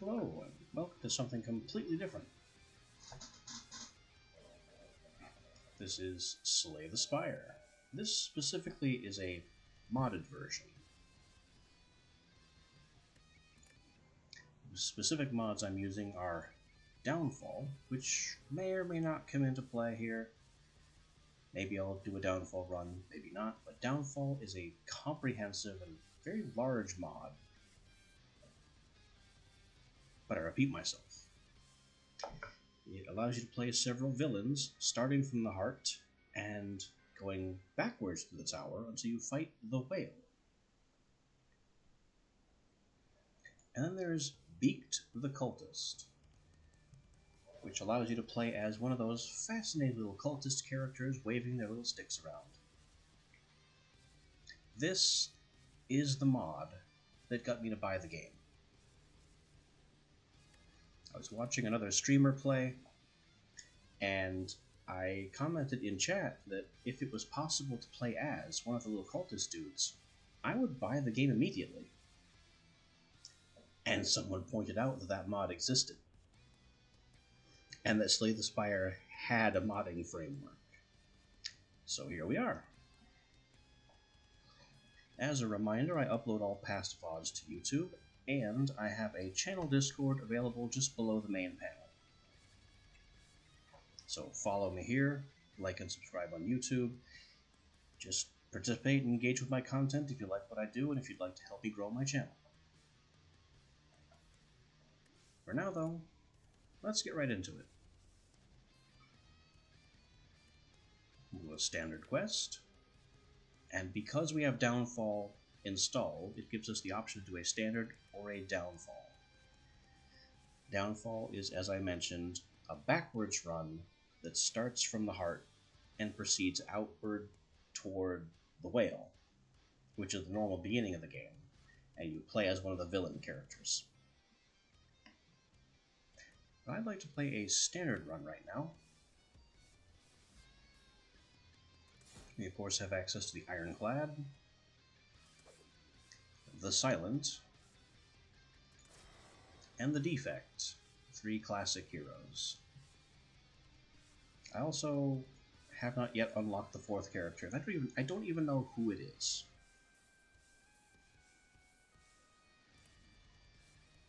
Hello, and welcome to something completely different. This is Slay the Spire. This specifically is a modded version. The specific mods I'm using are Downfall, which may or may not come into play here. Maybe I'll do a Downfall run, maybe not, but Downfall is a comprehensive and very large mod. But I repeat myself. It allows you to play several villains, starting from the heart and going backwards through the tower until you fight the whale. And then there's Beaked the Cultist, which allows you to play as one of those fascinating little cultist characters waving their little sticks around. This is the mod that got me to buy the game. I was watching another streamer play, and I commented in chat that if it was possible to play as one of the little cultist dudes, I would buy the game immediately. And someone pointed out that that mod existed, and that Slay the Spire had a modding framework. So here we are. As a reminder, I upload all past VODs to YouTube, and I have a channel Discord available just below the main panel. So follow me here, like and subscribe on YouTube. Just participate and engage with my content if you like what I do and if you'd like to help me grow my channel. For now though, let's get right into it. We'll do a standard quest, and because we have Downfall installed, it gives us the option to do a standard or a Downfall. Downfall is, as I mentioned, a backwards run that starts from the heart and proceeds outward toward the whale, which is the normal beginning of the game, and you play as one of the villain characters. But I'd like to play a standard run right now. We of course have access to the Ironclad, the Silent, and the Defect, 3 classic heroes. I also have not yet unlocked the 4th character. I don't even know who it is.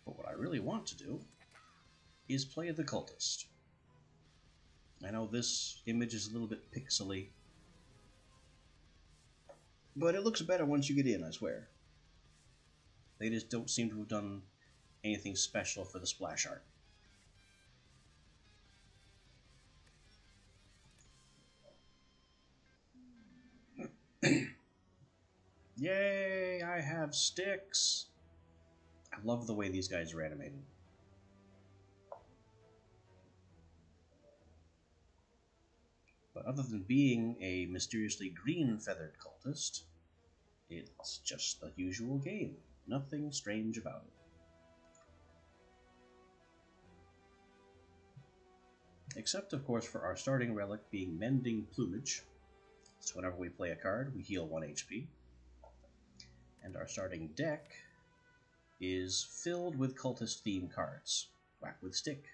But what I really want to do is play the Cultist. I know this image is a little bit pixely, but it looks better once you get in, I swear. They just don't seem to have done anything special for the splash art. Yay, I have sticks! I love the way these guys are animated. But other than being a mysteriously green feathered cultist, it's just the usual game. Nothing strange about it. Except, of course, for our starting relic being Mending Plumage. So whenever we play a card, we heal 1 HP. And our starting deck is filled with cultist-themed cards. Whack with Stick.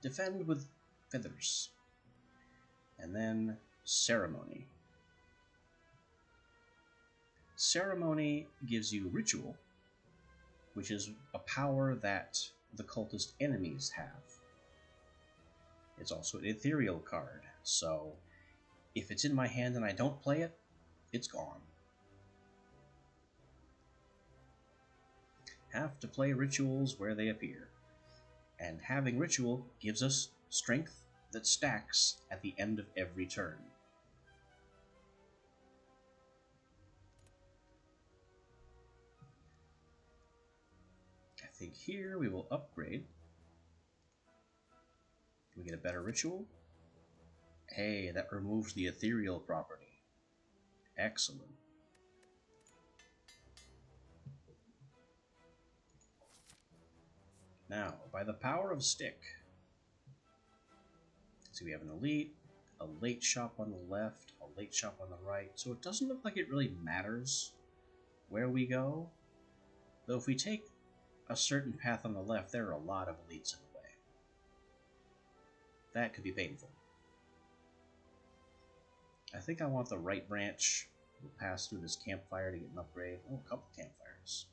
Defend with Feathers. And then Ceremony. Ceremony gives you Ritual, which is a power that the cultist enemies have. It's also an ethereal card, so if it's in my hand and I don't play it, it's gone. Have to play rituals where they appear, and having Ritual gives us strength that stacks at the end of every turn. I think here we will upgrade. Can we get a better Ritual? Hey, that removes the ethereal property. Excellent. Now, by the power of Stick, so we have an elite, a late shop on the left, a late shop on the right, so it doesn't look like it really matters where we go. Though if we take a certain path on the left, there are a lot of elites in the way. That could be painful. I think I want the right branch. We'll pass through this campfire to get an upgrade. Oh, a couple campfires.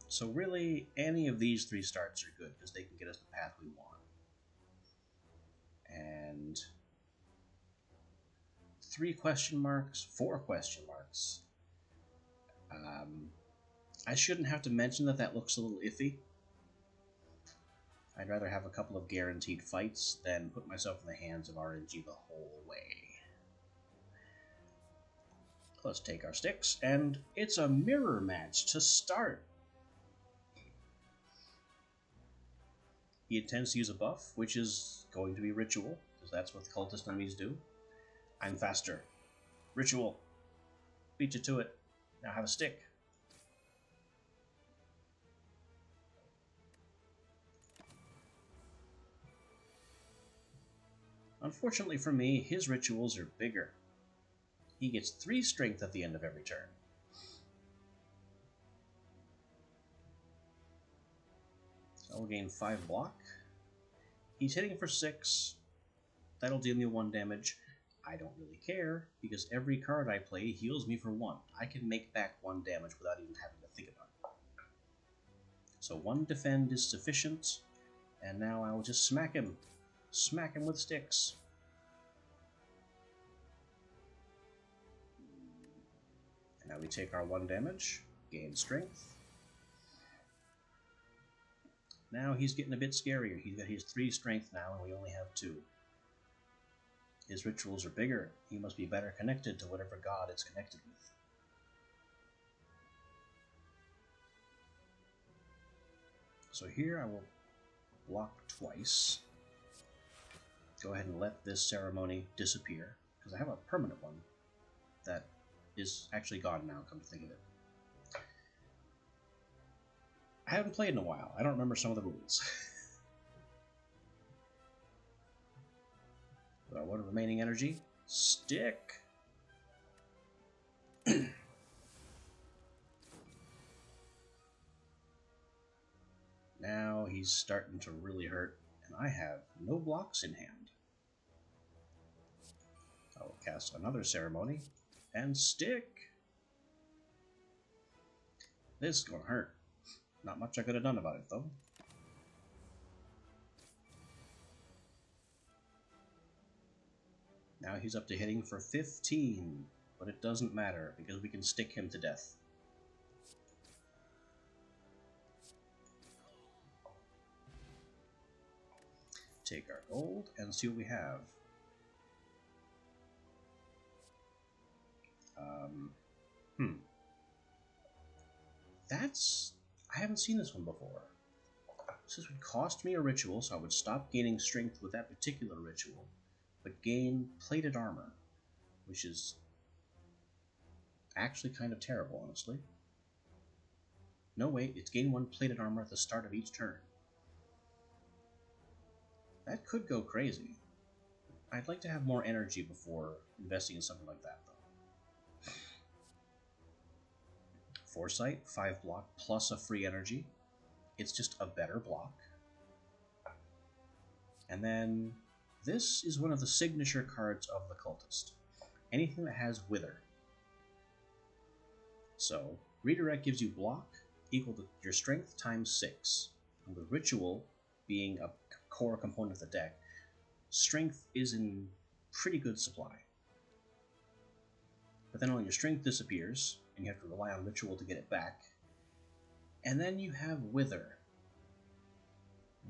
So really, any of these 3 starts are good, because they can get us the path we want. And 3 question marks, 4 question marks. I shouldn't have to mention that that looks a little iffy. I'd rather have a couple of guaranteed fights than put myself in the hands of RNG the whole way. Let's take our sticks, and it's a mirror match to start. He intends to use a buff, which is going to be Ritual, because that's what the cultist enemies do. I'm faster. Ritual. Beat you to it. Now have a stick. Unfortunately for me, his rituals are bigger. He gets 3 strength at the end of every turn. So I'll gain 5 block. He's hitting for 6. That'll deal me 1 damage. I don't really care, because every card I play heals me for 1. I can make back 1 damage without even having to think about it. So 1 defend is sufficient, and now I will just smack him. Smack him with sticks. And now we take our 1 damage, gain strength. Now he's getting a bit scarier. He's got his 3 strength now, and we only have 2. His rituals are bigger. He must be better connected to whatever god it's connected with. So here I will block twice. Go ahead and let this ceremony disappear, because I have a permanent one that is actually gone now, come to think of it. I haven't played in a while. I don't remember some of the rules. With our 1 remaining energy, stick! Now he's starting to really hurt, and I have no blocks in hand. I will cast another ceremony, and stick! This is going to hurt. Not much I could have done about it, though. Now he's up to hitting for 15, but it doesn't matter, because we can stick him to death. Take our gold, and see what we have. I haven't seen this one before. This would cost me a ritual, so I would stop gaining strength with that particular ritual, but gain plated armor, which is actually kind of terrible, honestly. No, wait, it's gain 1 plated armor at the start of each turn. That could go crazy. I'd like to have more energy before investing in something like that, though. Foresight, 5 block, plus a free energy. It's just a better block. And then this is one of the signature cards of the cultist. Anything that has Wither. So, redirect gives you block equal to your strength times 6. And with ritual being a core component of the deck, strength is in pretty good supply. But then all your strength disappears, and you have to rely on ritual to get it back. And then you have Wither.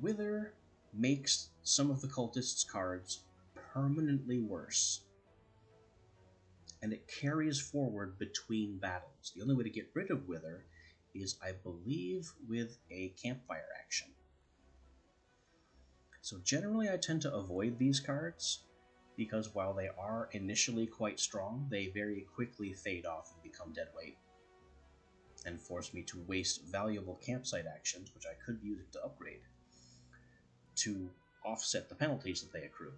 Wither makes some of the cultists' cards permanently worse. And it carries forward between battles. The only way to get rid of Wither is, I believe, with a campfire action. So generally I tend to avoid these cards, because while they are initially quite strong, they very quickly fade off and become dead weight, and force me to waste valuable campsite actions, which I could use to upgrade, to offset the penalties that they accrue.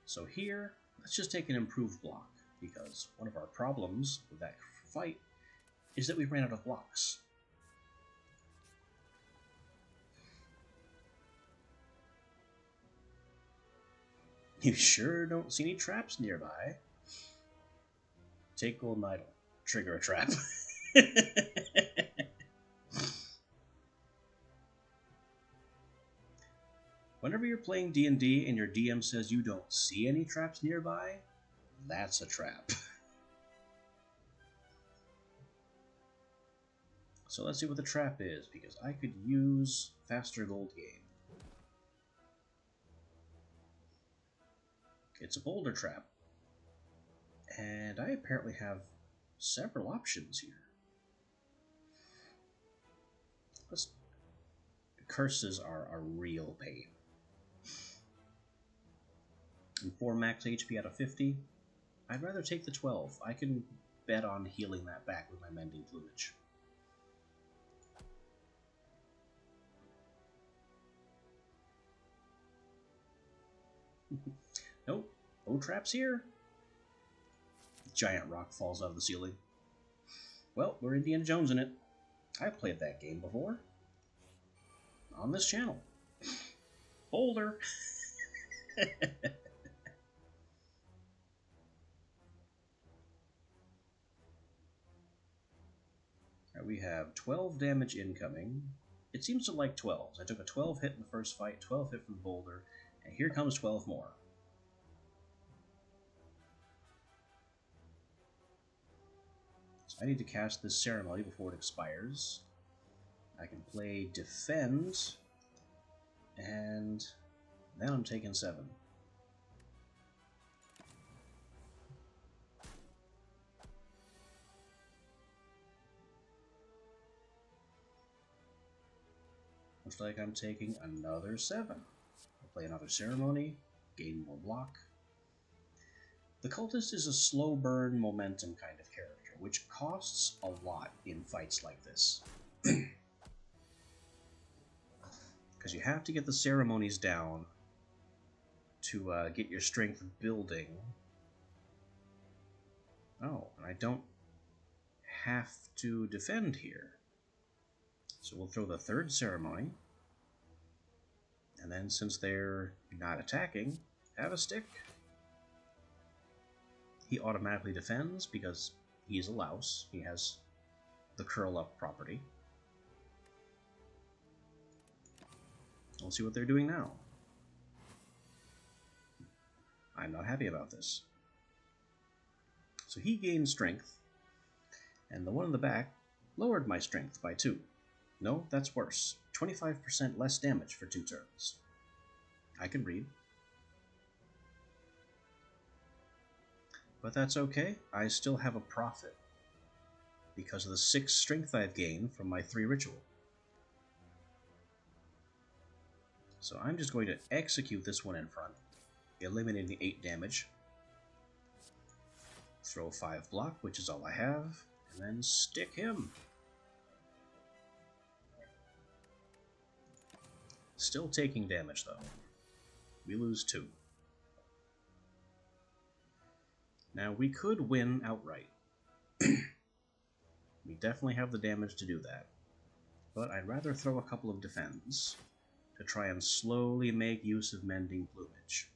So here, let's just take an improved block. because one of our problems with that fight is that we ran out of blocks. You sure don't see any traps nearby. Take Golden Idol. Trigger a trap. Whenever you're playing D&D and your DM says you don't see any traps nearby, that's a trap. So let's see what the trap is, because I could use faster gold gain. It's a boulder trap. And I apparently have several options here. Curses are a real pain. And 4 max HP out of 50, I'd rather take the 12. I can bet on healing that back with my Mending Plumage. Nope, no traps here. Giant rock falls out of the ceiling. Well, we're Indiana Jones in it. I've played that game before. On this channel. Boulder! We have 12 damage incoming. It seems to like 12s. I took a 12 hit in the first fight, 12 hit from the boulder, and here comes 12 more. So I need to cast this ceremony before it expires. I can play Defend, and then I'm taking 7. Looks like I'm taking another 7. I'll play another ceremony, gain more block. The Cultist is a slow burn momentum kind of character, which costs a lot in fights like this. Because you have to get the ceremonies down to get your strength building. Oh, and I don't have to defend here. So we'll throw the third ceremony. And then since they're not attacking, have a stick. He automatically defends because he's a louse. He has the curl up property. We'll see what they're doing now. I'm not happy about this. So he gained strength, and the one in the back lowered my strength by 2. No, that's worse. 25% less damage for 2 turns. I can read. But that's okay. I still have a profit because of the 6 strength I've gained from my 3 ritual. So I'm just going to execute this one in front, eliminating the 8 damage. Throw 5 block, which is all I have, and then stick him. Still taking damage, though. We lose 2. Now, we could win outright. We definitely have the damage to do that. But I'd rather throw a couple of defends to try and slowly make use of Mending Plumage.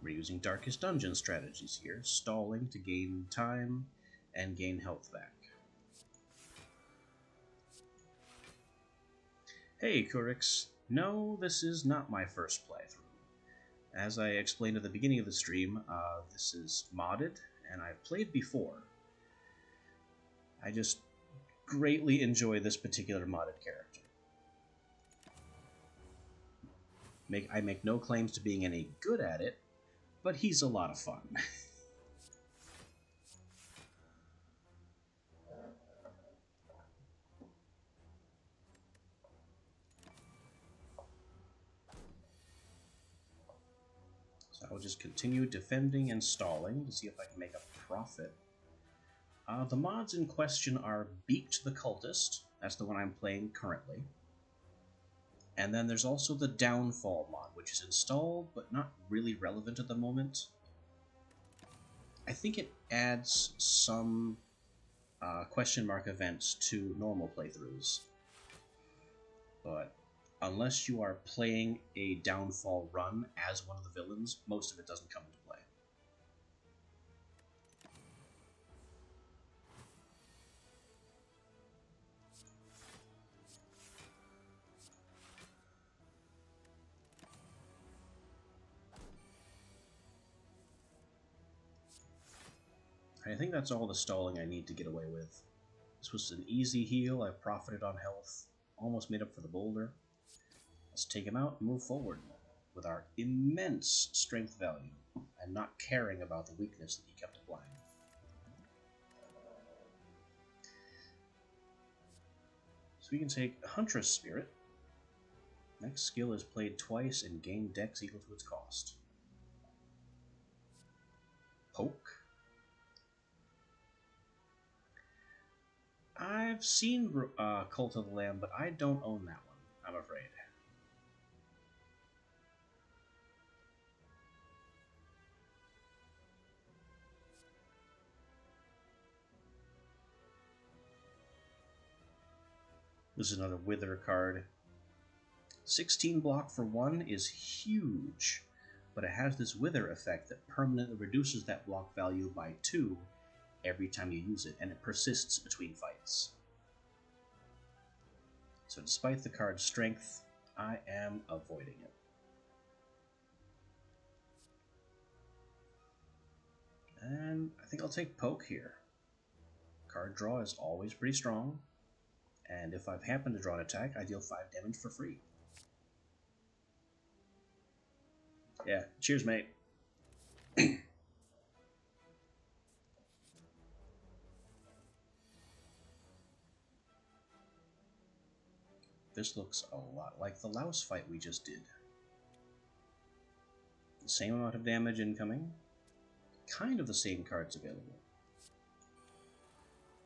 We're using Darkest Dungeon strategies here, stalling to gain time and gain health back. Hey, Kurix. No, this is not my first playthrough. As I explained at the beginning of the stream, this is modded, and I've played before. I just greatly enjoy this particular modded character. I make no claims to being any good at it, but he's a lot of fun. So I'll just continue defending and stalling to see if I can make a profit. The mods in question are Beaked the Cultist. That's the one I'm playing currently. And then there's also the Downfall mod, which is installed, but not really relevant at the moment. I think it adds some question mark events to normal playthroughs. But unless you are playing a downfall run as one of the villains, most of it doesn't come into play. I think that's all the stalling I need to get away with. This was an easy heal. I profited on health. Almost made up for the boulder. Let's take him out and move forward with our immense strength value and not caring about the weakness that he kept applying. So we can take Huntress Spirit. Next skill is played twice and gain dex equal to its cost. Poke. I've seen Cult of the Lamb, but I don't own that one, I'm afraid. This is another Wither card. 16 block for 1 is huge, but it has this Wither effect that permanently reduces that block value by 2 every time you use it, and it persists between fights. So despite the card's strength, I am avoiding it. And I think I'll take Poke here. Card draw is always pretty strong, and if I've happened to draw an attack, I deal 5 damage for free. Yeah, cheers, mate. This looks a lot like the Louse fight we just did. The same amount of damage incoming, kind of the same cards available.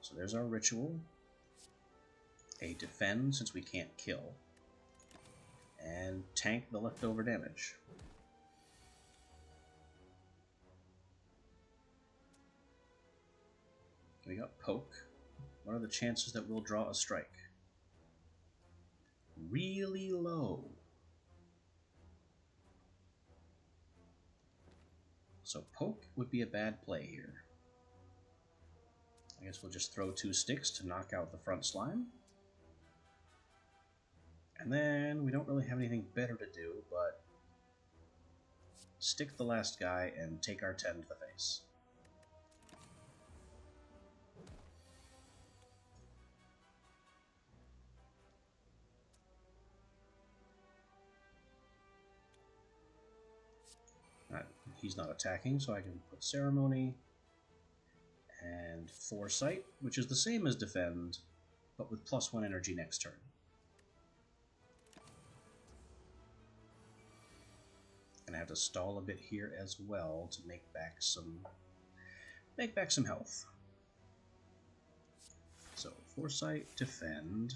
So there's our ritual. A defend, since we can't kill. And tank the leftover damage. We got Poke. What are the chances that we'll draw a strike? Really low. So Poke would be a bad play here. I guess we'll just throw 2 sticks to knock out the front slime. And then we don't really have anything better to do, but stick the last guy and take our 10 to the face. He's not attacking, so I can put Ceremony and Foresight, which is the same as Defend, but with +1 energy next turn. Gonna have to stall a bit here as well to make back some health. So Foresight, Defend.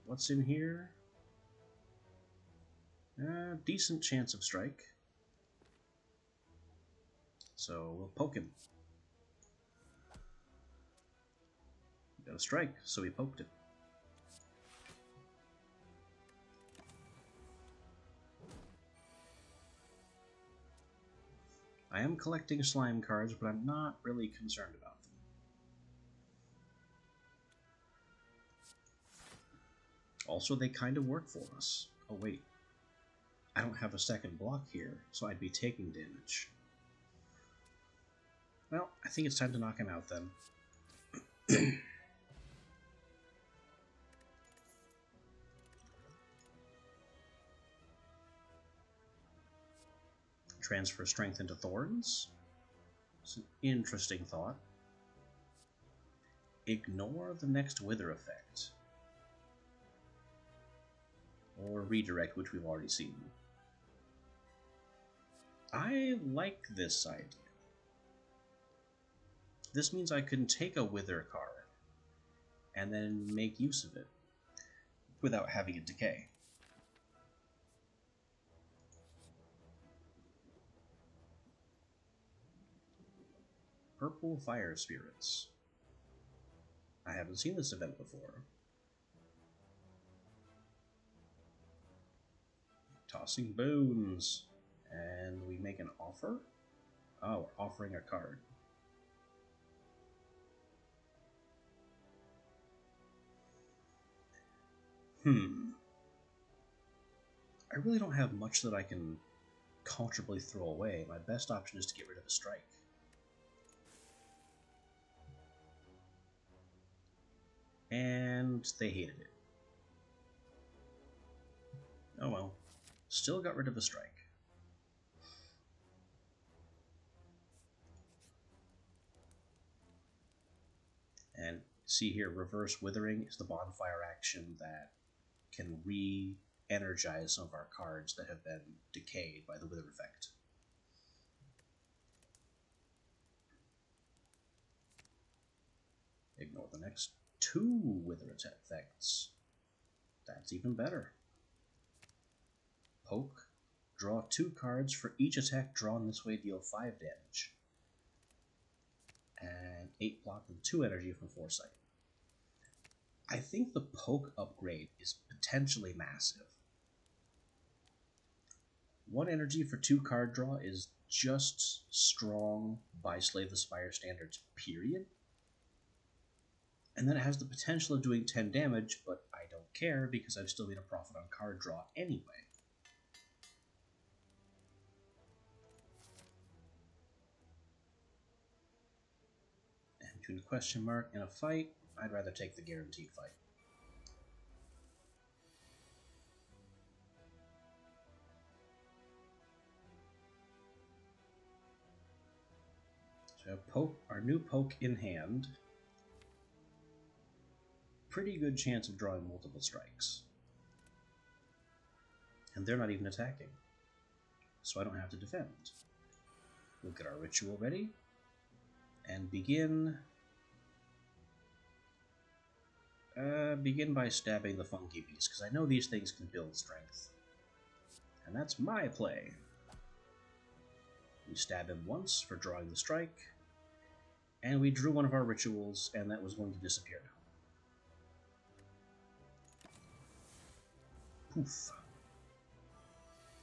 What's in here? Decent chance of strike. So we'll poke him. We got a strike, so we poked it. I am collecting slime cards, but I'm not really concerned about them. Also, they kind of work for us. Oh wait, I don't have a second block here, so I'd be taking damage. Well, I think it's time to knock him out then. Transfer strength into thorns. It's an interesting thought. Ignore the next wither effect. Or redirect, which we've already seen. I like this idea. This means I can take a wither card and then make use of it without having it decay. Purple Fire Spirits. I haven't seen this event before. Tossing boons. And we make an offer? Oh, we're offering a card. I really don't have much that I can comfortably throw away. My best option is to get rid of a strike. And they hated it. Oh well. Still got rid of a strike. And see here, Reverse Withering is the bonfire action that can re-energize some of our cards that have been decayed by the Wither effect. Ignore the next 2 Wither effects. That's even better. Poke. Draw 2 cards. For each attack drawn this way, deal 5 damage. And 8 block and 2 energy from Foresight. I think the Poke upgrade is potentially massive. 1 energy for 2 card draw is just strong by Slay the Spire standards, period. And then it has the potential of doing 10 damage, but I don't care because I've still made a profit on card draw anyway. And between a question mark and a fight, I'd rather take the guaranteed fight. So our new Poke in hand. Pretty good chance of drawing multiple strikes. And they're not even attacking. So I don't have to defend. We'll get our ritual ready. And begin by stabbing the funky beast, because I know these things can build strength. And that's my play. We stab him once for drawing the strike, and we drew one of our rituals, and that was going to disappear now. Poof.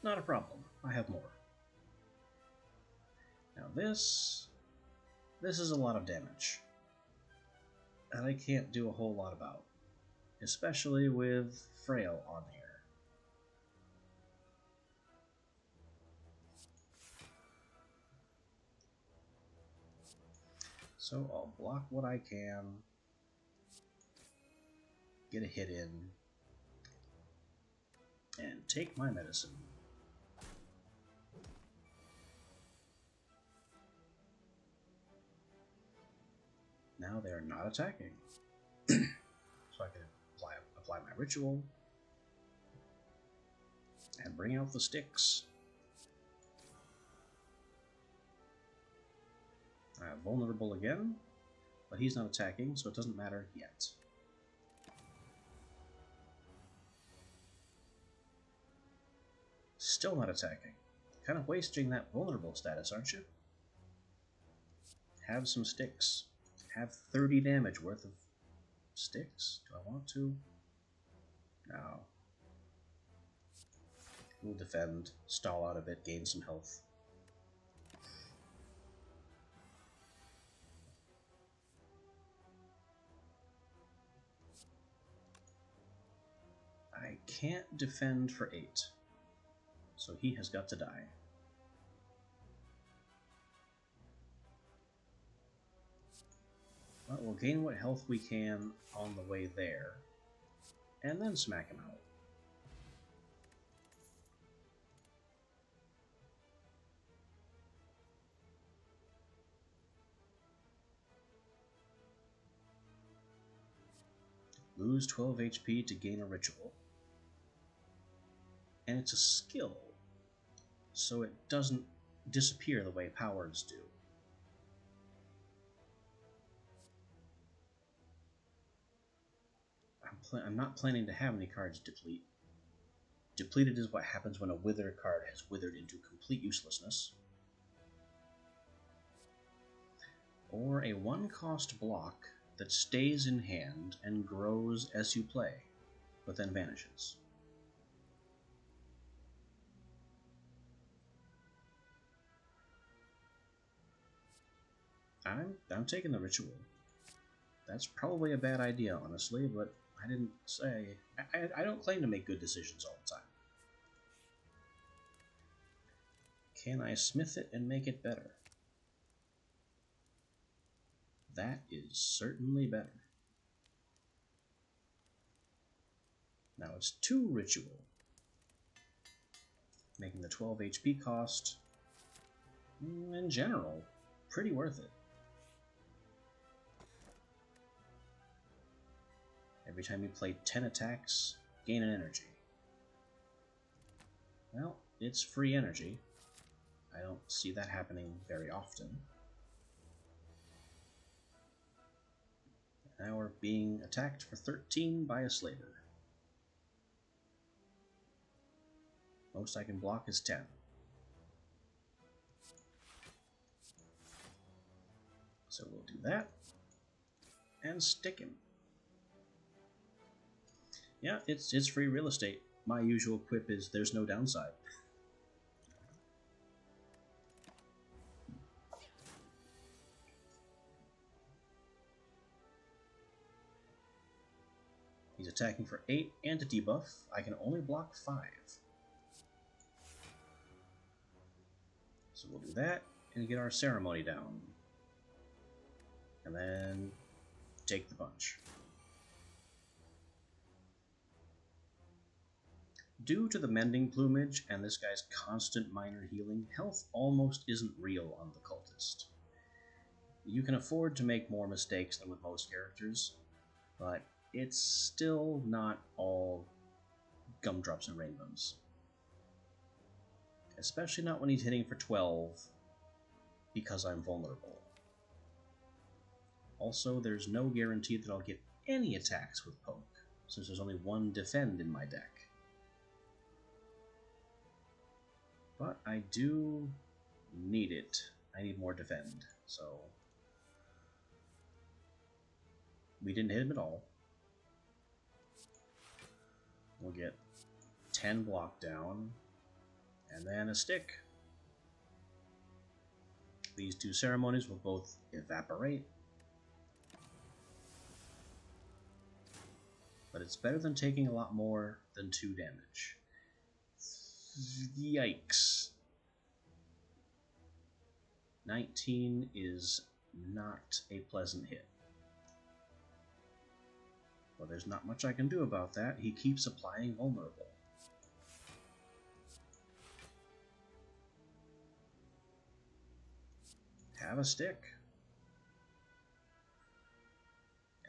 Not a problem. I have more. Now this is a lot of damage. And I can't do a whole lot about. Especially with Frail on here. So I'll block what I can. Get a hit in. And take my medicine. Now they're not attacking. So I can apply my ritual and bring out the sticks. Vulnerable again, but he's not attacking, so it doesn't matter yet. Still not attacking. Kind of wasting that vulnerable status, aren't you? Have some sticks. Have 30 damage worth of sticks. Do I want to? No. We'll defend, stall out a bit, gain some health. I can't defend for 8, so he has got to die. Well, we'll gain what health we can on the way there, and then smack him out. Lose 12 HP to gain a ritual. And it's a skill, so it doesn't disappear the way powers do. I'm not planning to have any cards deplete. Depleted is what happens when a Wither card has withered into complete uselessness. or a 1-cost block that stays in hand and grows as you play, but then vanishes. I'm taking the ritual. That's probably a bad idea, honestly, but I didn't say... I don't claim to make good decisions all the time. Can I smith it and make it better? That is certainly better. Now it's 2 ritual, making the 12 HP cost, in general, pretty worth it. Every time you play 10 attacks, gain an energy. Well, it's free energy. I don't see that happening very often. Now we're being attacked for 13 by a slaver. Most I can block is 10. So we'll do that. And stick him. Yeah, it's free real estate. My usual quip is there's no downside. He's attacking for 8 and a debuff. I can only block 5. So we'll do that and get our ceremony down. And then take the punch. Due to the mending plumage and this guy's constant minor healing, health almost isn't real on the cultist. You can afford to make more mistakes than with most characters, but it's still not all gumdrops and rainbows. Especially not when he's hitting for 12, because I'm vulnerable. Also, there's no guarantee that I'll get any attacks with poke, since there's only 1 defend in my deck. But I do need it. I need more defend, so... We didn't hit him at all. We'll get 10 block down, and then a stick. These 2 ceremonies will both evaporate. But it's better than taking a lot more than 2 damage. Yikes. 19 is not a pleasant hit. Well, there's not much I can do about that. He keeps applying vulnerable. Have a stick.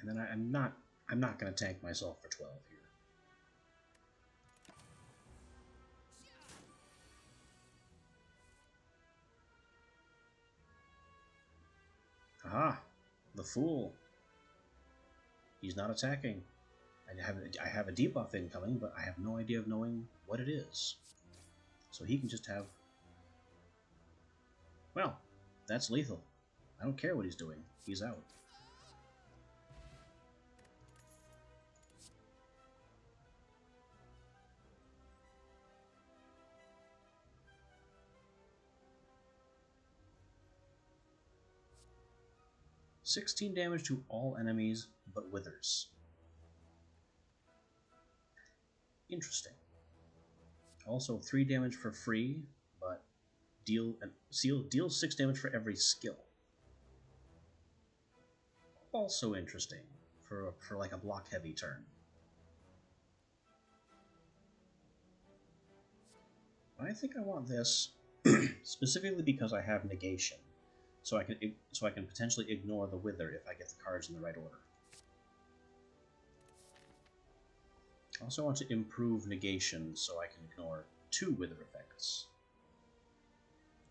And then I'm not going to tank myself for 12 here. Aha! The fool. He's not attacking. I have a debuff incoming, but I have no idea of knowing what it is. So he can just have... Well, that's lethal. I don't care what he's doing. He's out. "16 damage to all enemies, but withers." Interesting. Also 3 damage for free, but deals 6 damage for every skill. Also interesting for like a block heavy turn. I think I want this specifically because I have negation, so I can potentially ignore the wither if I get the cards in the right order. I also want to improve negation so I can ignore 2 wither effects.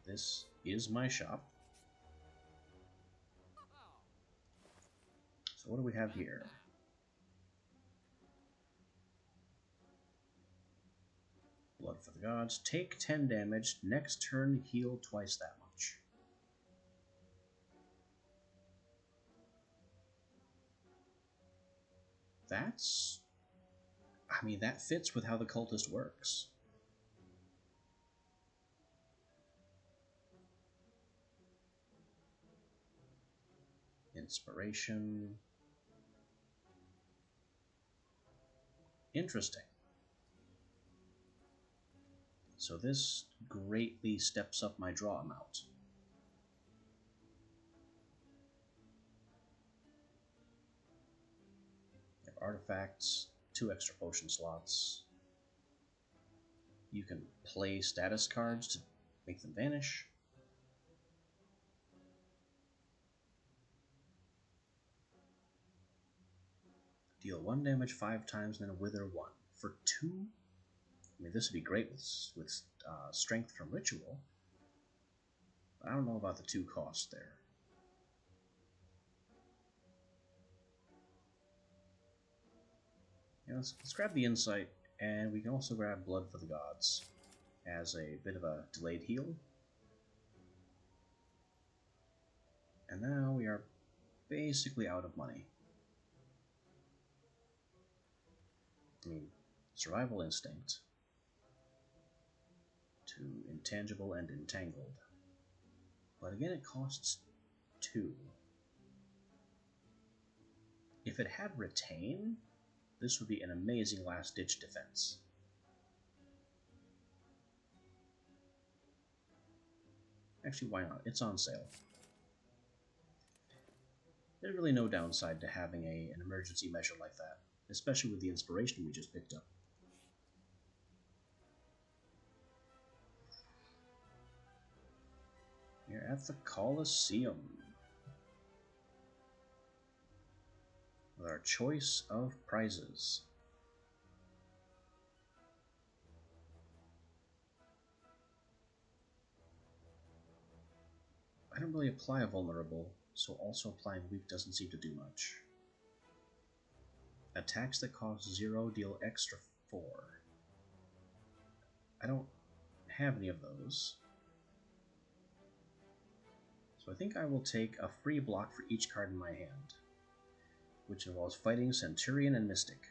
This is my shop. So what do we have here? Blood for the Gods. Take 10 damage. Next turn, heal twice that much. That's... I mean, that fits with how the cultist works. Inspiration. Interesting. So this greatly steps up my draw amount. You have artifacts, 2 extra potion slots. You can play status cards to make them vanish. Deal 1 damage 5 times and then wither 1. For 2? I mean, this would be great with strength from ritual. But I don't know about the 2 costs there. Yeah, let's grab the insight, and we can also grab Blood for the Gods as a bit of a delayed heal. And now we are basically out of money. I mean, survival instinct to intangible and entangled. But again, it costs 2. If it had retain, this would be an amazing last-ditch defense. Actually, why not? It's on sale. There's really no downside to having an emergency measure like that, especially with the inspiration we just picked up. We're at the Colosseum with our choice of prizes. I don't really apply a vulnerable, so also applying weak doesn't seem to do much. Attacks that cost 0 deal extra 4. I don't have any of those. So I think I will take a free block for each card in my hand, which involves fighting Centurion and Mystic.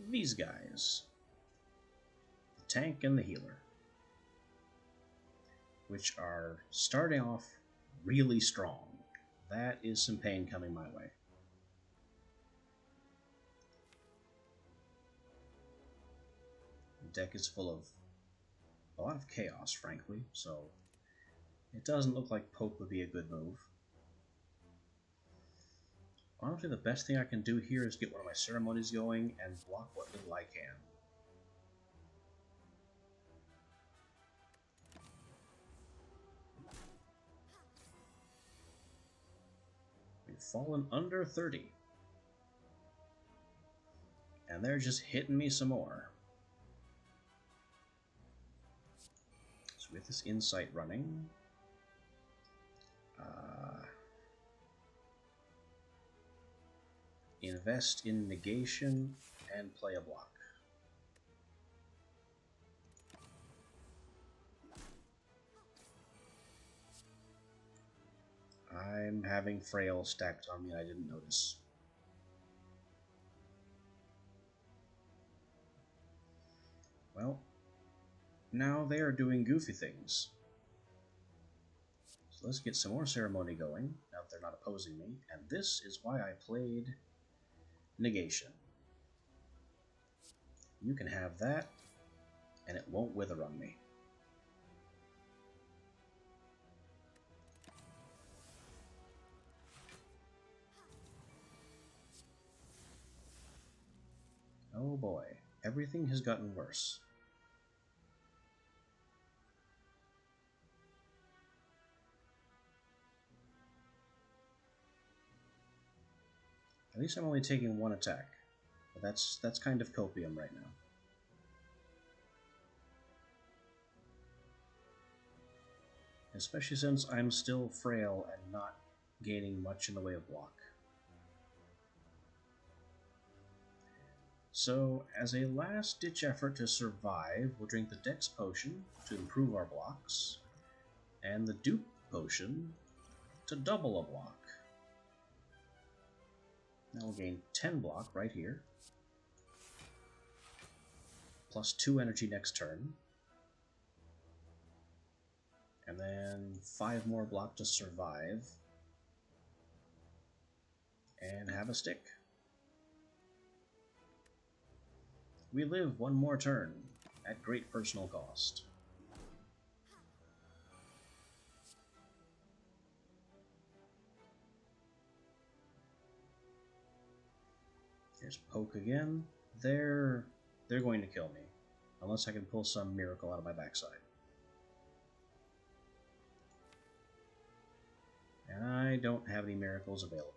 These guys. The tank and the healer. Which are starting off really strong. That is some pain coming my way. The deck is full of a lot of chaos, frankly, so it doesn't look like Poke would be a good move. Honestly, the best thing I can do here is get one of my ceremonies going and block what little I can. We've fallen under 30. And they're just hitting me some more. So with this insight running, invest in negation and play a block. I'm having Frail stacked on me and I didn't notice. Well, now they are doing goofy things. So let's get some more ceremony going, now that they're not opposing me, and this is why I played negation. You can have that, and it won't wither on me. Oh boy, everything has gotten worse. At least I'm only taking 1 attack, but that's kind of copium right now. Especially since I'm still frail and not gaining much in the way of block. So, as a last-ditch effort to survive, we'll drink the Dex Potion to improve our blocks, and the Dupe Potion to double a block. Now we'll gain 10 block right here. Plus 2 energy next turn. And then 5 more block to survive. And have a stick. We live one more turn, at great personal cost. Here's poke again. They're going to kill me, unless I can pull some miracle out of my backside. And I don't have any miracles available.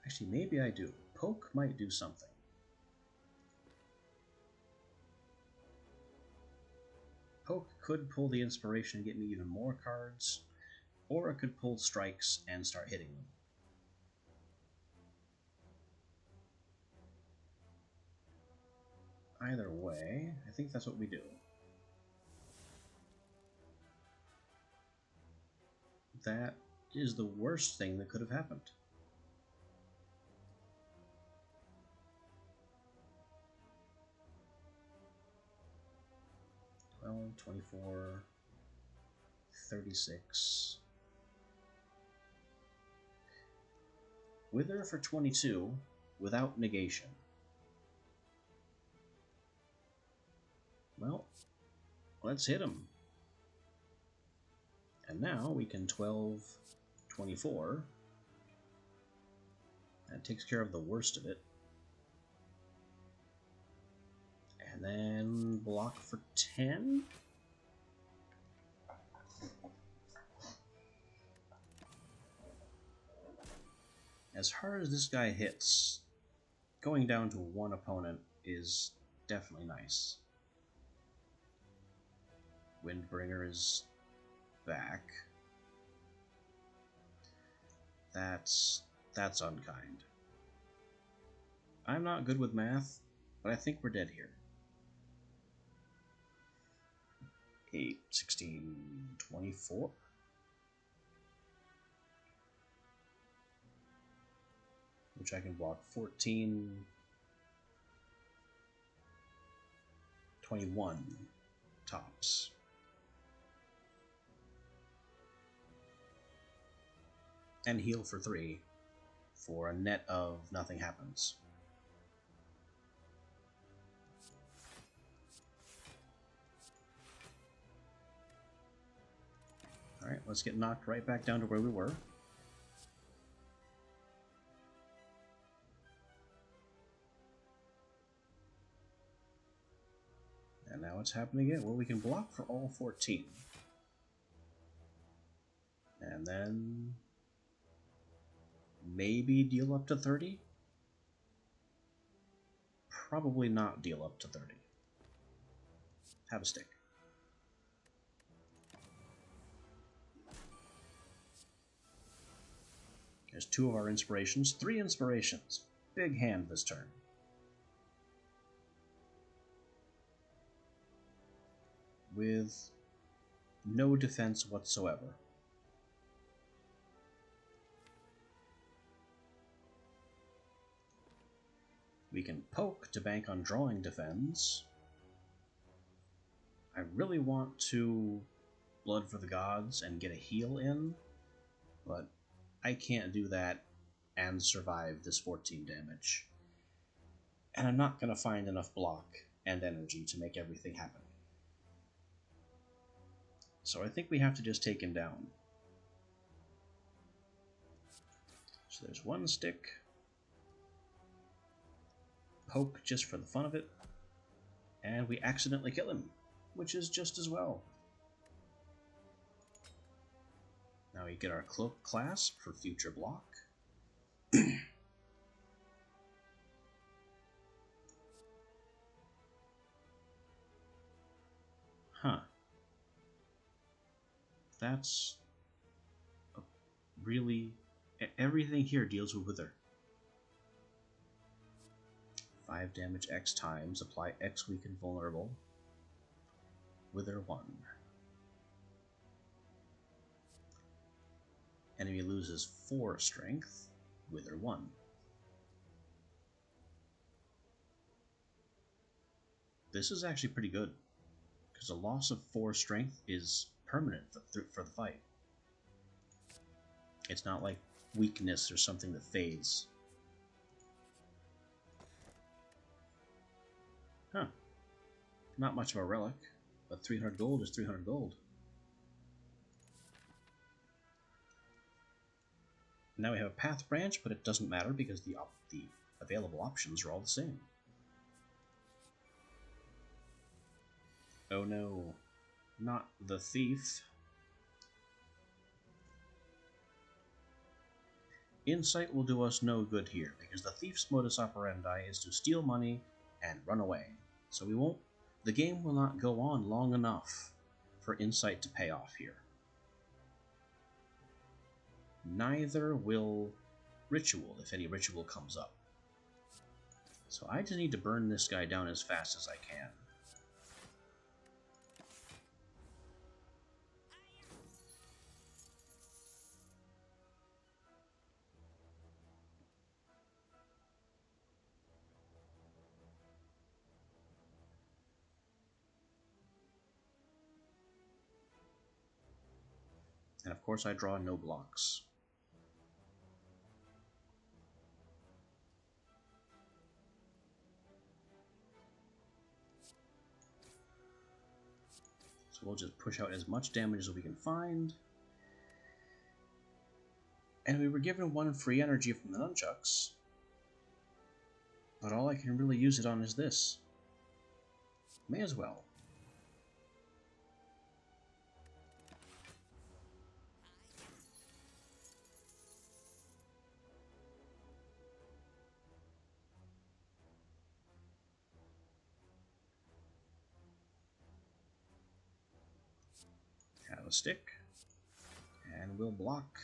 Actually, maybe I do. Poke might do something. Poke could pull the inspiration and get me even more cards, or it could pull strikes and start hitting them. Either way, I think that's what we do. That is the worst thing that could have happened. Well, 24, 36. Wither for 22 without negation. Well, let's hit him. And now we can 12, 24. That takes care of the worst of it. And then block for 10. As hard as this guy hits, going down to one opponent is definitely nice. Windbringer is back. That's unkind. I'm not good with math, but I think we're dead here. 8, 16, 24. Which I can block 14, 21 tops. And heal for 3 for a net of nothing happens. Alright, let's get knocked right back down to where we were. And now it's happening again. Well, we can block for all 14. And then maybe deal up to 30? Probably not deal up to 30. Have a stick. There's 2 of our inspirations. 3 inspirations. Big hand this turn. With no defense whatsoever. We can poke to bank on drawing defense. I really want to Blood for the Gods and get a heal in, but I can't do that and survive this 14 damage. And I'm not going to find enough block and energy to make everything happen. So I think we have to just take him down. So there's 1 stick. Poke just for the fun of it. And we accidentally kill him, which is just as well. Now we get our Cloak Clasp for future block. Huh. That's really... Everything here deals with Wither. 5 damage X times. Apply X weaken vulnerable. Wither 1. Enemy loses 4 strength. Wither 1. This is actually pretty good, because a loss of 4 strength is permanent for the fight. It's not like weakness or something that fades. Huh. Not much of a relic, but 300 gold is 300 gold. Now we have a path branch, but it doesn't matter because the available options are all the same. Oh no, not the thief. Insight will do us no good here, because the thief's modus operandi is to steal money and run away. So the game will not go on long enough for insight to pay off here. Neither will ritual, if any ritual comes up. So I just need to burn this guy down as fast as I can. And of course I draw no blocks. So we'll just push out as much damage as we can find. And we were given 1 free energy from the nunchucks. But all I can really use it on is this. May as well. Have a stick. And we'll block.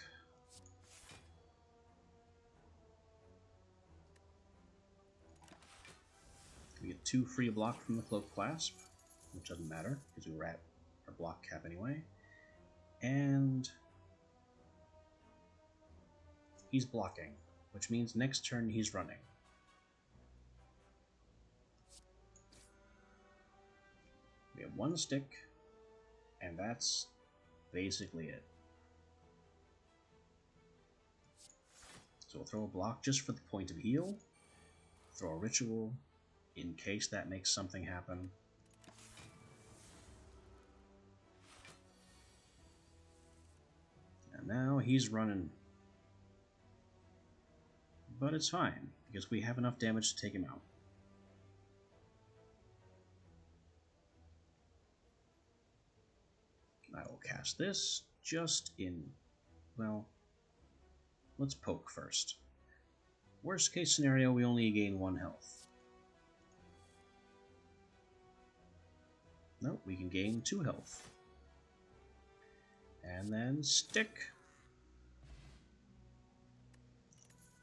We get 2 free block from the cloak clasp, which doesn't matter because we were at our block cap anyway. And he's blocking, which means next turn he's running. We have 1 stick, and that's basically it. So we'll throw a block just for the point of heal, throw a ritual in case that makes something happen. And now he's running. But it's fine, because we have enough damage to take him out. I will cast this just in, well, let's poke first. Worst case scenario, we only gain 1 health. Nope, we can gain 2 health. And then stick.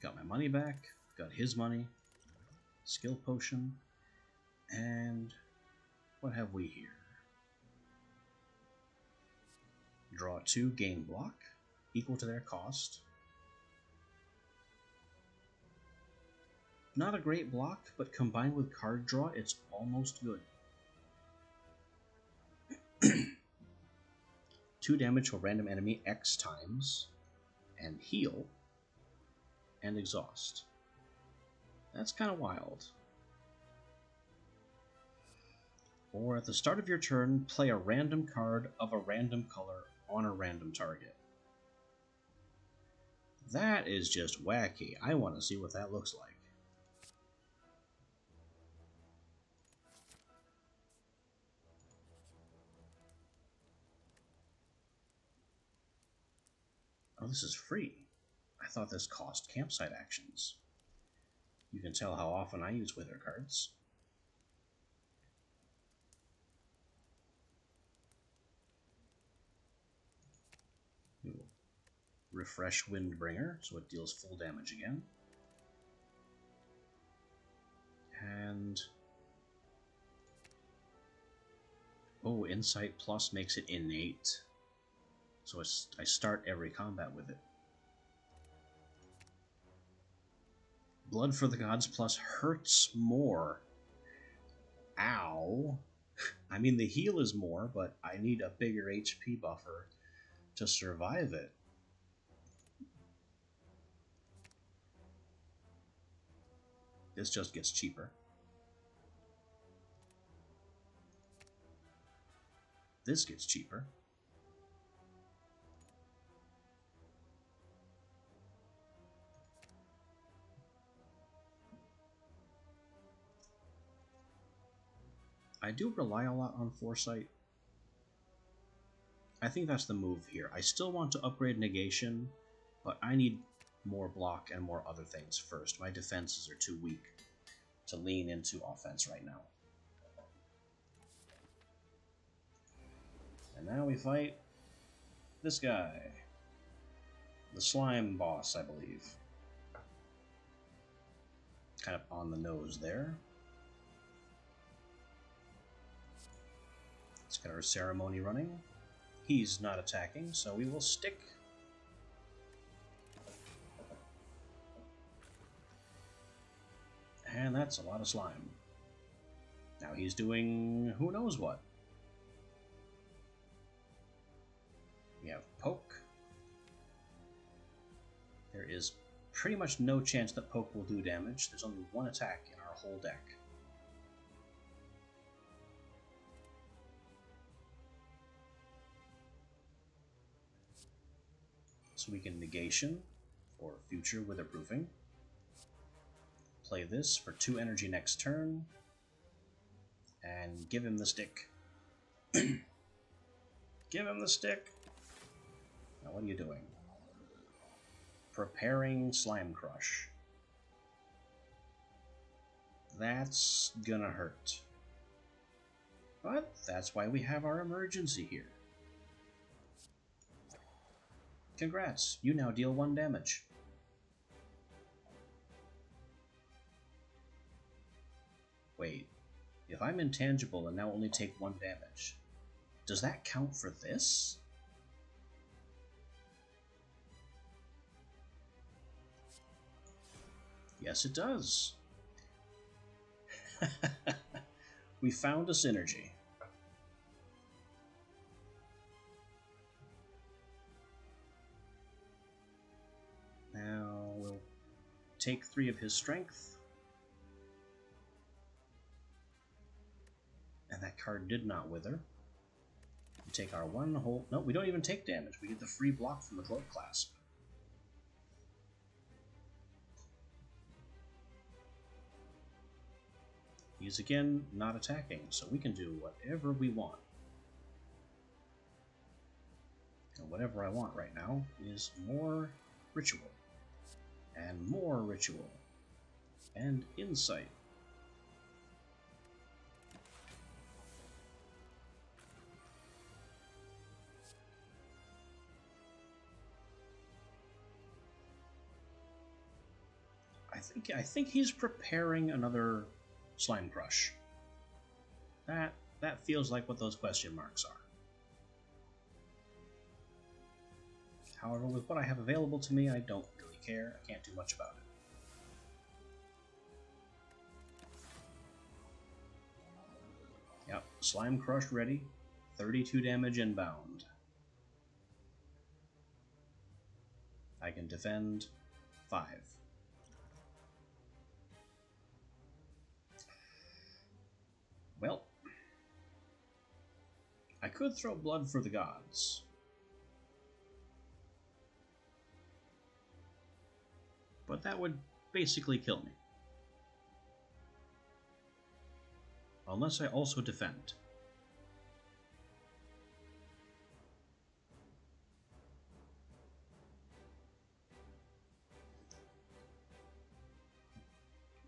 Got my money back, got his money, skill potion, and what have we here? Draw 2, gain block, equal to their cost. Not a great block, but combined with card draw, it's almost good. 2 damage to a random enemy X times, and heal, and exhaust. That's kind of wild. Or at the start of your turn, play a random card of a random color on a random target. That is just wacky. I want to see what that looks like. Oh, this is free. I thought this cost campsite actions. You can tell how often I use Wither cards. We will refresh Windbringer, so it deals full damage again. And oh, Insight Plus makes it innate. So I start every combat with it. Blood for the Gods plus hurts more. Ow. I mean, the heal is more, but I need a bigger HP buffer to survive it. This just gets cheaper. This gets cheaper. I do rely a lot on foresight. I think that's the move here. I still want to upgrade negation, but I need more block and more other things first. My defenses are too weak to lean into offense right now. And now we fight this guy. The slime boss, I believe. Kind of on the nose there. Let's get our ceremony running. He's not attacking, so we will stick. And that's a lot of slime. Now he's doing who knows what. We have poke. There is pretty much no chance that poke will do damage. There's only one attack in our whole deck. So we can negation for future witherproofing. Play this for 2 energy next turn. And give him the stick. Give him the stick! Now what are you doing? Preparing Slime Crush. That's gonna hurt. But that's why we have our emergency here. Congrats, you now deal 1 damage. Wait, if I'm intangible and now only take 1 damage, does that count for this? Yes, it does. We found a synergy. Now we'll take 3 of his strength. And that card did not wither. We take our 1 whole... No, we don't even take damage. We get the free block from the Cloak Clasp. He's again not attacking, so we can do whatever we want. And whatever I want right now is more ritual. And more ritual. And insight. I think he's preparing another Slime Crush. That feels like what those question marks are. However, with what I have available to me, I don't really care. I can't do much about it. Yep, Slime Crush ready. 32 damage inbound. I can defend 5. Well, I could throw Blood for the Gods. But that would basically kill me. Unless I also defend.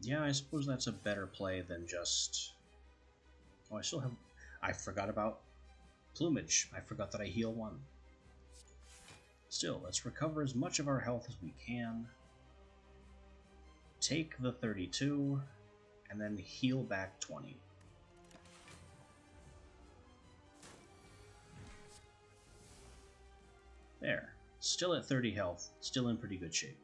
Yeah, I suppose that's a better play than just... Oh, I still have... I forgot about Plumage. I forgot that I heal 1. Still, let's recover as much of our health as we can. Take the 32, and then heal back 20. There. Still at 30 health. Still in pretty good shape.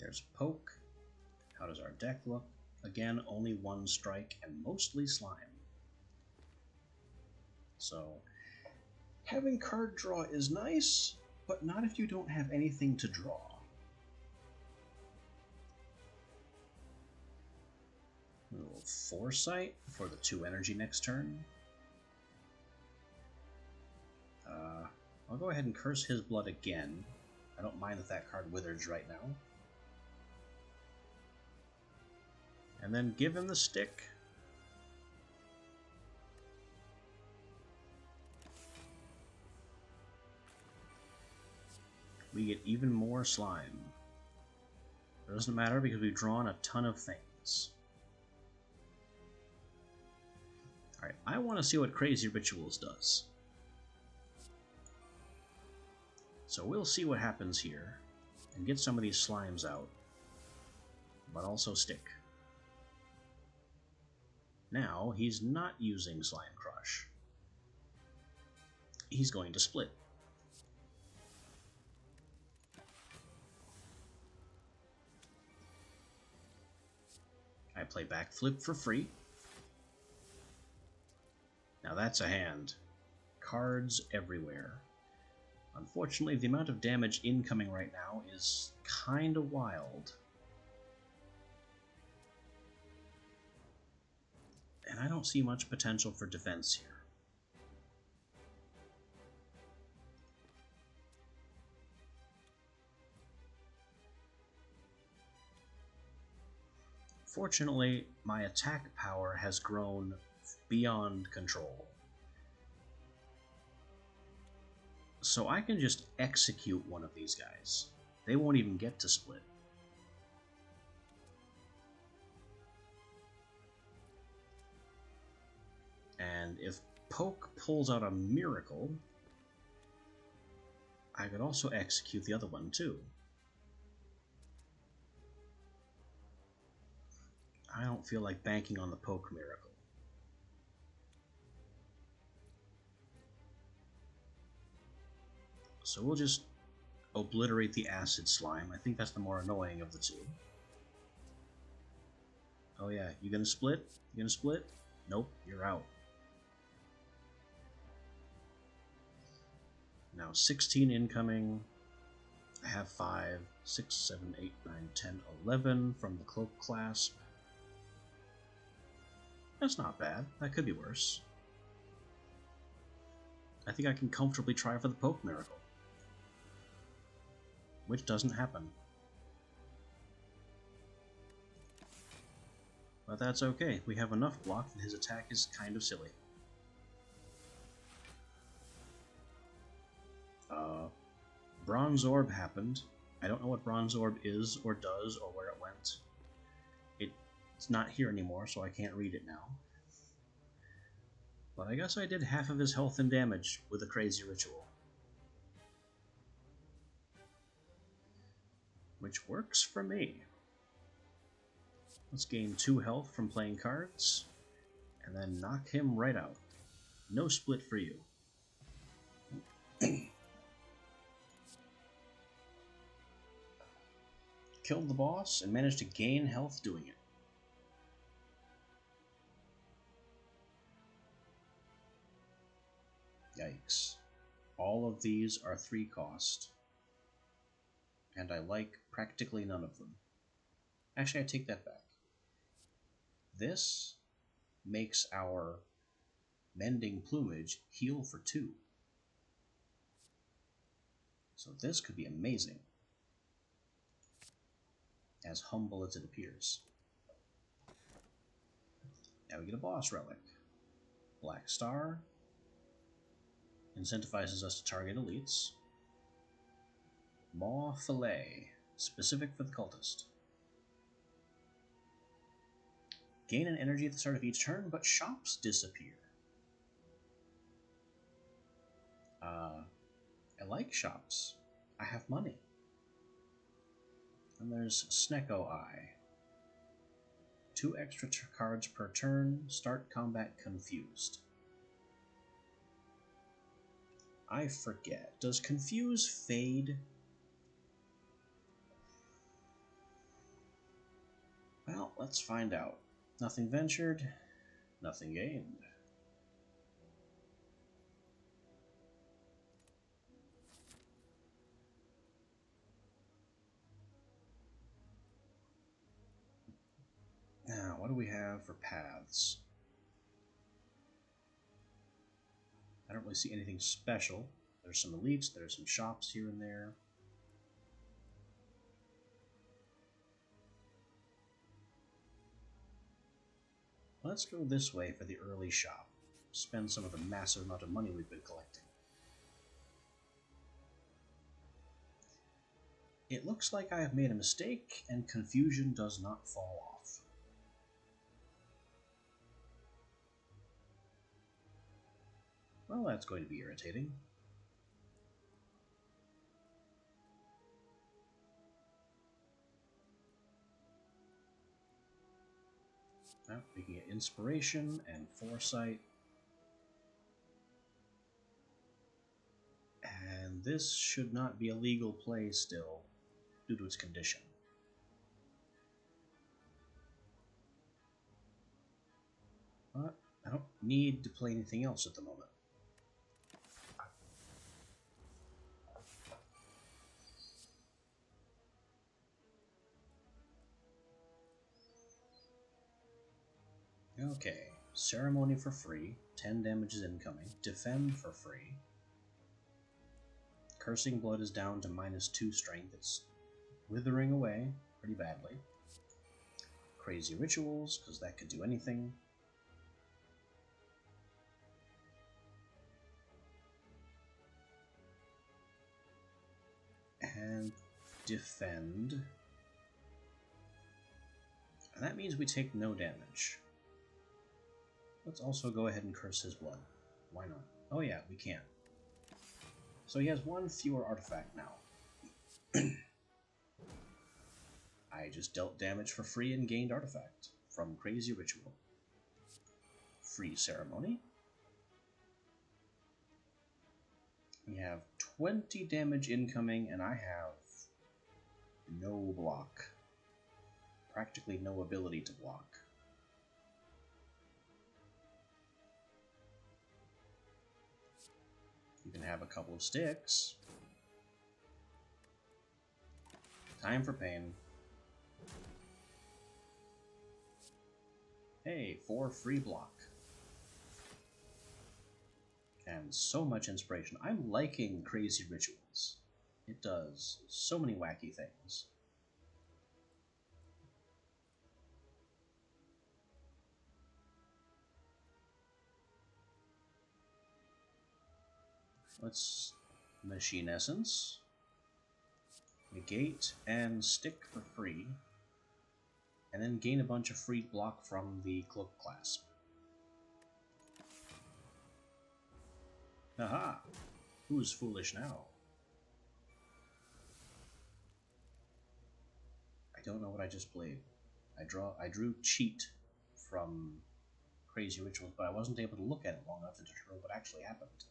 There's Poke. How does our deck look? Again, only one strike and mostly slime. So, having card draw is nice, but not if you don't have anything to draw. A little Foresight for the 2 energy next turn. I'll go ahead and curse his blood again. I don't mind that that card withers right now. And then give him the stick. We get even more slime. It doesn't matter because we've drawn a ton of things. Alright, I want to see what Crazy Rituals does. So we'll see what happens here, and get some of these slimes out, but also stick. Now, he's not using Slime Crush. He's going to split. I play Backflip for free. Now that's a hand. Cards everywhere. Unfortunately, the amount of damage incoming right now is kinda wild. And I don't see much potential for defense here. Fortunately, my attack power has grown beyond control. So I can just execute one of these guys. They won't even get to split. And if Poke pulls out a miracle, I could also execute the other one too. I don't feel like banking on the Poke miracle. So we'll just obliterate the acid slime. I think that's the more annoying of the two. Oh yeah, you gonna split? You gonna split? Nope, you're out. Now 16 incoming. I have 5, 6, 7, 8, 9, 10, 11 from the Cloak Clasp. That's not bad. That could be worse. I think I can comfortably try for the Poke Miracle. Which doesn't happen. But that's okay. We have enough block that his attack is kind of silly. Bronze Orb happened. I don't know what Bronze Orb is or does or where it went. It's not here anymore, so I can't read it now. But I guess I did half of his health and damage with a Crazy Ritual. Which works for me. Let's gain 2 health from playing cards, and then knock him right out. No split for you. Killed the boss and managed to gain health doing it. Yikes. All of these are 3 cost. And I like practically none of them. Actually, I take that back. This makes our Mending Plumage heal for 2. So this could be amazing. As humble as it appears. Now we get a boss relic. Black Star. Incentivizes us to target elites. Maw Fillet. Specific for the cultist. Gain an energy at the start of each turn, but shops disappear. I like shops. I have money. And there's Snecko Eye. 2 extra cards per turn. Start combat confused. I forget. Does confuse fade? Well, let's find out. Nothing ventured, nothing gained. Now, what do we have for paths? I don't really see anything special. There's some elites, there's some shops here and there. Let's go this way for the early shop. Spend some of the massive amount of money we've been collecting. It looks like I have made a mistake, and confusion does not fall off. Well, that's going to be irritating. Now we can get inspiration and foresight. And this should not be a legal play still, due to its condition. But I don't need to play anything else at the moment. Okay, ceremony for free, 10 damage is incoming, defend for free. Cursing blood is down to -2 strength, it's withering away pretty badly. Crazy rituals, because that could do anything. And defend. And that means we take no damage. Let's also go ahead and curse his blood. Why not? Oh yeah, we can. So he has one fewer artifact now. I just dealt damage for free and gained artifact from Crazy Ritual. Free Ceremony. We have 20 damage incoming, and I have no block. Practically no ability to block. You can have a couple of sticks. Time for pain. Hey, 4 free block. And so much inspiration. I'm liking Crazy Rituals. It does so many wacky things. Let's Machine Essence, negate, and stick for free, and then gain a bunch of free block from the Cloak Clasp. Haha! Who's foolish now? I don't know what I just played. I drew cheat from Crazy Rituals, but I wasn't able to look at it long enough to determine what actually happened.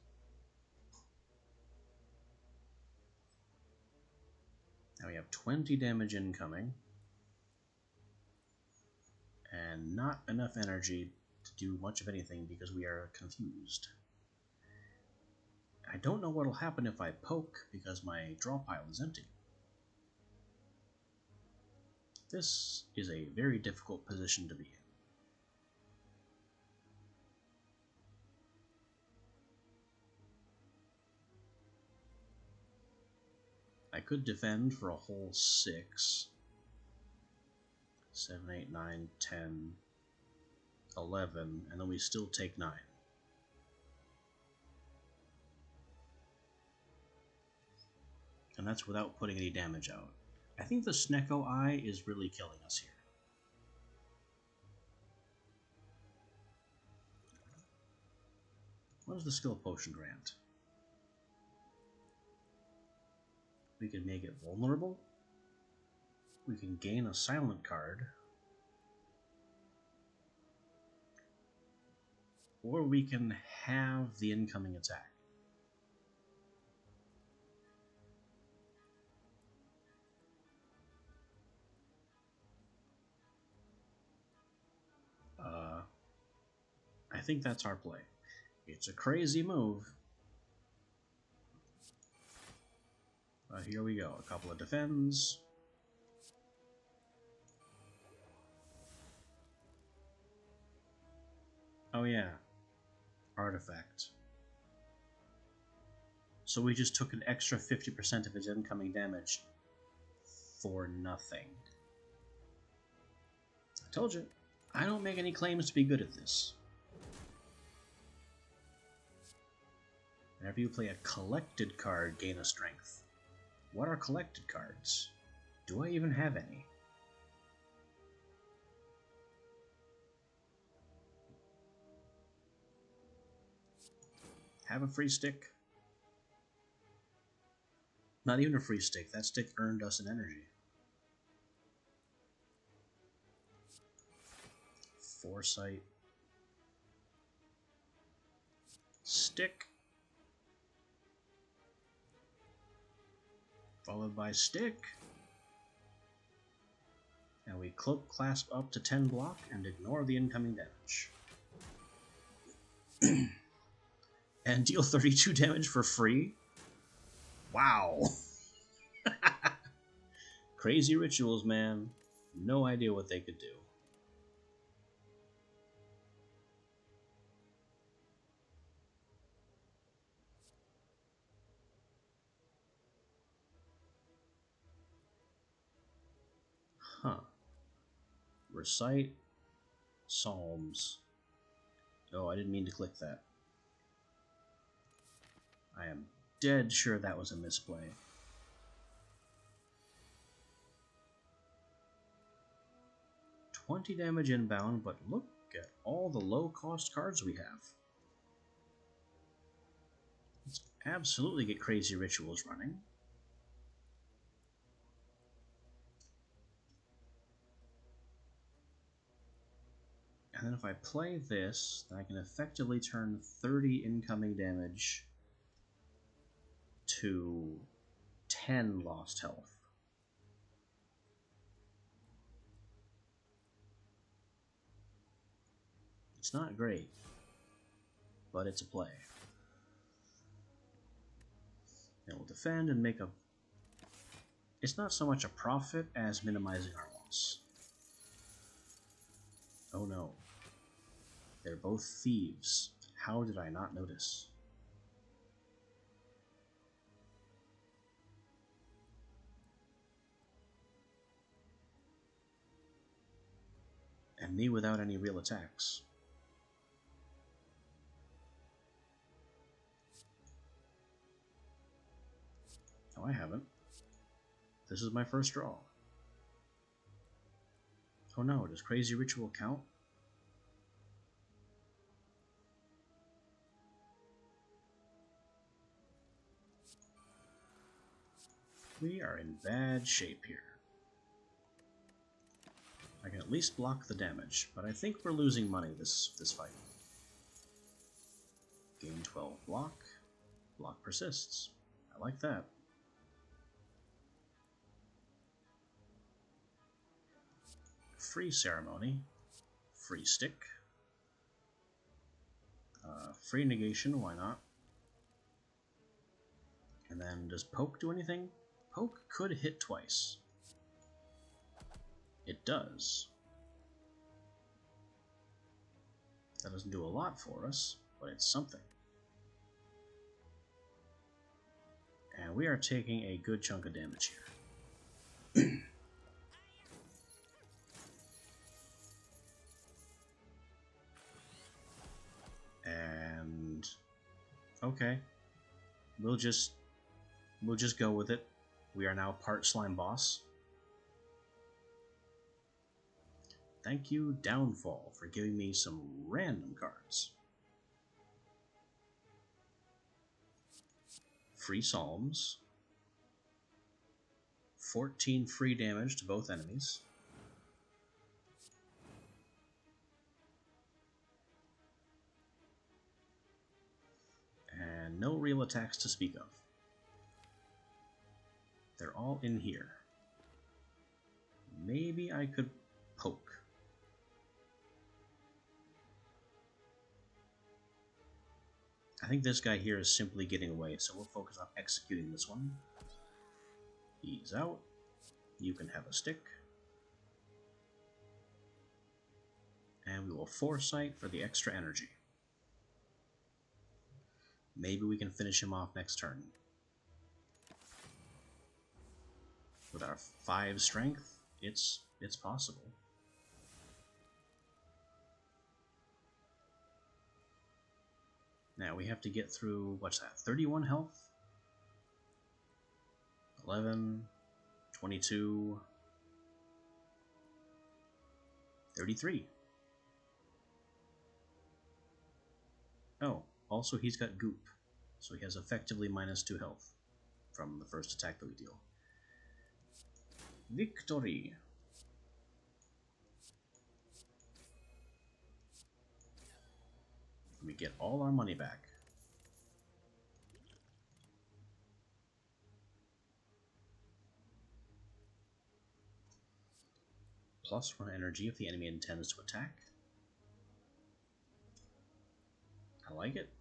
Now we have 20 damage incoming, and not enough energy to do much of anything because we are confused. I don't know what will happen if I poke because my draw pile is empty. This is a very difficult position to be in. I could defend for a whole 6. 7, 8, 9, 10, 11, and then we still take 9. And that's without putting any damage out. I think the Snecko Eye is really killing us here. What does the skill potion grant? We can make it vulnerable. We can gain a silent card. Or we can have the incoming attack. I think that's our play. It's a crazy move. Here we go. A couple of defends. Oh yeah. Artifact. So we just took an extra 50% of his incoming damage for nothing. I told you, I don't make any claims to be good at this. Whenever you play a collected card, gain a strength. What are collected cards? Do I even have any? Have a free stick? Not even a free stick. That stick earned us an energy. Foresight. Stick. Followed by stick. And we cloak clasp up to 10 block and ignore the incoming damage. And deal 32 damage for free? Wow. Crazy rituals, man. No idea what they could do. Huh. Recite Psalms. Oh, I didn't mean to click that. I am dead sure that was a misplay. $20 damage inbound, but look at all the low-cost cards we have. Let's absolutely get Crazy Rituals running. And then if I play this, then I can effectively turn 30 incoming damage to 10 lost health. It's not great, but it's a play. And we'll defend and make a... It's not so much a profit as minimizing our loss. Oh no. They're both thieves. How did I not notice? And me without any real attacks. No, I haven't. This is my first draw. Oh no, does Crazy Ritual count? We are in bad shape here. I can at least block the damage, but I think we're losing money this fight. Gain 12 block. Block persists. I like that. Free Ceremony. Free Stick. Free Negation, why not? And then does Poke do anything? Poke could hit twice. It does. That doesn't do a lot for us, but it's something. And we are taking a good chunk of damage here. And okay. We'll just go with it. We are now part slime boss. Thank you, Downfall, for giving me some random cards. Free Psalms. 14 free damage to both enemies. And no real attacks to speak of. They're all in here. Maybe I could poke. think this guy here is simply getting away, so we'll focus on executing this one. He's out. You can have a stick. And we will foresight for the extra energy. Maybe we can finish him off next turn. With our 5 strength, it's possible. Now we have to get through, what's that, 31 health? 11, 22, 33. Oh, also he's got goop, so he has effectively -2 health from the first attack that we deal. Victory! We get all our money back. +1 energy if the enemy intends to attack. I like it.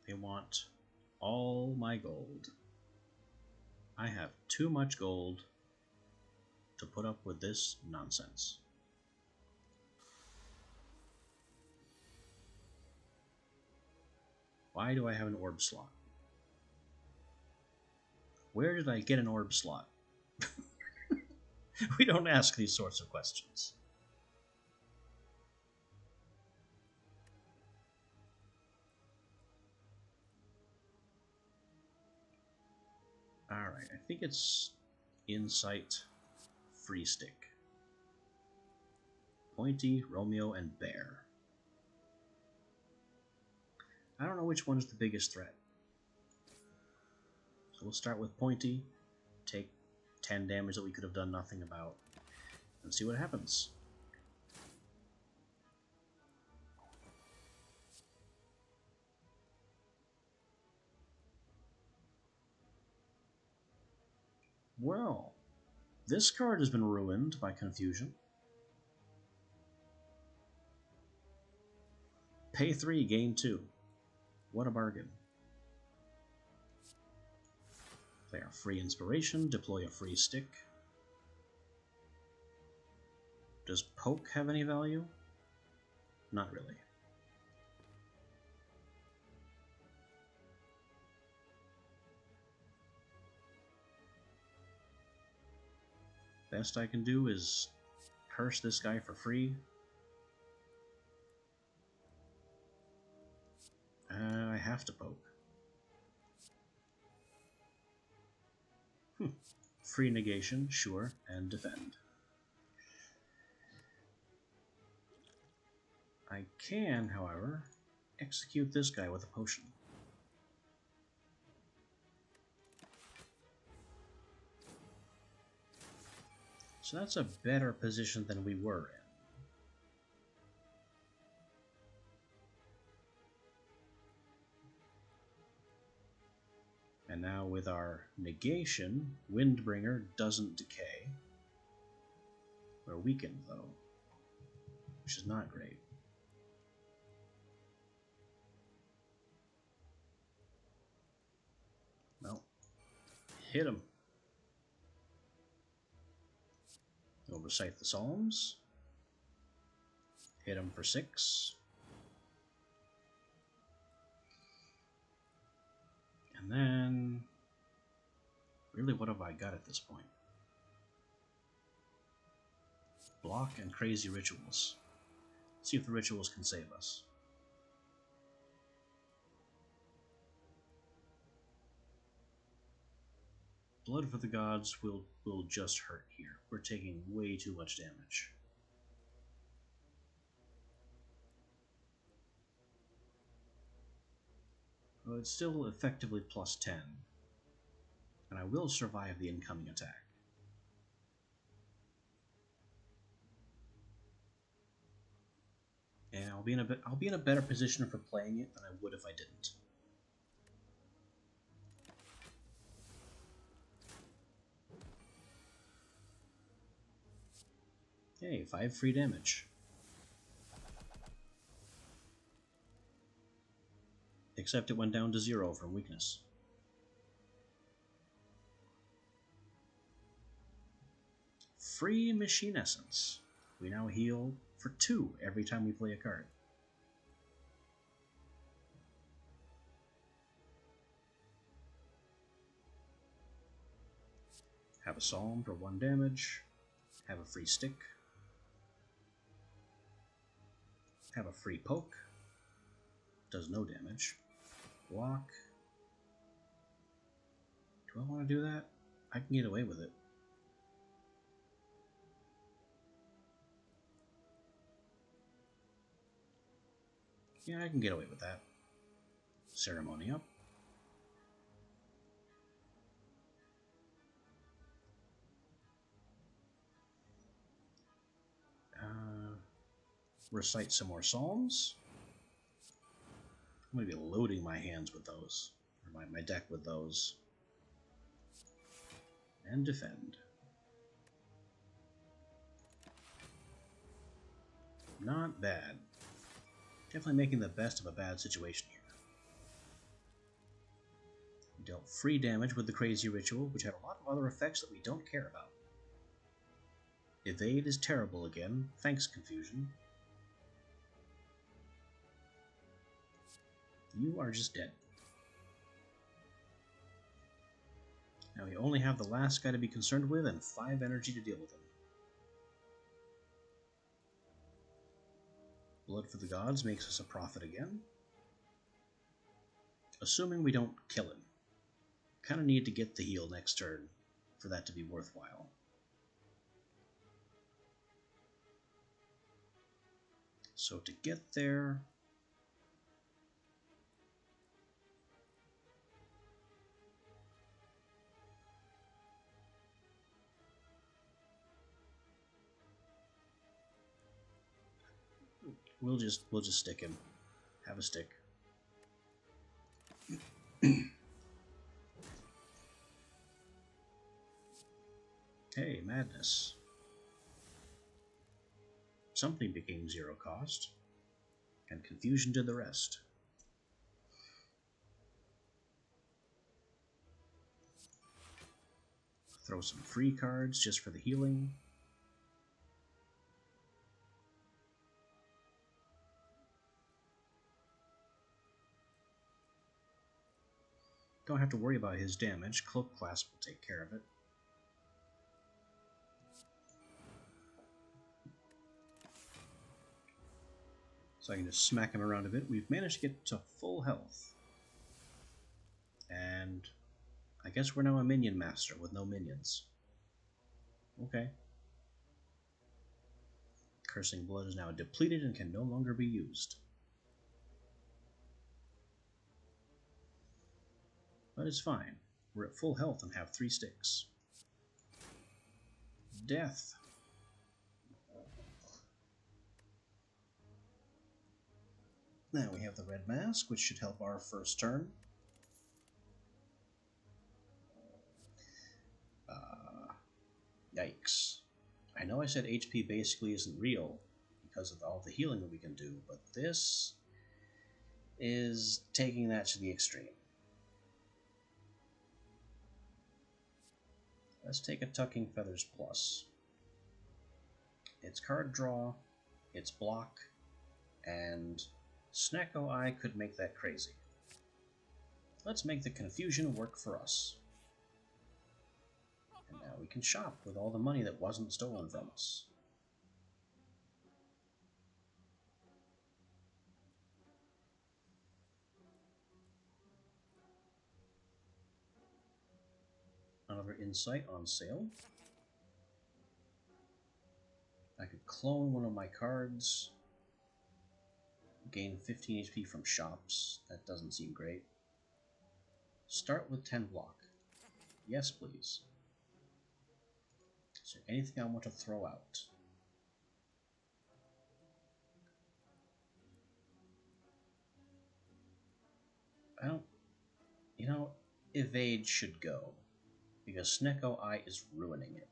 They want all my gold. I have too much gold to put up with this nonsense. Why do I have an orb slot? Where did I get an orb slot? We don't ask these sorts of questions. Alright, I think it's Insight, Free Stick. Pointy, Romeo, and Bear. I don't know which one is the biggest threat. So we'll start with Pointy, take 10 damage that we could have done nothing about, and see what happens. Well, this card has been ruined by confusion. Pay 3, gain 2. What a bargain. Play our free inspiration, deploy a free stick. Does poke have any value? Not really. Best I can do is curse this guy for free. I have to poke. Free negation, sure, and defend. I can, however, execute this guy with a potion. So that's a better position than we were in. And now with our negation, Windbringer doesn't decay. We're weakened though, which is not great. Well, hit him. We'll recite the Psalms. Hit him for 6. And then, really, what have I got at this point? Block and crazy rituals. See if the rituals can save us. Blood for the gods will just hurt here. We're taking way too much damage. Well, it's still effectively +10. And I will survive the incoming attack. And I'll be in a better position for playing it than I would if I didn't. Okay, 5 free damage. Except it went down to 0 from weakness. Free Machine Essence. We now heal for 2 every time we play a card. Have a Psalm for 1 damage. Have a free stick. Have a free poke. Does no damage. Block. Do I want to do that? I can get away with it. Yeah, I can get away with that. Ceremony up. Recite some more psalms. I'm going to be loading my hands with those, or my deck with those. And defend. Not bad. Definitely making the best of a bad situation here. We dealt free damage with the Crazy Ritual, which had a lot of other effects that we don't care about. Evade is terrible again. Thanks, Confusion. You are just dead. Now we only have the last guy to be concerned with and 5 energy to deal with him. Blood for the Gods makes us a prophet again. Assuming we don't kill him. Kind of need to get the heal next turn for that to be worthwhile. So to get there... We'll just stick him. Have a stick. Hey, madness. Something became 0 cost, and Confusion did the rest. Throw some free cards just for the healing. Don't have to worry about his damage. Cloak Clasp will take care of it. So I can just smack him around a bit. We've managed to get to full health. And I guess we're now a minion master with no minions. Okay. Cursing Blood is now depleted and can no longer be used. But it's fine. We're at full health and have 3 sticks. Death. Now we have the red mask, which should help our first turn. Yikes. I know I said HP basically isn't real because of all the healing that we can do, but this is taking that to the extreme. Let's take a Tucking Feathers Plus. It's card draw, it's block, and Snecko Eye could make that crazy. Let's make the Confusion work for us. And now we can shop with all the money that wasn't stolen from us. Another Insight on sale. I could clone one of my cards. Gain 15 HP from shops. That doesn't seem great. Start with 10 block. Yes, please. Is there anything I want to throw out? I don't... You know, Evade should go. Because Snecko Eye is ruining it.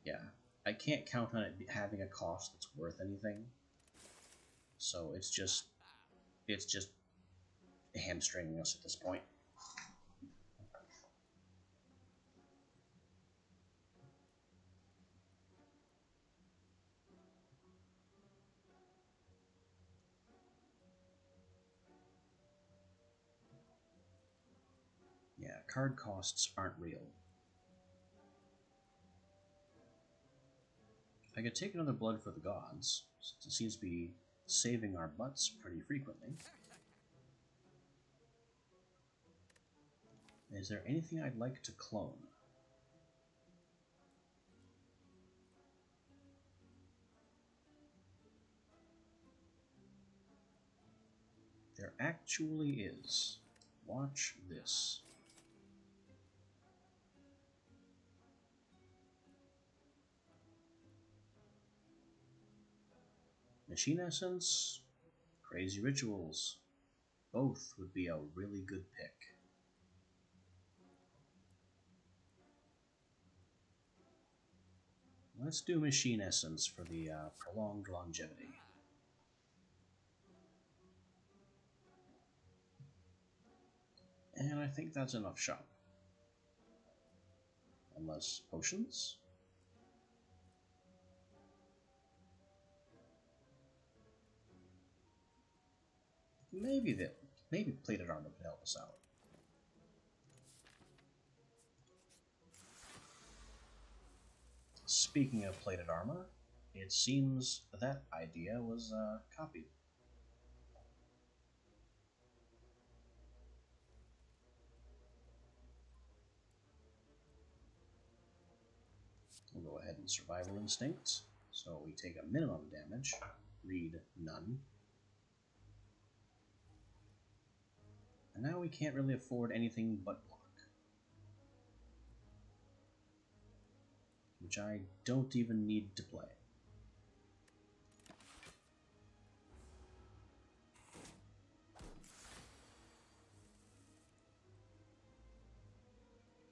Yeah, I can't count on it having a cost that's worth anything. So it's just hamstringing us at this point. Yeah, card costs aren't real. I could take another blood for the gods, since it seems to be saving our butts pretty frequently. Is there anything I'd like to clone? There actually is. Watch this. Machine Essence, Crazy Rituals. Both would be a really good pick. Let's do Machine Essence for the prolonged longevity. And I think that's enough shop. Unless potions? Maybe plated armor could help us out. Speaking of plated armor, it seems that idea was copied. We'll go ahead and Survival Instinct. So we take a minimum damage. Read none. And now we can't really afford anything but block. Which I don't even need to play.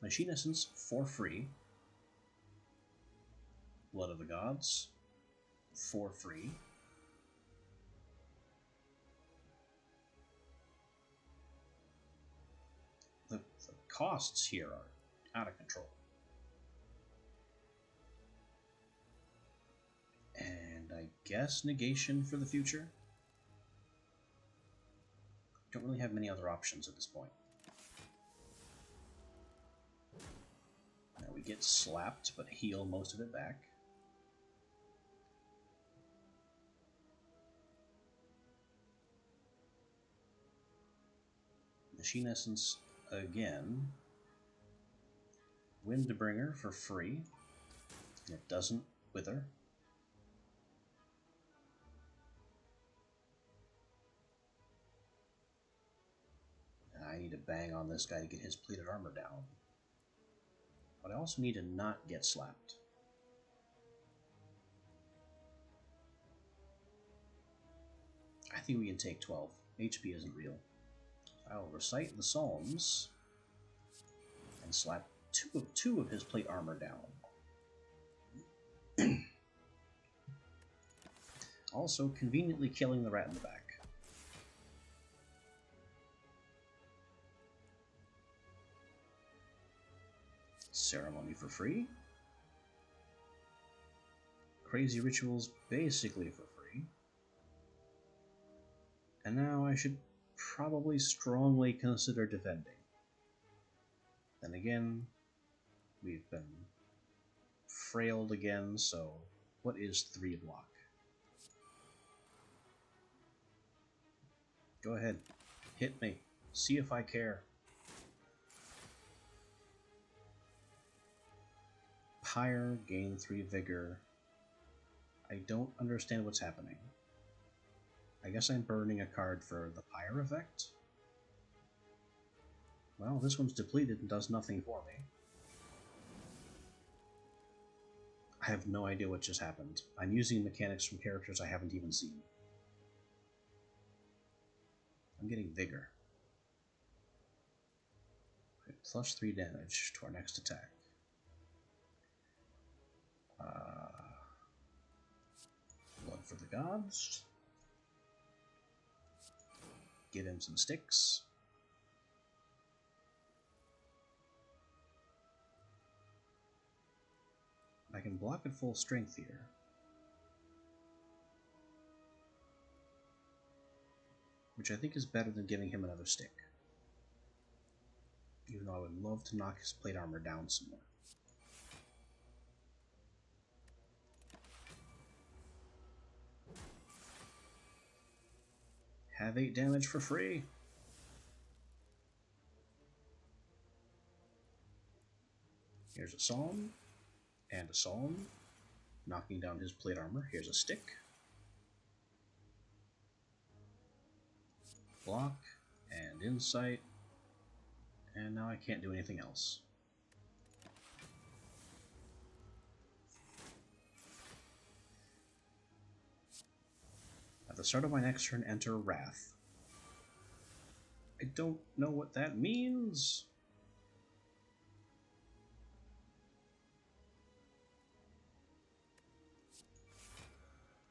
Machine Essence for free. Blood of the Gods for free. The costs here are out of control. And I guess negation for the future. Don't really have many other options at this point. Now we get slapped, but heal most of it back. Machine Essence again. Windbringer for free. It doesn't wither. I need to bang on this guy to get his plated armor down. But I also need to not get slapped. I think we can take 12. HP isn't real. I will recite the Psalms and slap two of his plate armor down. Also, conveniently killing the rat in the back. Ceremony for free. Crazy Rituals basically for free. And now I should probably strongly consider defending. Then again, we've been frailed again, so what is 3 block? Go ahead, hit me, see if I care. Pyre, gain 3 vigor. I don't understand what's happening. I guess I'm burning a card for the Pyre effect? Well, this one's depleted and does nothing for me. I have no idea what just happened. I'm using mechanics from characters I haven't even seen. I'm getting vigor. Okay, plus 3 damage to our next attack. Blood for the gods. Give him some sticks. I can block at full strength here. Which I think is better than giving him another stick. Even though I would love to knock his plate armor down some more. Have 8 damage for free. Here's a psalm. And a psalm. Knocking down his plate armor. Here's a stick. Block. And insight. And now I can't do anything else. At the start of my next turn, enter Wrath. I don't know what that means.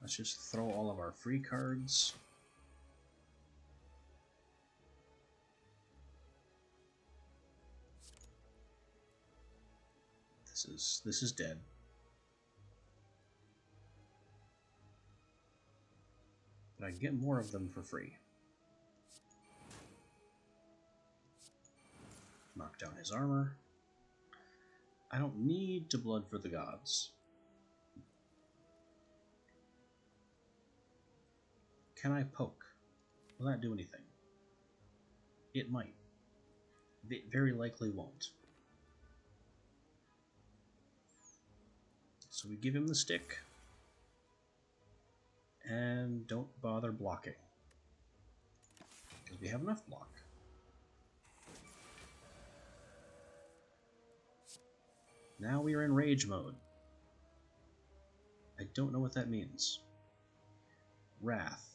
Let's just throw all of our free cards. This is dead. But I can get more of them for free. Knock down his armor. I don't need to blood for the gods. Can I poke? Will that do anything? It might. It very likely won't. So we give him the stick. And don't bother blocking. Because we have enough block. Now we are in rage mode. I don't know what that means. Wrath.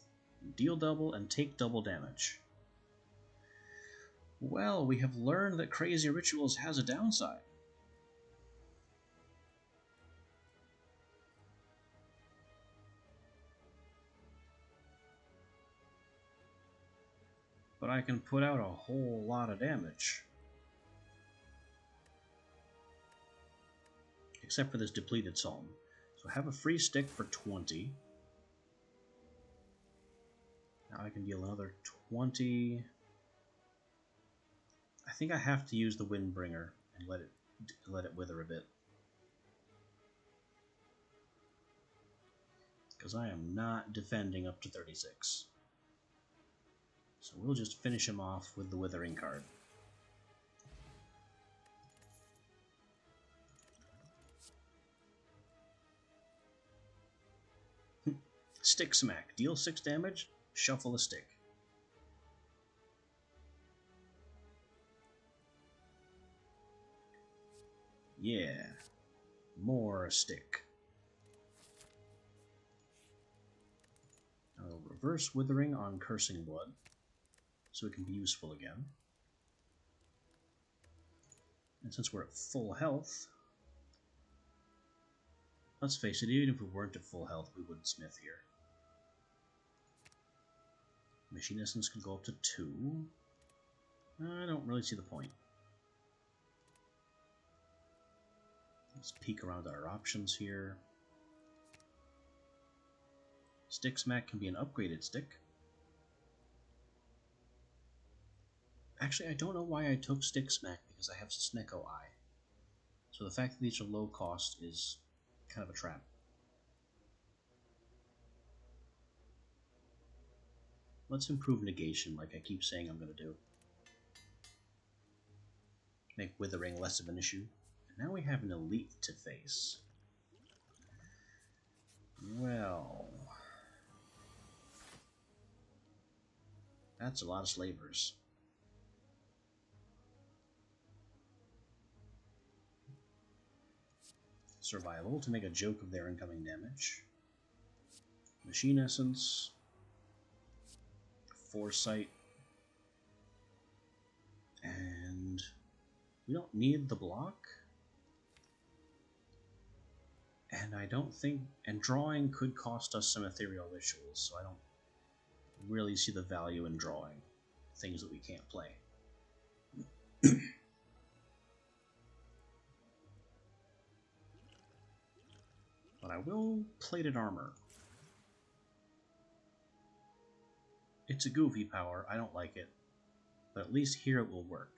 Deal double and take double damage. Well, we have learned that Crazy Rituals has a downside. But I can put out a whole lot of damage. Except for this depleted psalm. So I have a free stick for 20. Now I can deal another 20. I think I have to use the Windbringer and let it wither a bit. Because I am not defending up to 36. So we'll just finish him off with the Withering card. Stick Smack. Deal 6 damage, shuffle a stick. Yeah. More stick. I'll reverse Withering on Cursing Blood, so it can be useful again. And since we're at full health, let's face it, even if we weren't at full health, we wouldn't smith here. Machine Essence could go up to 2. I don't really see the point. Let's peek around our options here. Stick Smack can be an upgraded stick. Actually, I don't know why I took Stick Smack, because I have Snecko Eye. So the fact that these are low cost is kind of a trap. Let's improve negation like I keep saying I'm going to do. Make Withering less of an issue. And now we have an elite to face. Well, that's a lot of slavers. Survival to make a joke of their incoming damage. Machine Essence. Foresight. And we don't need the block. And I don't think... And drawing could cost us some ethereal rituals, so I don't really see the value in drawing things that we can't play. But I will plated armor. It's a goofy power, I don't like it, but at least here it will work.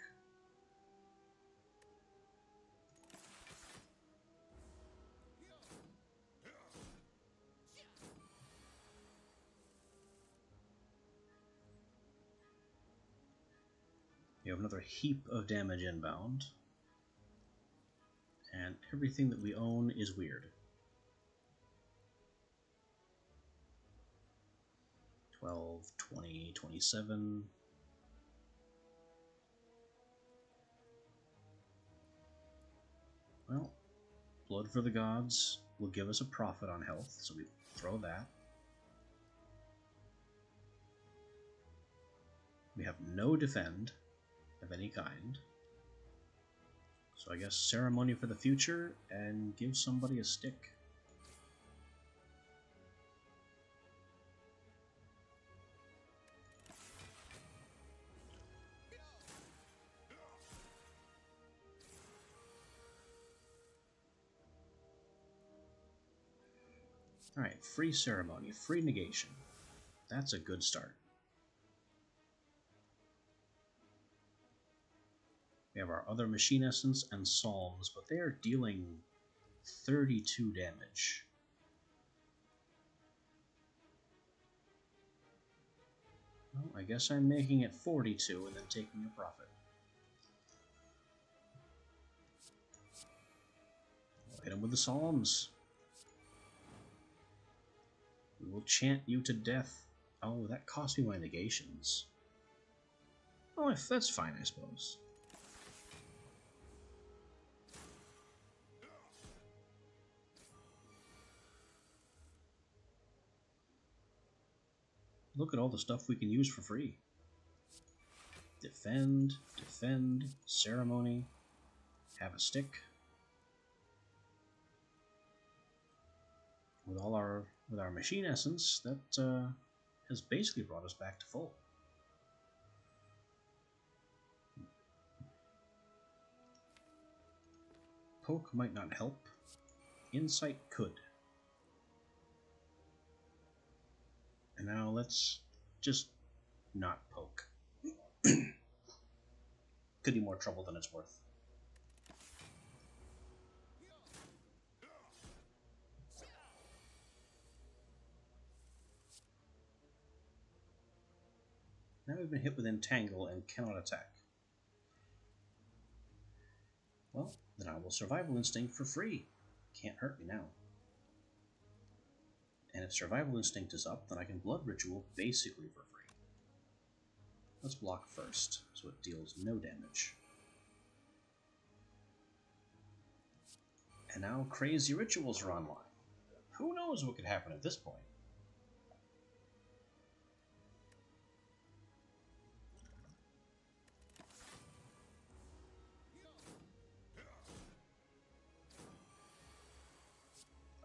You have another heap of damage inbound, and everything that we own is weird. 12, 20, 27. Well, Blood for the Gods will give us a profit on health, so we throw that. We have no defend of any kind. So I guess Ceremony for the future and give somebody a stick. Alright, free ceremony, free negation. That's a good start. We have our other Machine Essence and Psalms, but they are dealing 32 damage. Well, I guess I'm making it 42 and then taking a profit. We'll hit him with the Psalms. We will chant you to death. Oh, that cost me my negations. Oh, that's fine, I suppose. Look at all the stuff we can use for free. Defend, defend, ceremony, have a stick. With our machine essence, that has basically brought us back to full. Poke might not help. Insight could. And now let's just not poke. Could do more trouble than it's worth. Now we've been hit with Entangle and cannot attack. Well, then I will Survival Instinct for free. Can't hurt me now. And if Survival Instinct is up, then I can Blood Ritual basically for free. Let's block first, so it deals no damage. And now crazy rituals are online. Who knows what could happen at this point?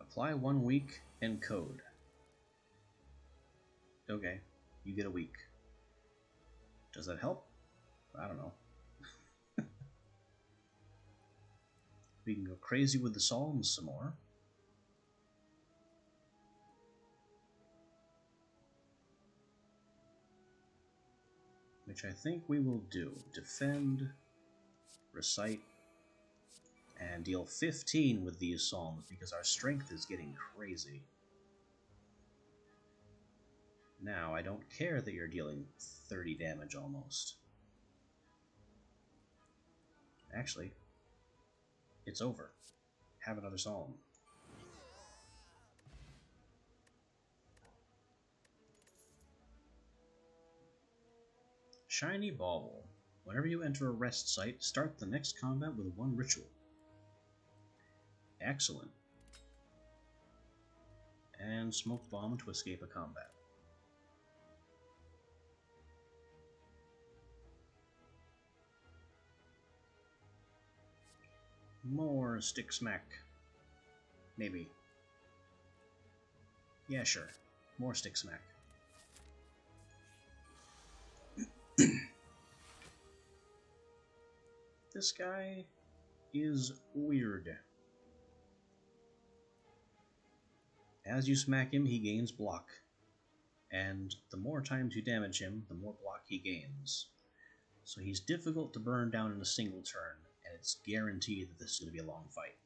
Apply 1 week and code. Okay, you get a week. Does that help? I don't know. We can go crazy with the Psalms some more. Which I think we will do. Defend, recite, and deal 15 with these Psalms because our strength is getting crazy. Now, I don't care that you're dealing 30 damage almost. Actually, it's over. Have another Psalm. Shiny Bauble. Whenever you enter a rest site, start the next combat with 1 ritual. Excellent. And Smoke Bomb to escape a combat. More Stick Smack. maybe. Yeah, sure. More stick smack. This guy is weird. As you smack him, he gains block. And the more times you damage him, the more block he gains. So he's difficult to burn down in a single turn, and it's guaranteed that this is going to be a long fight.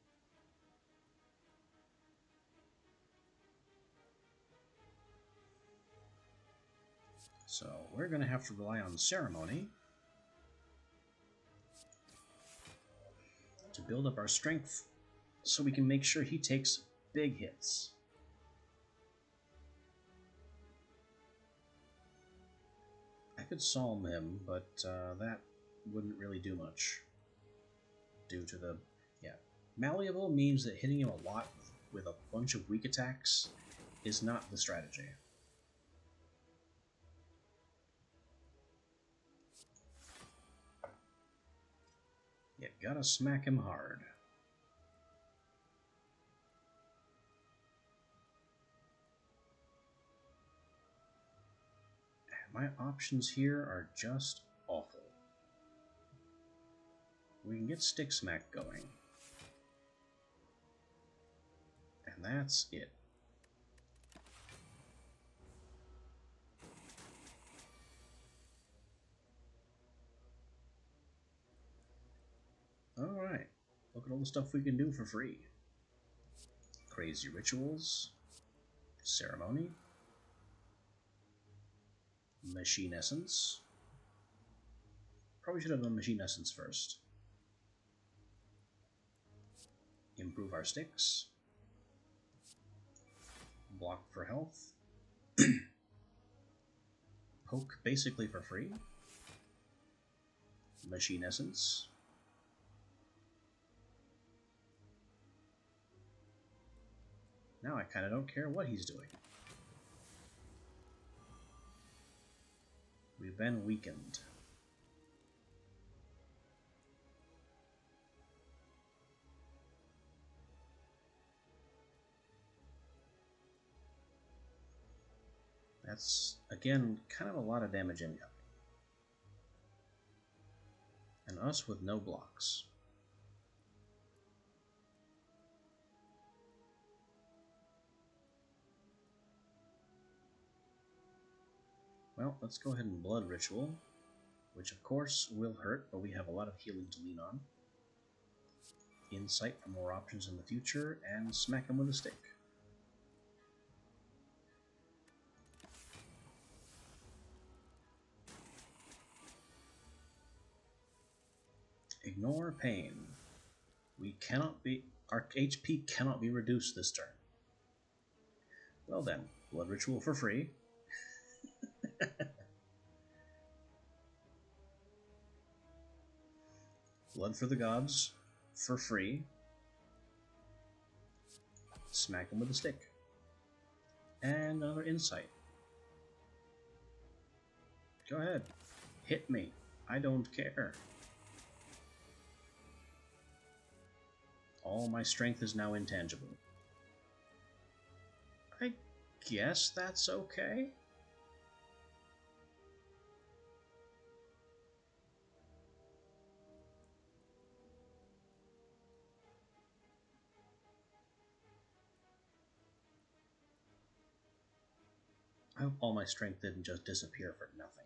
So we're going to have to rely on Ceremony to build up our strength so we can make sure he takes big hits. I could Psalm him, but that wouldn't really do much due to the... Yeah. Malleable means that hitting him a lot with a bunch of weak attacks is not the strategy. You gotta smack him hard. My options here are just awful. We can get stick smack going. And that's it. Alright, look at all the stuff we can do for free. Crazy Rituals, Ceremony, Machine Essence. Probably should have done Machine Essence first. Improve our sticks. Block for health. Poke basically for free. Machine Essence. Now I kind of don't care what he's doing. We've been weakened. That's, again, kind of a lot of damage incoming. And us with no blocks. Well, let's go ahead and Blood Ritual, which of course will hurt, but we have a lot of healing to lean on. Insight for more options in the future, and smack him with a stick. Ignore pain. Our HP cannot be reduced this turn. Well then, Blood Ritual for free. Blood for the Gods for free. Smack him with a stick. And another Insight. Go ahead. Hit me. I don't care. All my strength is now intangible. I guess that's okay. I hope all my strength didn't just disappear for nothing.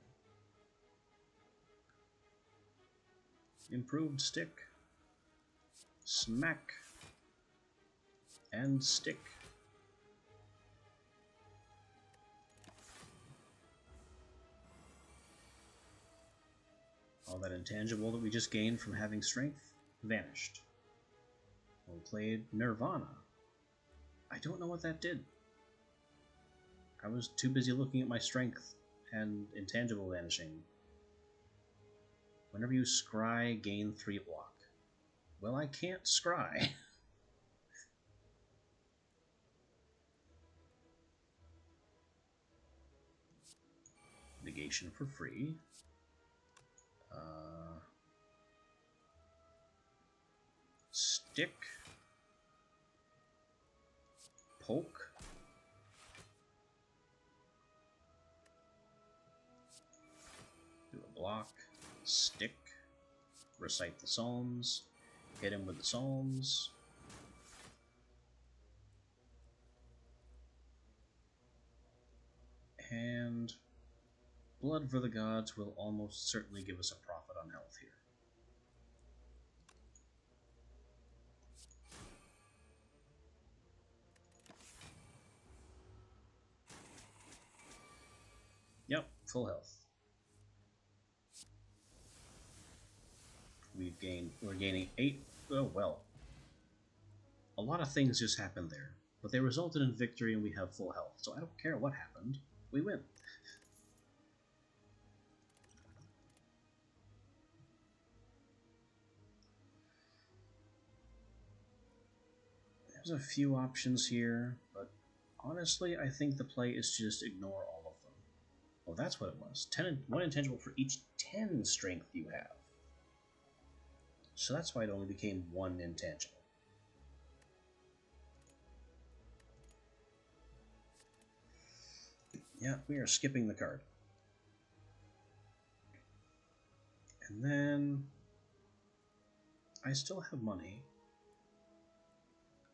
Improved stick. Smack. And stick. All that intangible that we just gained from having strength vanished. We played Nirvana. I don't know what that did. I was too busy looking at my strength and intangible vanishing. Whenever you scry, gain 3 block. Well, I can't scry. Negation for free. Stick. poke. Do a block, stick, recite the Psalms, hit him with the Psalms. And Blood for the Gods will almost certainly give us a profit on health here. Yep, full health. We're gaining 8. Oh well. A lot of things just happened there, but they resulted in victory and we have full health, so I don't care what happened. We win. There's a few options here, but honestly, I think the play is to just ignore all of them. Oh, that's what it was. 1 intangible for each 10 strength you have. So that's why it only became 1 intangible. Yeah, we are skipping the card. And then I still have money.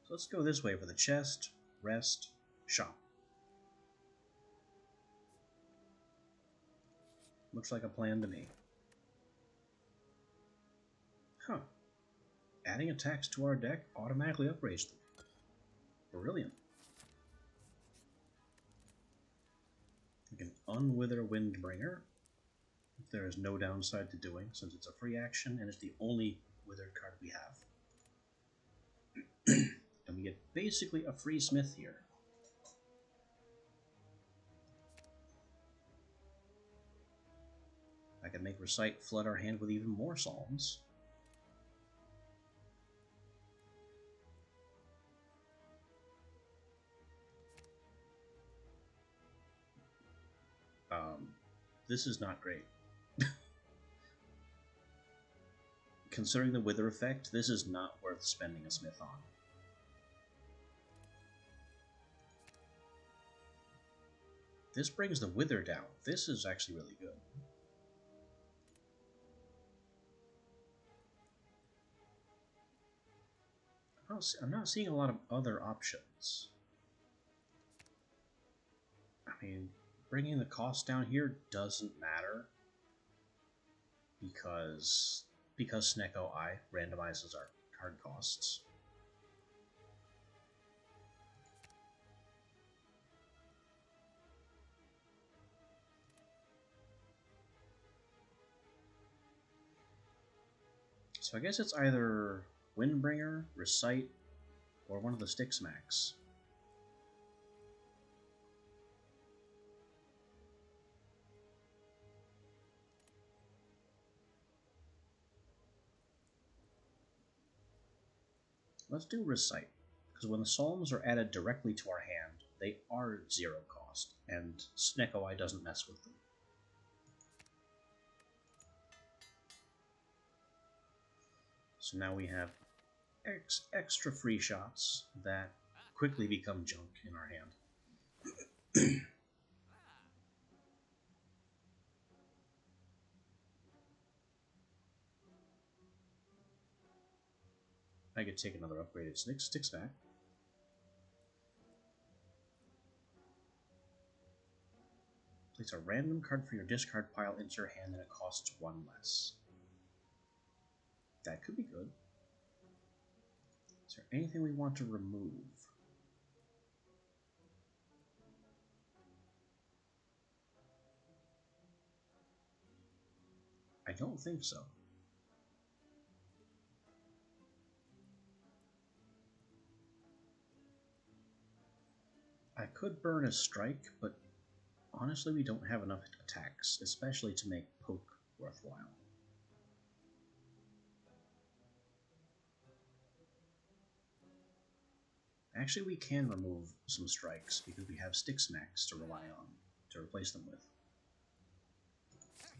So let's go this way for the chest, rest, shop. Looks like a plan to me. Huh. Adding attacks to our deck automatically upgrades them. Brilliant. We can unwither Windbringer. There is no downside to doing, since it's a free action and it's the only withered card we have. And we get basically a free smith here. I can make Recite flood our hand with even more Psalms. This is not great. Considering the wither effect, this is not worth spending a smith on. This brings the wither down. This is actually really good. I'm not seeing a lot of other options. I mean, bringing the cost down here doesn't matter because Snecko Eye randomizes our card costs. So I guess it's either Windbringer, Recite, or one of the Stick Smacks. Let's do Recite, because when the Psalms are added directly to our hand, they are 0 cost, and Snecko Eye doesn't mess with them. So now we have extra free shots that quickly become junk in our hand. I could take another upgraded stick stack. Place a random card for your discard pile into your hand and it costs 1 less. That could be good. Is there anything we want to remove? I don't think so. I could burn a strike, but honestly we don't have enough attacks, especially to make poke worthwhile. Actually, we can remove some strikes because we have Stick Smacks to rely on to replace them with.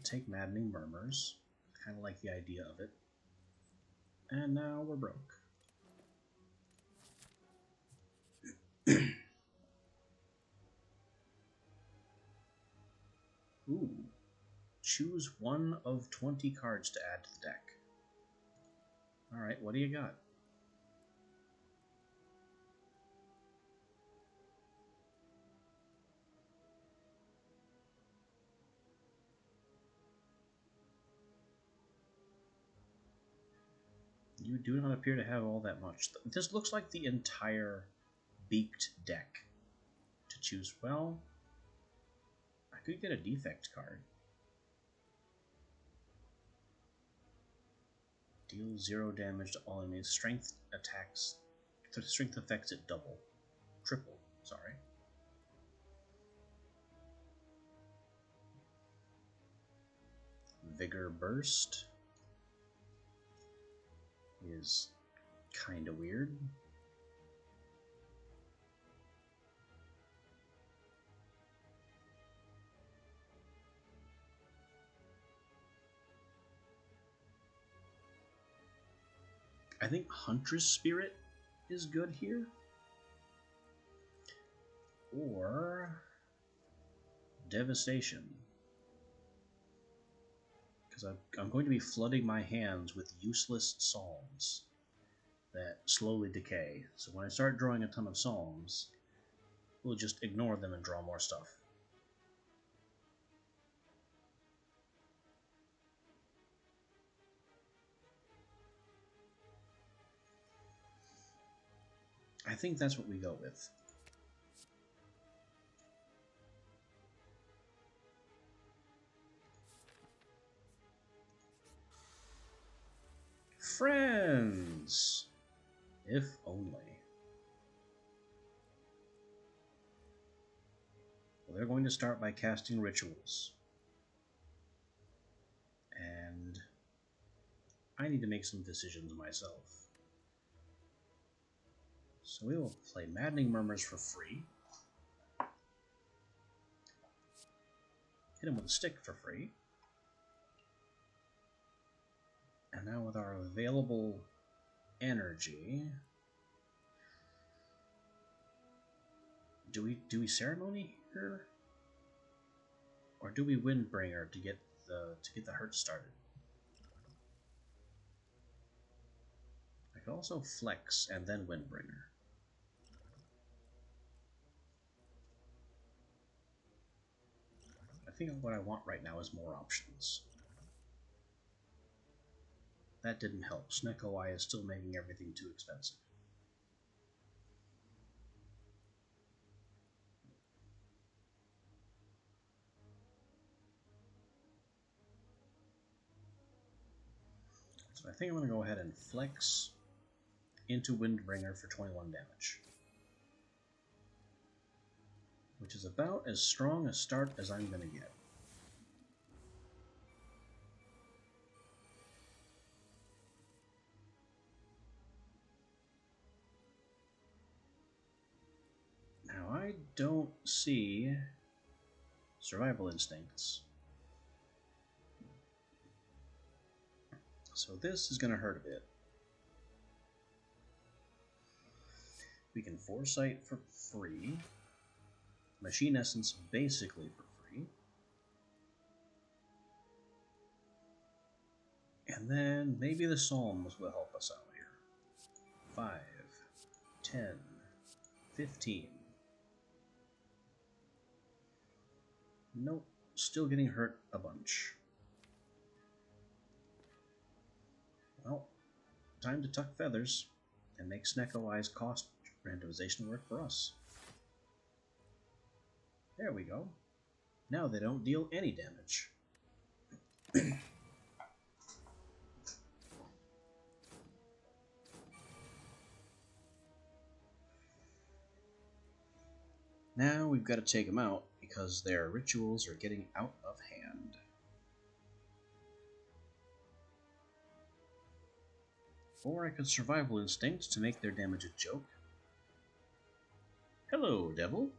Take Maddening Murmurs. Kind of like the idea of it. And now we're broke. Choose one of 20 cards to add to the deck. Alright, what do you got? You do not appear to have all that much. This looks like the entire beaked deck to choose. Well, I could get a defect card. Deal 0 damage to all enemies. Strength attacks. Strength affects it double. Triple, sorry. Vigor Burst is kind of weird. I think Huntress Spirit is good here. Or Devastation. Because I'm going to be flooding my hands with useless psalms that slowly decay. So when I start drawing a ton of psalms, we'll just ignore them and draw more stuff. I think that's what we go with. Friends! If only. Well, they're going to start by casting rituals. And I need to make some decisions myself. So we will play Maddening Murmurs for free. Hit him with a stick for free. And now with our available energy, do we ceremony here, or do we Windbringer to get the hurt started? I could also flex and then Windbringer. I think what I want right now is more options. That didn't help. Snecko Eye is still making everything too expensive. So I think I'm going to go ahead and flex into Windbringer for 21 damage. Which is about as strong a start as I'm going to get. Now I don't see Survival Instincts. So this is going to hurt a bit. We can Foresight for free. Machine Essence basically for free. And then maybe the Psalms will help us out here. 5, 10, 15. Nope, still getting hurt a bunch. Well, time to tuck feathers and make Snecko Eye's cost randomization work for us. There we go. Now they don't deal any damage. Now we've got to take them out because their rituals are getting out of hand. Or I could Survival Instinct to make their damage a joke. Hello, Devil.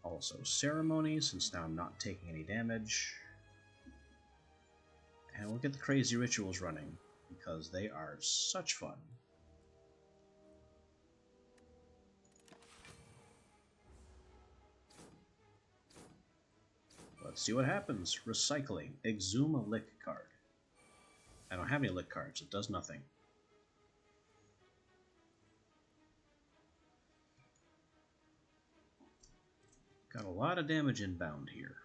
Also Ceremony, since now I'm not taking any damage. And we'll get the crazy rituals running, because they are such fun. Let's see what happens. Recycling. Exhume a lick card. I don't have any lick cards. It does nothing. Got a lot of damage inbound here.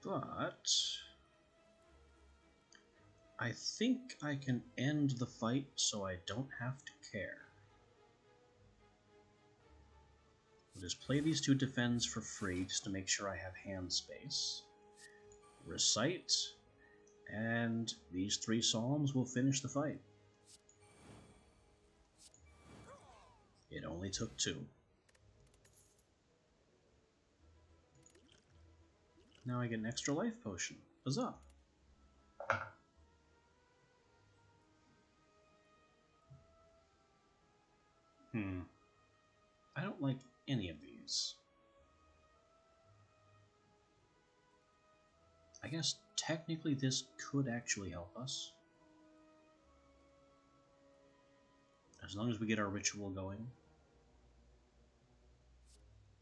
But I think I can end the fight so I don't have to care. We'll just play these two defends for free just to make sure I have hand space. Recite, and these 3 psalms will finish the fight. It only took 2. Now I get an extra life potion. Huzzah! I don't like any of these. I guess technically this could actually help us. As long as we get our ritual going.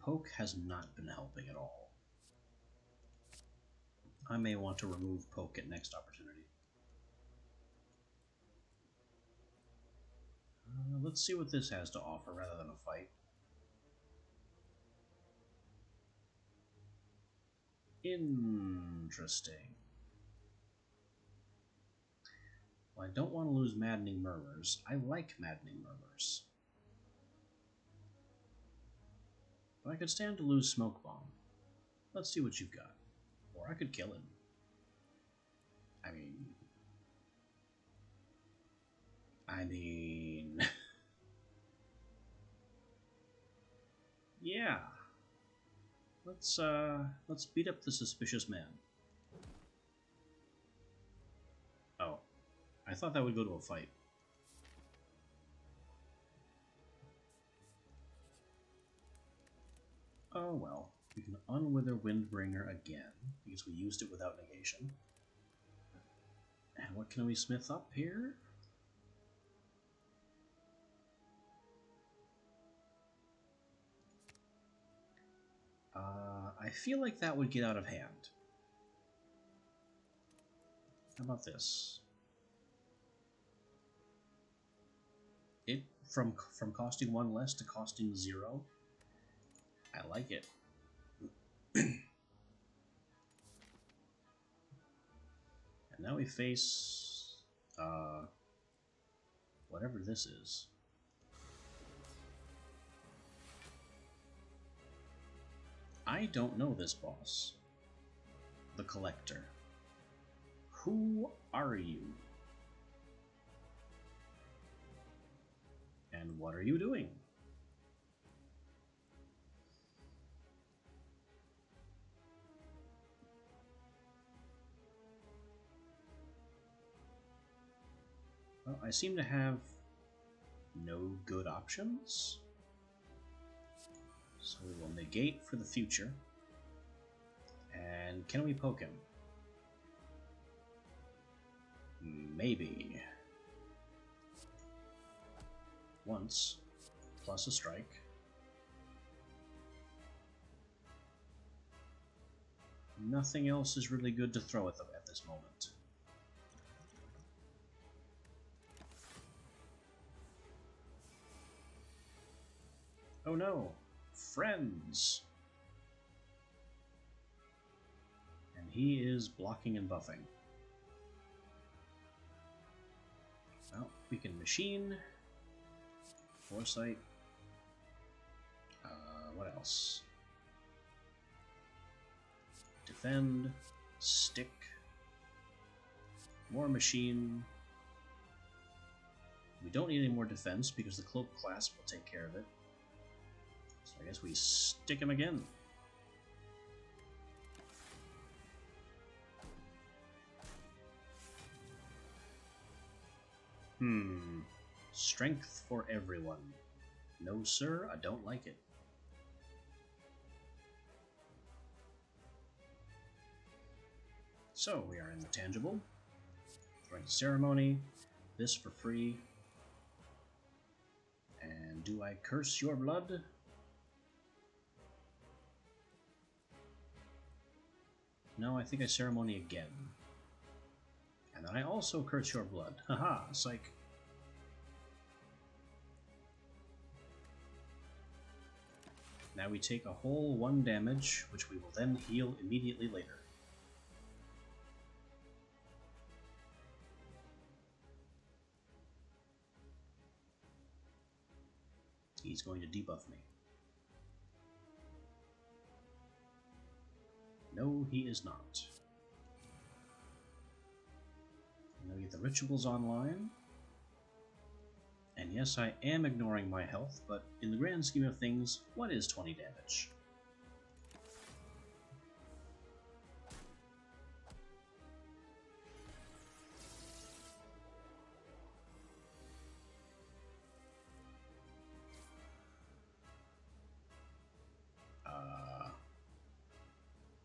Poke has not been helping at all. I may want to remove Poke at next opportunity. Let's see what this has to offer rather than a fight. Interesting. Well, I don't want to lose Maddening Murmurs. I like Maddening Murmurs. But I could stand to lose Smoke Bomb. Let's see what you've got. Or I could kill him. I mean... yeah. Let's beat up the suspicious man. Oh. I thought that would go to a fight. Oh well. We can unwither Windbringer again, because we used it without negation. And what can we smith up here? I feel like that would get out of hand. How about this? It from costing 1 less to costing 0. I like it. And now we face whatever this is. I don't know this boss. The Collector. Who are you? And what are you doing? Well, I seem to have no good options. So we will negate for the future. And can we poke him? Maybe. Once, plus a strike. Nothing else is really good to throw at them at this moment. Oh no! Friends! And he is blocking and buffing. Well, we can machine. Foresight. What else? Defend. Stick. More machine. We don't need any more defense because the cloak class will take care of it. So I guess we stick him again. Strength for everyone. No, sir, I don't like it. So, we are in the tangible. Throwing ceremony. This for free. And do I curse your blood? No, I think I ceremony again. And then I also curse your blood. Haha, psych. Now we take a whole 1 damage, which we will then heal immediately later. He's going to debuff me. No, he is not. Now we get the rituals online. And yes, I am ignoring my health, but in the grand scheme of things, what is 20 damage?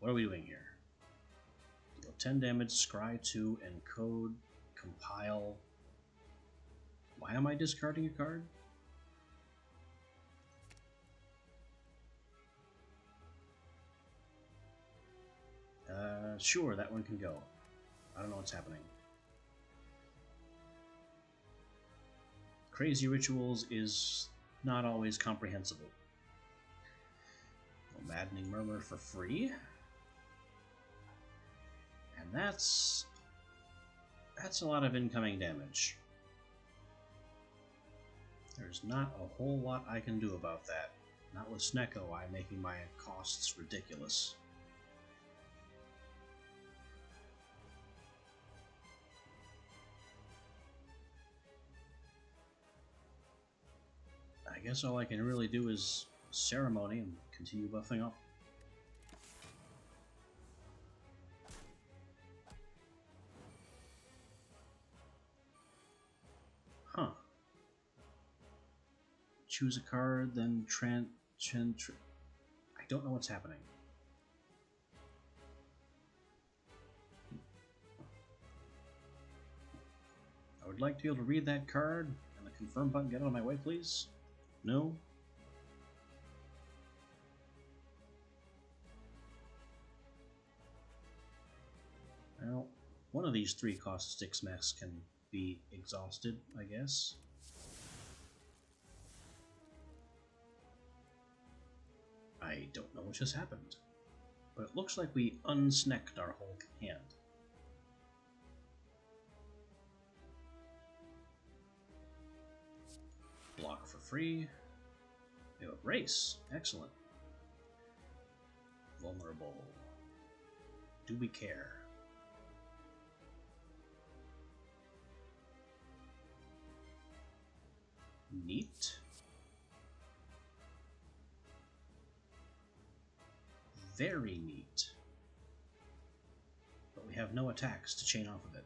What are we doing here? Deal 10 damage, scry 2, encode, compile. Why am I discarding a card? Sure, that one can go. I don't know what's happening. Crazy Rituals is not always comprehensible. Maddening Murmur for free. And that's a lot of incoming damage. There's not a whole lot I can do about that. Not with Snecko, I'm making my costs ridiculous. I guess all I can really do is ceremony and continue buffing up. Huh. Choose a card, then I don't know what's happening. I would like to be able to read that card and the confirm button. Get out of my way, please. No? Well, one of these 3 cost 6 mechs can be exhausted, I guess. I don't know what just happened, but it looks like we unsnecked our whole hand. Block for free. We have a brace. Excellent. Vulnerable. Do we care? Neat. Very neat. But we have no attacks to chain off of it.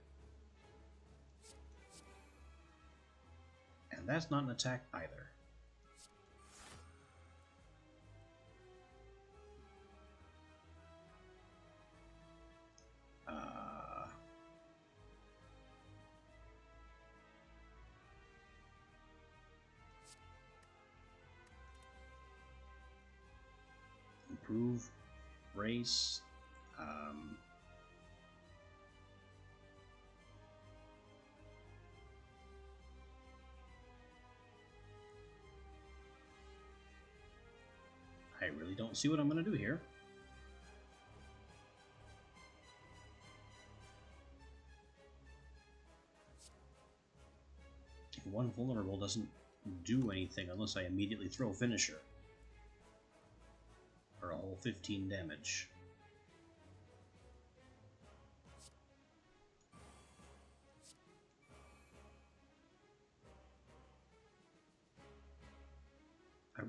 And that's not an attack either. Improve, race, I really don't see what I'm going to do here. One vulnerable doesn't do anything unless I immediately throw finisher. For a whole 15 damage.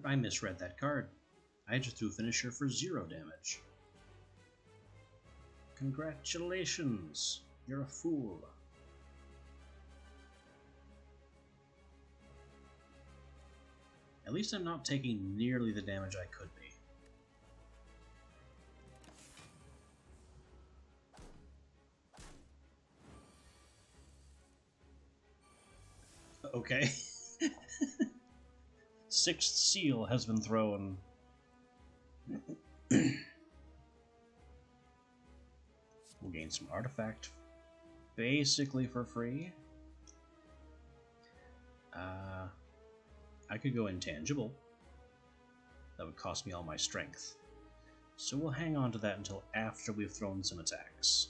I misread that card. I just threw finisher for 0 damage. Congratulations! You're a fool. At least I'm not taking nearly the damage I could be. Okay. 6th seal has been thrown. gain some artifact basically for free. I could go intangible. That would cost me all my strength. So we'll hang on to that until after we've thrown some attacks.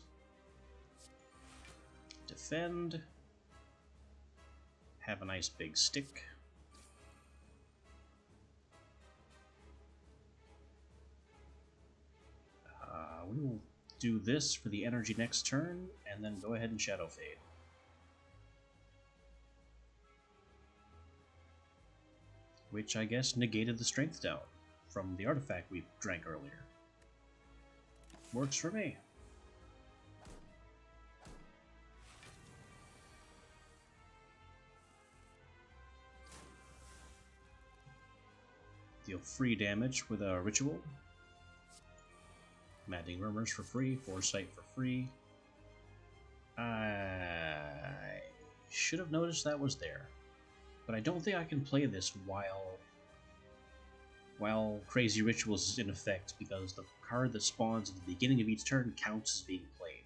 Defend. Have a nice big stick. We will do this for the energy next turn, and then go ahead and Shadow Fade. Which I guess negated the strength down from the artifact we drank earlier. Works for me. Deal free damage with a ritual. Maddening Murmurs for free, Foresight for free. I should have noticed that was there. But I don't think I can play this while Crazy Rituals is in effect, because the card that spawns at the beginning of each turn counts as being played.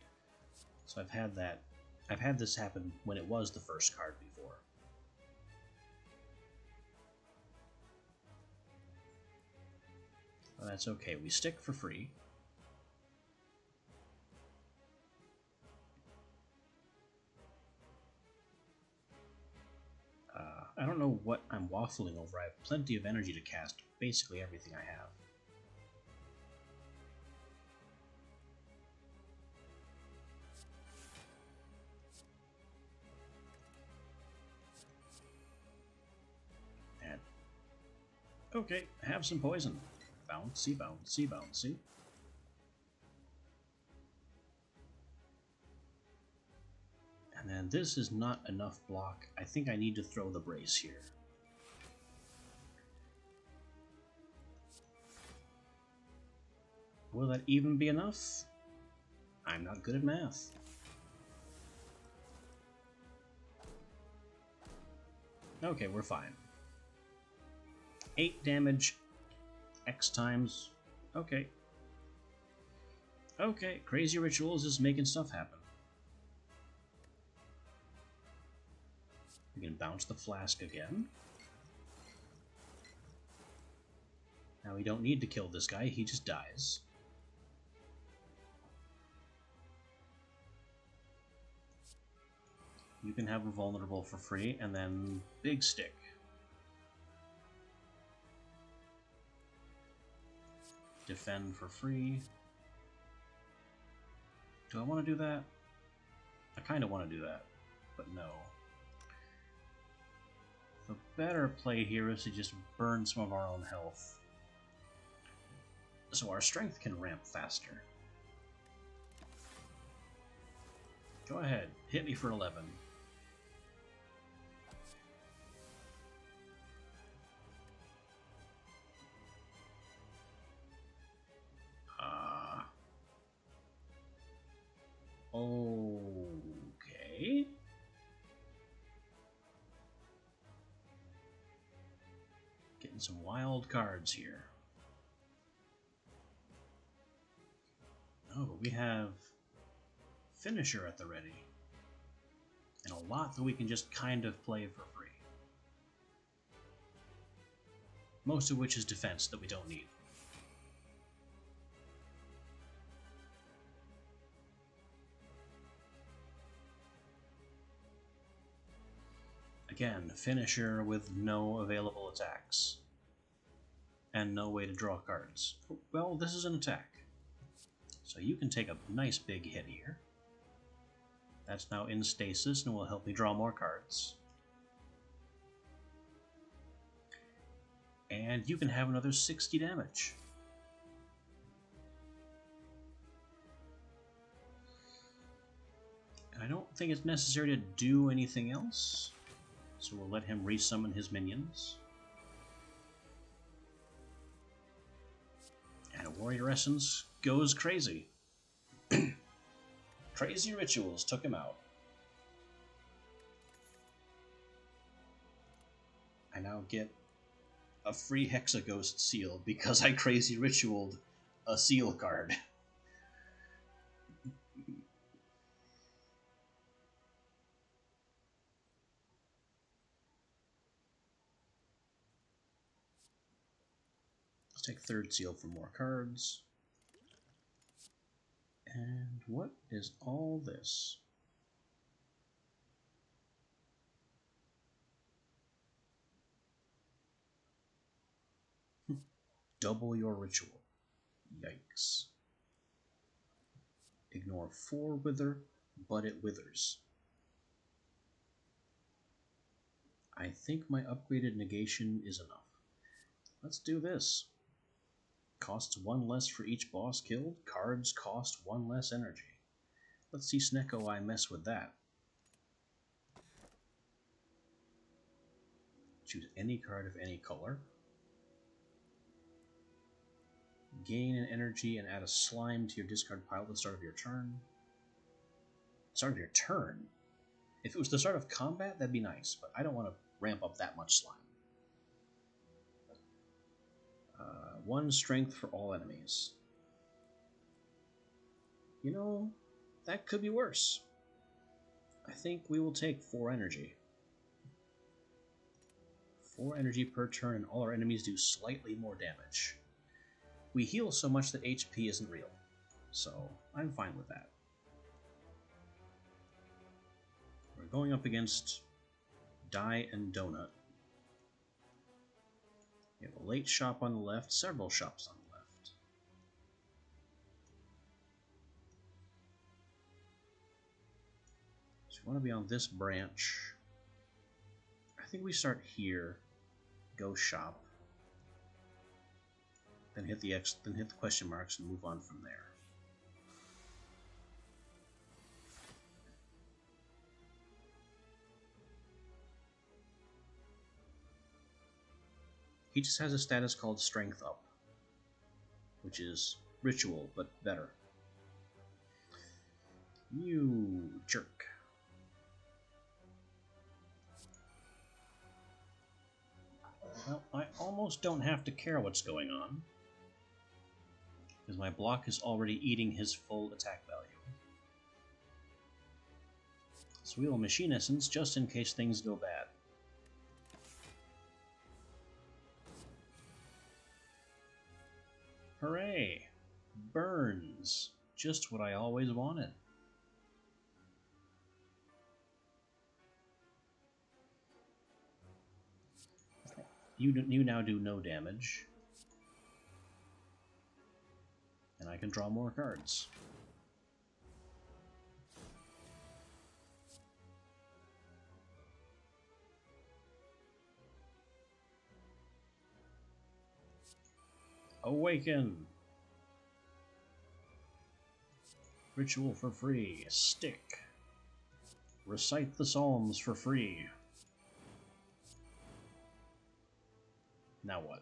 So I've had this happen when it was the first card before. Well, that's okay, we stick for free. I don't know what I'm waffling over. I have plenty of energy to cast basically everything I have. And okay, have some poison. Bouncy, bouncy, bouncy. And then this is not enough block. I think I need to throw the brace here. Will that even be enough? I'm not good at math. Okay, we're fine. 8 damage, X times. Okay. Okay, Crazy Rituals is making stuff happen. We can bounce the flask again. Now we don't need to kill this guy, he just dies. You can have a vulnerable for free, and then big stick. Defend for free. Do I want to do that? I kind of want to do that, but no. The better play here is to just burn some of our own health, so our strength can ramp faster. Go ahead, hit me for 11. Okay. Getting some wild cards here. Oh, but we have Finisher at the ready. And a lot that we can just kind of play for free. Most of which is defense that we don't need. Again, Finisher with no available attacks. And no way to draw cards. Well, this is an attack. So you can take a nice big hit here. That's now in stasis and will help me draw more cards. And you can have another 60 damage. And I don't think it's necessary to do anything else. So we'll let him resummon his minions. And Warrior Essence goes crazy. Crazy Rituals took him out. I now get a free Hexaghost seal because I Crazy Ritualed a seal card. Let's take third seal for more cards. And what is all this? Double your ritual. Yikes. Ignore 4 wither, but it withers. I think my upgraded negation is enough. Let's do this. Costs 1 less for each boss killed. Cards cost 1 less energy. Let's see Snecko Eye mess with that. Choose any card of any color. Gain an energy and add a slime to your discard pile at the start of your turn. Start of your turn? If it was the start of combat, that'd be nice, but I don't want to ramp up that much slime. 1 strength for all enemies. You know, that could be worse. I think we will take 4 energy. 4 energy per turn, and all our enemies do slightly more damage. We heal so much that HP isn't real, so I'm fine with that. We're going up against Die and Donut. We have a late shop on the left, several shops on the left. So we want to be on this branch. I think we start here, go shop, then hit the question marks and move on from there. He just has a status called Strength Up, which is ritual, but better. You jerk. Well, I almost don't have to care what's going on, because my block is already eating his full attack value. So we will Machine Essence just in case things go bad. Hooray! Burns! Just what I always wanted. You now do no damage. And I can draw more cards. Awaken! Ritual for free. Stick. Recite the Psalms for free. Now what?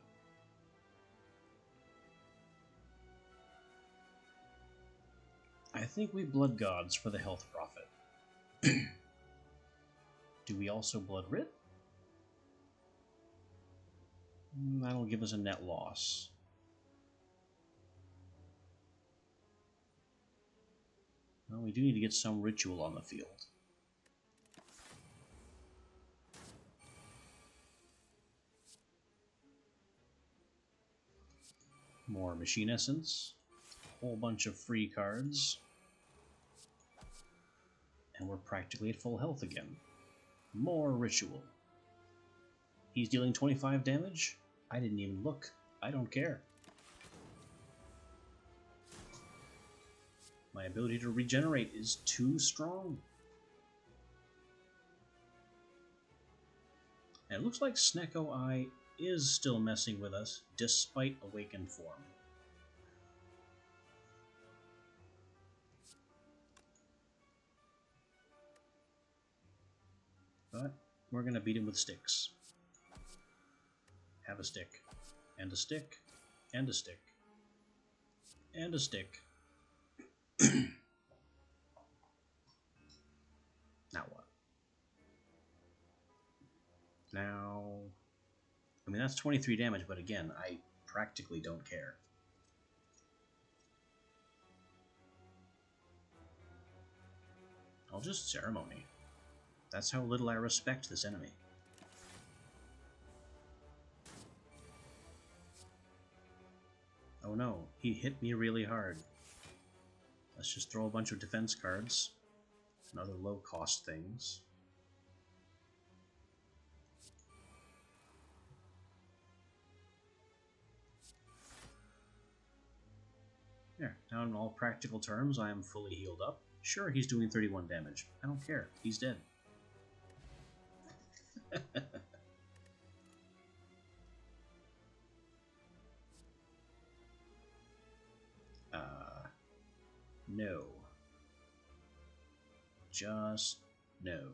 I think we Blood Gods for the health profit. Do we also Blood Writ? That'll give us a net loss. Well, we do need to get some ritual on the field. More Machine Essence. A whole bunch of free cards. And we're practically at full health again. More ritual. He's dealing 25 damage? I didn't even look. I don't care. My ability to regenerate is too strong. And it looks like Snecko Eye is still messing with us, despite awakened form. But we're going to beat him with sticks. Have a stick. And a stick. And a stick. And a stick. Now what? Now... I mean, that's 23 damage, but again, I practically don't care. I'll just Ceremony. That's how little I respect this enemy. Oh no, he hit me really hard. Let's just throw a bunch of defense cards and other low-cost things. There, now in all practical terms, I am fully healed up. Sure, he's doing 31 damage. I don't care. He's dead. No. Just no.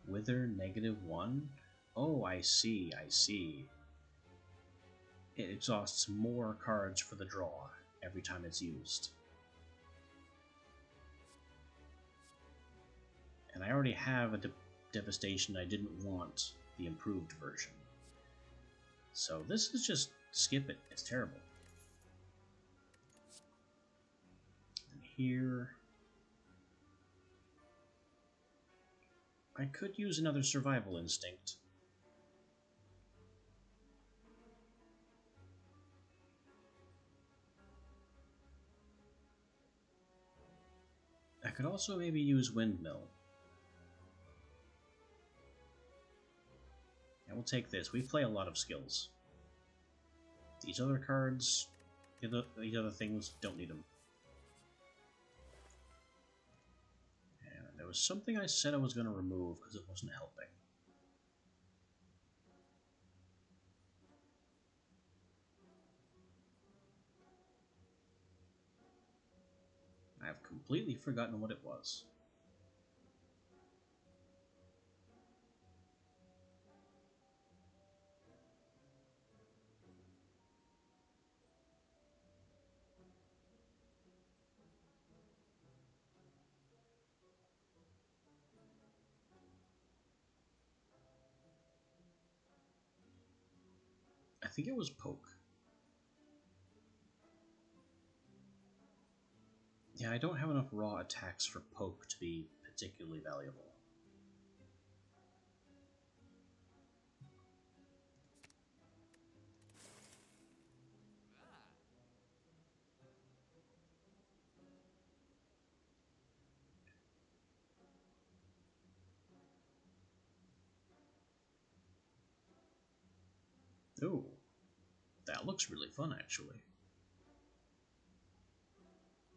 Wither -1? Oh, I see, I see. It exhausts more cards for the draw every time it's used. And I already have a Devastation. I didn't want the improved version. So this is just skip it. It's terrible. And here I could use another Survival Instinct. I could also maybe use Windmill. And we'll take this. We play a lot of skills. These other cards, these other things, don't need them. And there was something I said I was going to remove because it wasn't helping. I've completely forgotten what it was. I think it was Poke. Yeah, I don't have enough raw attacks for Poke to be particularly valuable. Ooh, that looks really fun, actually.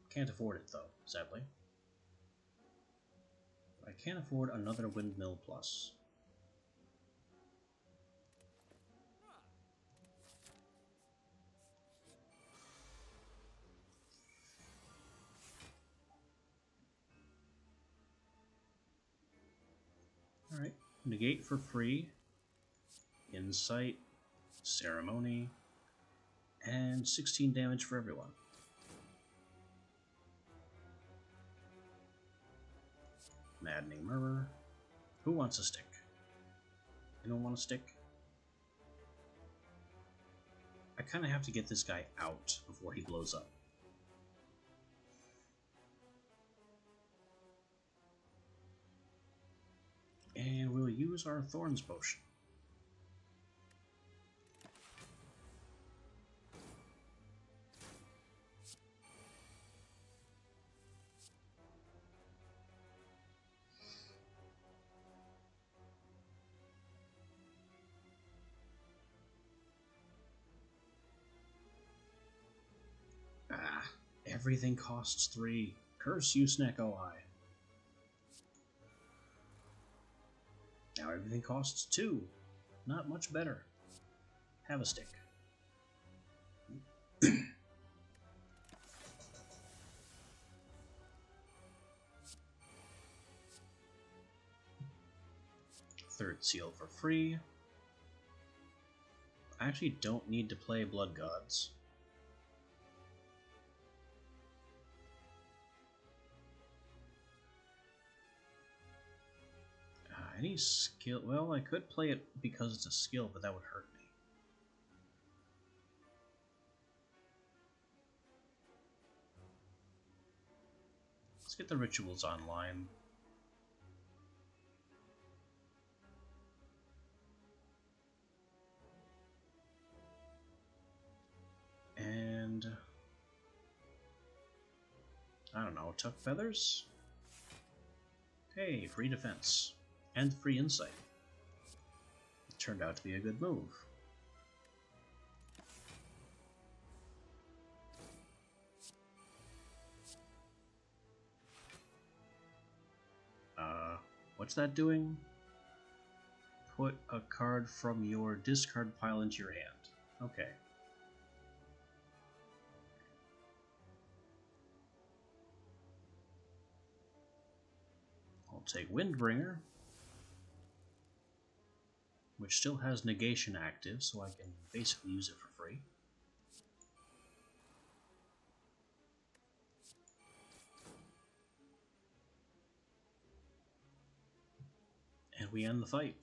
Can't afford it, though, sadly. I can't afford another Windmill Plus. Alright, negate for free, Insight, Ceremony, and 16 damage for everyone. Maddening Murmur. Who wants a stick? Anyone want a stick? I kind of have to get this guy out before he blows up. And we'll use our Thorns Potion. Ah, everything costs 3. Curse you, Snack OI. Now everything costs 2. Not much better. Have a stick. Third seal for free. I actually don't need to play Blood Gods. Any skill? Well, I could play it because it's a skill, but that would hurt me. Let's get the rituals online. I don't know, tuck feathers? Hey, free defense. And free insight. It turned out to be a good move. What's that doing? Put a card from your discard pile into your hand. Okay. I'll take Windbringer, which still has negation active, so I can basically use it for free. And we end the fight.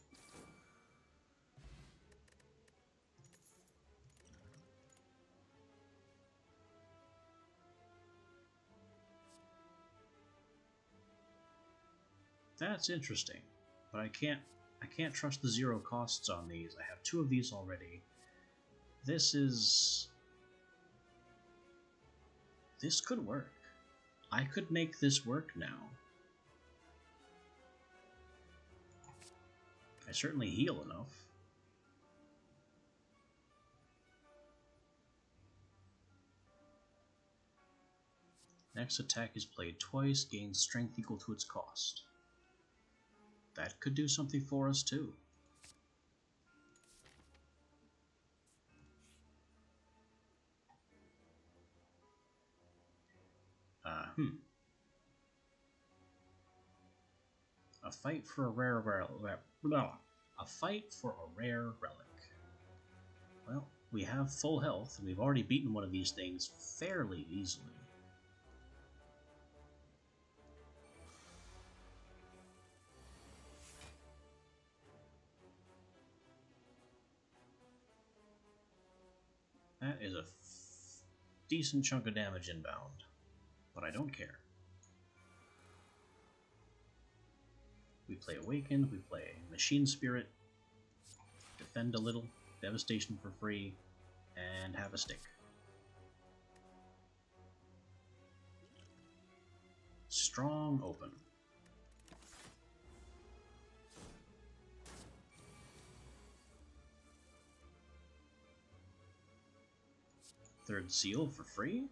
That's interesting, but I can't trust the 0 costs on these. I have 2 of these already. This could work. I could make this work now. I certainly heal enough. Next attack is played twice, gains strength equal to its cost. That could do something for us too. A fight for a rare relic. Well, we have full health, and we've already beaten one of these things fairly easily. That is a decent chunk of damage inbound, but I don't care. We play Awakened, we play Machine Spirit, defend a little, Devastation for free, and have a stick. Strong Open. Third Seal for free.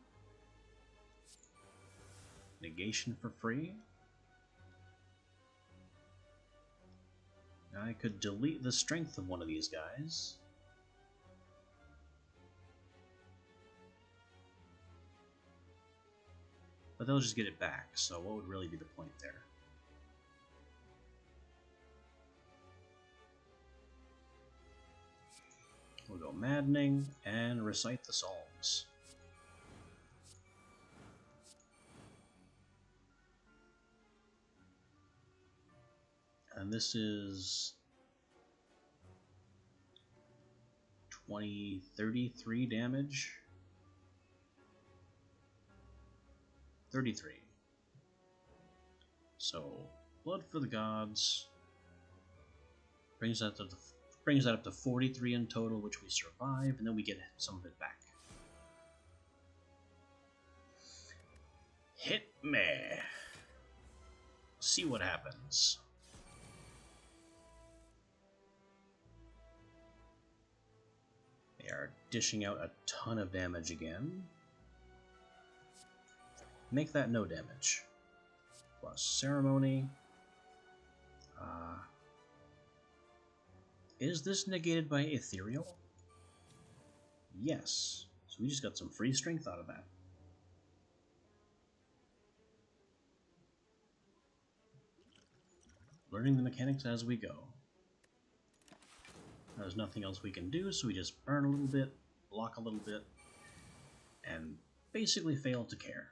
Negation for free. I could delete the strength of one of these guys. But they'll just get it back, so what would really be the point there? We'll go Maddening and recite the Psalms. And this is 33 damage. 33. So, Blood for the Gods brings that up to 43 in total, which we survive, and then we get some of it back. Hit me. See what happens. They are dishing out a ton of damage again. Make that no damage. Plus Ceremony. Is this negated by Ethereal? Yes. So we just got some free strength out of that. Learning the mechanics as we go. There's nothing else we can do, so we just burn a little bit, block a little bit, and basically fail to care.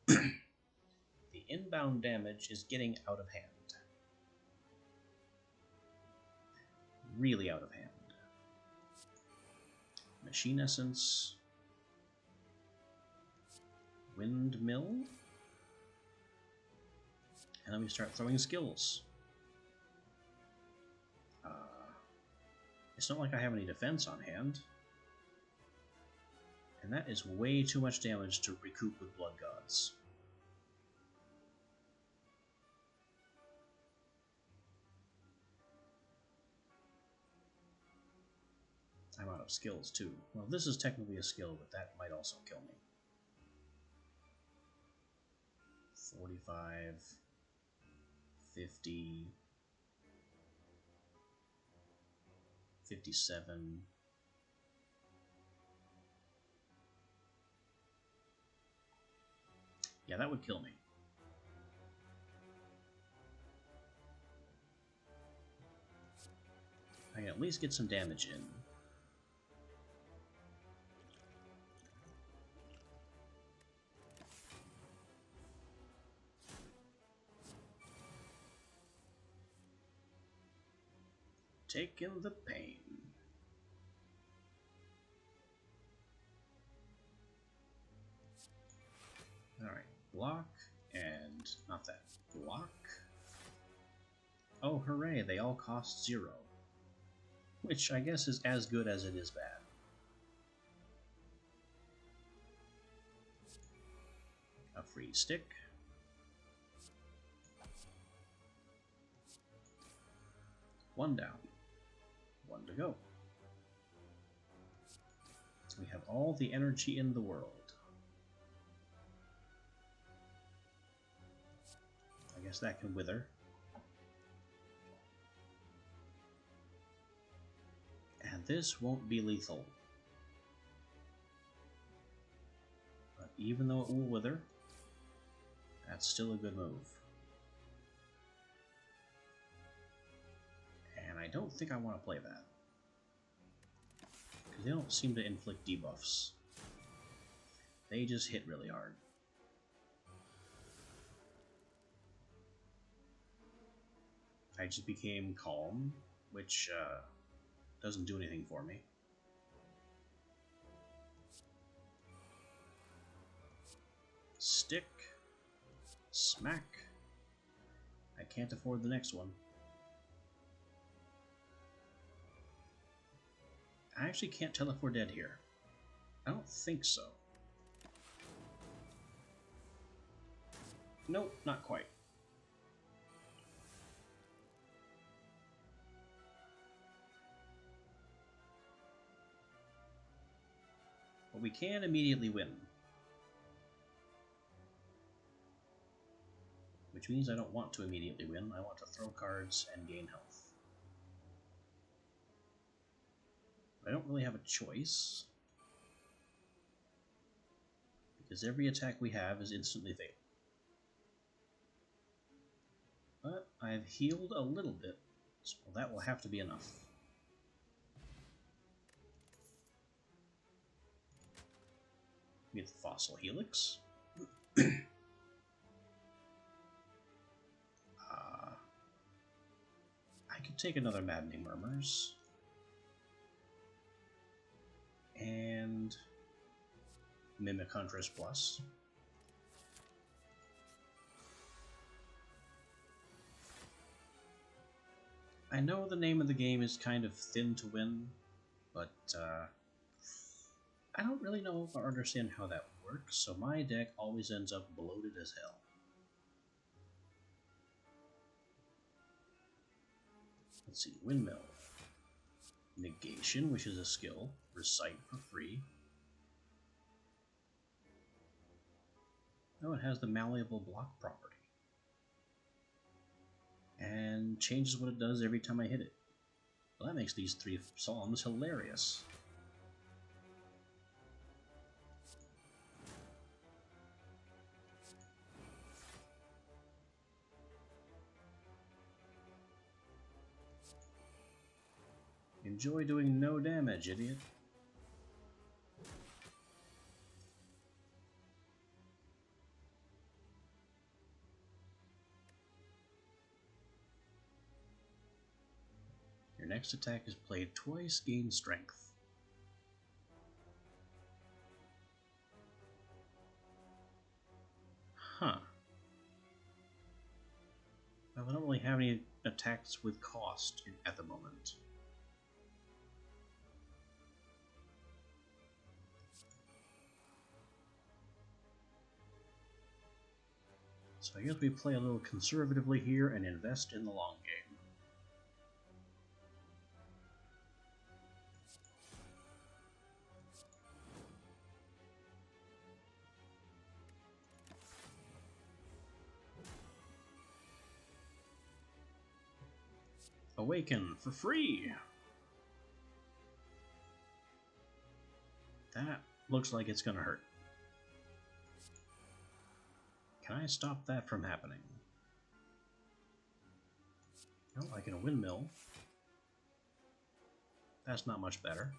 The inbound damage is getting out of hand. Really out of hand. Machine Essence. Windmill. And then we start throwing skills. It's not like I have any defense on hand. And that is way too much damage to recoup with Blood Gods. I'm out of skills too. Well, this is technically a skill, but that might also kill me. 45, 50, 57. Yeah, that would kill me. I can at least get some damage in. Taking the pain. Alright, block, and not that. Block. Oh, hooray, they all cost 0. Which I guess is as good as it is bad. A free stick. One down. One to go. We have all the energy in the world. I guess that can wither. And this won't be lethal. But even though it will wither, that's still a good move. And I don't think I want to play that. Because they don't seem to inflict debuffs. They just hit really hard. I just became calm, which doesn't do anything for me. Stick. Smack. I can't afford the next one. I actually can't tell if we're dead here. I don't think so. Nope, not quite. But we can immediately win. Which means I don't want to immediately win. I want to throw cards and gain health. I don't really have a choice. Because every attack we have is instantly fatal. But I've healed a little bit, so that will have to be enough. We get the Fossil Helix. I could take another Maddening Murmurs. And Mimic Huntress Plus. I know the name of the game is kind of thin to win, but I don't really know or understand how that works, so my deck always ends up bloated as hell. Let's see, Windmill. Negation, which is a skill. Recite for free. Oh, it has the malleable block property. And changes what it does every time I hit it. Well, that makes these 3 Psalms hilarious. Enjoy doing no damage, idiot. Your next attack is played twice, gain strength. Huh. Well, I don't really have any attacks with cost at the moment. So I guess we play a little conservatively here and invest in the long game. Awaken for free! That looks like it's gonna hurt. Can I stop that from happening? No, I can windmill. That's not much better.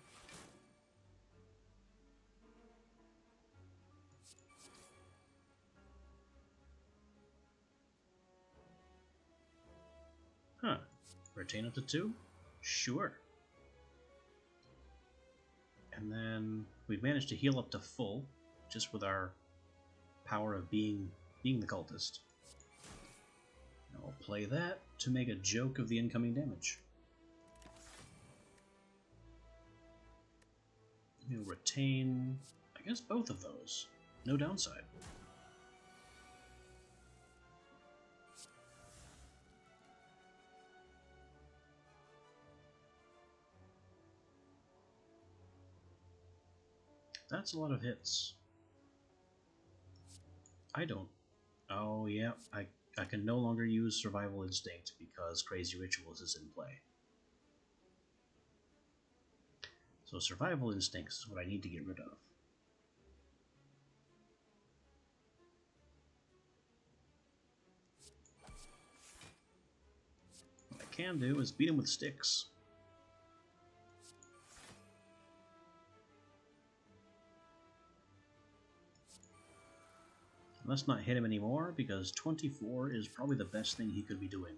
Huh. Retain up to 2? Sure. And then we've managed to heal up to full, just with our power of being the cultist. Now I'll play that to make a joke of the incoming damage. We'll retain, I guess, both of those. No downside. That's a lot of hits. I don't... Oh, yeah, I can no longer use Survival Instinct because Crazy Rituals is in play. So Survival Instincts is what I need to get rid of. What I can do is beat him with sticks. Let's not hit him anymore, because 24 is probably the best thing he could be doing.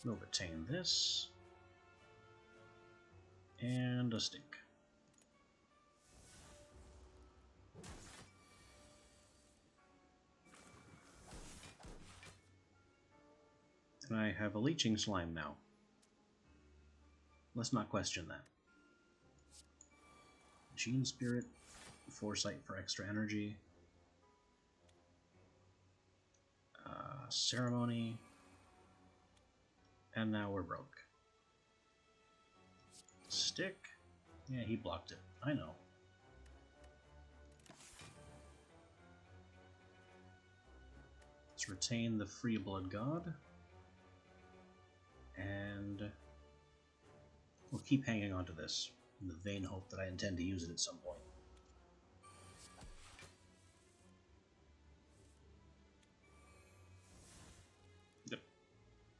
We'll retain this. And a stick. And I have a leeching slime now. Let's not question that. Gene Spirit, Foresight for extra energy, Ceremony, and now we're broke. Stick? Yeah, he blocked it. I know. Let's retain the Free Blood God. And we'll keep hanging on to this in the vain hope that I intend to use it at some point.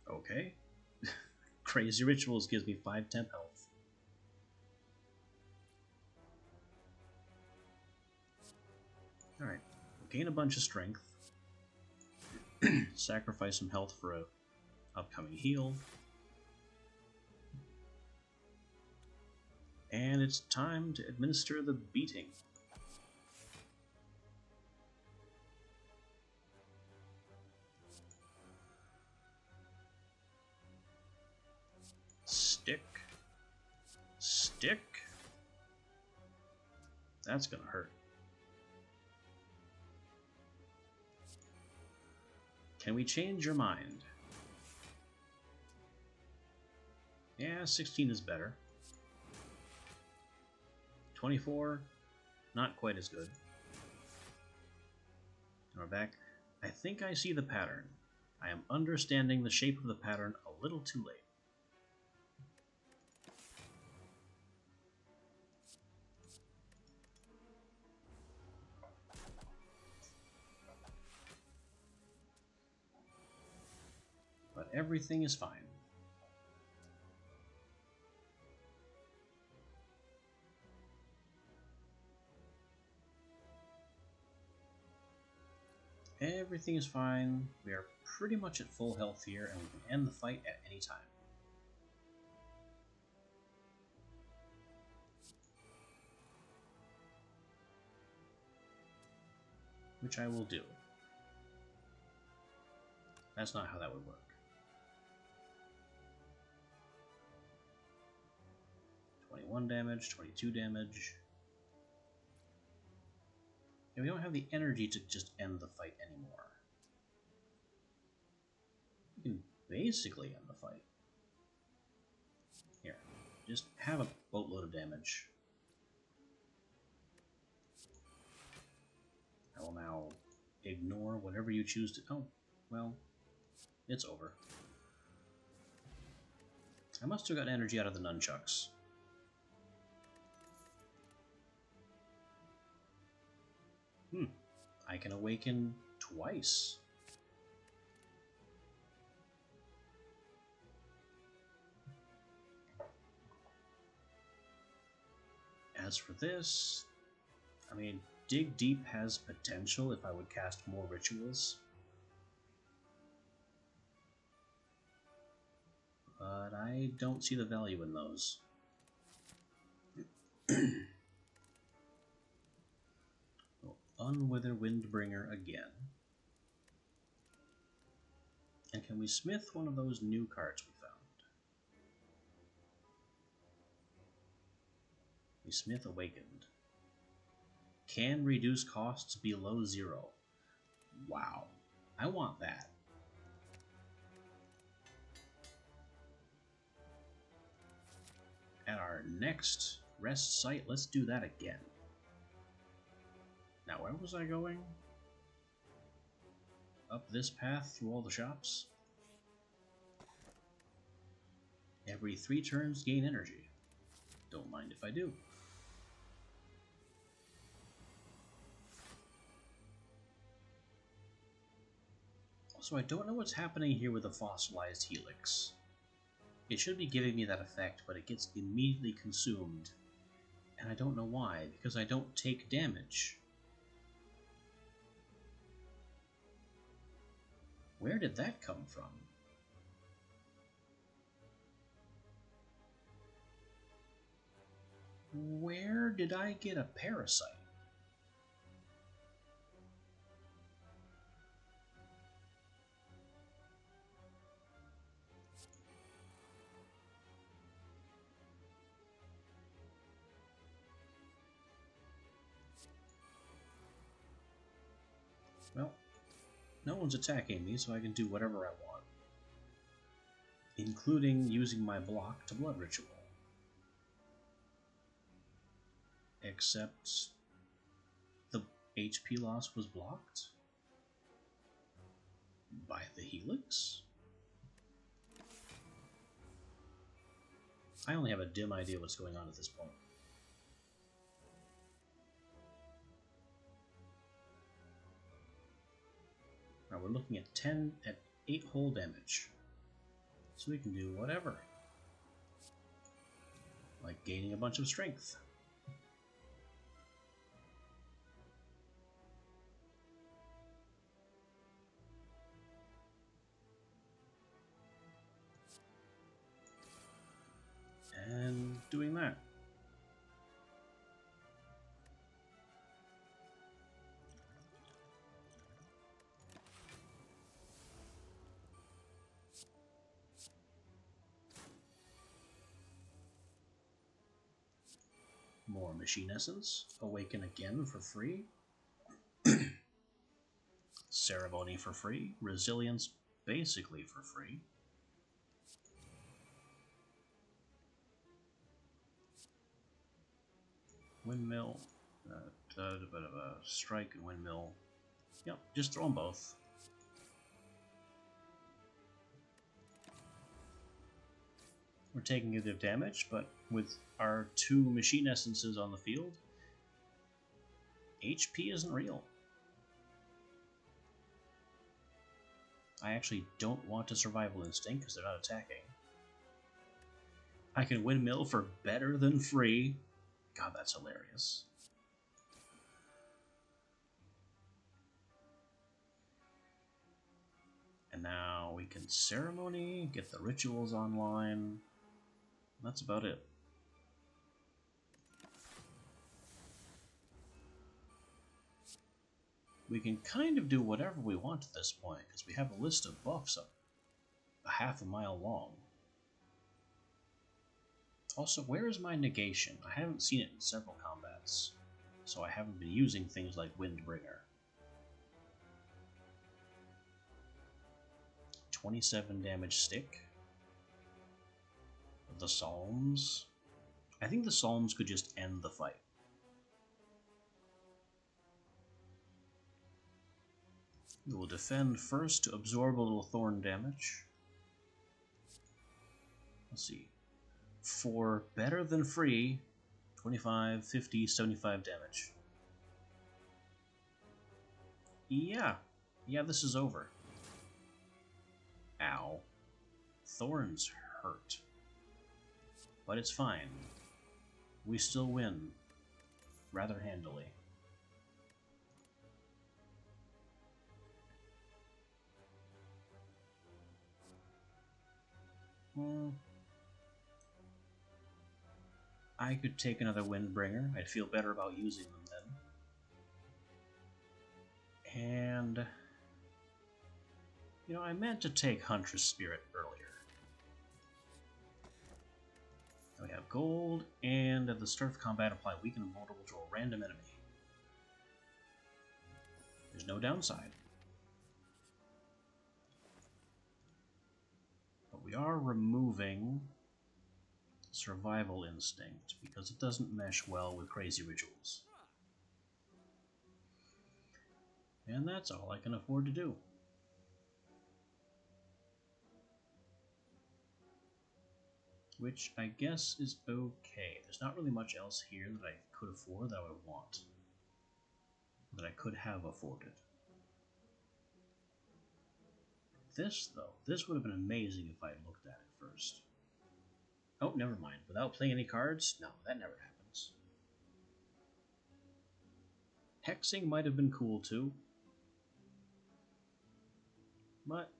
Okay. Crazy Rituals gives me 5 temp health. Alright, we'll gain a bunch of strength. Sacrifice some health for a upcoming heal. And it's time to administer the beating. Stick. Stick. That's gonna hurt. Can we change your mind? Yeah, 16 is better. 24, not quite as good. And we're back. I think I see the pattern. I am understanding the shape of the pattern a little too late. But everything is fine. Everything is fine. We are pretty much at full health here, and we can end the fight at any time. Which I will do. That's not how that would work. 21 damage, 22 damage. And we don't have the energy to just end the fight anymore. We can basically end the fight. Here, just have a boatload of damage. will now ignore whatever you choose to... Oh, well, it's over. I must have got energy out of the nunchucks. I can awaken twice. As for this, I mean, Dig Deep has potential if I would cast more rituals. But I don't see the value in those. Unwither Windbringer again. And can we smith one of those new cards we found? We smith Awakened. Can reduce costs below 0. Wow. I want that. At our next rest site, let's do that again. Now, where was I going? Up this path through all the shops? Every 3 turns, gain energy. Don't mind if I do. Also, I don't know what's happening here with the fossilized helix. It should be giving me that effect, but it gets immediately consumed. And I don't know why, because I don't take damage. Where did that come from? Where did I get a parasite? Well, no one's attacking me, so I can do whatever I want. Including using my block to blood ritual. Except the HP loss was blocked by the helix? I only have a dim idea what's going on at this point. Now we're looking at 8 whole damage. So we can do whatever. Like gaining a bunch of strength. And doing that. More Machine Essence. Awaken again for free. Ceremony for free. Resilience basically for free. Windmill. Strike and Windmill. Yep, just throw them both. We're taking a bit of damage, but with our 2 Machine Essences on the field, HP isn't real. I actually don't want a Survival Instinct because they're not attacking. I can Windmill for better than free. God, that's hilarious. And now we can Ceremony, get the rituals online. That's about it. We can kind of do whatever we want at this point, because we have a list of buffs up a half a mile long. Also, where is my negation? I haven't seen it in several combats, so I haven't been using things like Windbringer. 27 damage stick. The Psalms. I think the Psalms could just end the fight. We will defend first to absorb a little thorn damage. Let's see. For better than free, 25, 50, 75 damage. Yeah, this is over. Ow. Thorns hurt. But it's fine. We still win. Rather handily. I could take another Windbringer. I'd feel better about using them then. And... I meant to take Huntress Spirit earlier. We have gold, and at the start of combat, apply weaken and vulnerable to a random enemy. There's no downside. But we are removing Survival Instinct, because it doesn't mesh well with Crazy Rituals. And that's all I can afford to do. Which I guess is okay. There's not really much else here that I could afford that I would want. That I could have afforded. This, though, this would have been amazing if I had looked at it first. Oh, never mind. Without playing any cards? No, that never happens. Hexing might have been cool, too. But,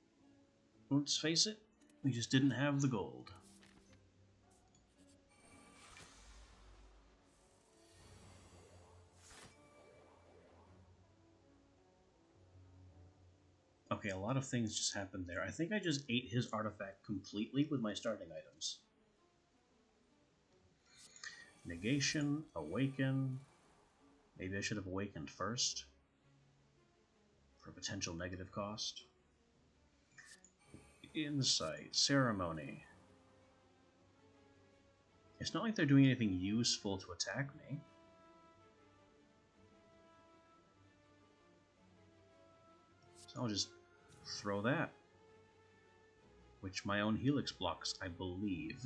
let's face it, we just didn't have the gold. Okay, a lot of things just happened there. I think I just ate his artifact completely with my starting items. Negation, Awaken. Maybe I should have Awakened first. For potential negative cost. Insight, Ceremony. It's not like they're doing anything useful to attack me. So I'll just throw that. Which my own Helix blocks, I believe.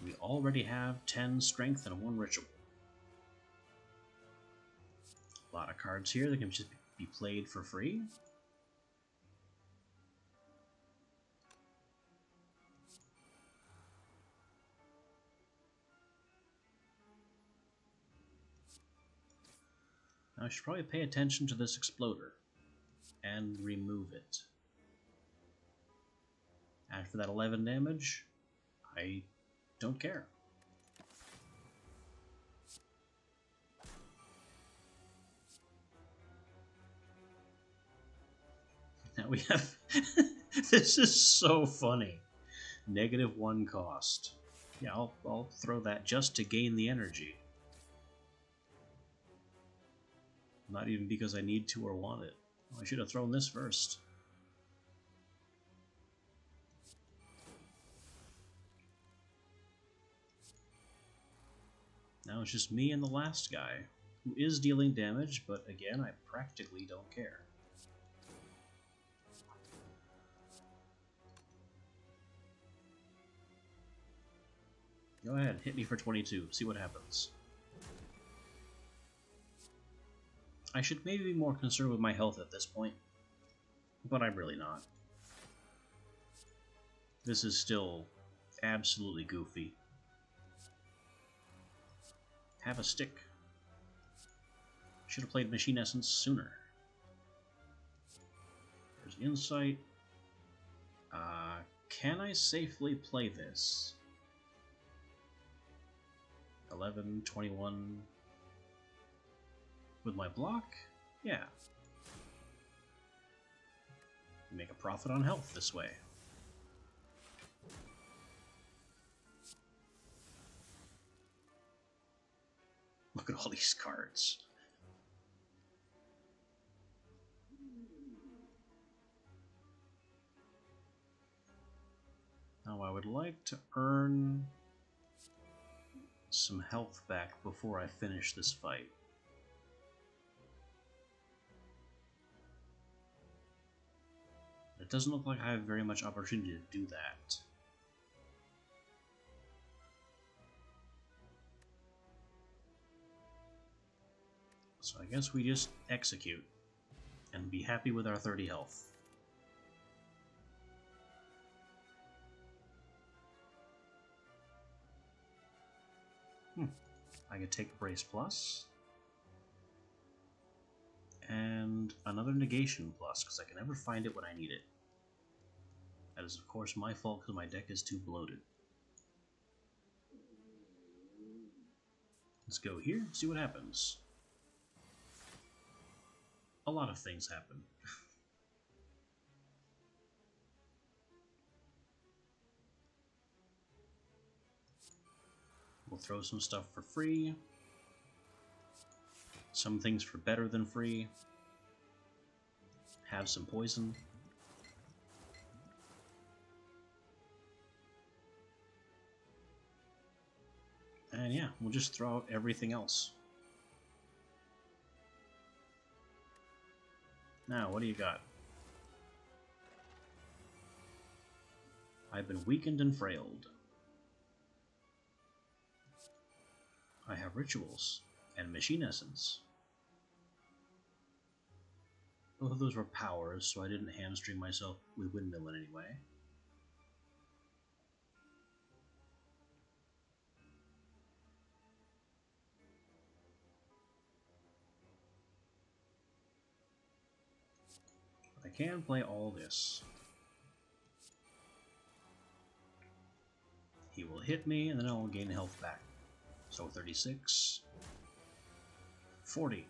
We already have 10 strength and 1 ritual. A lot of cards here that can just be played for free. Now I should probably pay attention to this exploder and remove it. And for that 11 damage, I don't care. Now we have... This is so funny. -1 cost. Yeah, I'll throw that just to gain the energy. Not even because I need to or want it. I should have thrown this first. Now it's just me and the last guy, who is dealing damage, but again, I practically don't care. Go ahead, hit me for 22, see what happens. I should maybe be more concerned with my health at this point, but I'm really not. This is still absolutely goofy. Have a stick. Should have played Machine Essence sooner. There's Insight. Can I safely play this? 11, 21... with my block? Yeah. Make a profit on health this way. Look at all these cards. Now I would like to earn some health back before I finish this fight. It doesn't look like I have very much opportunity to do that. So I guess we just execute and be happy with our 30 health. I could take Brace Plus and another Negation Plus because I can never find it when I need it. That is of course my fault because my deck is too bloated. Let's go here, see what happens. A lot of things happen. We'll throw some stuff for free. Some things for better than free. Have some poison. And yeah, we'll just throw out everything else. Now, what do you got? I've been weakened and frailed. I have rituals and machine essence. Both of those were powers, so I didn't hamstring myself with windmill in any way. I can play all this. He will hit me, and then I'll gain health back. So 36. 40.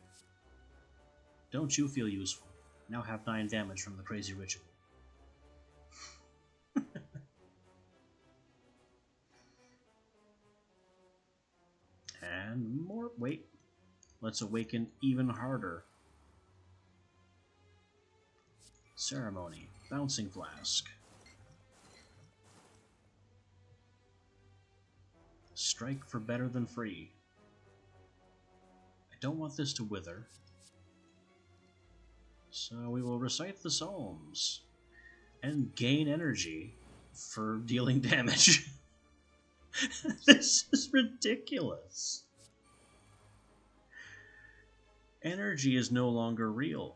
Don't you feel useful? Now have 9 damage from the crazy ritual. And more. Wait. Let's awaken even harder. Ceremony. Bouncing Flask. Strike for better than free. I don't want this to wither. So we will recite the Psalms and gain energy for dealing damage. This is ridiculous. Energy is no longer real.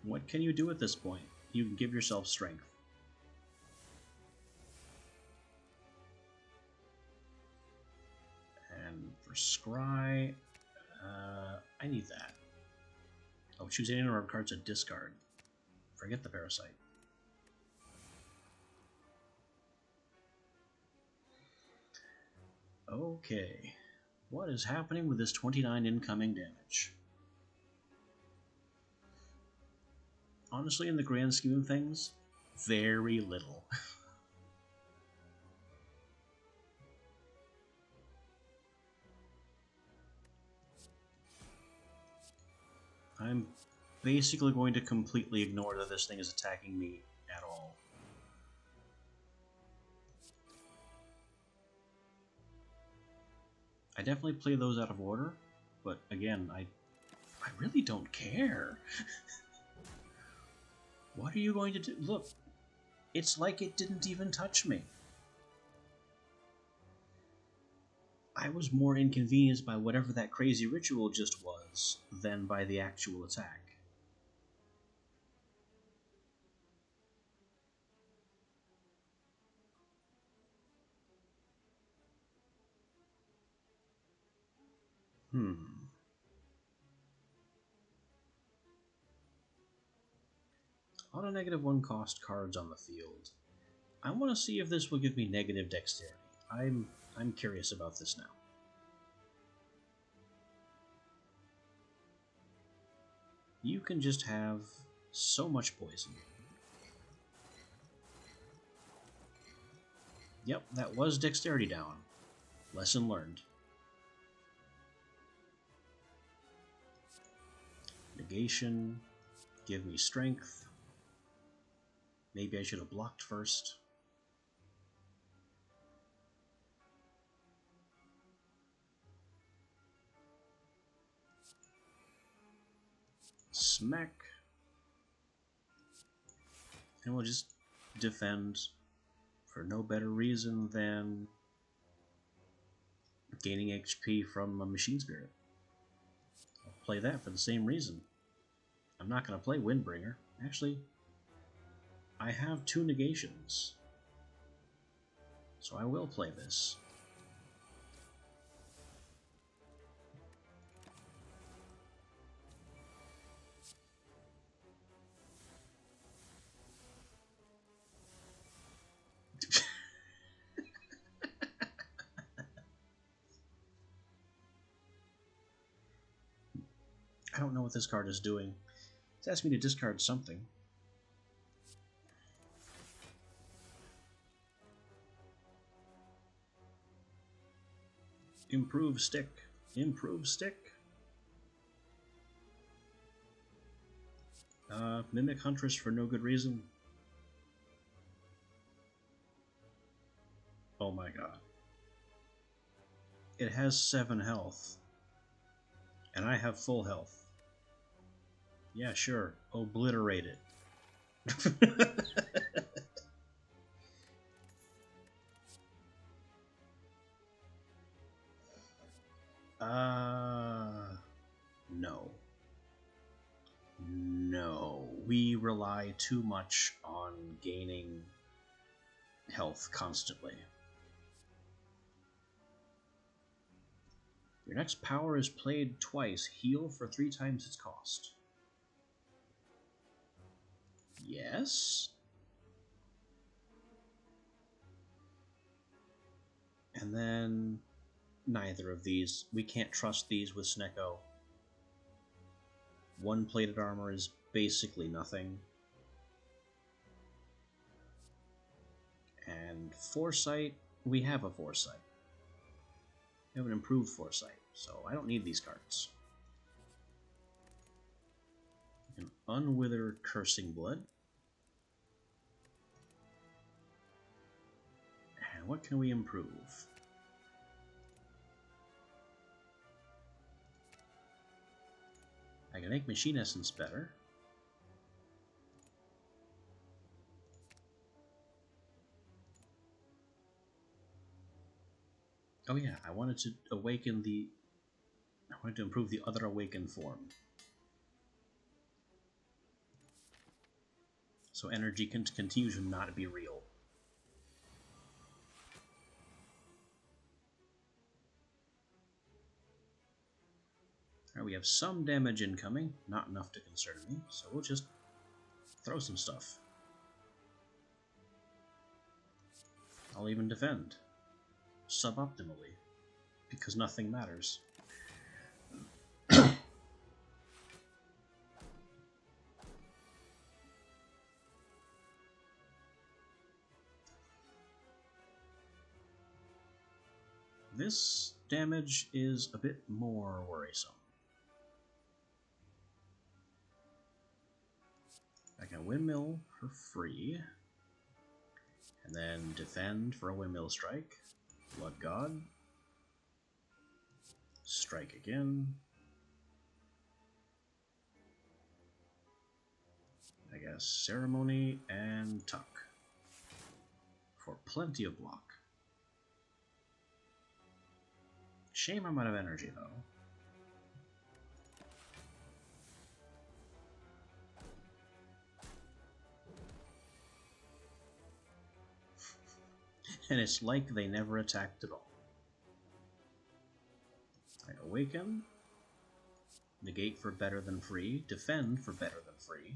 What can you do at this point? You can give yourself strength. And for Scry, I need that. Oh, choose any number of cards at discard. Forget the Parasite. Okay. What is happening with this 29 incoming damage? Honestly, in the grand scheme of things, very little. I'm basically going to completely ignore that this thing is attacking me at all. I definitely play those out of order, but again, I really don't care. What are you going to do? Look, it's like it didn't even touch me. I was more inconvenienced by whatever that crazy ritual just was than by the actual attack. On a -1 cost cards on the field. I want to see if this will give me negative dexterity. I'm curious about this now. You can just have so much poison. Yep, that was dexterity down. Lesson learned. Negation. Give me strength. Maybe I should have blocked first. Smack. And we'll just defend for no better reason than gaining HP from a Machine Spirit. I'll play that for the same reason. I'm not going to play Windbringer. Actually, I have 2 negations. So I will play this. I don't know what this card is doing. It's asking me to discard something. Improve stick. Improve stick. Mimic Huntress for no good reason. Oh my god. It has 7 health. And I have full health. Yeah, sure. Obliterate it. No. No. We rely too much on gaining health constantly. Your next power is played twice. Heal for 3 times its cost. Yes. And then neither of these. We can't trust these with Snecko. 1 plated armor is basically nothing. And Foresight, we have a Foresight. We have an improved Foresight, so I don't need these cards. An Unwither Cursing Blood. And what can we improve? I can make Machine Essence better. Oh yeah, I wanted to awaken the... I wanted to improve the other awakened form. So energy can continue to not be real. Alright, we have some damage incoming, not enough to concern me, so we'll just throw some stuff. I'll even defend. Suboptimally, because nothing matters. This damage is a bit more worrisome. I can windmill for free, and then defend for a windmill strike. Blood God. Strike again. I guess Ceremony and Tuck. For plenty of block. Shame I'm out of energy, though. And it's like they never attacked at all. I awaken. Negate for better than free. Defend for better than free.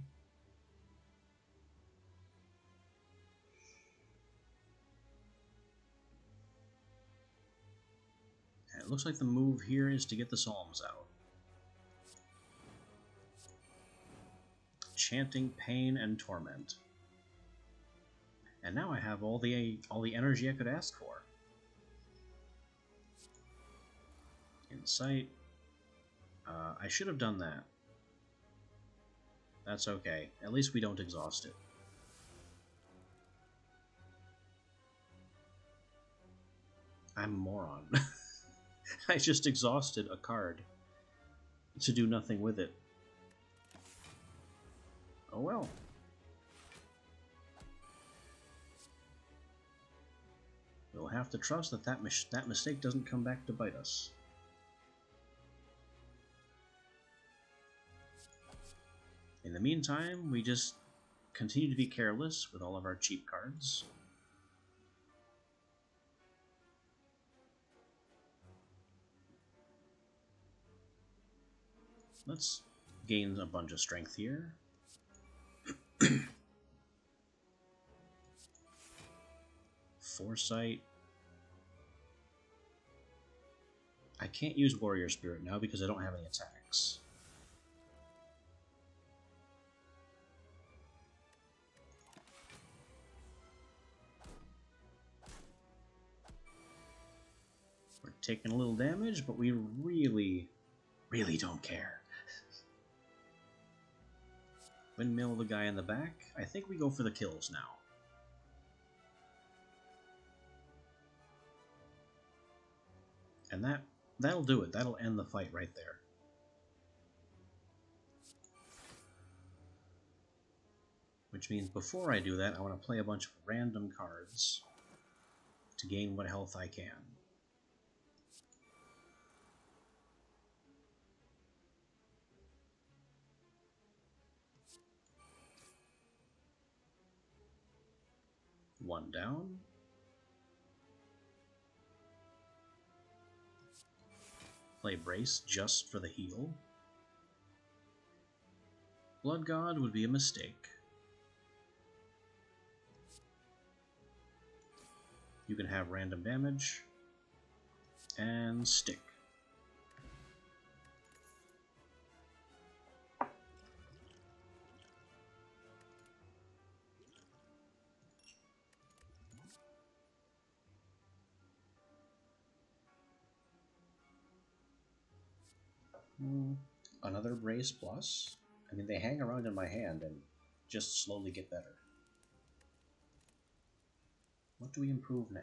And it looks like the move here is to get the Psalms out. Chanting Pain and Torment. And now I have all the energy I could ask for. Insight. I should have done that. That's okay. At least we don't exhaust it. I'm a moron. I just exhausted a card to do nothing with it. Oh well. We'll have to trust that that mistake doesn't come back to bite us. In the meantime, we just continue to be careless with all of our cheap cards. Let's gain a bunch of strength here. Foresight. I can't use Warrior Spirit now because I don't have any attacks. We're taking a little damage, but we really don't care. Windmill the guy in the back. I think we go for the kills now. And that'll do it. That'll end the fight right there. Which means before I do that, I want to play a bunch of random cards to gain what health I can. One down. Play Brace just for the heal. Blood God would be a mistake. You can have random damage. And stick. Another Brace plus. I mean, they hang around in my hand and just slowly get better. What do we improve now?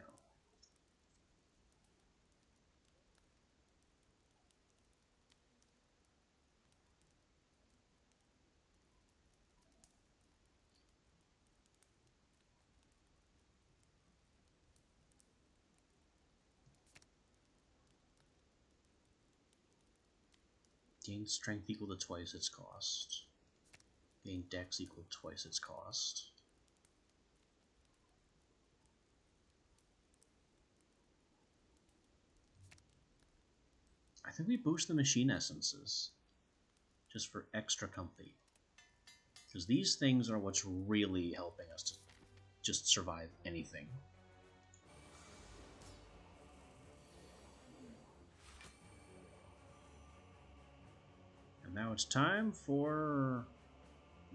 Gain strength equal to twice its cost. Gain dex equal to twice its cost. I think we boost the machine essences just for extra comfy. Because these things are what's really helping us to just survive anything. And now it's time for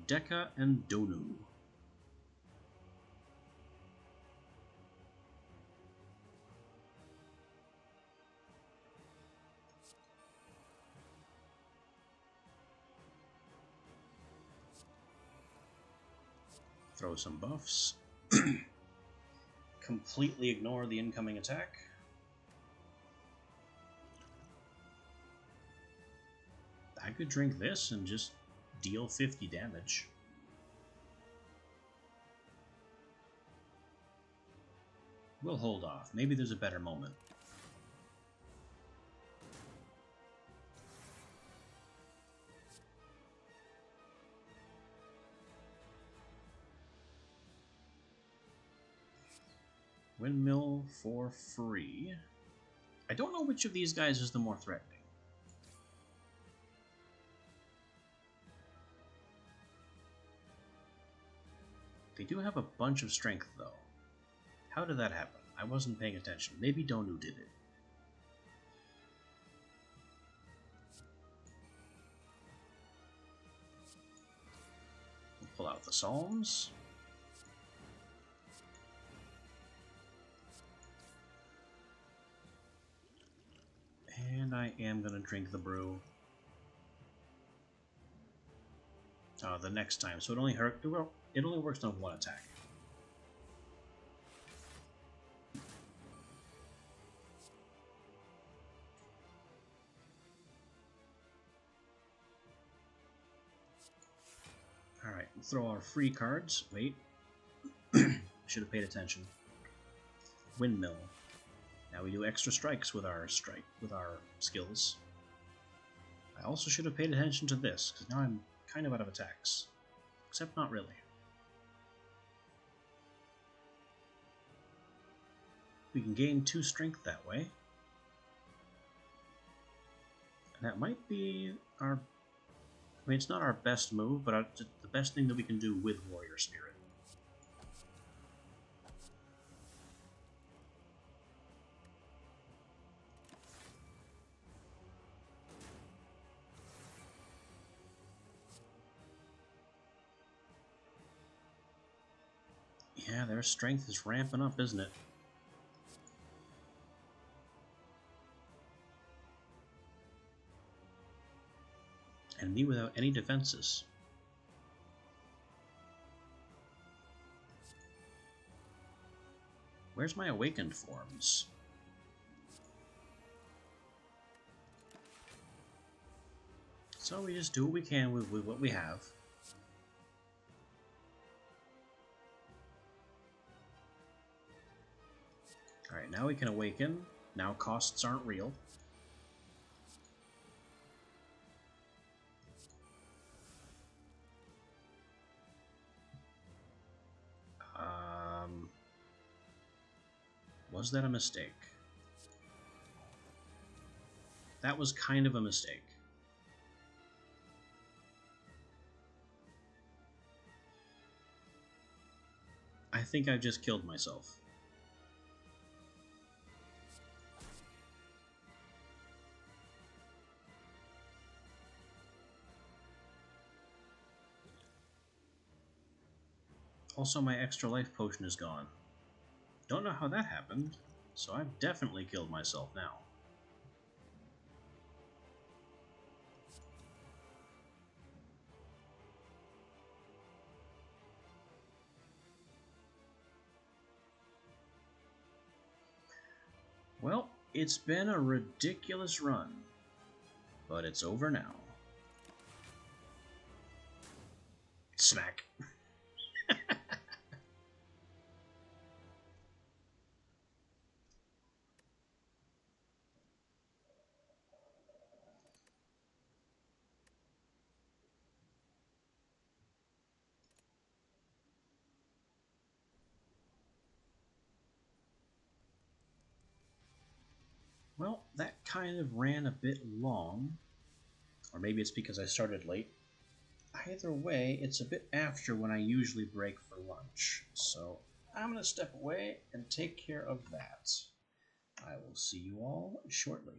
Deka and Donu. Throw some buffs. Completely ignore the incoming attack. I could drink this and just deal 50 damage. We'll hold off. Maybe there's a better moment. Windmill for free. I don't know which of these guys is the more threatening. They do have a bunch of strength, though. How did that happen? I wasn't paying attention. Maybe Donu did it. We'll pull out the Psalms. And I am going to drink the brew. the next time. So it only works on one attack. Alright, we'll throw our free cards. Wait. Should have paid attention. Windmill. Now we do extra strikes with our skills. I also should have paid attention to this, because now I'm kind of out of attacks. Except not really. We can gain 2 strength that way. And that might be our... I mean, it's not our best move, but the best thing that we can do with Warrior Spirit. Yeah, their strength is ramping up, isn't it? And me without any defenses. Where's my awakened forms? So we just do what we can with what we have. Alright, now we can awaken. Now costs aren't real. Was that a mistake? That was kind of a mistake. I think I just killed myself. Also, my extra life potion is gone. Don't know how that happened, so I've definitely killed myself now. Well, it's been a ridiculous run, but it's over now. Smack. Well, that kind of ran a bit long, or maybe it's because I started late. Either way, it's a bit after when I usually break for lunch, so I'm going to step away and take care of that. I will see you all shortly.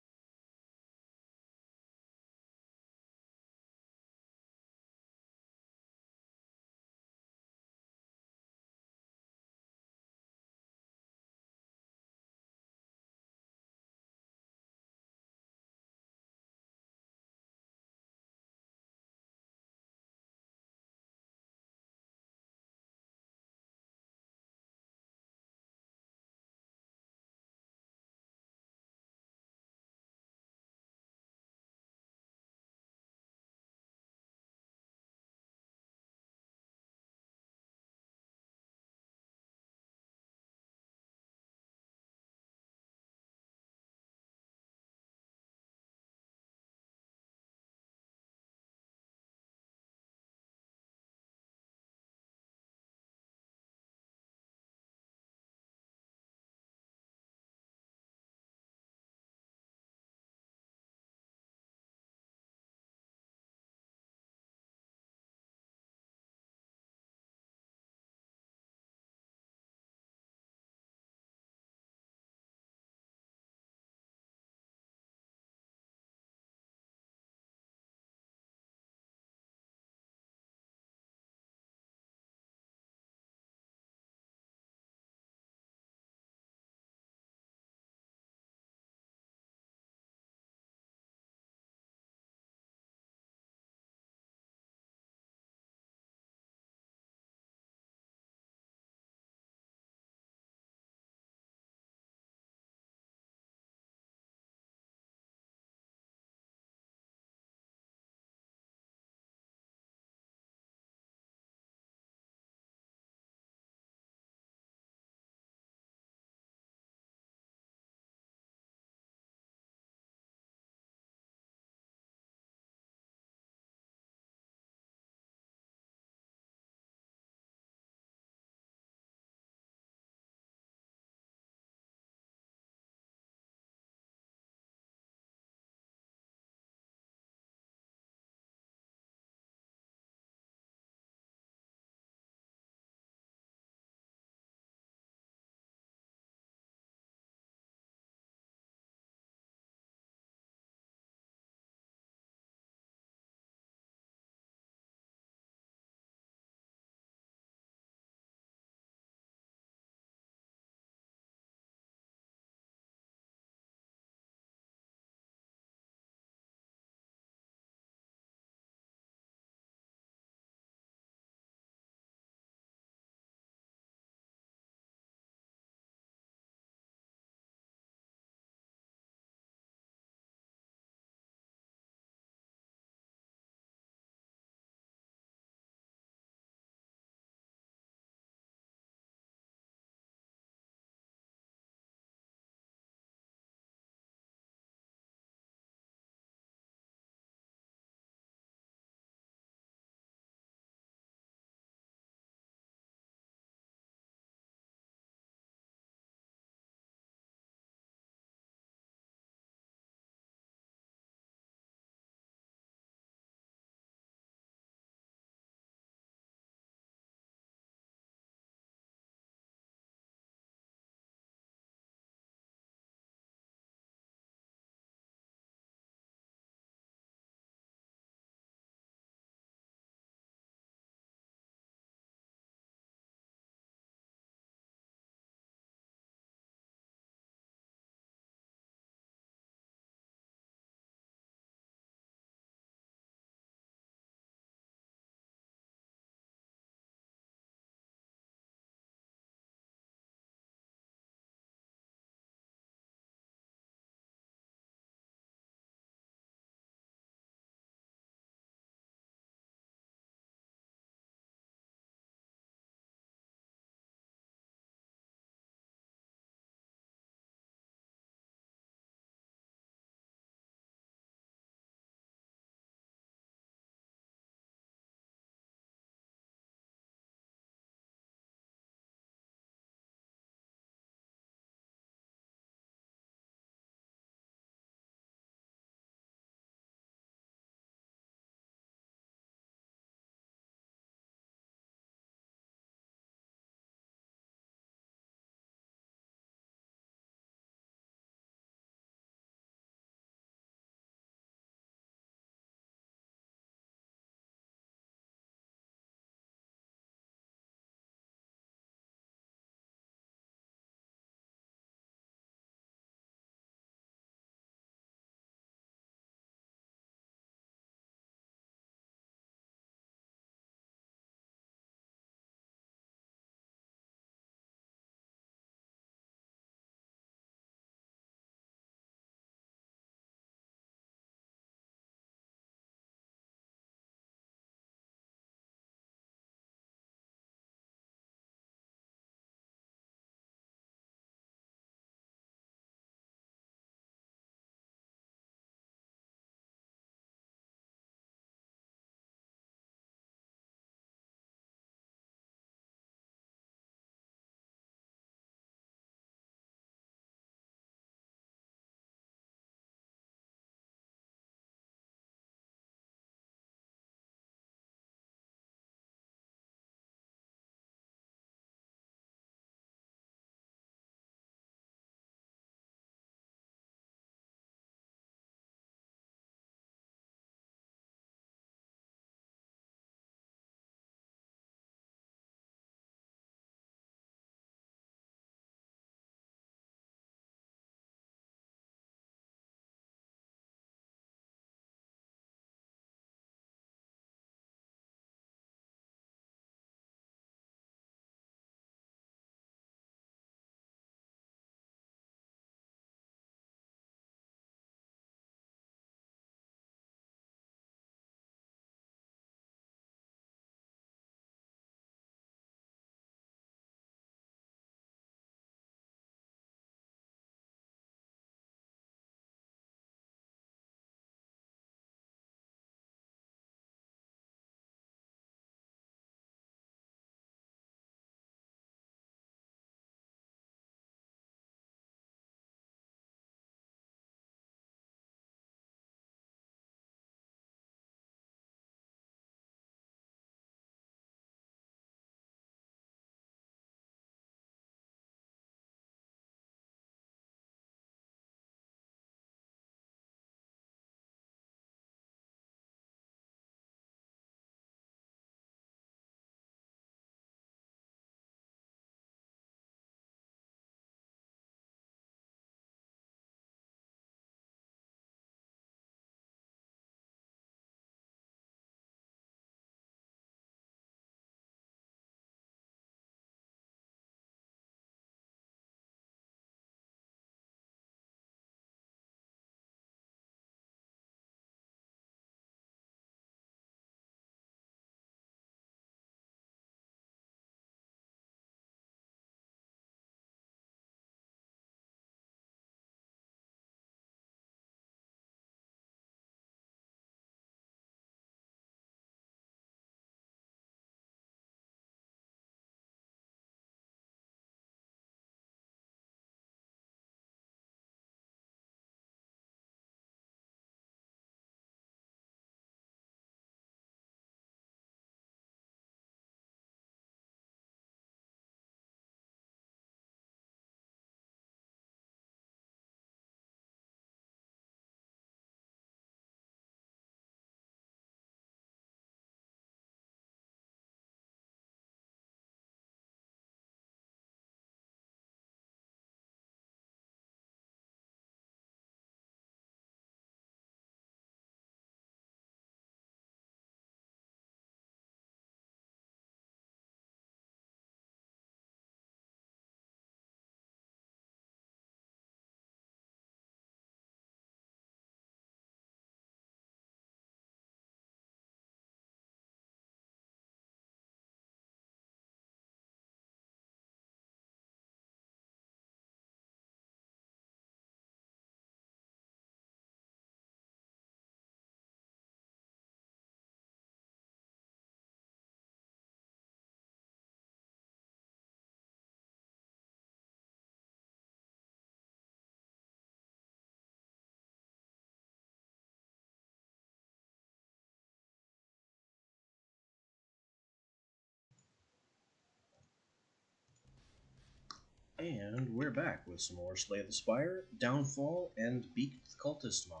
And we're back with some more Slay the Spire, Downfall, and Beaked the Cultist mod.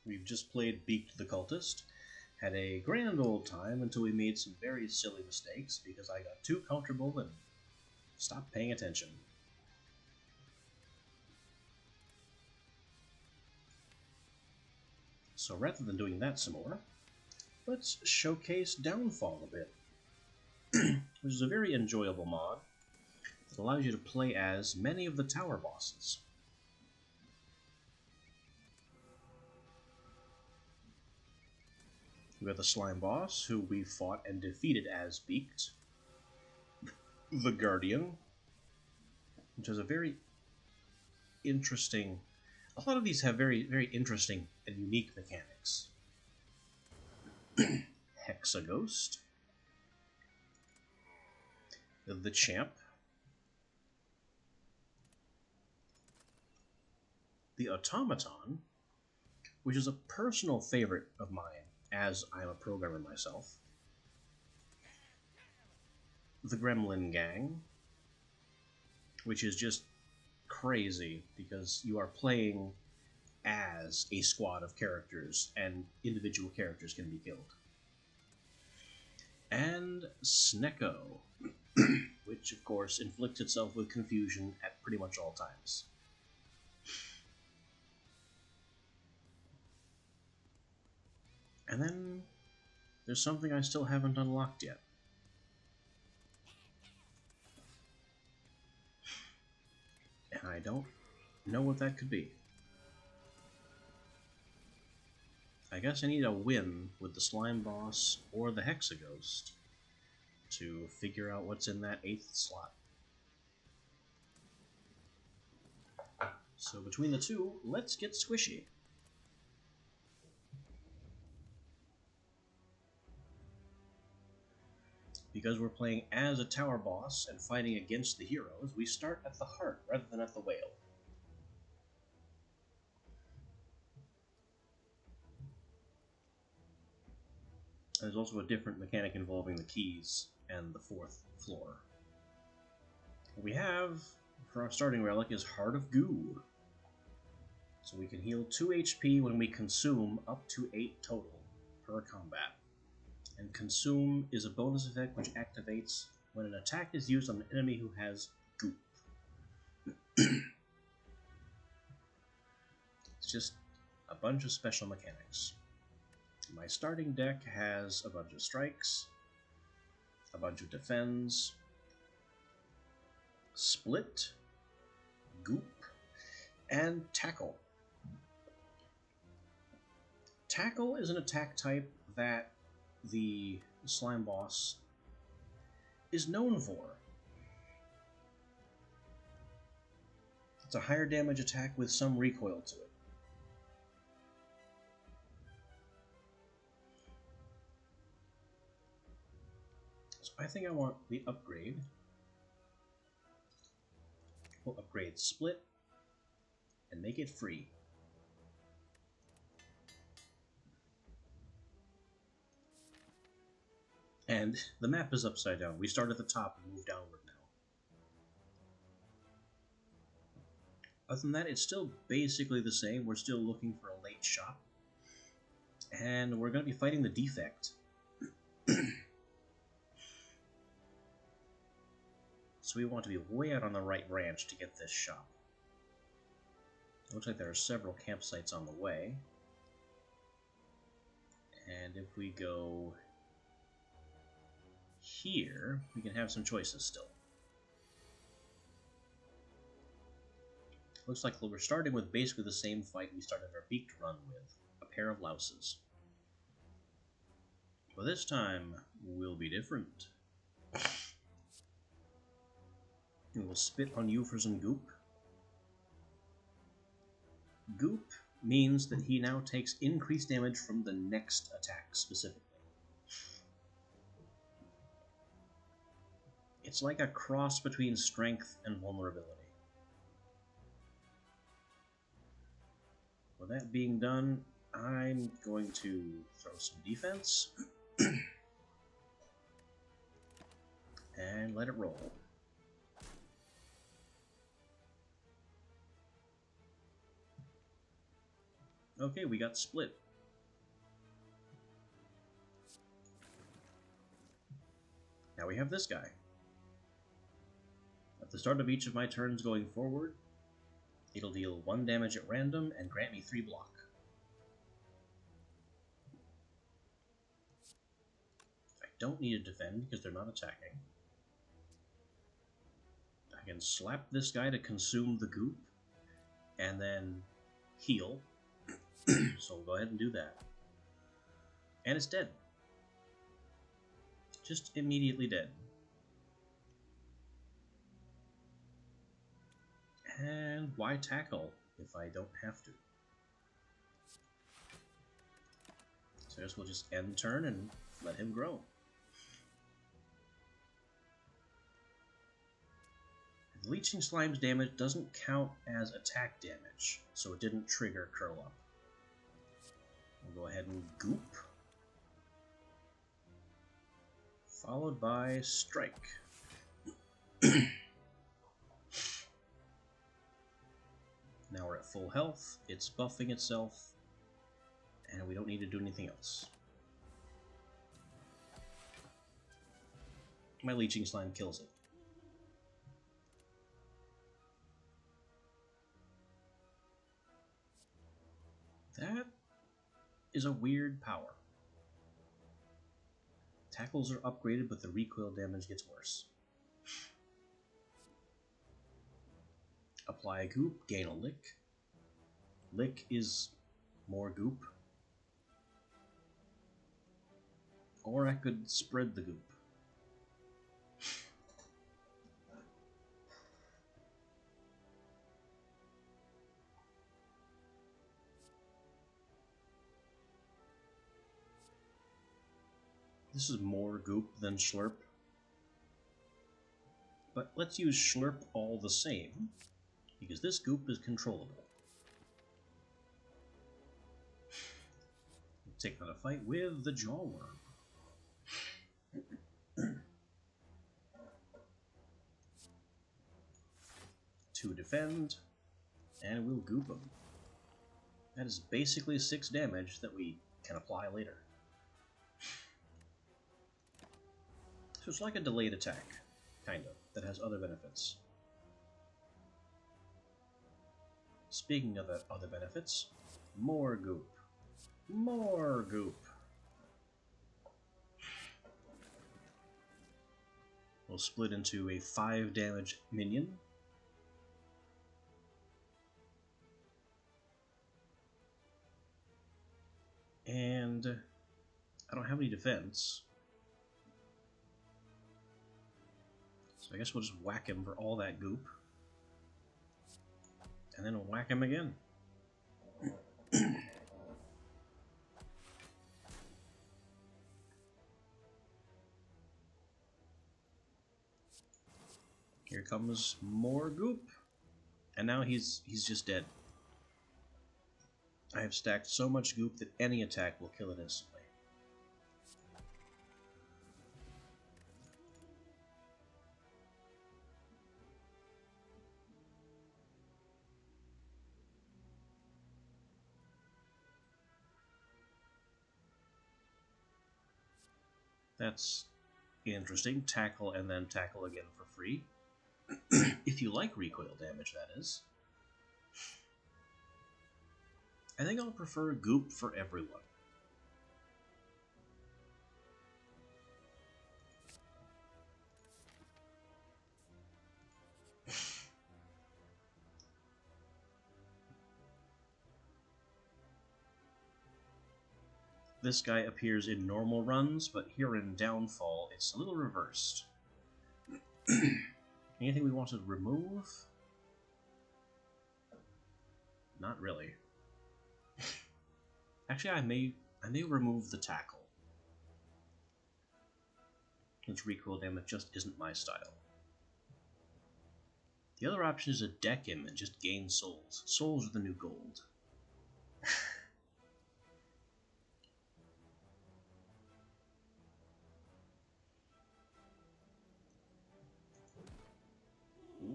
We've just played Beaked the Cultist, had a grand old time until we made some very silly mistakes because I got too comfortable and stopped paying attention. So rather than doing that some more, let's showcase Downfall a bit, which is a very enjoyable mod. It allows you to play as many of the tower bosses. We have the Slime Boss, who we fought and defeated as Beaked. The Guardian, which has a very interesting... A lot of these have very, very interesting and unique mechanics. Hexaghost. The Champ. The Automaton, which is a personal favorite of mine, as I'm a programmer myself. The Gremlin Gang, which is just crazy because you are playing as a squad of characters and individual characters can be killed. And Snecko, which of course inflicts itself with confusion at pretty much all times. And then there's something I still haven't unlocked yet. And I don't know what that could be. I guess I need a win with the Slime Boss or the Hexaghost to figure out what's in that 8th slot. So between the two, let's get squishy. Because we're playing as a tower boss and fighting against the heroes, we start at the heart rather than at the whale. And there's also a different mechanic involving the keys and the 4th floor. What we have for our starting relic is Heart of Goo. So we can heal 2 HP when we consume up to 8 total per combat. And Consume is a bonus effect which activates when an attack is used on an enemy who has goop. It's just a bunch of special mechanics. My starting deck has a bunch of strikes, a bunch of defends, split, goop, and tackle. Tackle is an attack type that the Slime Boss is known for. It's a higher damage attack with some recoil to it. So I think I want the upgrade. We'll upgrade Split and make it free. And the map is upside down. We start at the top and move downward now. Other than that, it's still basically the same. We're still looking for a late shot. And we're going to be fighting the Defect. So we want to be way out on the right branch to get this shop. It looks like there are several campsites on the way. And if we go here, we can have some choices still. Looks like we're starting with basically the same fight we started our Beaked run with, a pair of louses. But this time will be different. We will spit on you for some goop. Goop means that he now takes increased damage from the next attack specifically. It's like a cross between strength and vulnerability. With that being done, I'm going to throw some defense and let it roll. Okay, we got split. Now we have this guy. At the start of each of my turns going forward, it'll deal 1 damage at random and grant me 3 block. I don't need to defend because they're not attacking. I can slap this guy to consume the goop, and then heal. So we'll go ahead and do that. And it's dead. Just immediately dead. And why tackle if I don't have to? So I guess we'll just end turn and let him grow. The Leeching Slime's damage doesn't count as attack damage, so it didn't trigger Curl Up. We'll go ahead and Goop. Followed by Strike. Now we're at full health, it's buffing itself, and we don't need to do anything else. My Leeching Slime kills it. That is a weird power. Tackles are upgraded, but the recoil damage gets worse. Apply a goop, gain a lick. Lick is more goop. Or I could spread the goop. This is more goop than Slurp. But let's use Slurp all the same, because this goop is controllable. We'll take on a fight with the Jawworm. To defend, and we'll goop him. That is basically 6 damage that we can apply later. So it's like a delayed attack, kind of, that has other benefits. Speaking of other benefits, more goop. More goop. We'll split into a 5 damage minion. And I don't have any defense. So I guess we'll just whack him for all that goop. And then we'll whack him again. Here comes more goop. And now he's just dead. I have stacked so much goop that any attack will kill it instantly. That's interesting. Tackle and then tackle again for free. If you like recoil damage, that is. I think I'll prefer goop for everyone. This guy appears in normal runs, but here in Downfall, it's a little reversed. Anything we want to remove? Not really. Actually, I may remove the tackle, since recoil damage just isn't my style. The other option is to deck him and just gain souls. Souls are the new gold.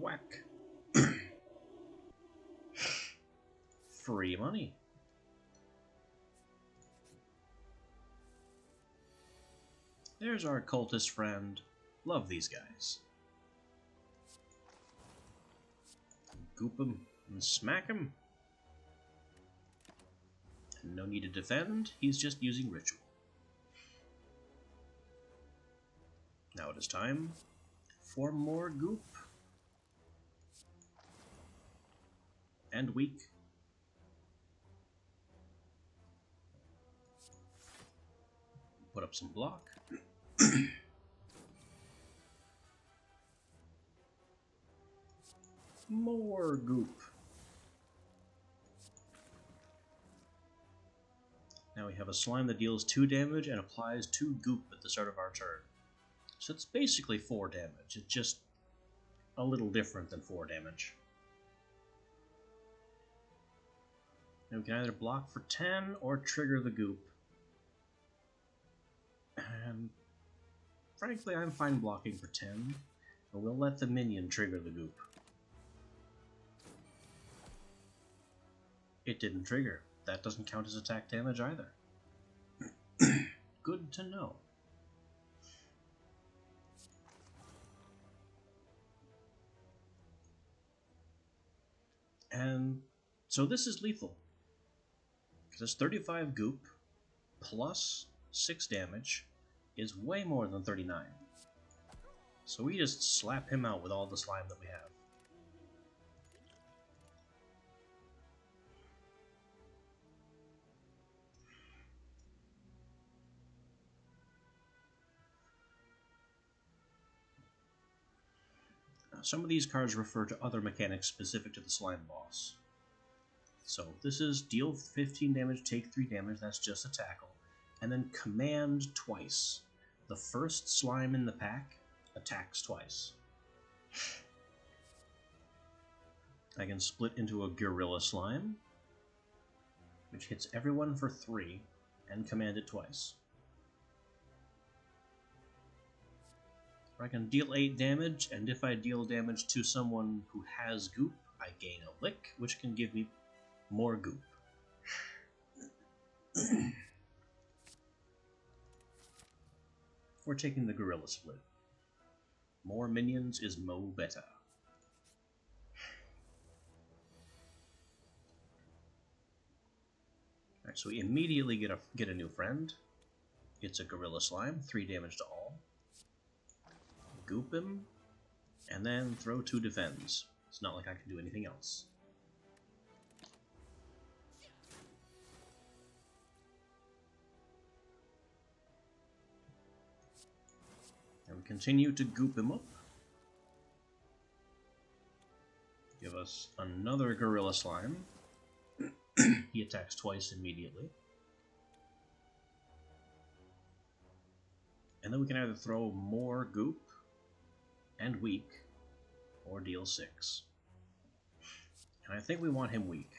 Whack. Free money. There's our cultist friend. Love these guys. Goop him and smack him. And no need to defend, he's just using ritual. Now it is time for more goop. And weak. Put up some block. More goop. Now we have a slime that deals 2 damage and applies 2 goop at the start of our turn. So it's basically 4 damage. It's just a little different than 4 damage. Now we can either block for 10 or trigger the goop. And frankly, I'm fine blocking for 10, but we'll let the minion trigger the goop. It didn't trigger. That doesn't count as attack damage either. Good to know. And so this is lethal. Because it's 35 goop plus 6 damage is way more than 39. So we just slap him out with all the slime that we have. Some of these cards refer to other mechanics specific to the slime boss. So this is deal 15 damage, take 3 damage, that's just a tackle. And then command twice. The first slime in the pack attacks twice. I can split into a gorilla slime, which hits everyone for 3, and command it twice. I can deal 8 damage, and if I deal damage to someone who has goop, I gain a lick, which can give me more goop. We're taking the gorilla split. More minions is mo better. Alright, so we immediately get a new friend. It's a gorilla slime, 3 damage to all. Goop him, and then throw 2 defends. It's not like I can do anything else. And we continue to goop him up. Give us another gorilla slime. He attacks twice immediately. And then we can either throw more goop and weak, or deal 6. And I think we want him weak.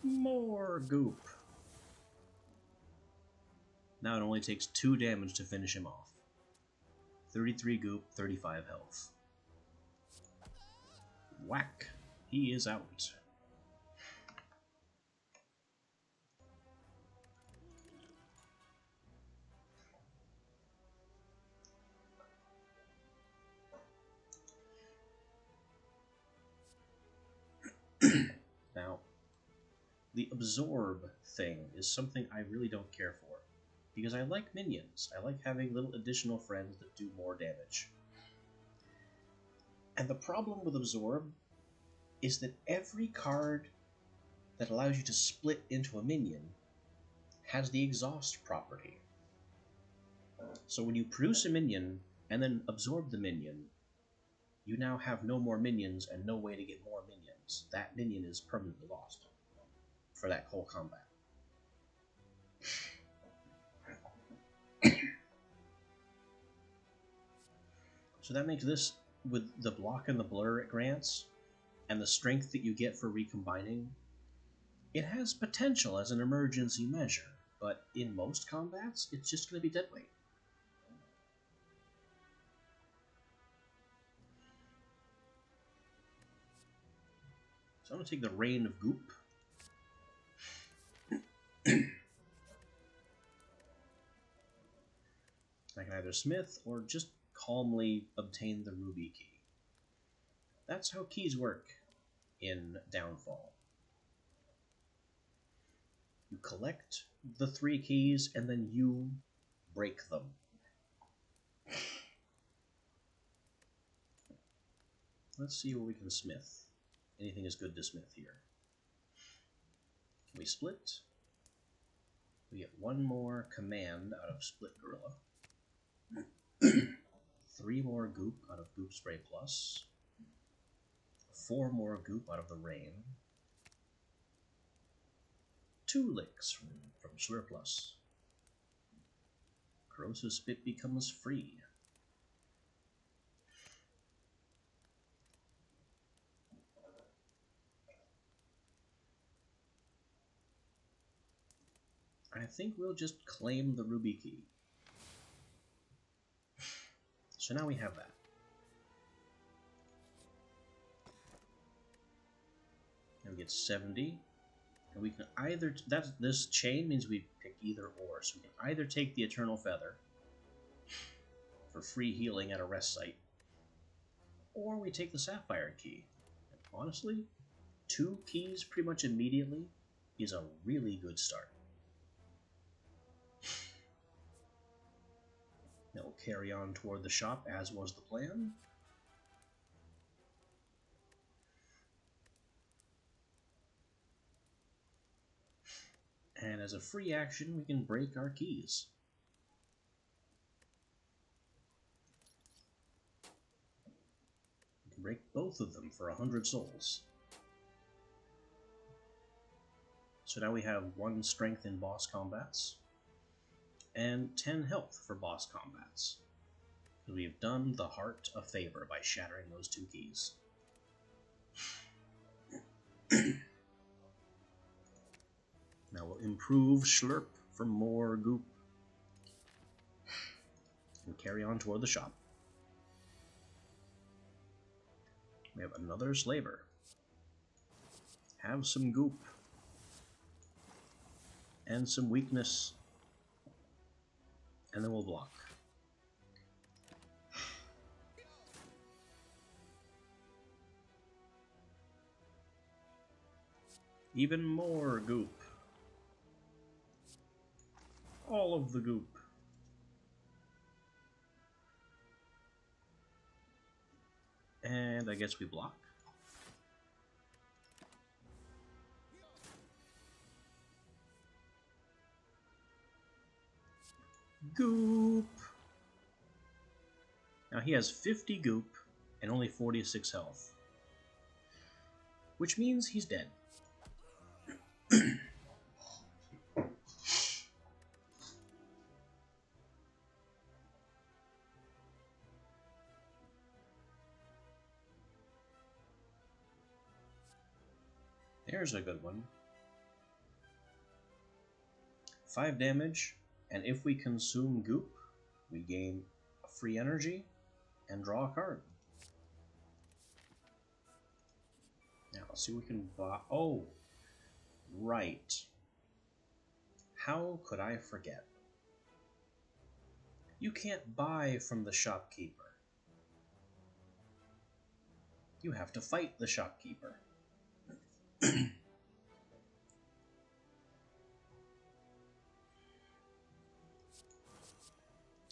More goop. Now it only takes 2 damage to finish him off. 33 goop, 35 health. Whack! He is out. Now, the absorb thing is something I really don't care for, because I like minions. I like having little additional friends that do more damage. And the problem with absorb is that every card that allows you to split into a minion has the exhaust property. So when you produce a minion and then absorb the minion, you now have no more minions and no way to get more minions. That minion is permanently lost for that whole combat. So that makes this, with the block and the blur it grants, and the strength that you get for recombining, it has potential as an emergency measure, but in most combats, it's just going to be deadweight. So I'm going to take the Rain of Goop. I can either smith or just calmly obtain the ruby key. That's how keys work in Downfall. You collect the 3 keys and then you break them. Let's see what we can smith. Anything is good to smith here. We split. We get 1 more command out of Split Gorilla. 3 more goop out of Goop Spray Plus. 4 more goop out of the Rain. 2 licks from Slur Plus. Corrosive Spit becomes free. I think we'll just claim the ruby key. So now we have that. And we get 70. And we can either... this chain means we pick either or. So we can either take the Eternal Feather for free healing at a rest site, or we take the Sapphire key. And honestly, 2 keys pretty much immediately is a really good start. Now we'll carry on toward the shop as was the plan. And as a free action, we can break our keys. We can break both of them for 100 souls. So now we have 1 strength in boss combats, and 10 health for boss combats. We've done the heart a favor by shattering those 2 keys. Now we'll improve Slurp for more goop. And carry on toward the shop. We have another slaver. Have some goop. And some weakness. And then we'll block. Even more goop. All of the goop. And I guess we block. Goop! Now he has 50 goop and only 46 health. Which means he's dead. There's a good one. 5 damage, and if we consume goop, we gain a free energy and draw a card. Now, let's see what we can buy. Oh, right. How could I forget? You can't buy from the shopkeeper. You have to fight the shopkeeper.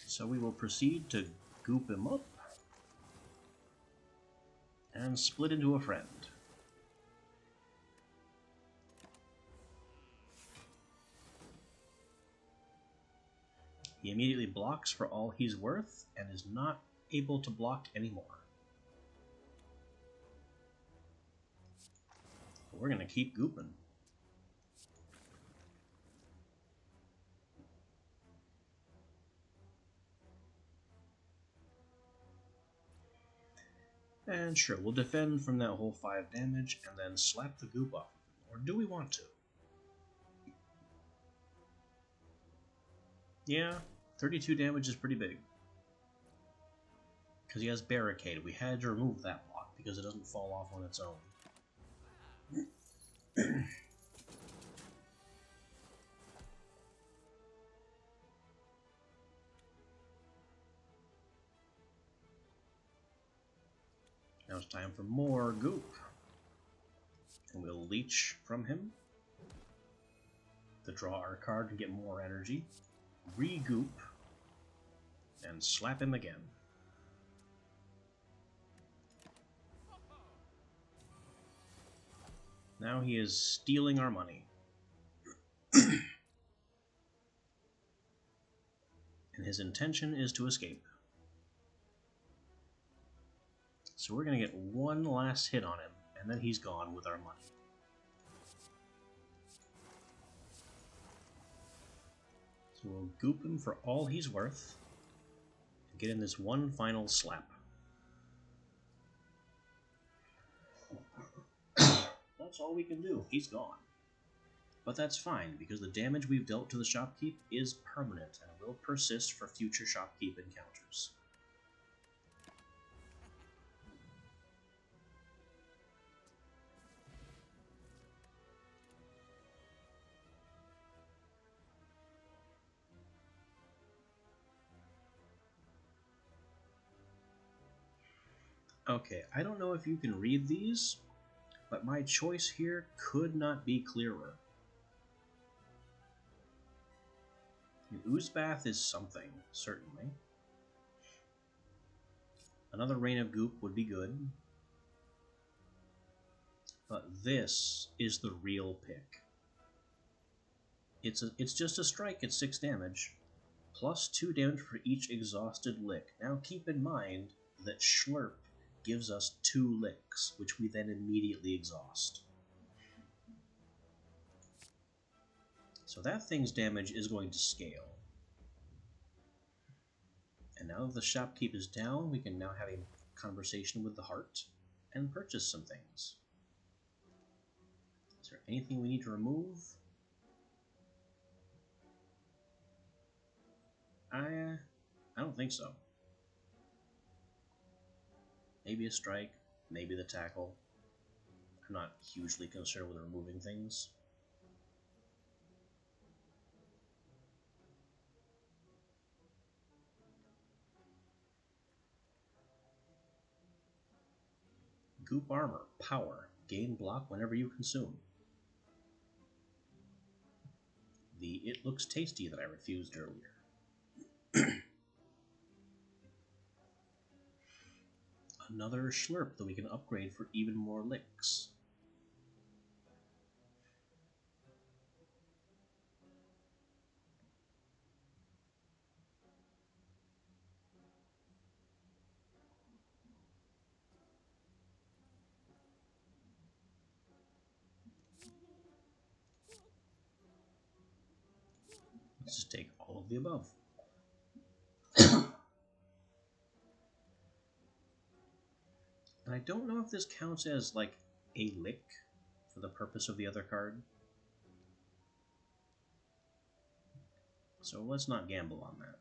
So we will proceed to goop him up and split into a friend. He immediately blocks for all he's worth and is not able to block anymore. But we're going to keep gooping. And sure, we'll defend from that whole 5 damage and then slap the goop off. Or do we want to? Yeah, 32 damage is pretty big. Because he has Barricade. We had to remove that block because it doesn't fall off on its own. Now it's time for more goop. And we'll leech from him to draw our card and get more energy. Re-goop. And slap him again. Now he is stealing our money. And his intention is to escape. So we're going to get one last hit on him, and then he's gone with our money. So we'll goop him for all he's worth, and get in this one final slap. That's all we can do. He's gone. But that's fine, because the damage we've dealt to the shopkeep is permanent and will persist for future shopkeep encounters. Okay, I don't know if you can read these, but my choice here could not be clearer. Oozbath is something, certainly. Another Rain of Goop would be good. But this is the real pick. It's just a strike at 6 damage, plus 2 damage for each exhausted lick. Now keep in mind that Schlurp gives us 2 licks, which we then immediately exhaust. So that thing's damage is going to scale. And now that the shopkeep is down, we can now have a conversation with the heart and purchase some things. Is there anything we need to remove? I don't think so. Maybe a strike, maybe the tackle. I'm not hugely concerned with removing things. Goop Armor, Power, gain block whenever you consume. The It Looks Tasty that I refused earlier. Another Schlurp that we can upgrade for even more licks. Let's just take all of the above. And I don't know if this counts as, like, a lick for the purpose of the other card. So let's not gamble on that.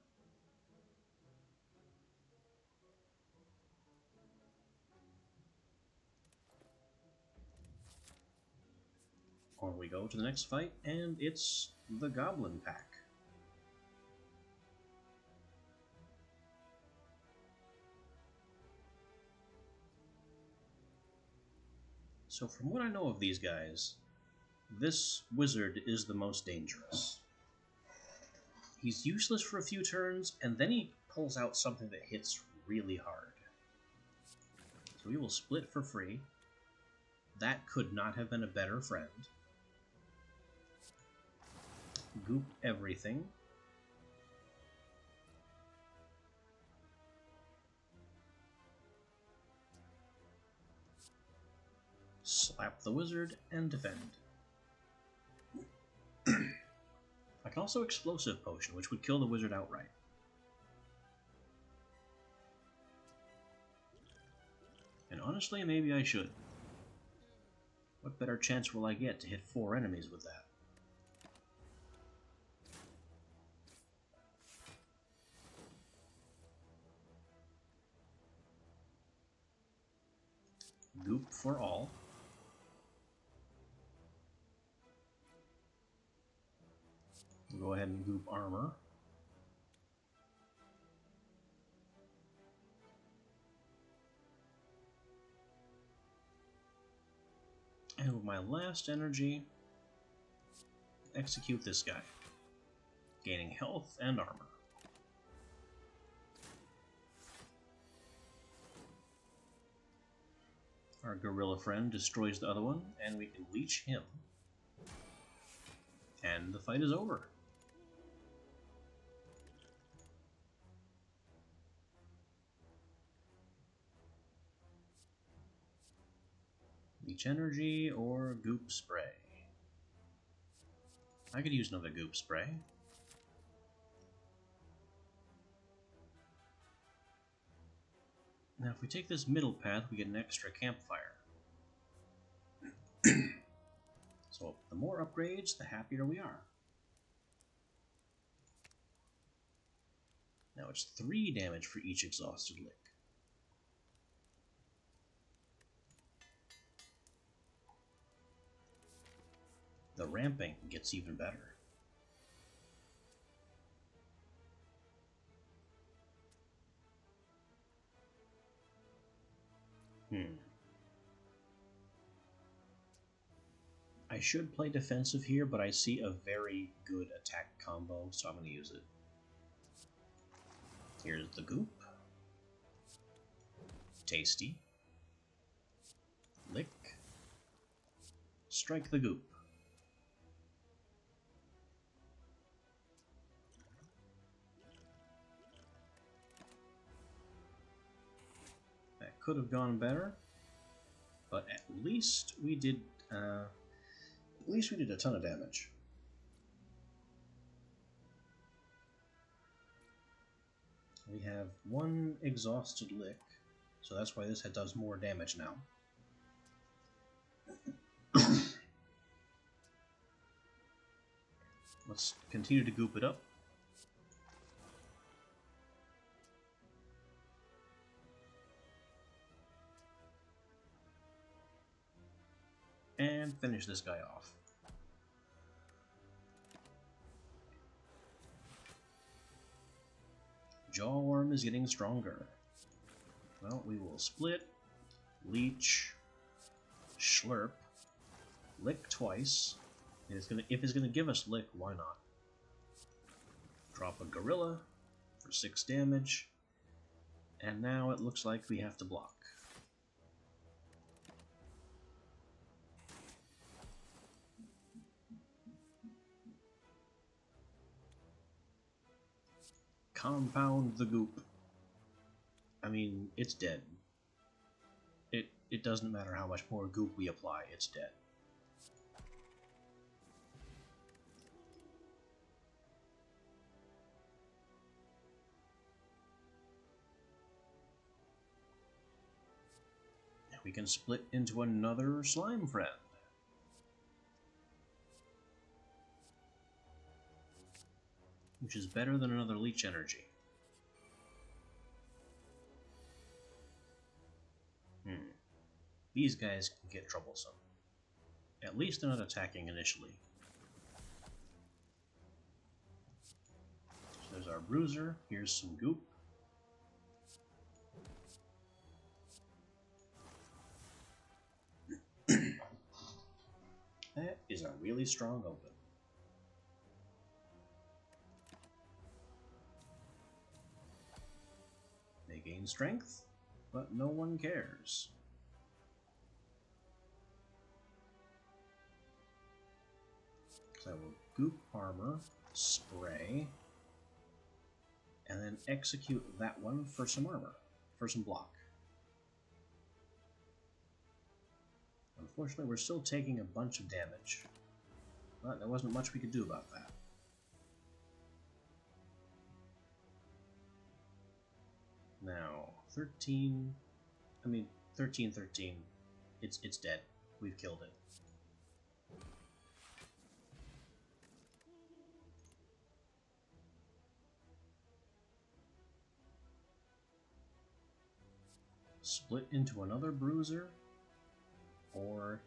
On we go to the next fight, and it's the Goblin Pack. So from what I know of these guys, this wizard is the most dangerous. He's useless for a few turns, and then he pulls out something that hits really hard. So we will split for free. That could not have been a better friend. Goop everything. Slap the wizard and defend. I can also Explosive Potion, which would kill the wizard outright. And honestly, maybe I should. What better chance will I get to hit 4 enemies with that? Goop for all. We'll go ahead and goop armor. with my last energy, execute this guy, gaining health and armor. Our gorilla friend destroys the other one, and we can leech him. And the fight is over. Leech energy or goop spray. I could use another goop spray. Now if we take this middle path, we get an extra campfire. So the more upgrades, the happier we are. Now it's 3 damage for each exhausted lick. The ramping gets even better. I should play defensive here, but I see a very good attack combo, so I'm going to use it. Here's the goop. Tasty. Lick. Strike the goop. That could have gone better, but at least we did a ton of damage. We have 1 exhausted lick, so that's why this head does more damage now. Let's continue to goop it up. And finish this guy off. Jawworm is getting stronger. Well, we will split, leech, slurp, lick twice. And if it's gonna give us lick, why not? Drop a gorilla for 6 damage, and now it looks like we have to block. Compound the goop. I mean, it's dead. It doesn't matter how much more goop we apply, it's dead. We can split into another slime friend. Which is better than another leech energy. These guys can get troublesome. At least they're not attacking initially. So there's our bruiser. Here's some goop. That is a really strong open. They gain strength, but no one cares. So I will goop armor, spray, and then execute that one for some armor, for some block. Unfortunately, we're still taking a bunch of damage, but there wasn't much we could do about that. Now, 13, it's dead. We've killed it. Split into another bruiser, or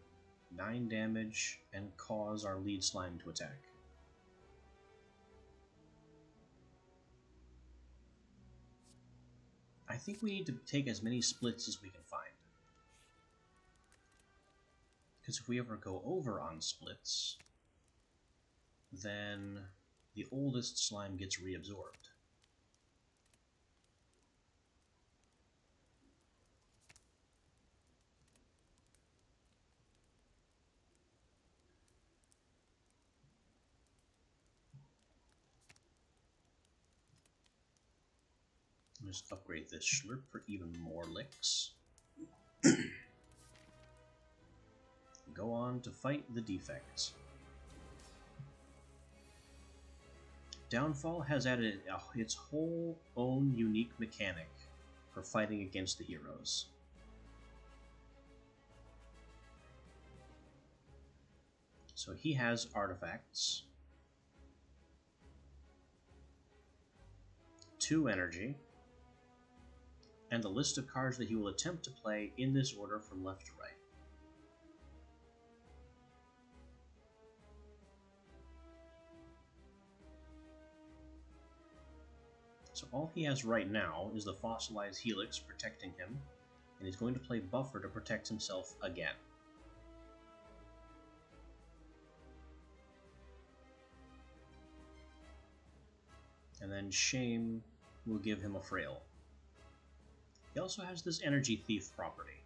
9 damage and cause our lead slime to attack. I think we need to take as many splits as we can find. Because if we ever go over on splits, then the oldest slime gets reabsorbed. Just upgrade this Schlurp for even more licks. Go on to fight the defects. Downfall has added its whole own unique mechanic for fighting against the heroes. So he has artifacts, 2 energy, and a list of cards that he will attempt to play in this order from left to right. So all he has right now is the Fossilized Helix protecting him, and he's going to play Buffer to protect himself again. And then Shame will give him a Frail. He also has this Energy Thief property.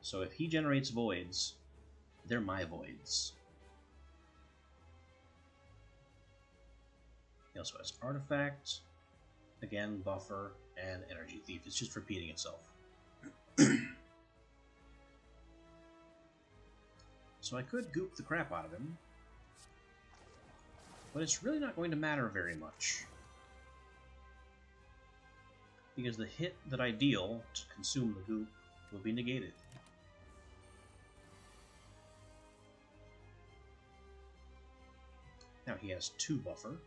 So if he generates voids, they're my voids. He also has Artifact, again, Buffer, and Energy Thief. It's just repeating itself. So I could goop the crap out of him, but it's really not going to matter very much. Because the hit that I deal to consume the goop will be negated. Now he has 2 Buffer.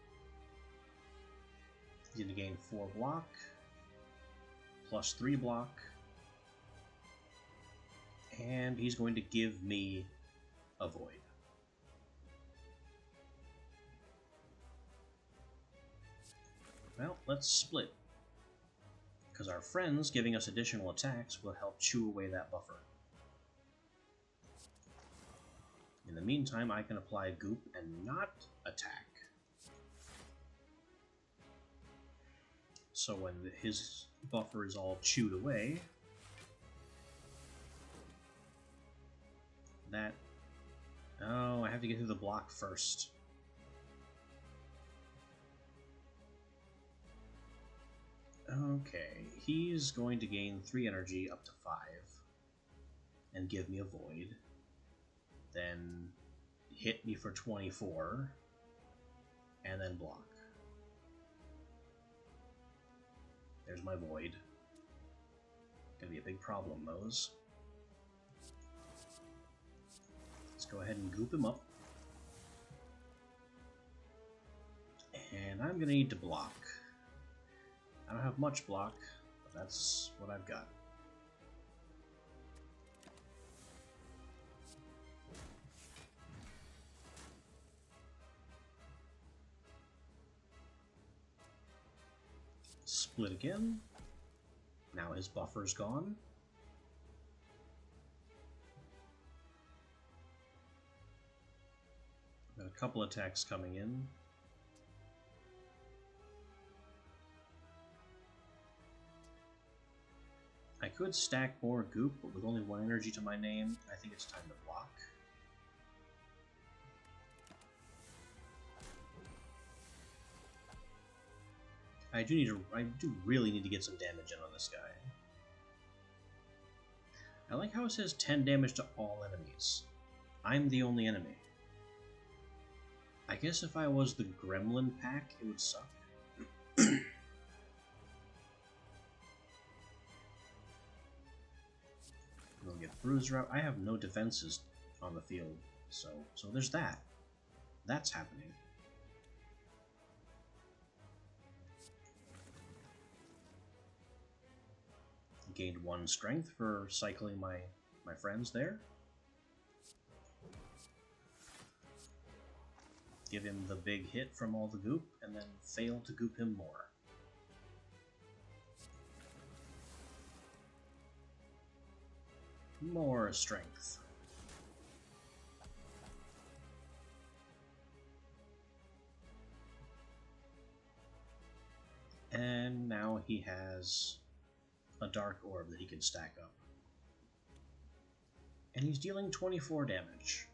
He's going to gain 4 block, plus 3 block, and he's going to give me a void. Well, let's split, because our friends giving us additional attacks will help chew away that buffer. In the meantime, I can apply goop and not attack. So when his buffer is all chewed away, that... Oh, I have to get through the block first. Okay, he's going to gain 3 energy up to 5 and give me a void. Then hit me for 24 and then block. There's my void. Gonna be a big problem, those. Let's go ahead and goop him up. And I'm gonna need to block. I don't have much block, but that's what I've got. Split again. Now his buffer's gone. Got a couple attacks coming in. I could stack more goop, but with only 1 energy to my name, I think it's time to block. I do really need to get some damage in on this guy. I like how it says 10 damage to all enemies. I'm the only enemy. I guess if I was the Gremlin pack, it would suck. We'll get Bruiser out. I have no defenses on the field, so there's that. That's happening. Gained 1 strength for cycling my friends there. Give him the big hit from all the goop, and then fail to goop him more. more strength. And now he has a dark orb that he can stack up. And he's dealing 24 damage.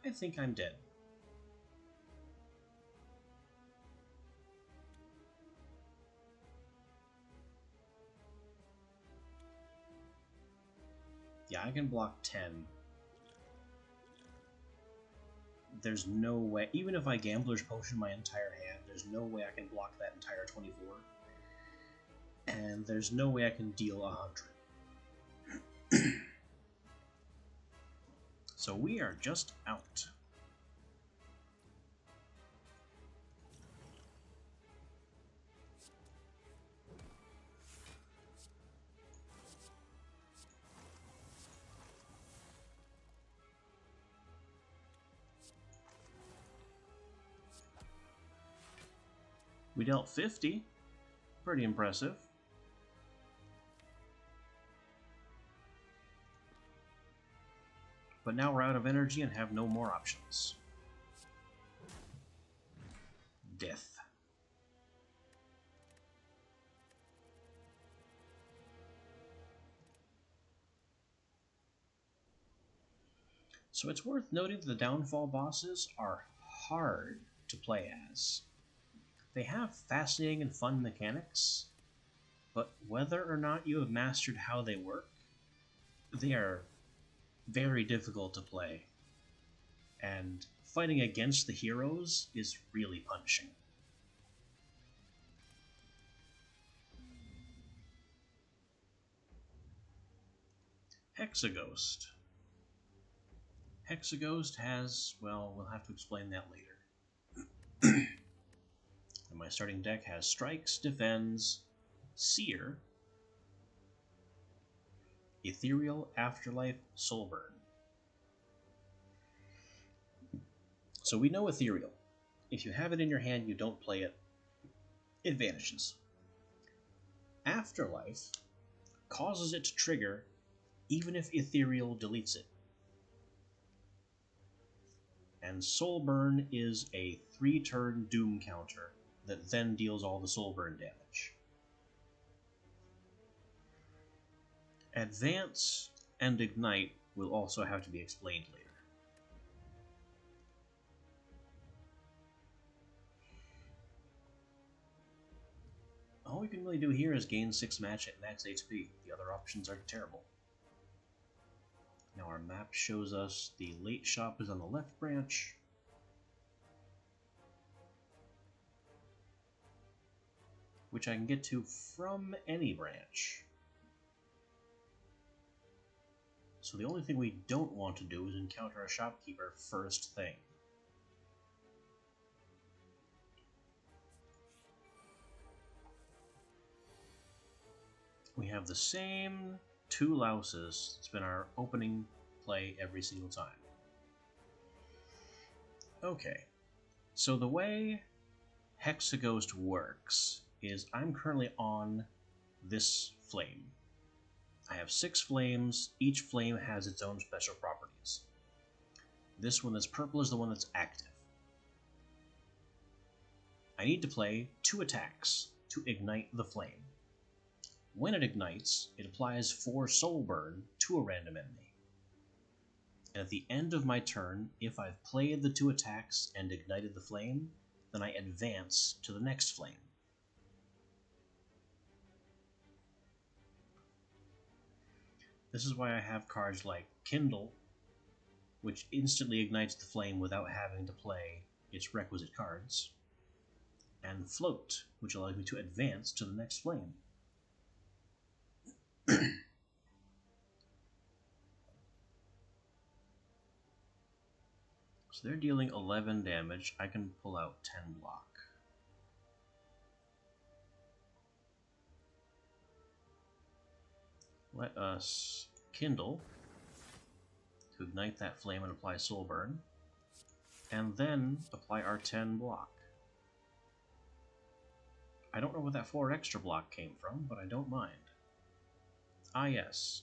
I think I'm dead. Yeah, I can block 10. There's no way, even if I Gambler's Potion my entire hand, there's no way I can block that entire 24. And there's no way I can deal 100. So we are just out. We dealt 50. Pretty impressive. But now we're out of energy and have no more options. Death. So it's worth noting that the Downfall bosses are hard to play as. They have fascinating and fun mechanics, but whether or not you have mastered how they work, they are very difficult to play. And fighting against the heroes is really punishing. Hexaghost. Hexaghost has, well, we'll have to explain that later. And my starting deck has Strikes, Defends, Seer, Ethereal, Afterlife, Soulburn. So we know Ethereal. If you have it in your hand, you don't play it, it vanishes. Afterlife causes it to trigger even if Ethereal deletes it. And Soulburn is a 3-turn Doom counter that then deals all the Soulburn damage. Advance and Ignite will also have to be explained later. All we can really do here is gain 6 max HP. The other options are terrible. Now our map shows us the late shop is on the left branch. Which I can get to from any branch. So the only thing we don't want to do is encounter a shopkeeper first thing. We have the same 2 louses. It's been our opening play every single time. Okay, so the way Hexaghost works is I'm currently on this flame. I have 6 flames. Each flame has its own special properties. This one that's purple is the one that's active. I need to play 2 attacks to ignite the flame. When it ignites, it applies 4 soul burn to a random enemy. And at the end of my turn, if I've played the 2 attacks and ignited the flame, then I advance to the next flame. This is why I have cards like Kindle, which instantly ignites the flame without having to play its requisite cards, and Float, which allows me to advance to the next flame. So they're dealing 11 damage. I can pull out 10 block. Let us Kindle to ignite that flame and apply Soul Burn, and then apply our 10 block. I don't know where that 4 extra block came from, but I don't mind. Ah yes,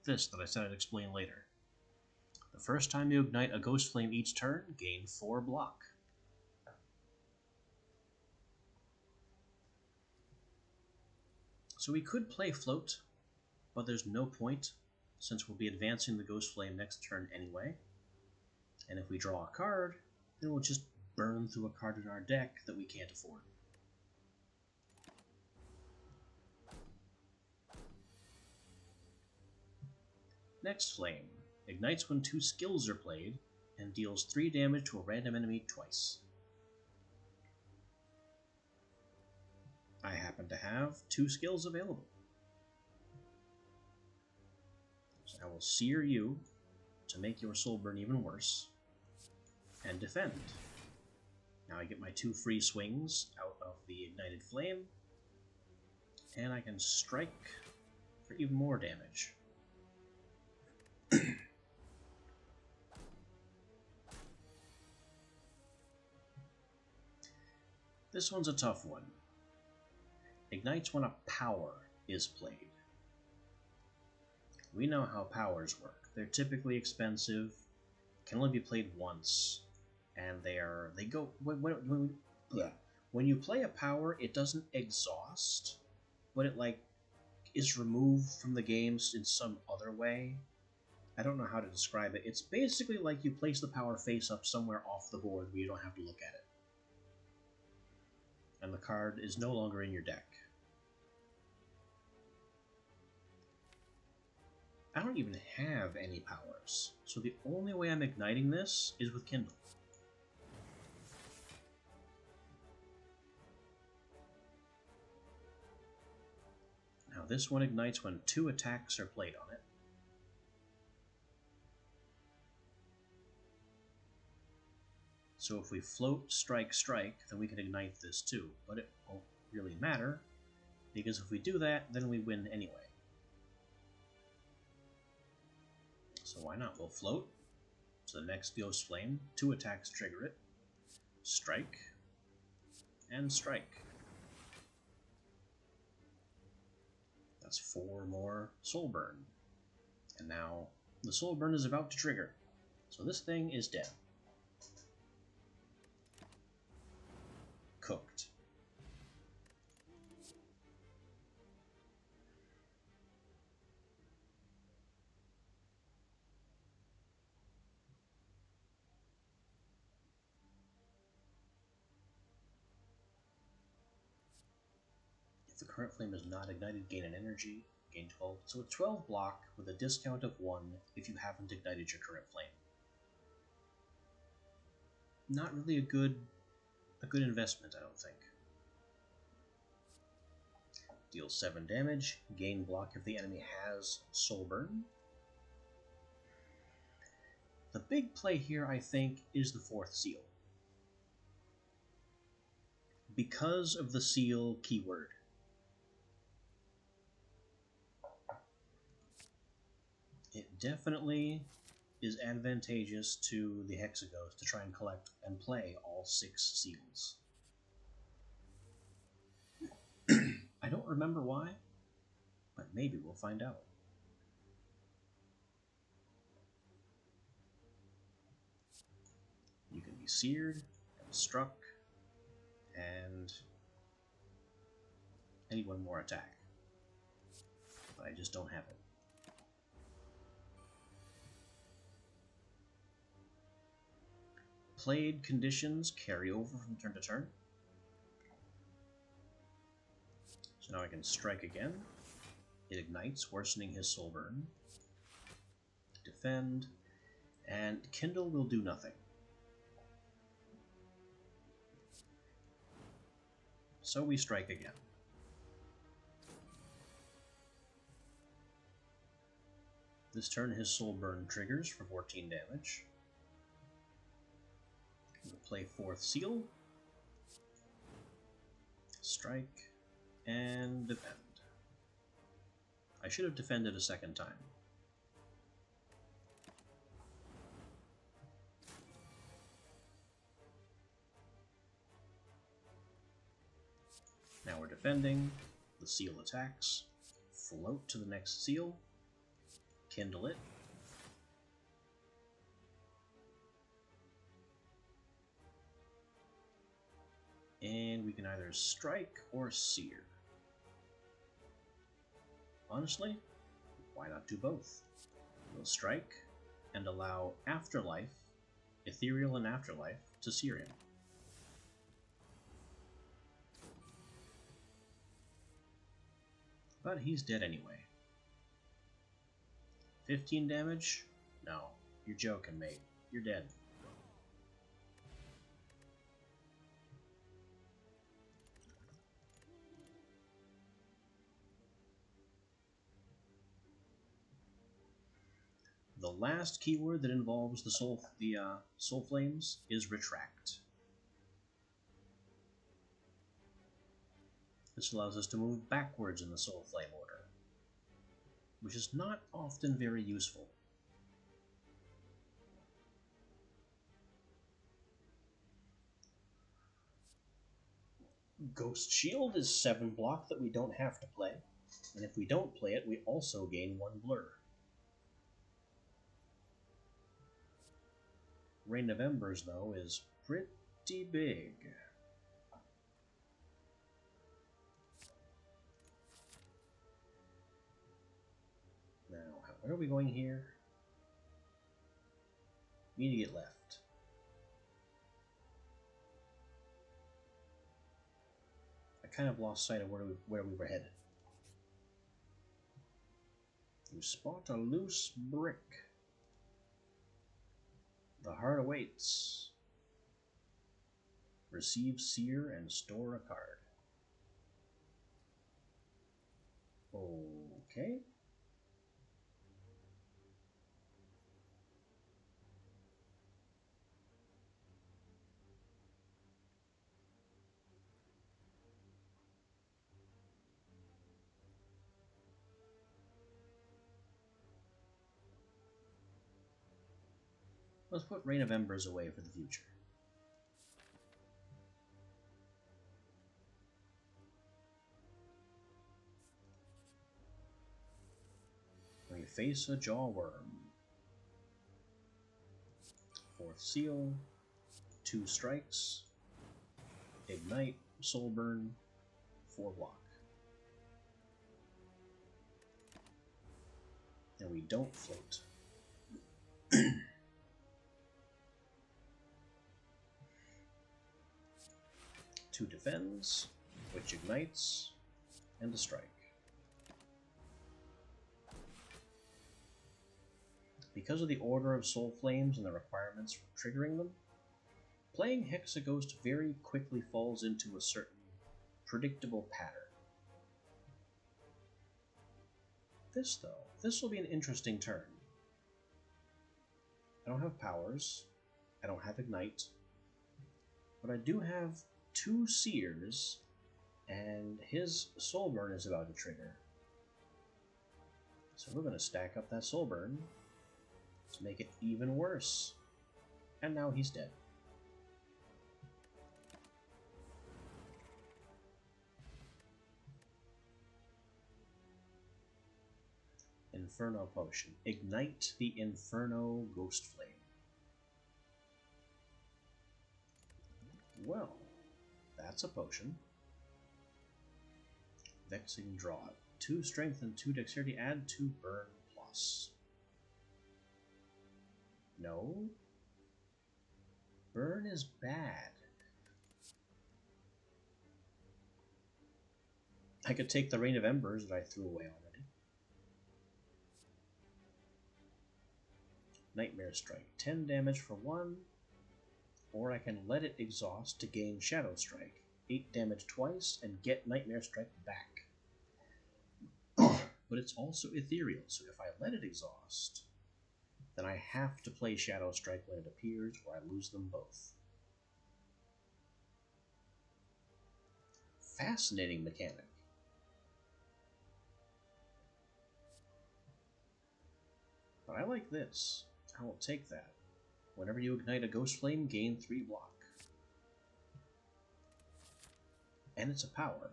this that I said I'd explain later. The first time you ignite a Ghost Flame each turn, gain 4 block. So we could play Float, but there's no point, since we'll be advancing the Ghost Flame next turn anyway. And if we draw a card, then we'll just burn through a card in our deck that we can't afford. Next Flame ignites when 2 skills are played and deals 3 damage to a random enemy twice. I happen to have 2 skills available. So I will Sear you to make your soul burn even worse, and defend. Now I get my 2 free swings out of the ignited flame, and I can strike for even more damage. This one's a tough one. Ignites when a power is played. We know how powers work. They're typically expensive, can only be played once, and they go when you play a power, it doesn't exhaust, but it is removed from the games in some other way. I don't know how to describe it. It's basically like you place the power face up somewhere off the board where you don't have to look at it. And the card is no longer in your deck. I don't even have any powers, so the only way I'm igniting this is with Kindle. Now this one ignites when 2 attacks are played on it. So if we float, strike, strike, then we can ignite this too, but it won't really matter, because if we do that, then we win anyway. So why not? We'll float to the next Ghost Flame, 2 attacks trigger it, strike, and strike. That's 4 more Soul Burn. And now the Soul Burn is about to trigger, so this thing is dead. Cooked. If the current flame is not ignited, gain an energy, gain 12. So a 12 block with a discount of 1 if you haven't ignited your current flame. Not really a good investment, I don't think. Deal 7 damage, gain block if the enemy has Soul Burn. The big play here, I think, is the 4th seal. Because of the seal keyword. It definitely is advantageous to the Hexaghost to try and collect and play all 6 seals. I don't remember why, but maybe we'll find out. You can be seared and struck and any one more attack, but I just don't have it. Played conditions carry over from turn to turn. So now I can strike again. It ignites, worsening his soul burn. Defend, and Kindle will do nothing. So we strike again. This turn his soul burn triggers for 14 damage. We'll play 4th seal, strike, and defend. I should have defended a second time. Now we're defending, the seal attacks, float to the next seal, Kindle it. And we can either strike or sear. Honestly, why not do both? We'll strike and allow Afterlife, Ethereal and Afterlife, to sear him. But he's dead anyway. 15 damage? No, you're joking, mate. You're dead. The last keyword that involves the soul flames is retract. This allows us to move backwards in the soul flame order, which is not often very useful. Ghost Shield is 7 block that we don't have to play, and if we don't play it, we also gain 1 blur. Rain of Embers, though, is pretty big. Now, where are we going here? We need to get left. I kind of lost sight of where we were headed. You spot a loose brick. The heart awaits. Receive seer and store a card. Okay. Let's put Rain of Embers away for the future. We face a Jawworm. 4th seal, 2 strikes, ignite, soulburn, 4 block. And we don't float. 2 defends, which ignites, and a strike. Because of the order of soul flames and the requirements for triggering them, playing Hexaghost very quickly falls into a certain predictable pattern. This, though, this will be an interesting turn. I don't have powers, I don't have ignite, but I do have 2 seers, and his soulburn is about to trigger. So we're going to stack up that soulburn to make it even worse. And now he's dead. Inferno Potion. Ignite the Inferno Ghost Flame. Well, that's a potion. Vexing Draw. 2 strength and 2 dexterity. Add 2 burn plus. No. Burn is bad. I could take the Rain of Embers that I threw away already. Nightmare Strike. 10 damage for 1. Or I can let it exhaust to gain Shadow Strike. 8 damage twice and get Nightmare Strike back. But it's also ethereal, so if I let it exhaust, then I have to play Shadow Strike when it appears, or I lose them both. Fascinating mechanic. But I like this. I will take that. Whenever you ignite a Ghost Flame, gain 3 block. And it's a power.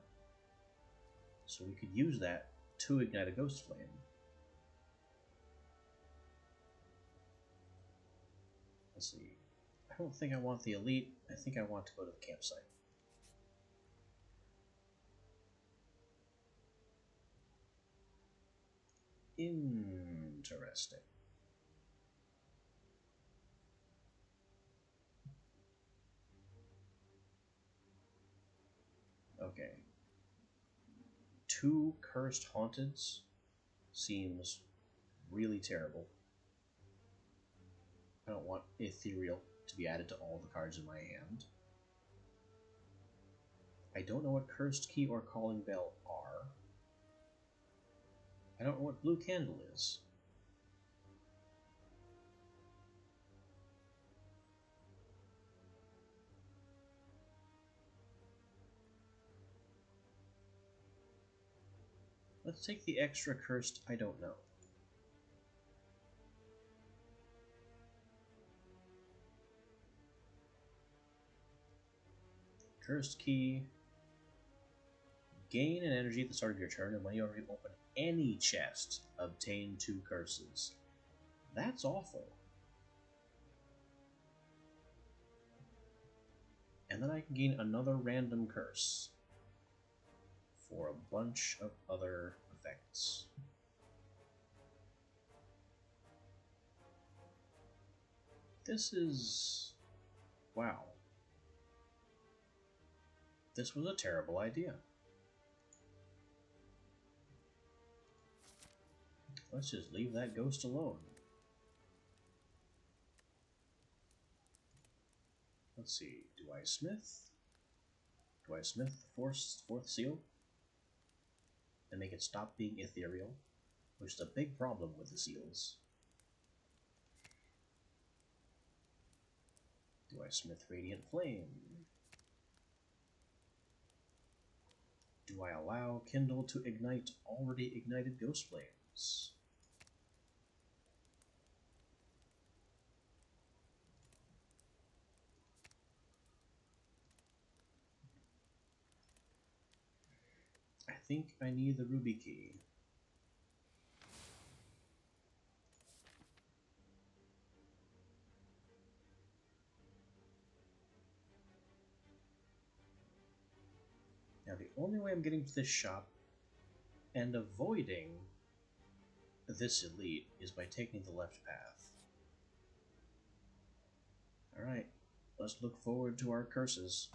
So we could use that to ignite a Ghost Flame. Let's see. I don't think I want the elite. I think I want to go to the campsite. Interesting. Okay. 2 cursed haunteds seems really terrible. I don't want ethereal to be added to all the cards in my hand. I don't know what cursed key or calling bell are. I don't know what blue candle is. Let's take the extra cursed I don't know. Cursed key. Gain an energy at the start of your turn, and when you open any chest, obtain 2 curses. That's awful. And then I can gain another random curse for a bunch of other effects. This is... wow. This was a terrible idea. Let's just leave that ghost alone. Let's see, do I smith? Do I smith the fourth seal? And make it stop being ethereal? Which is a big problem with the seals. Do I smith Radiant Flame? Do I allow Kindle to ignite already ignited Ghost Flames? I think I need the Ruby Key. Now the only way I'm getting to this shop and avoiding this elite is by taking the left path. Alright, let's look forward to our curses.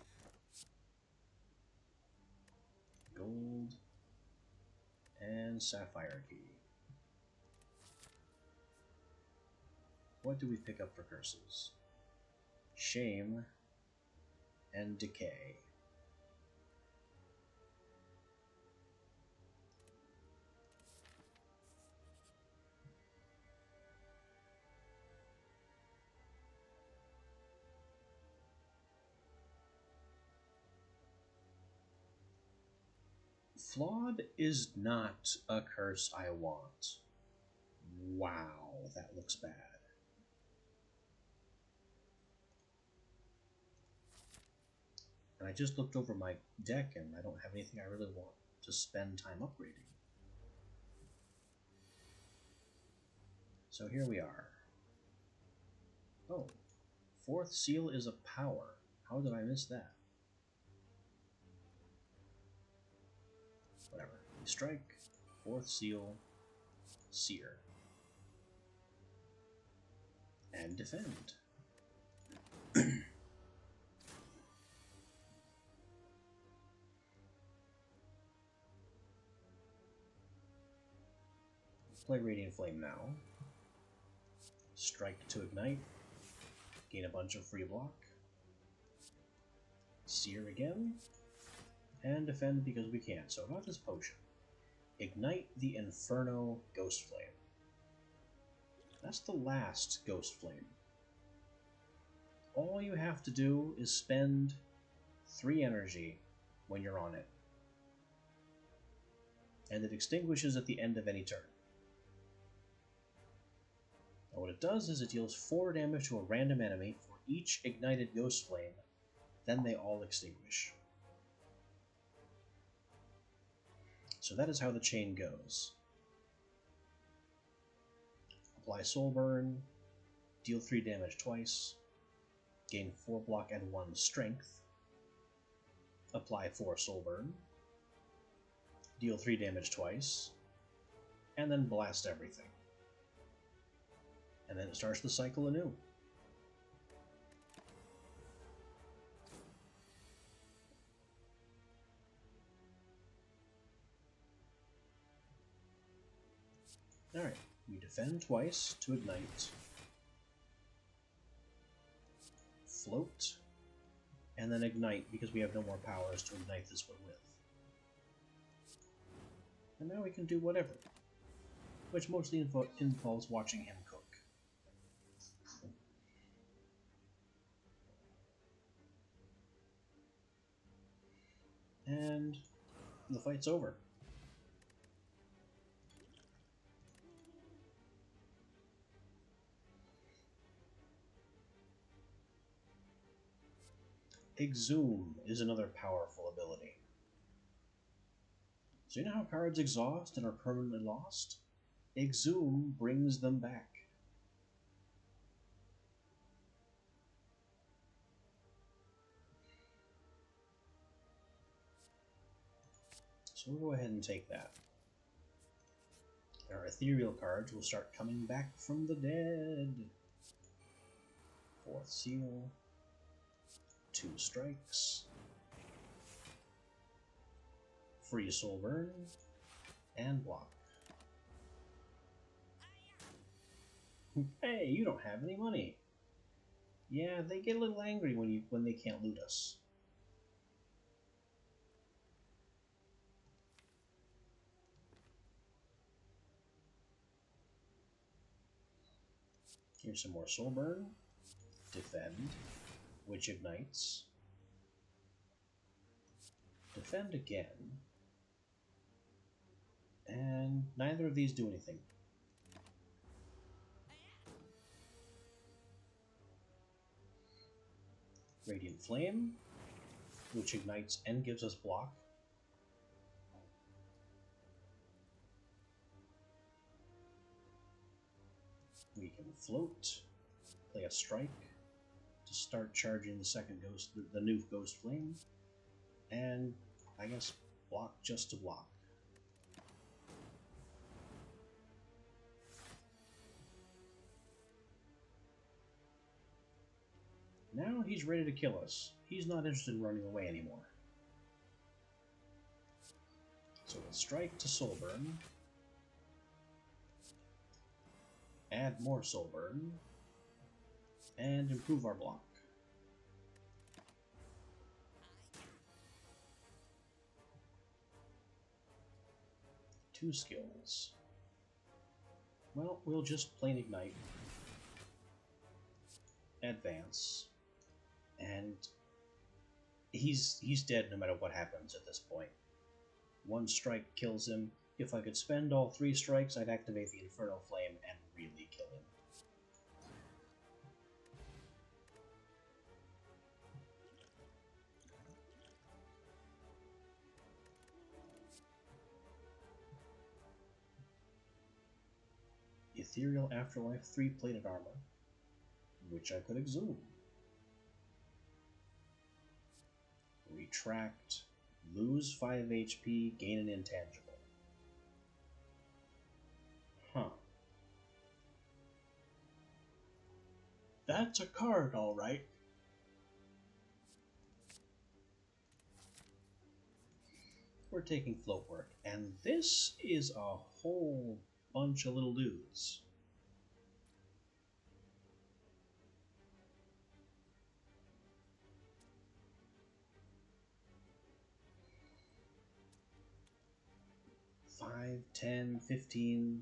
Gold and Sapphire Key. What do we pick up for curses? Shame and Decay. Flawed is not a curse I want. Wow, that looks bad. And I just looked over my deck and I don't have anything I really want to spend time upgrading. So here we are. Oh, 4th seal is a power. How did I miss that? Whatever. We strike, 4th seal, Seer. And defend. Play Radiant Flame now. Strike to ignite. Gain a bunch of free block. Seer again. And defend because we can. So about this potion. Ignite the Inferno Ghost Flame. That's the last Ghost Flame. All you have to do is spend 3 energy when you're on it. And it extinguishes at the end of any turn. Now what it does is it deals 4 damage to a random enemy for each ignited Ghost Flame, then they all extinguish. So that is how the chain goes. Apply Soul Burn, deal 3 damage twice, gain 4 block and 1 strength, apply 4 soul burn, deal 3 damage twice, and then blast everything. And then it starts the cycle anew. Alright, we defend twice to ignite, float, and then ignite because we have no more powers to ignite this one with. And now we can do whatever, which mostly involves watching him cook. And the fight's over. Exhume is another powerful ability. So you know how cards exhaust and are permanently lost? Exhume brings them back. So we'll go ahead and take that. Our ethereal cards will start coming back from the dead. 4th seal. 2 strikes. Free soul burn. And block. Hey, you don't have any money. Yeah, they get a little angry when they can't loot us. Here's some more soul burn. Defend, which ignites. Defend again. And neither of these do anything. Radiant Flame, which ignites and gives us block. We can float, play a strike to start charging the second ghost, the new Ghost Flame, and I guess block just to block. Now he's ready to kill us. He's not interested in running away anymore. So we'll strike to soul burn. Add more soul burn. And improve our block. Two skills. Well, we'll just plain ignite. Advance. And he's dead no matter what happens at this point. One strike kills him. If I could spend all 3 strikes, I'd activate the Infernal Flame and really kill him. Ethereal Afterlife 3-plated armor, which I could exhume. Retract, lose 5 HP, gain an intangible. Huh. That's a card, alright. We're taking float work, and this is a whole bunch of little dudes. Five, 10, 15,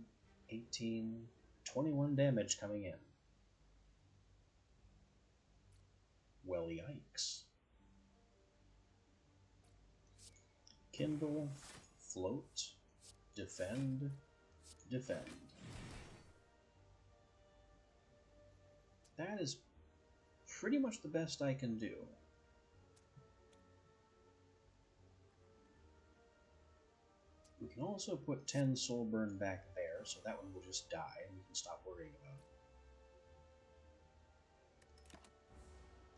18, 21 damage coming in. Well, yikes. Kindle, float, defend, defend. That is pretty much the best I can do. We can also put 10 soul burn back there, so that one will just die and we can stop worrying about it.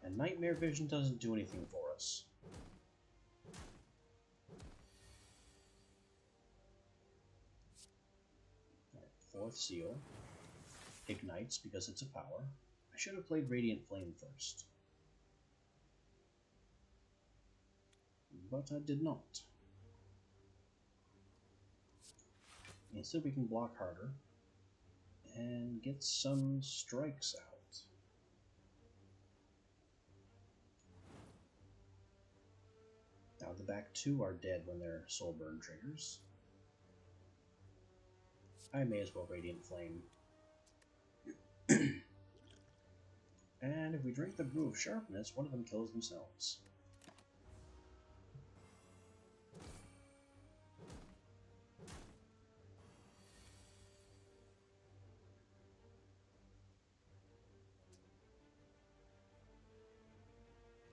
And Nightmare Vision doesn't do anything for us. Right, fourth seal. Ignites because it's a power. I should have played Radiant Flame first. But I did not. Instead we can block harder and get some strikes out. Now the back two are dead when they're soul burn triggers. I may as well Radiant Flame. And if we drink the Brew of Sharpness, one of them kills themselves.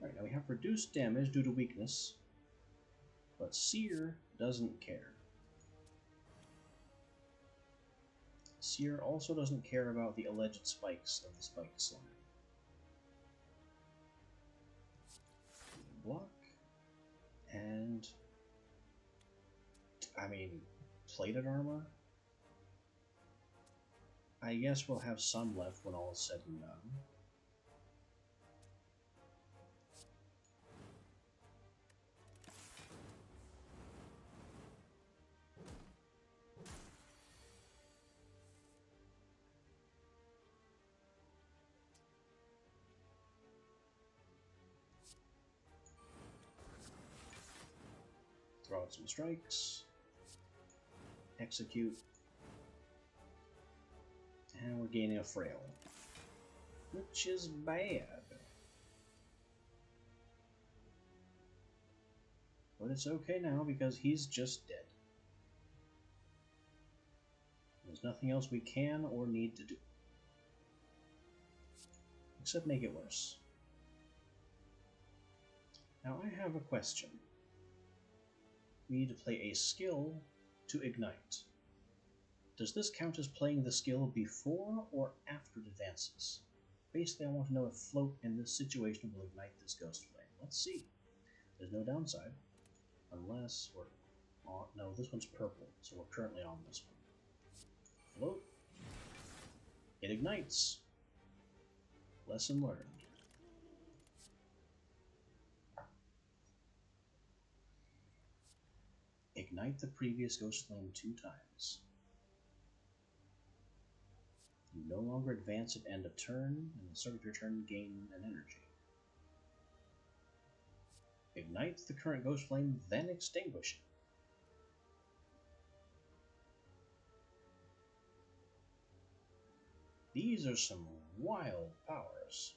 Alright, now we have reduced damage due to weakness, but Seer doesn't care. Seer also doesn't care about the alleged spikes of the spiked slime. Block, and I mean, plated armor? I guess we'll have some left when all is said and done. Throw out some strikes, execute, and we're gaining a frail, which is bad. But it's okay now because he's just dead. There's nothing else we can or need to do, except make it worse. Now I have a question. We need to play a skill to ignite. Does this count as playing the skill before or after it advances? Basically, I want to know if Float in this situation will ignite this Ghost Flame. Let's see. There's no downside. Unless we're on... No, this one's purple, so we're currently on this one. Float. It ignites. Lesson learned. Ignite the previous Ghost Flame 2 times. You no longer advance at end of turn, and the start of your turn gain an energy. Ignite the current Ghost Flame, then extinguish it. These are some wild powers.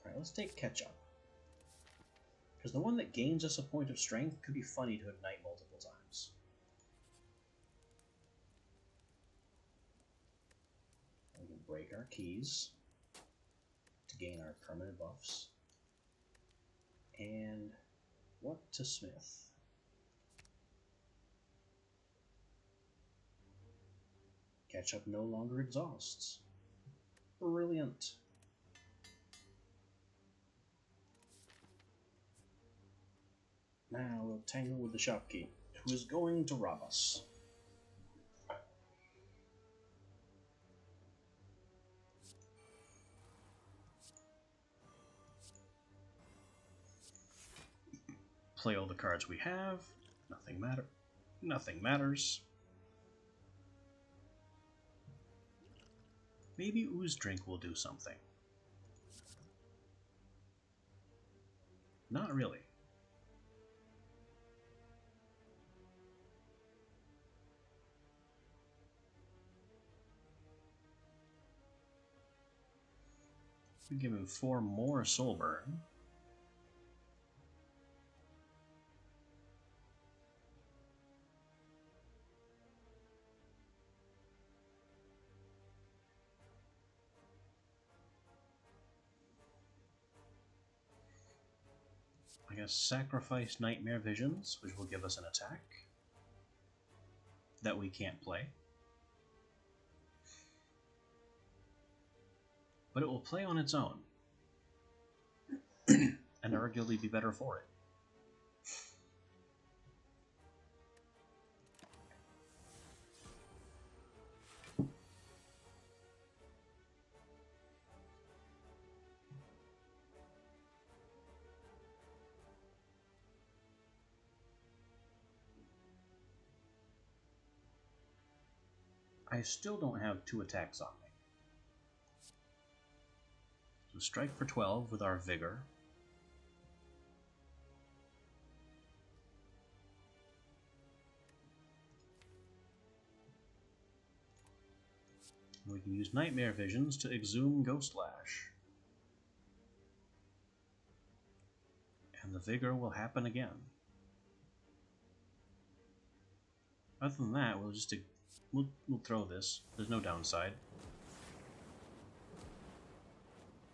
Alright, let's take Ketchup. Because the one that gains us a point of strength could be funny to ignite multiple times. We can break our keys to gain our permanent buffs. And what to smith? Ketchup no longer exhausts. Brilliant. Now we'll tangle with the shopkeep, who is going to rob us. Play all the cards we have. Nothing matters. Maybe Ooze Drink will do something. Not really. We give him 4 more soul burn. I guess sacrifice Nightmare Visions, which will give us an attack that we can't play. but it will play on its own, and arguably be better for it. I still don't have 2 attacks on me. So strike for 12 with our Vigor. We can use Nightmare Visions to exhume Ghost Lash. And the Vigor will happen again. Other than that, we'll throw this. There's no downside.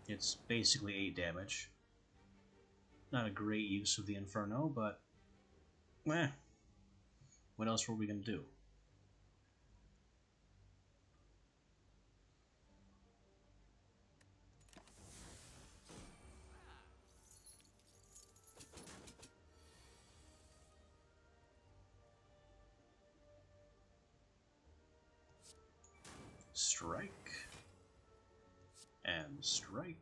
It's basically 8 damage. Not a great use of the Inferno, but what else were we going to do? Strike. And strike.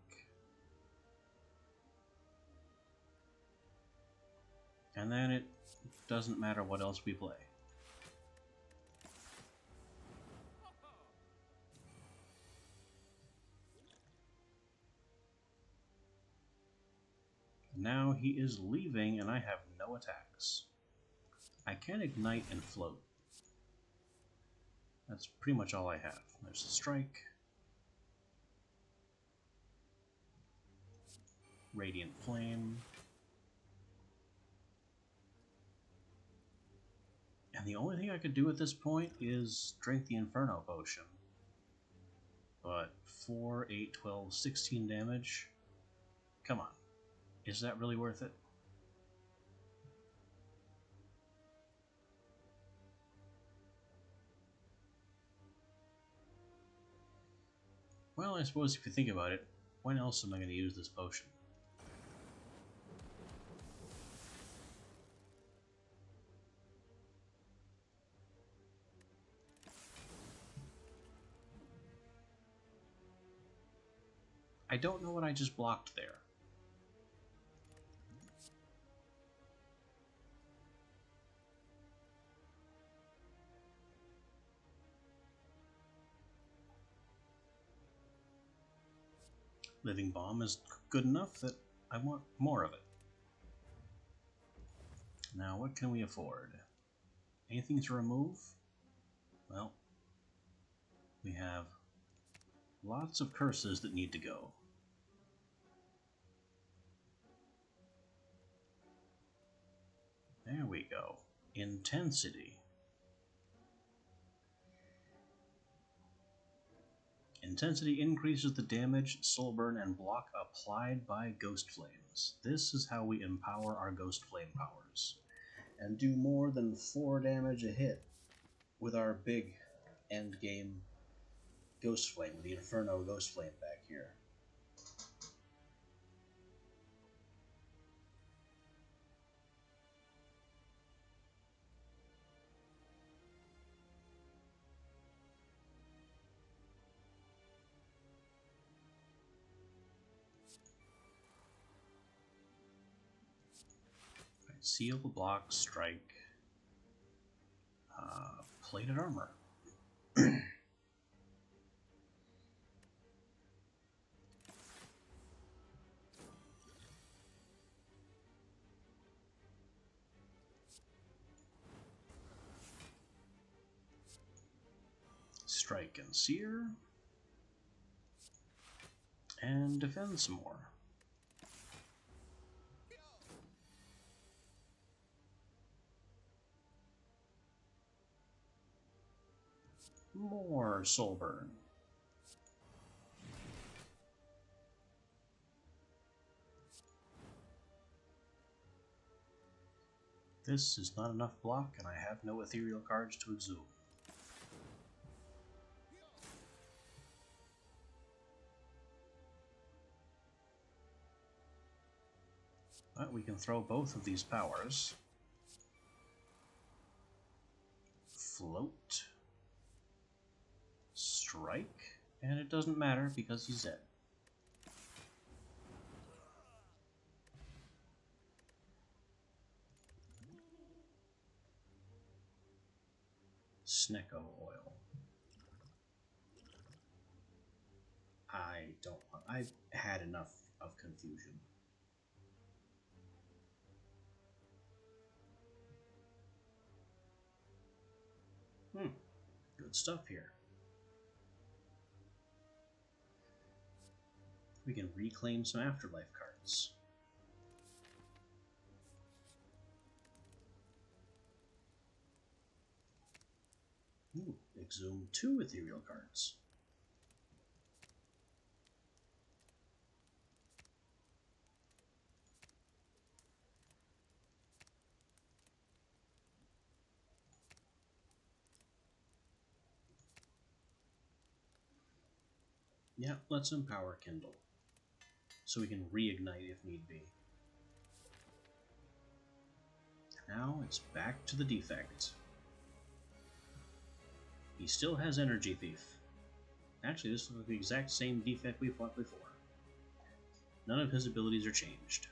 And then it doesn't matter what else we play. Now he is leaving and I have no attacks. I can ignite and float. That's pretty much all I have. There's the strike. Radiant Flame. And the only thing I could do at this point is drink the Inferno Potion. But 4, 8, 12, 16 damage? Come on. Is that really worth it? Well, I suppose if you think about it, when else am I going to use this potion? I don't know what I just blocked there. Living Bomb is good enough that I want more of it. Now, what can we afford? Anything to remove? Well, we have lots of curses that need to go. There we go. Intensity. Intensity increases the damage, soul burn, and block applied by Ghost Flames. This is how we empower our Ghost Flame powers. And do more than 4 damage a hit with our big end game Ghost Flame, the Inferno Ghost Flame back here. Seal, block, strike, plated armor. Strike and sear. And defend some more. More soul burn. This is not enough block, and I have no ethereal cards to exhume. But we can throw both of these powers. Float. Strike. And it doesn't matter because he's dead. Snecko oil. I've had enough of confusion. Good stuff here. We can reclaim some afterlife cards. Exhume 2 ethereal cards. Yeah, let's empower Kindle, so we can reignite if need be. Now it's back to the defect. He still has Energy Thief. Actually, this is the exact same defect we fought before. None of his abilities are changed.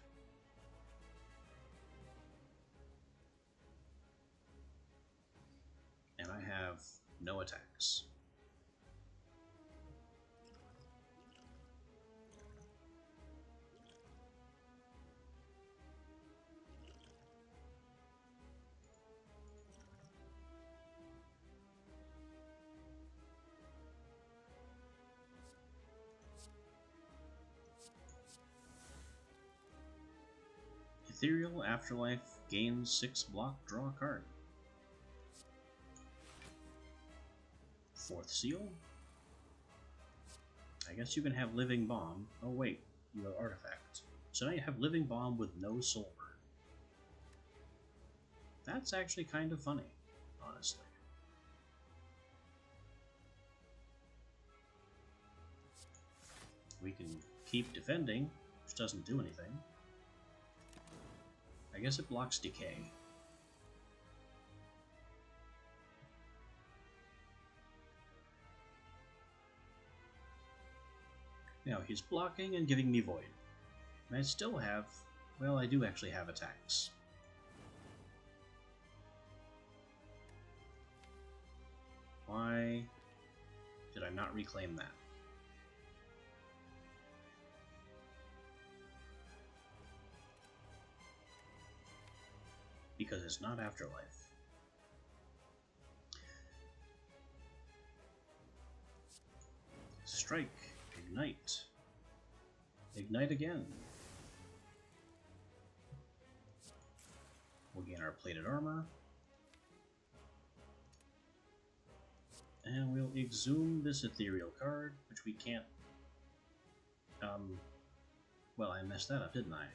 And I have no attacks. Ethereal Afterlife gains 6 block, draw a card. 4th Seal. I guess you can have Living Bomb. Oh wait, you have Artifact. So now you have Living Bomb with no Soul Burn. That's actually kind of funny, honestly. We can keep defending, which doesn't do anything. I guess it blocks Decay. Now he's blocking and giving me Void. And I still have... well, I do actually have attacks. Why did I not reclaim that? Because it's not Afterlife. Strike. Ignite. Ignite again. We'll gain our plated armor. And we'll exhume this ethereal card, which we can't... well, I messed that up, didn't I?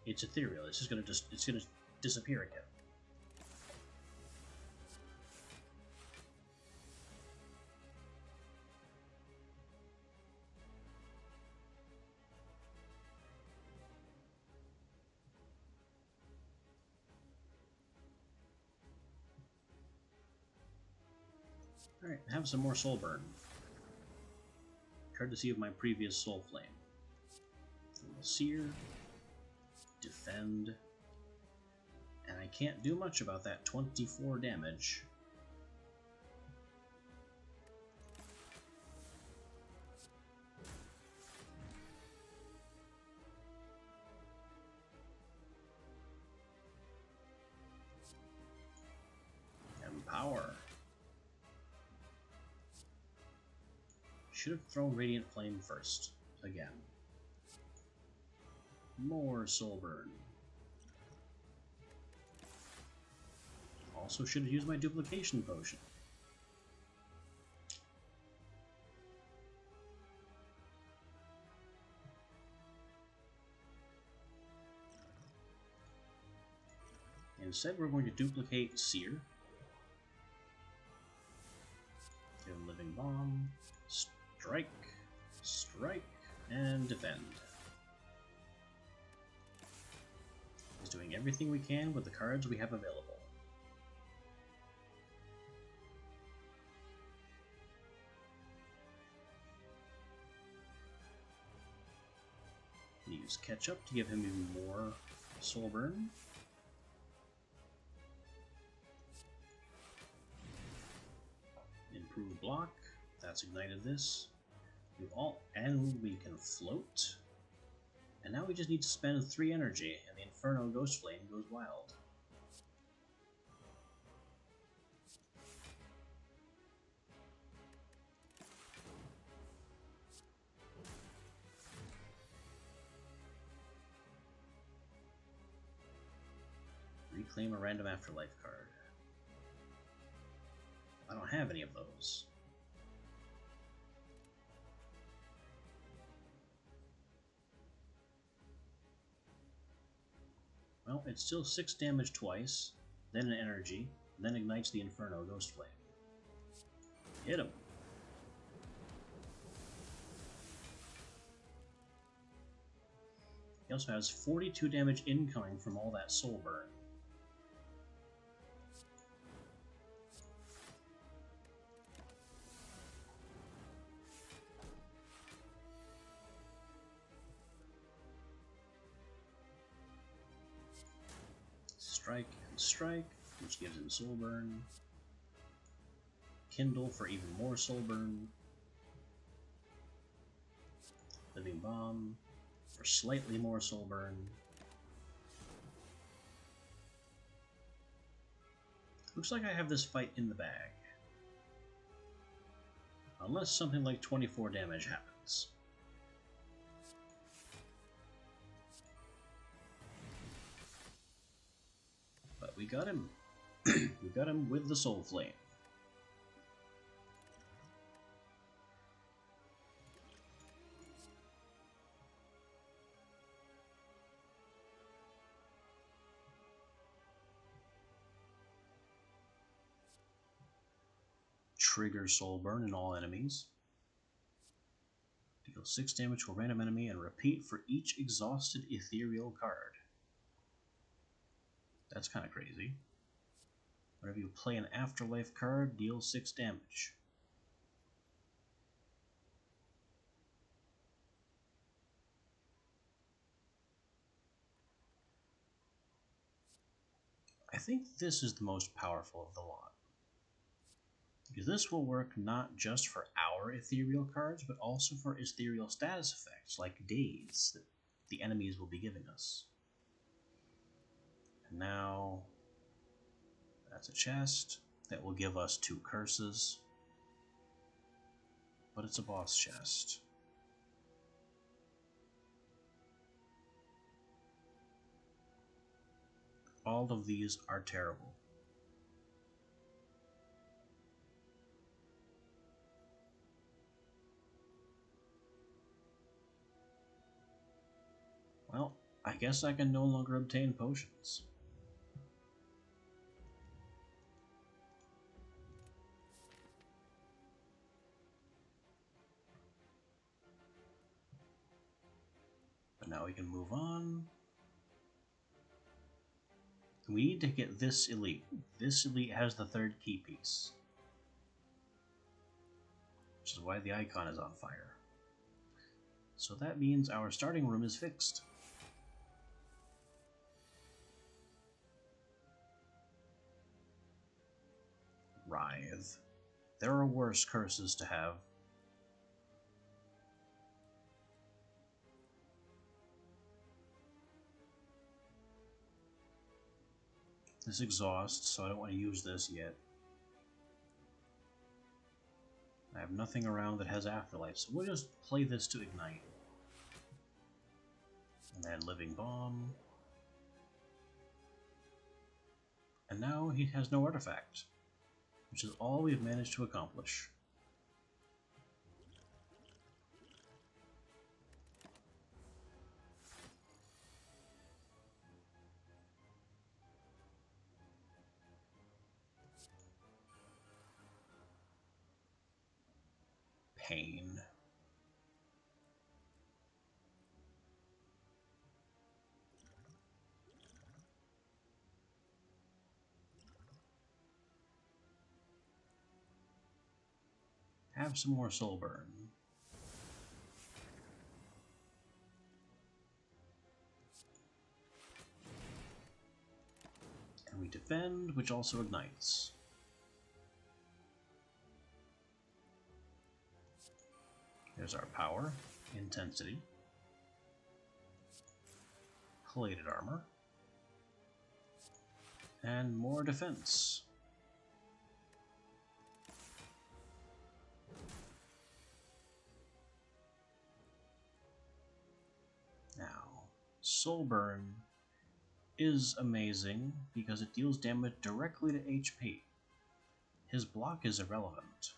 It's ethereal. It's just gonna it's gonna disappear again. Alright, have some more Soul Burn. Courtesy of my previous Soul Flame. We'll Sear. Defend. And I can't do much about that 24 damage. Empower. Should have thrown Radiant Flame first. Again. More Soul Burn. Also should have used my duplication potion. Instead, we're going to duplicate Sear. Give him Living Bomb. Strike. Strike. And defend. is doing everything we can with the cards we have available. Use Catch Up to give him even more soul burn. Improve block. That's ignited this. And we can float. And now we just need to spend 3 energy, and the Inferno Ghost Flame goes wild. Reclaim a random afterlife card. I don't have any of those. Well, it's still 6 damage twice, then an energy, then ignites the Inferno Ghost Flame. Hit him. He also has 42 damage incoming from all that soul burn. Strike and strike, which gives him soul burn. Kindle for even more soul burn. Living Bomb for slightly more soul burn. Looks like I have this fight in the bag. Unless something like 24 damage happens. But we got him. We got him with the Soul Flame. Trigger Soul Burn in all enemies. Deal 6 damage to a random enemy and repeat for each exhausted ethereal card. That's kind of crazy. Whenever you play an afterlife card, deal 6 damage. I think this is the most powerful of the lot. Because this will work not just for our ethereal cards, but also for ethereal status effects, like Daze, that the enemies will be giving us. And now, that's a chest that will give us 2 curses, but it's a boss chest. All of these are terrible. Well, I guess I can no longer obtain potions. But now we can move on. We need to get this elite. This elite has the 3rd key piece. Which is why the icon is on fire. So that means our starting room is fixed. Writhe. There are worse curses to have. This exhausts, so I don't want to use this yet. I have nothing around that has afterlife, so we'll just play this to ignite. And then Living Bomb. And now he has no artifact, which is all we've managed to accomplish. Pain. Have some more soul burn. And we defend, which also ignites. There's our power, intensity, plated armor, and more defense. Now, soul burn is amazing because it deals damage directly to HP. His block is irrelevant.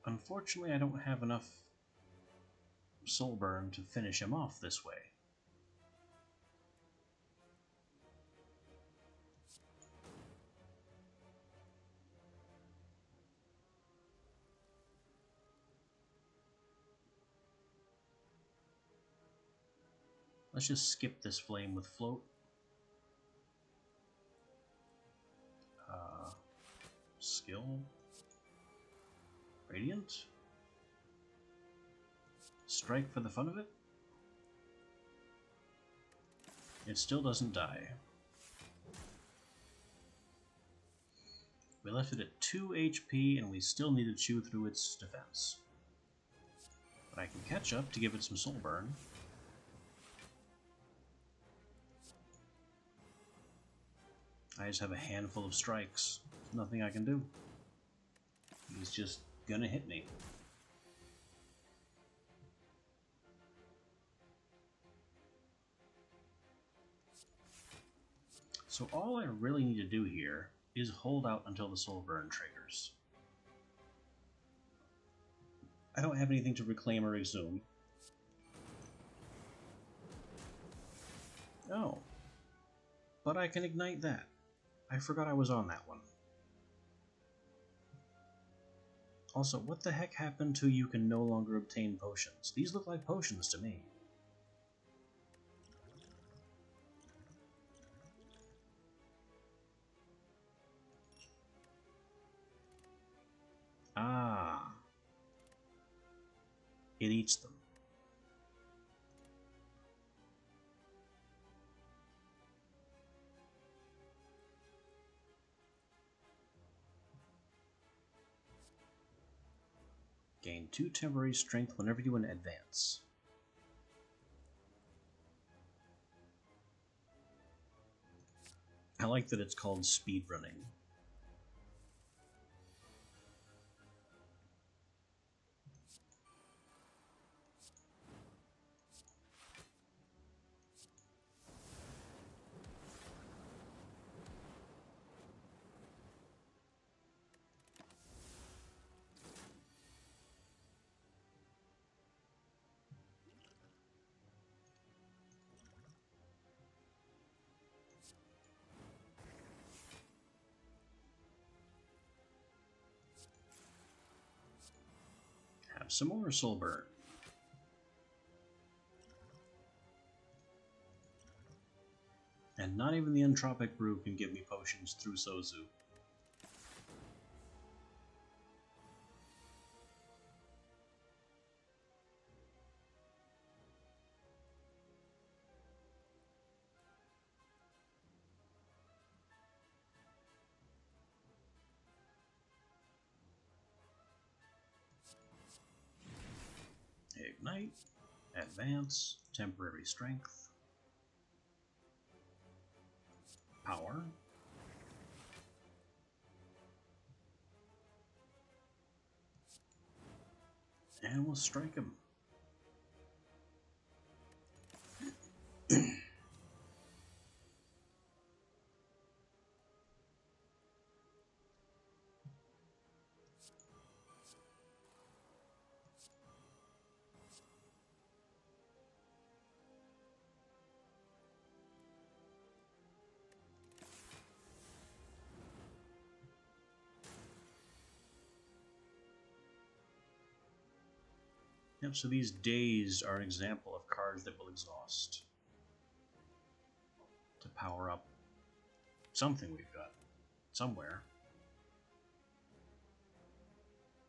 Unfortunately, I don't have enough soul burn to finish him off this way. Let's just skip this flame with float. Skill. Radiant. Strike for the fun of it. It still doesn't die. We left it at 2 HP and we still need to chew through its defense. But I can catch up to give it some soul burn. I just have a handful of strikes. There's nothing I can do. He's just gonna hit me. So all I really need to do here is hold out until the soul burn triggers. I don't have anything to reclaim or exhume. Oh. But I can ignite that. I forgot I was on that one. Also, what the heck happened to you can no longer obtain potions? These look like potions to me. Ah. It eats them. Gain 2 temporary strength whenever you advance. I like that it's called speedrunning. Have some more soul burn. And not even the Entropic Brew can give me potions through Sozu. Ignite, advance, temporary strength, power, and we'll strike him. Yep, so these dazed are an example of cards that will exhaust. to power up something we've got somewhere.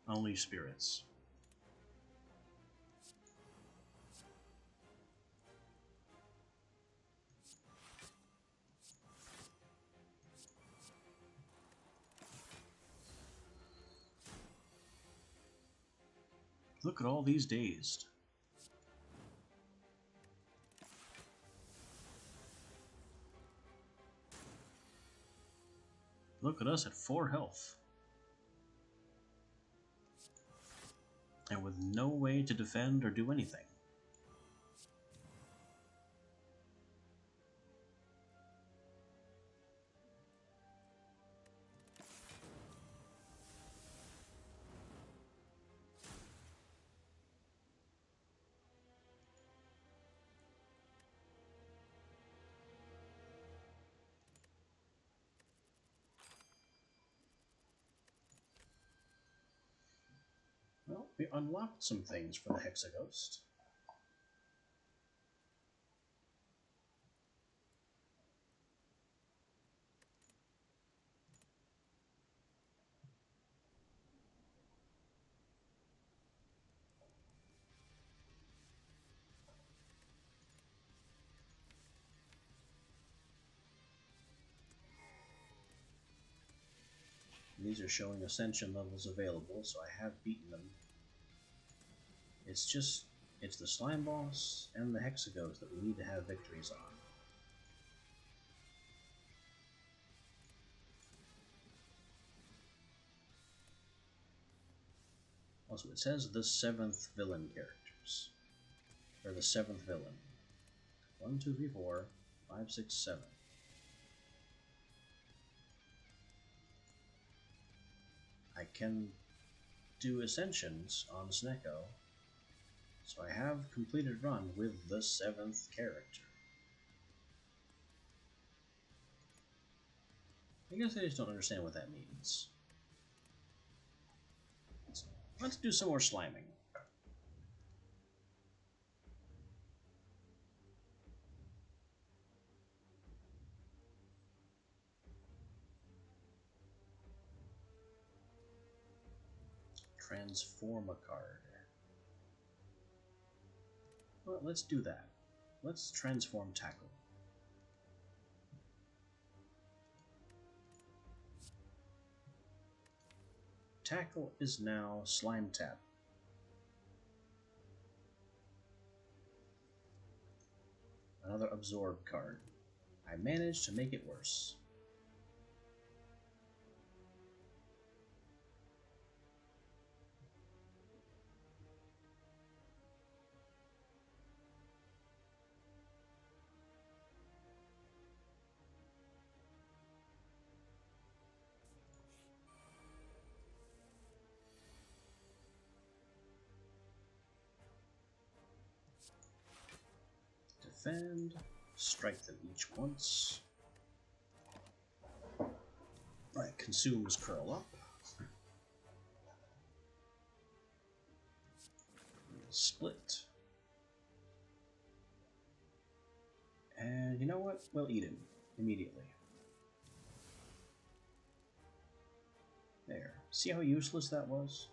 Only spirits. Look at all these dazed. Look at us at 4 health. And with no way to defend or do anything. Well, we unlocked some things for the Hexaghost. These are showing ascension levels available, so I have beaten them. It's the slime boss and the Hexaghost that we need to have victories on. Also, it says the 7th villain characters. Or the 7th villain. 1, 2, 3, 4, 5, 6, 7. I can do ascensions on Snecko, so I have completed run with the 7th character. I guess I just don't understand what that means. Let's do some more sliming. Transform a card. Well, let's do that. Let's transform Tackle. Tackle is now Slime Tap. Another Absorb card. I managed to make it worse. Defend, strike them each once. Right, consumes curl up. Split. And you know what? We'll eat him immediately. There. See how useless that was?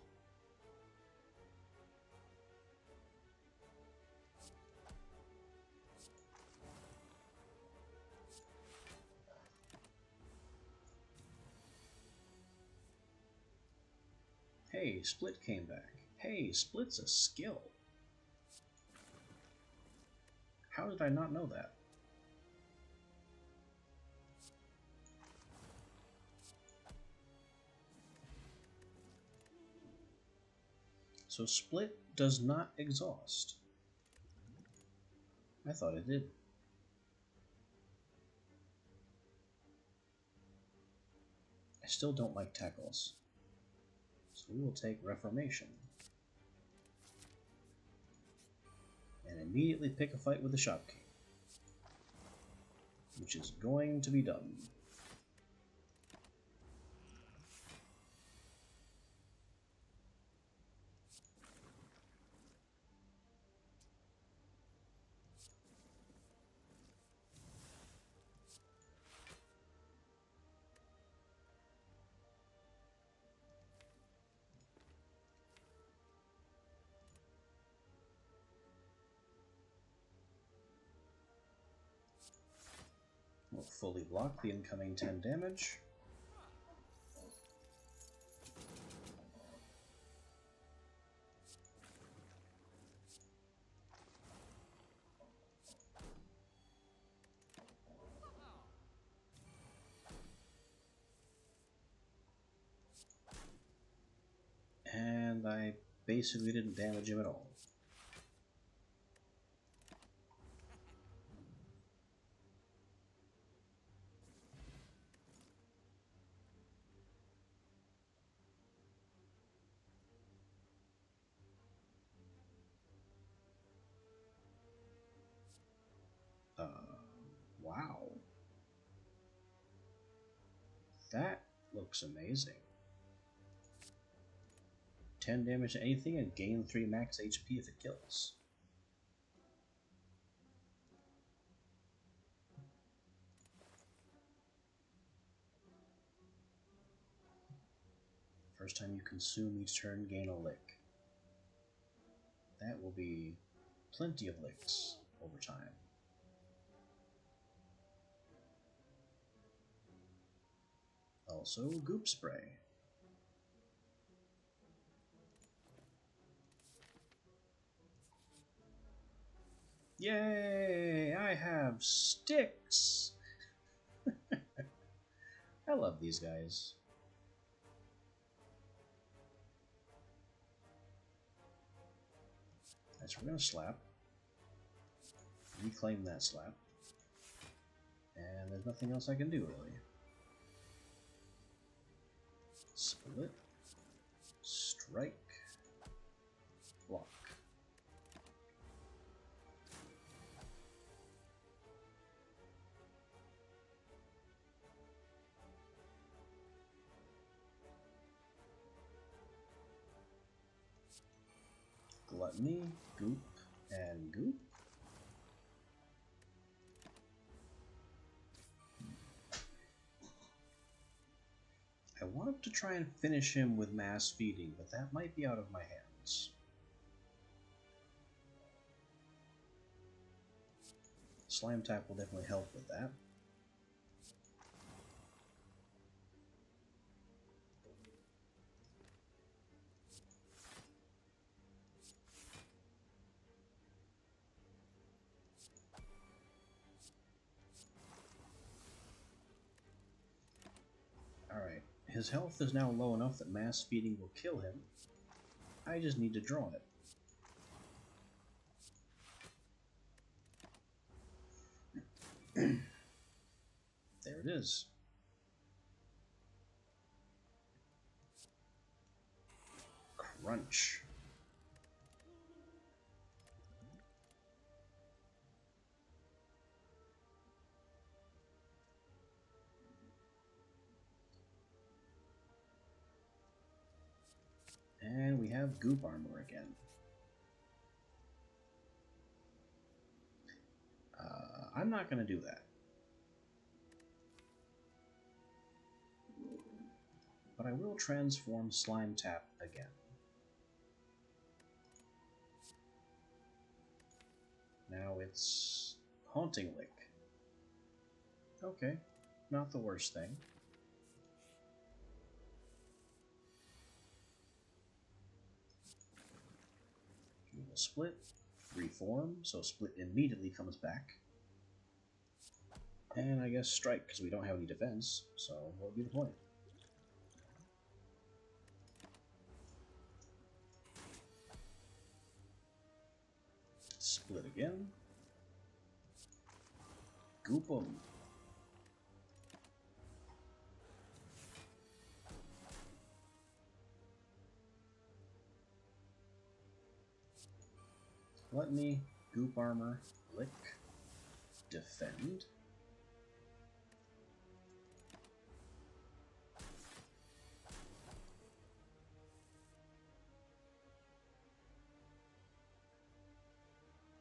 Hey, Split came back. Hey, Split's a skill. How did I not know that? So Split does not exhaust. I thought it did. I still don't like tackles. So we will take Reformation. And immediately pick a fight with the Shopkeep. Which is going to be done. fully block the incoming 10 damage. And I basically didn't damage him at all. Wow. That looks amazing. 10 damage to anything and gain 3 max HP if it kills. First time you consume each turn, gain a lick. That will be plenty of licks over time. Also, goop spray. Yay! I have sticks! I love these guys. Alright, so we're gonna slap. Reclaim that slap. And there's nothing else I can do, really. Split. Strike. Block. Gluttony, goop, and goop. I wanted to try and finish him with mass feeding, but that might be out of my hands. Slime Tap will definitely help with that. Alright, his health is now low enough that mass feeding will kill him. I just need to draw it. There it is. Crunch. And we have goop armor again. I'm not going to do that. But I will transform Slime Tap again. Now it's Haunting Lick. Okay, not the worst thing. We will split, reform, so split immediately comes back. And I guess strike, because we don't have any defense, so what would be the point? Split again. Goop 'em. Gluttony, goop armor, lick, defend.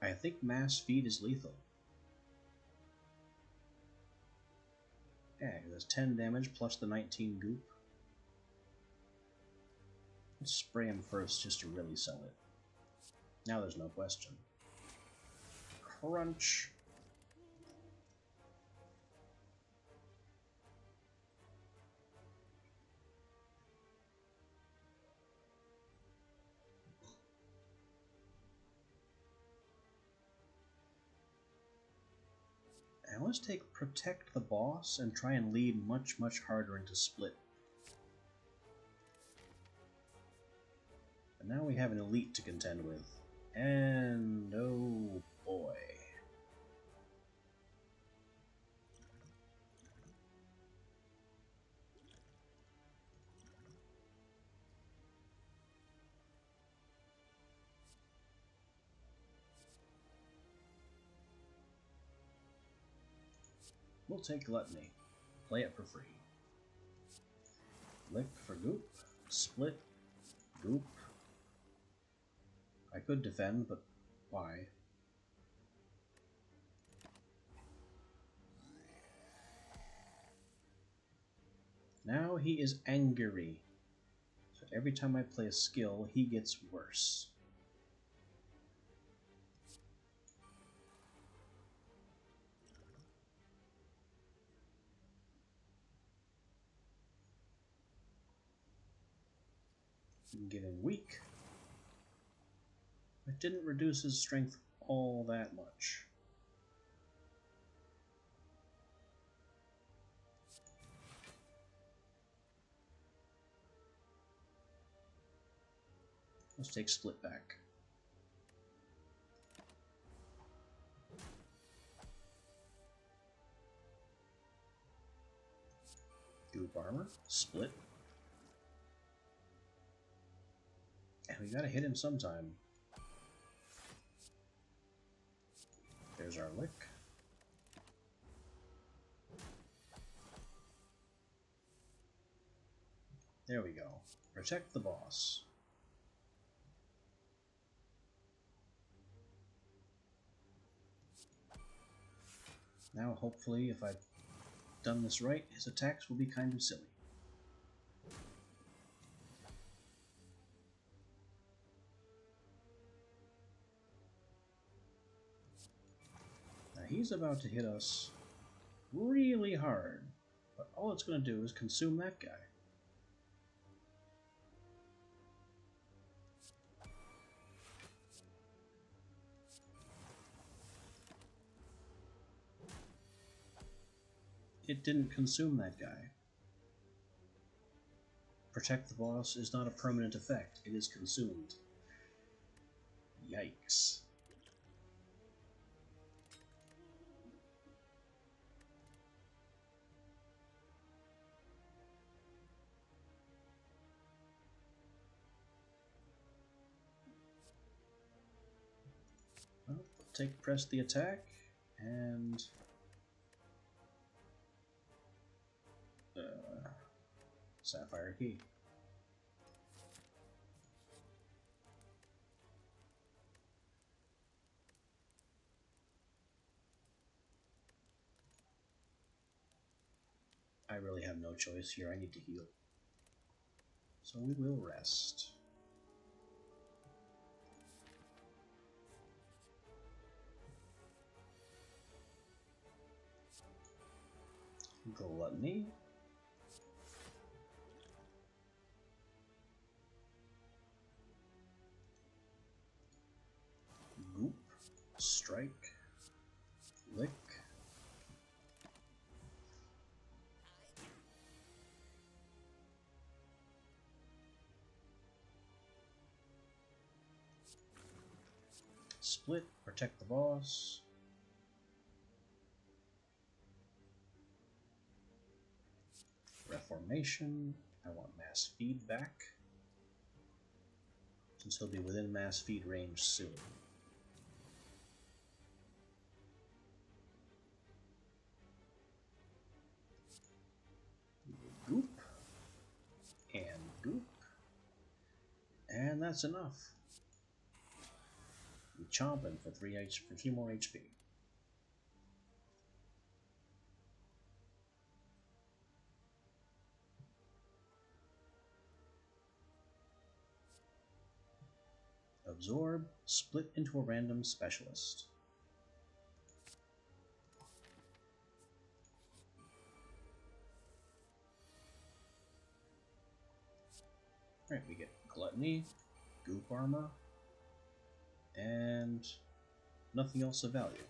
I think mass feed is lethal. Yeah, that's 10 damage plus the 19 goop. Let's spray him first just to really sell it. Now there's no question. Crunch. Now let's take Protect the Boss and try and lead much, much harder into Split. But now we have an elite to contend with. And oh boy. We'll take Gluttony. Play it for free. Lick for Goop. Split. Goop. I could defend, but why? Now he is angry. So every time I play a skill, he gets worse. Getting weak. It didn't reduce his strength all that much. Let's take Split back. Goop armor, Split. And we gotta hit him sometime. There's our lick. There we go. Protect the boss. Now hopefully if I've done this right, his attacks will be kind of silly. Now he's about to hit us really hard, but all it's going to do is consume that guy. It didn't consume that guy. Protect the boss is not a permanent effect, it is consumed. Yikes. Well, press the attack, and Sapphire Key. I really have no choice here, I need to heal. So we will rest. Gluttony. Goop. Strike. Lick. Split. Protect the boss. Reformation. I want mass feedback, since he'll be within mass feed range soon. Goop. And goop. And that's enough. We chomp him for 3 more HP. Absorb, split into a random specialist. Alright, we get Gluttony, Goop Armor, and nothing else of value.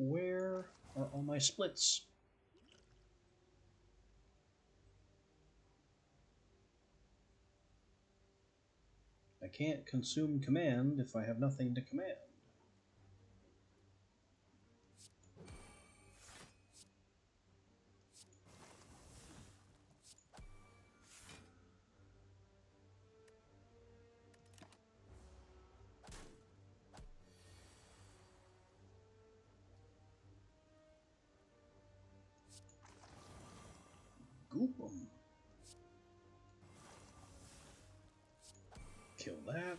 Where are all my splits? I can't consume command if I have nothing to command. Goop 'em. Kill that.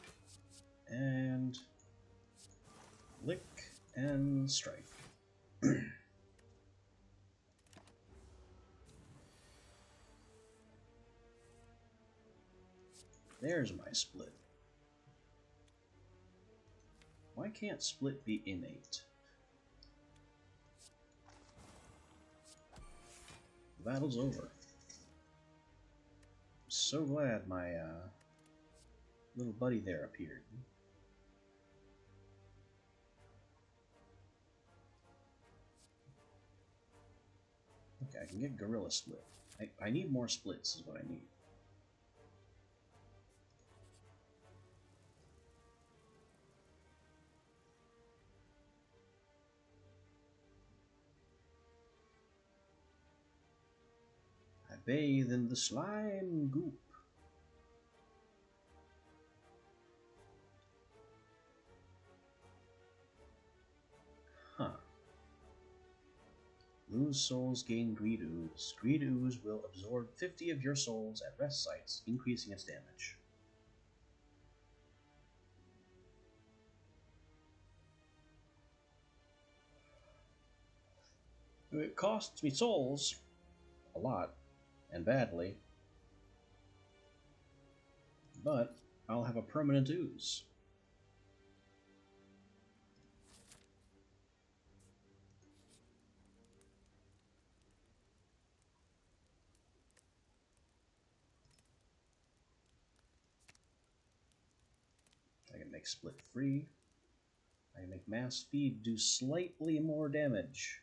And lick and strike. There's my split. Why can't split be innate? The battle's over. I'm so glad my little buddy there appeared. Okay, I can get Gorilla Split. I need more splits is what I need. I bathe in the slime goop. Huh. Lose souls, gain Greed Ooze. Greed Ooze will absorb 50 of your souls at rest sites, increasing its damage. It costs me souls. A lot. And badly. But I'll have a permanent ooze. I can make split free. I can make mass feed do slightly more damage.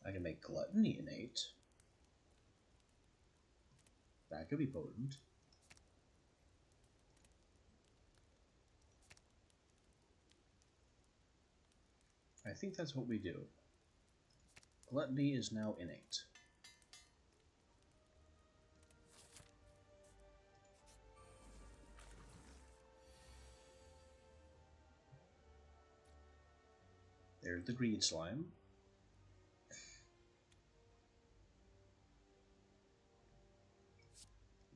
I can make gluttony innate. That could be potent. I think that's what we do. Gluttony is now innate. There's the greed slime.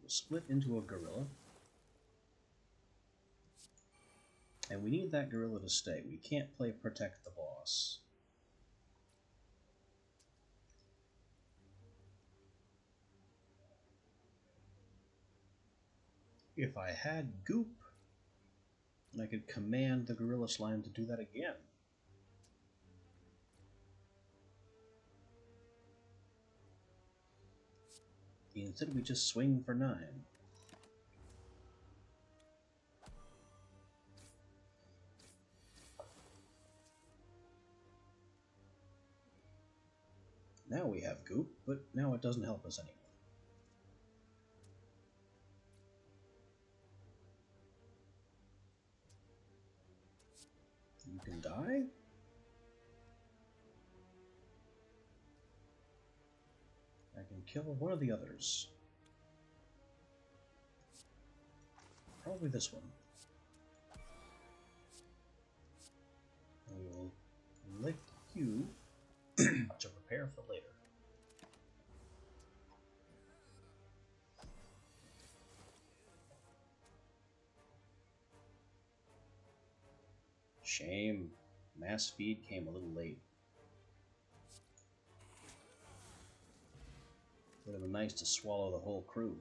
We'll split into a gorilla. And we need that gorilla to stay. We can't play protect the boss. If I had goop, then I could command the gorilla slime to do that again. Instead we just swing for 9. Now we have goop, but now it doesn't help us anymore. You can die? I can kill one of the others. Probably this one. We will lick you to prepare for later. Shame. Mass feed came a little late. Would have been nice to swallow the whole crew.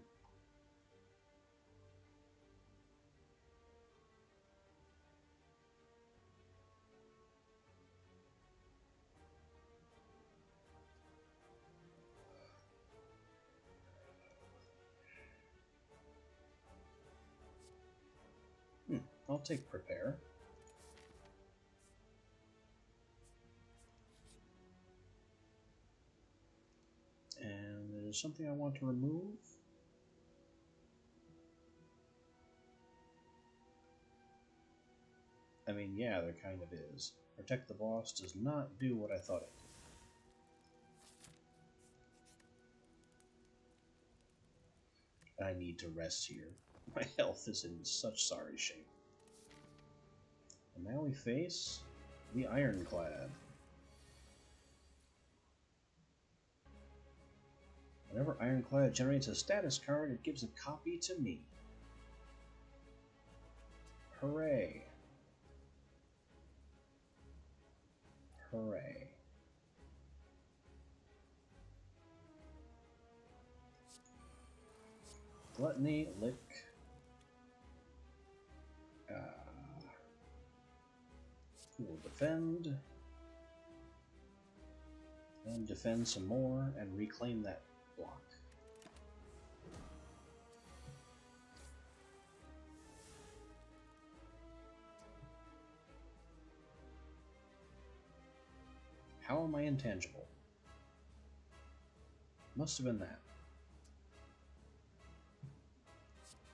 I'll take Prepare. And there's something I want to remove. I mean, yeah, there kind of is. Protect the boss does not do what I thought it did. I need to rest here. My health is in such sorry shape. And now we face the Ironclad. Whenever Ironclad generates a status card, it gives a copy to me. Hooray. Hooray. Gluttony, Lick. We'll defend. And defend some more and reclaim that block. How am I intangible? Must have been that.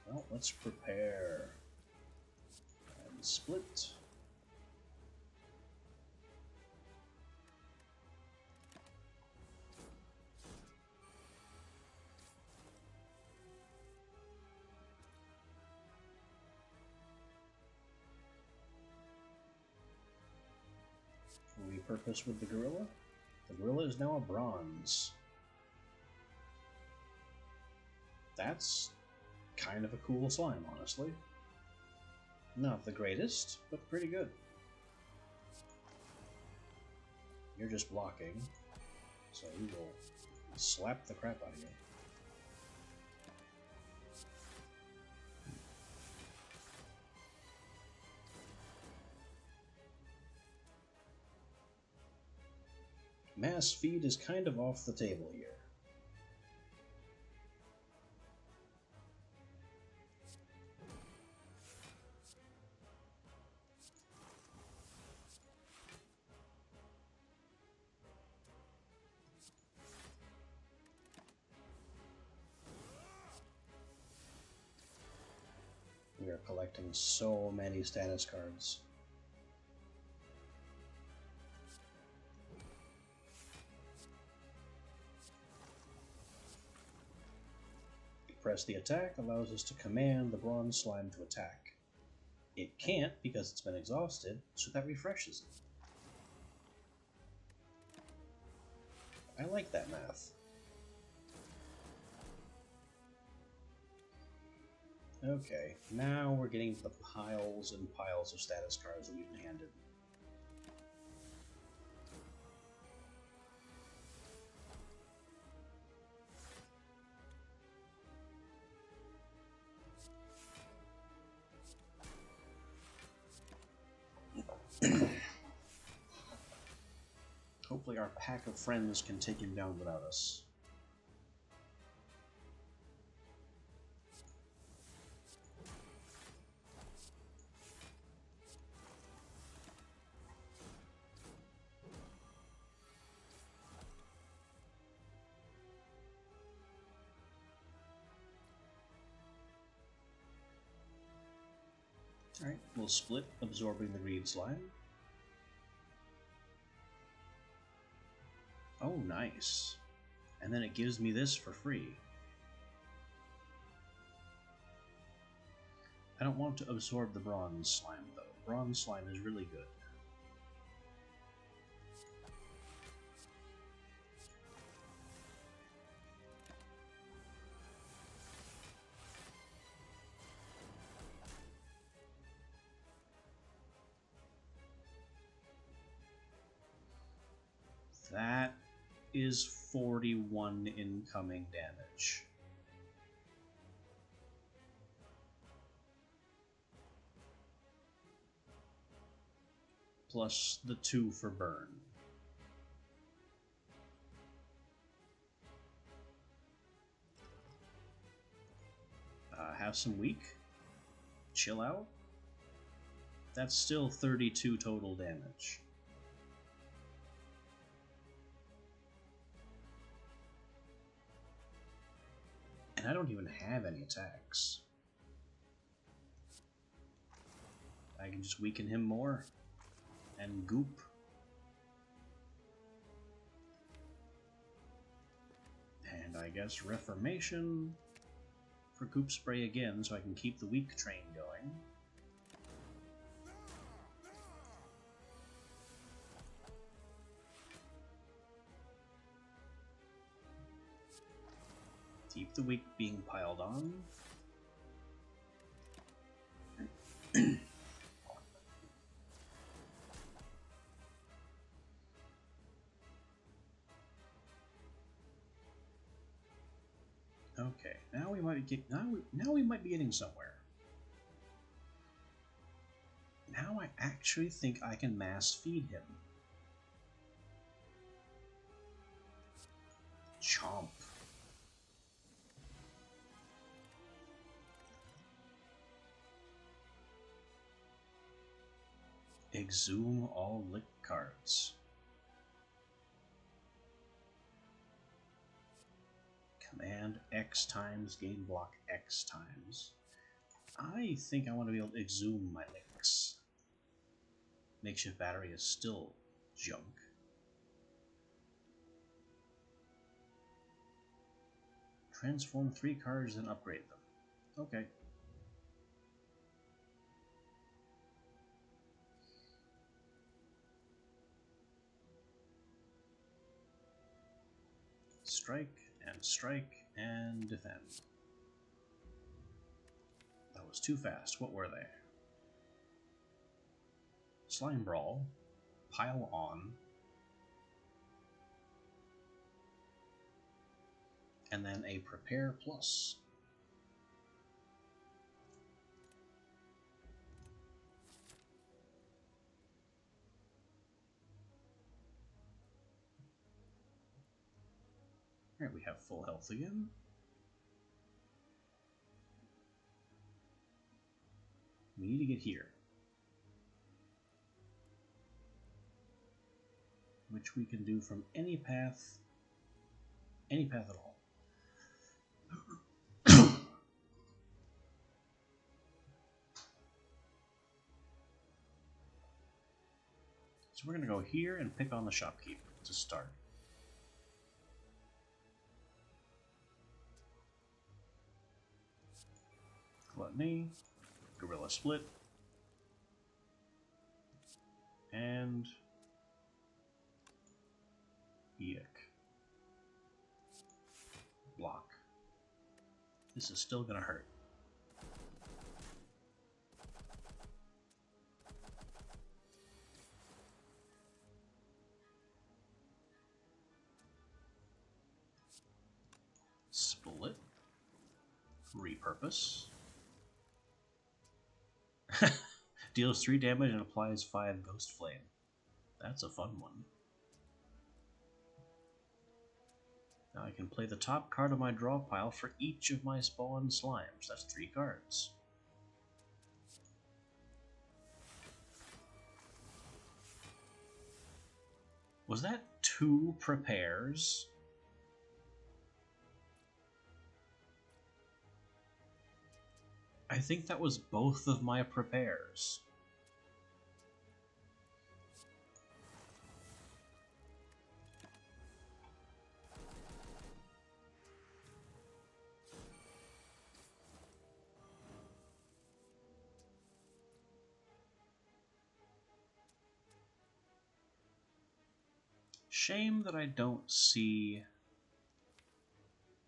Well, let's prepare. And split. Repurpose with the gorilla. The gorilla is now a bronze. That's kind of a cool slime, honestly. Not the greatest, but pretty good. You're just blocking, so we will slap the crap out of you. Mass feed is kind of off the table here. We are collecting so many status cards. Press the attack allows us to command the bronze slime to attack. It can't because it's been exhausted, so that refreshes it. I like that math. Okay, now we're getting to the piles and piles of status cards that we've been handed. Hopefully our pack of friends can take him down without us. Alright, we'll split, absorbing the green slime. Oh, nice. And then it gives me this for free. I don't want to absorb the bronze slime, though. Bronze slime is really good. That is 41 incoming damage. Plus the 2 for burn. Have some weak. Chill out. That's still 32 total damage. And I don't even have any attacks. I can just weaken him more. And goop. And I guess Reformation for Goop Spray again, so I can keep the weak train going. Keep the weak being piled on. Okay, now we might be now we might be getting somewhere. Now I actually think I can mass feed him. Chomp. Exhume all lick cards. Command X times, gain block X times. I think I want to be able to exhume my licks. Makeshift battery is still junk. Transform 3 cards and upgrade them. Okay. Strike and defend. That was too fast. What were they? Slime Brawl, Pile On, and then a Prepare Plus. Alright, we have full health again. We need to get here. Which we can do from any path at all. So we're going to go here and pick on the shopkeep to start. Gluttony, Gorilla Split, and Eek. Block. This is still gonna hurt. Split. Repurpose. Deals 3 damage and applies 5 Ghost Flame. That's a fun one. Now I can play the top card of my draw pile for each of my spawn slimes. That's 3 cards. Was that 2 prepares? I think that was both of my prepares. Shame that I don't see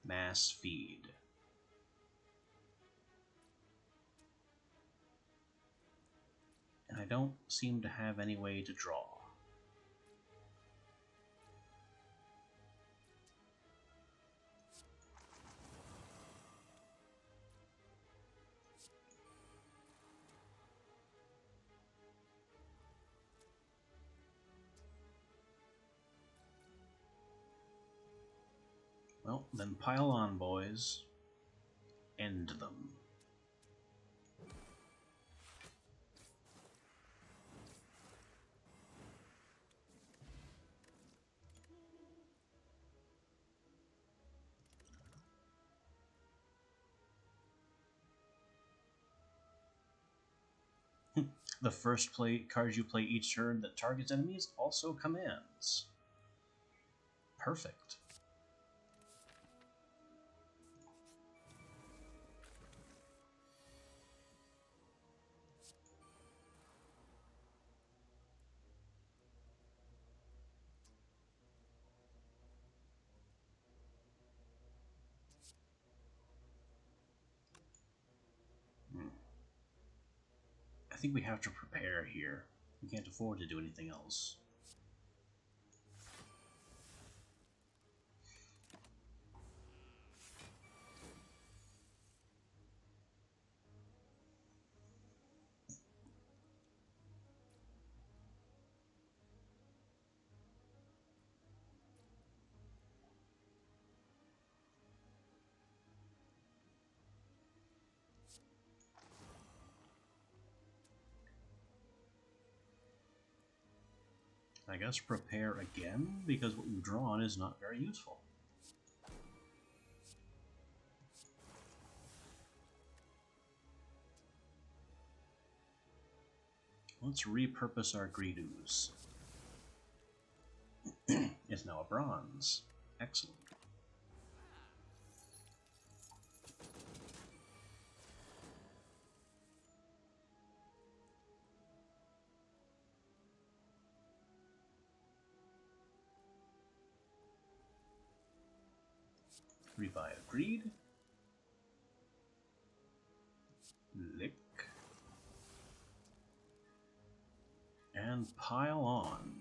mass feed. And I don't seem to have any way to draw. Well, then pile on, boys. End them. The first cards you play each turn that targets enemies also commands. Perfect. I think we have to prepare here. We can't afford to do anything else. I guess prepare again, because what you've drawn is not very useful. Let's repurpose our Greedoos. It's now a bronze. Excellent. Revive Greed. Lick. And pile on.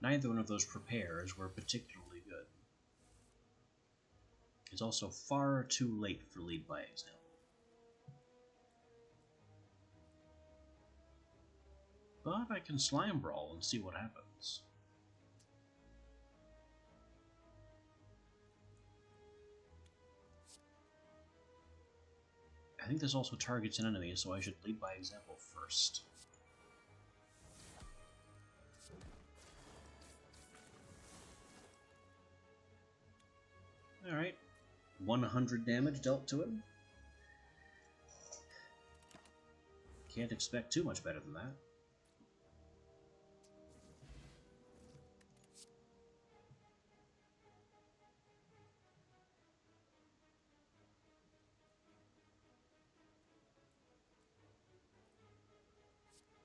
Neither one of those prepares were particularly good. It's also far too late for lead by example. But I can Slime Brawl and see what happens. I think this also targets an enemy, so I should lead by example first. Alright, 100 damage dealt to him. Can't expect too much better than that.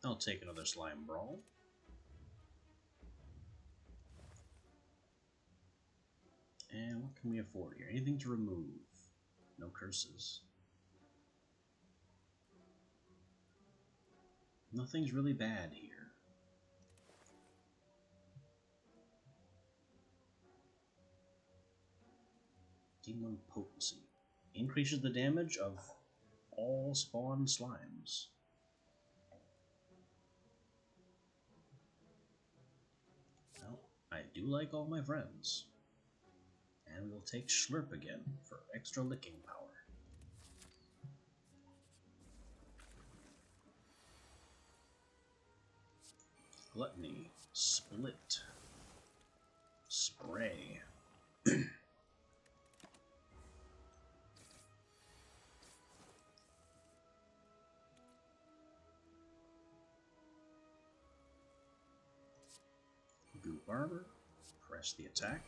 I'll take another Slime Brawl. And what can we afford here? Anything to remove? No curses. Nothing's really bad here. Demon Potency. Increases the damage of all spawned slimes. Well, I do like all my friends. And we'll take Slurp again for extra licking power. Gluttony, Split, Spray. Goop Barber, press the attack.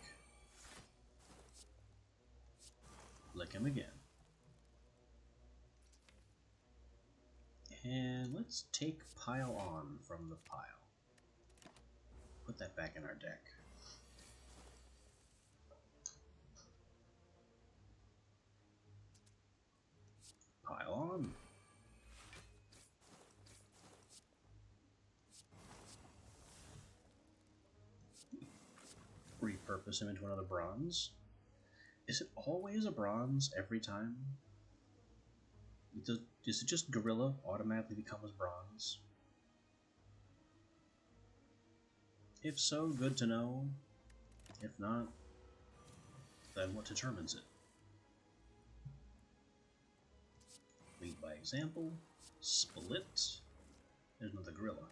Lick him again. And let's take Pile On from the pile. Put that back in our deck. Pile on. Repurpose him into another bronze. Is it always a bronze every time? Does it just Gorilla automatically becomes bronze? If so, good to know. If not, then what determines it? Lead by example. Split. There's another Gorilla.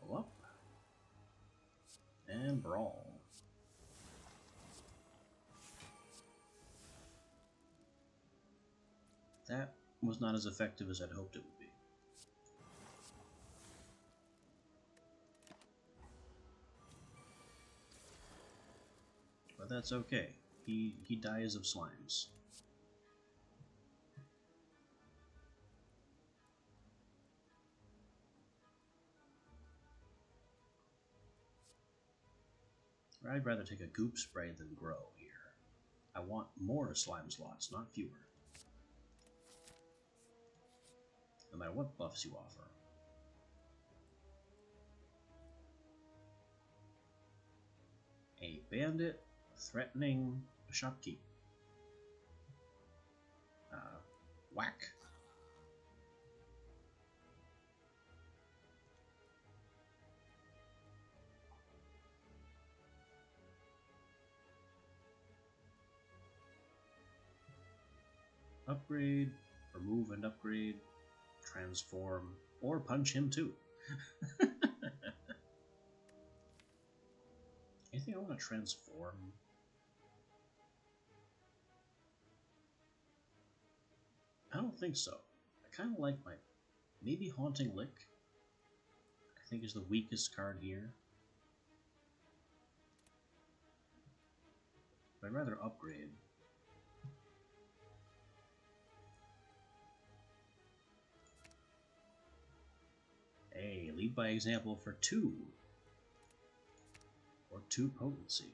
Level up. And brawl. That was not as effective as I'd hoped it would be. But that's okay. He dies of slimes. I'd rather take a goop spray than grow here. I want more slime slots, not fewer. No matter what buffs you offer. A bandit threatening a shopkeep. Whack. Upgrade, remove and upgrade, transform, or punch him too. Anything I want to transform? I don't think so. I kind of like my... Maybe Haunting Lick, I think is the weakest card here. But I'd rather upgrade. Hey, lead by example for 2. Or 2 potency.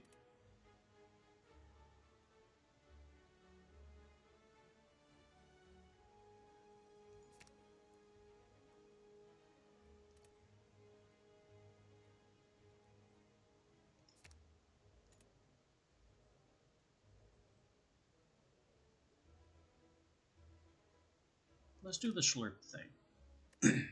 Let's do the slurp thing.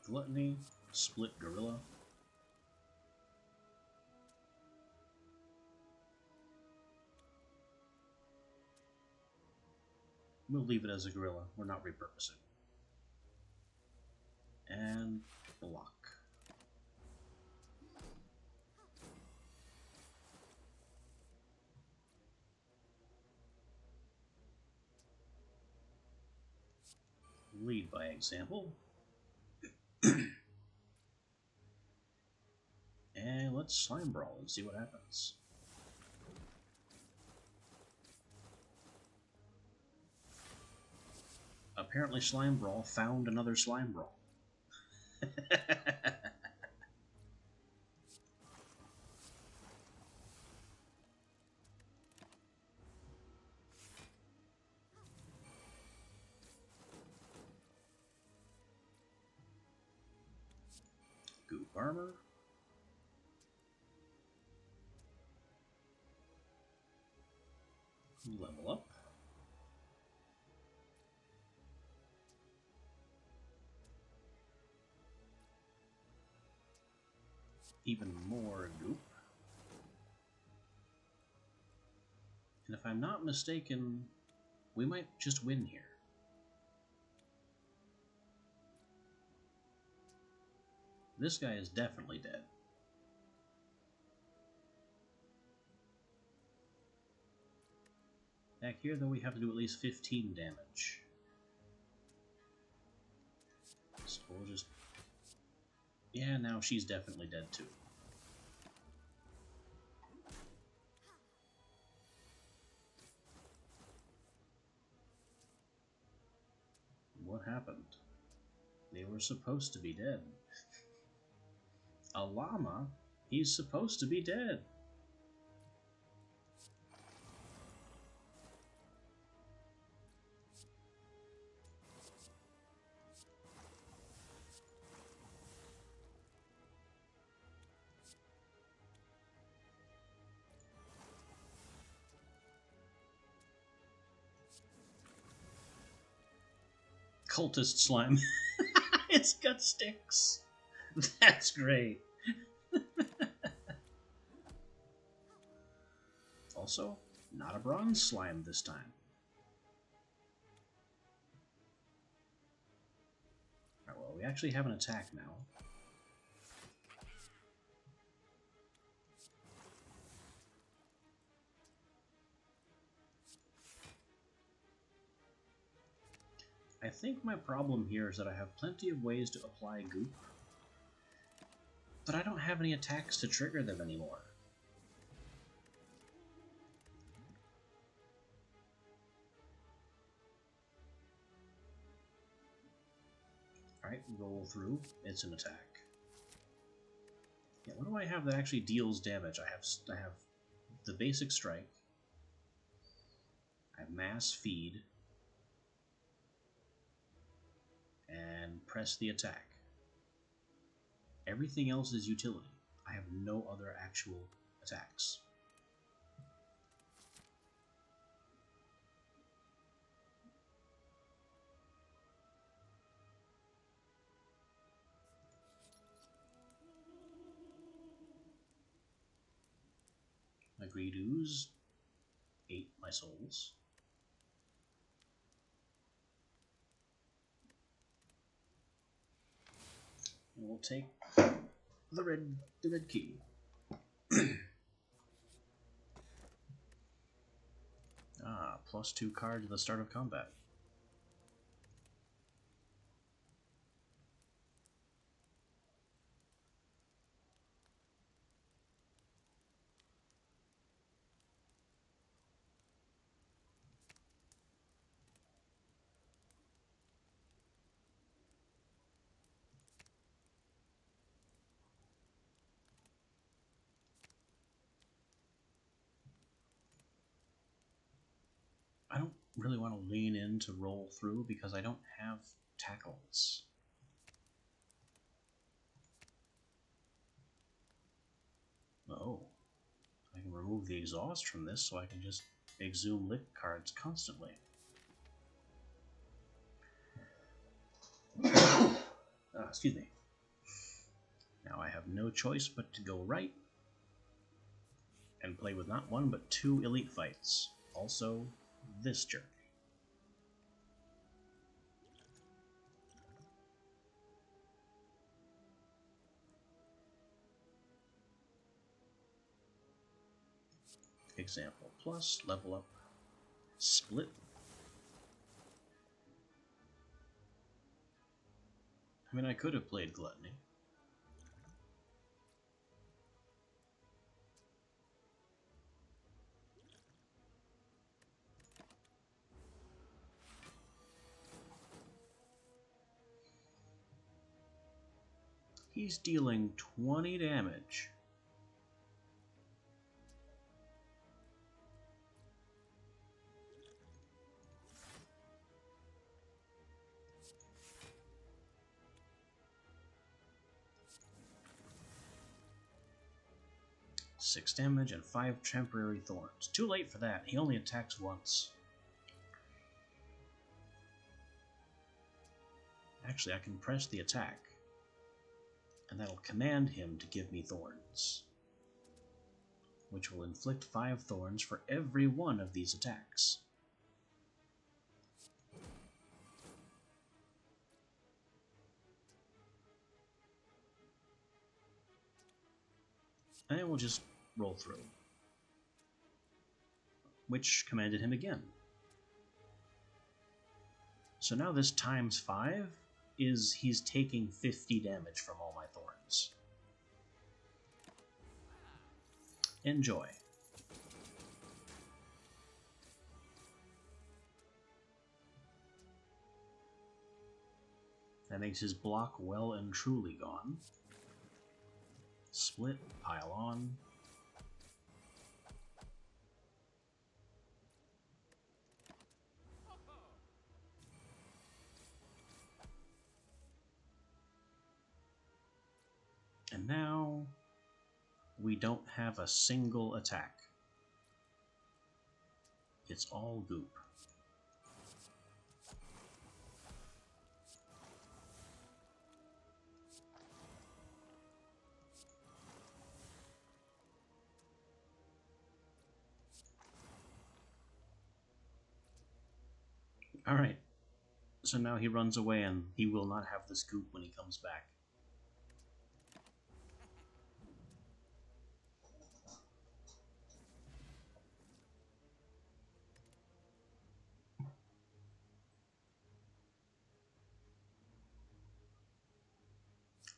Gluttony, split gorilla. We'll leave it as a gorilla. We're not repurposing. And block. Lead by example. And let's slime brawl and see what happens. Apparently Slime Brawl found another Slime Brawl. Goop armor. Level up. Even more goop. And if I'm not mistaken, we might just win here. This guy is definitely dead. Back here, though, we have to do at least 15 damage. So we'll just... Yeah, now she's definitely dead, too. What happened? They were supposed to be dead. A llama? He's supposed to be dead. Cultist slime. It's got sticks. That's great. Also, not a bronze slime this time. Alright, well, we actually have an attack now. I think my problem here is that I have plenty of ways to apply goop, but I don't have any attacks to trigger them anymore. Alright, roll through. It's an attack. Yeah, what do I have that actually deals damage? I have the basic strike. I have mass feed. And press the attack. Everything else is utility. I have no other actual attacks. My Greed Ooze ate my souls. We'll take the red key. +2 card to the start of combat. I don't really want to lean in to roll through because I don't have tackles. Oh, I can remove the exhaust from this so I can just exhume lick cards constantly. Excuse me. Now I have no choice but to go right and play with not one but 2 elite fights. Also, this jerk. Example plus, level up, split. I mean, I could have played Gluttony. He's dealing 20 damage. Six damage and 5 temporary thorns. Too late for that. He only attacks once. Actually, I can press the attack, and that'll command him to give me thorns, which will inflict 5 thorns for every one of these attacks. And we'll just roll through, which commanded him again. So now this times 5 is he's taking 50 damage from all my thorns. Enjoy. That makes his block well and truly gone. Split, pile on. And now we don't have a single attack. It's all goop. Alright, so now he runs away and he will not have this goop when he comes back.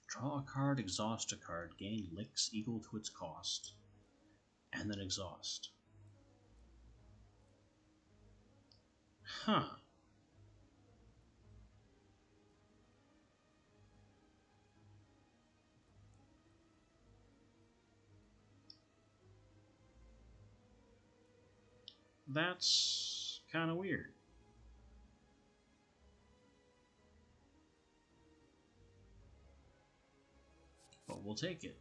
Draw a card, exhaust a card, gain licks equal to its cost, and then exhaust. Huh. That's kind of weird. But we'll take it.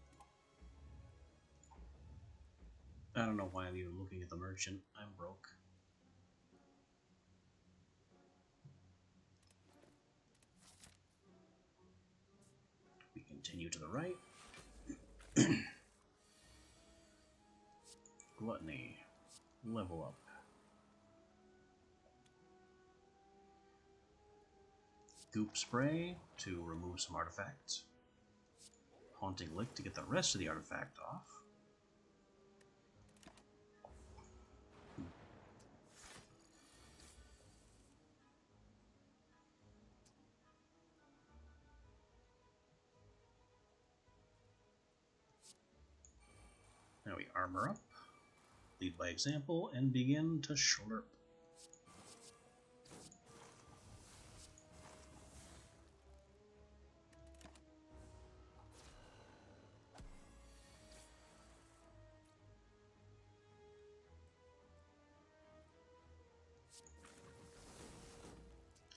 I don't know why I'm even looking at the merchant. I'm broke. We continue to the right. Gluttony. Level up. Goop Spray to remove some artifacts. Haunting Lick to get the rest of the artifact off. Now we armor up, lead by example, and begin to slurp.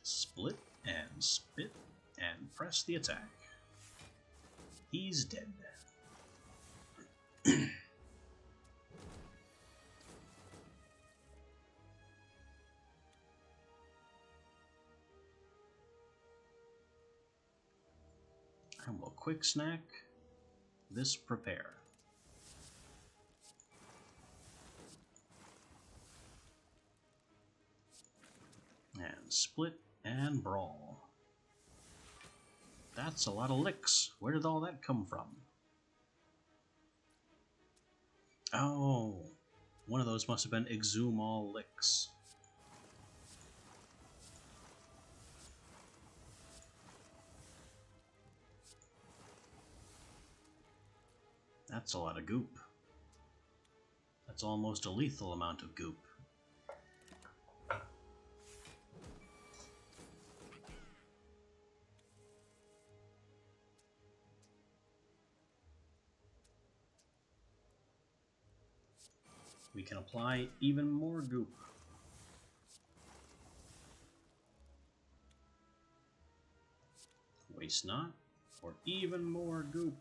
Split and spit and press the attack. He's dead. And we'll quick snack this prepare. And split and brawl. That's a lot of licks. Where did all that come from? Oh, one of those must have been exhume all licks. That's a lot of goop. That's almost a lethal amount of goop. We can apply even more goop. Waste not, for even more goop.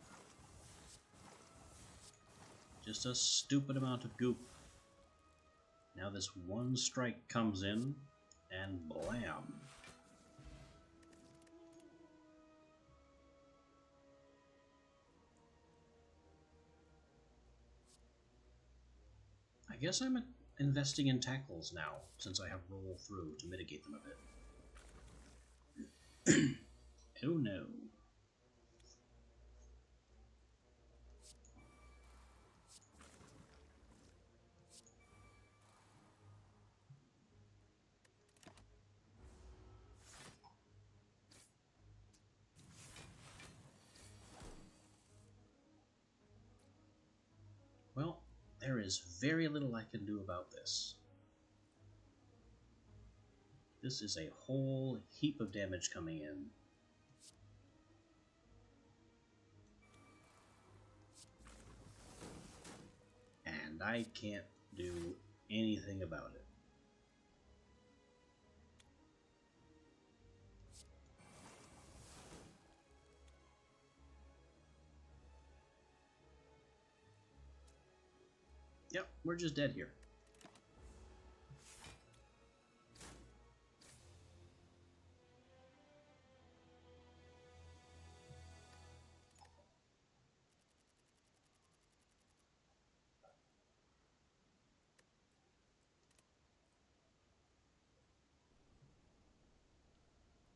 Just a stupid amount of goop. Now this one strike comes in, and blam. I guess I'm investing in tackles now, since I have roll through to mitigate them a bit. Oh no. Well, there is very little I can do about this. This is a whole heap of damage coming in. And I can't do anything about it. Yep, we're just dead here.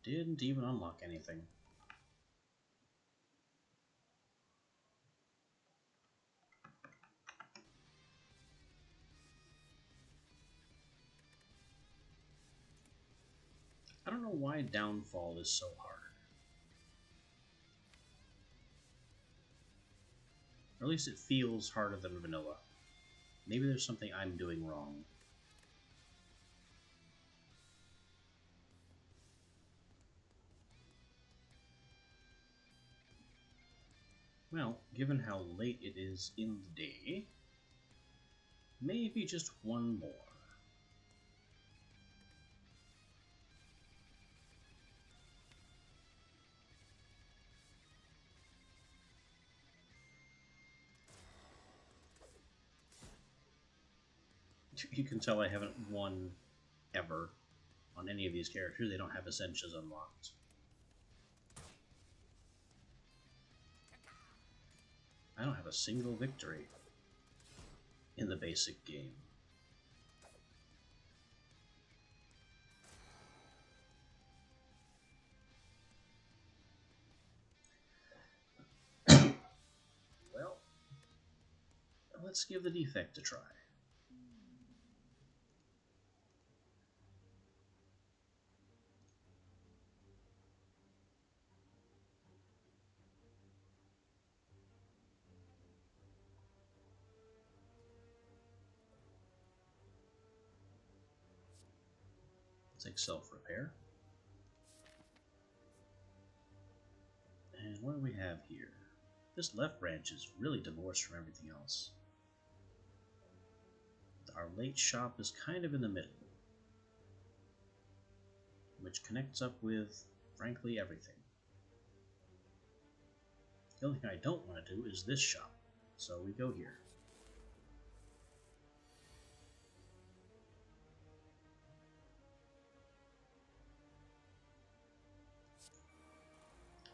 Didn't even unlock anything. I don't know why Downfall is so hard. Or at least it feels harder than Vanilla. Maybe there's something I'm doing wrong. Well, given how late it is in the day, maybe just one more. You can tell I haven't won ever on any of these characters. They don't have Essentials unlocked. I don't have a single victory in the basic game. Well, let's give the defect a try. Take self-repair. And what do we have here? This left branch is really divorced from everything else. Our late shop is kind of in the middle, which connects up with, frankly, everything. The only thing I don't want to do is this shop, so we go here.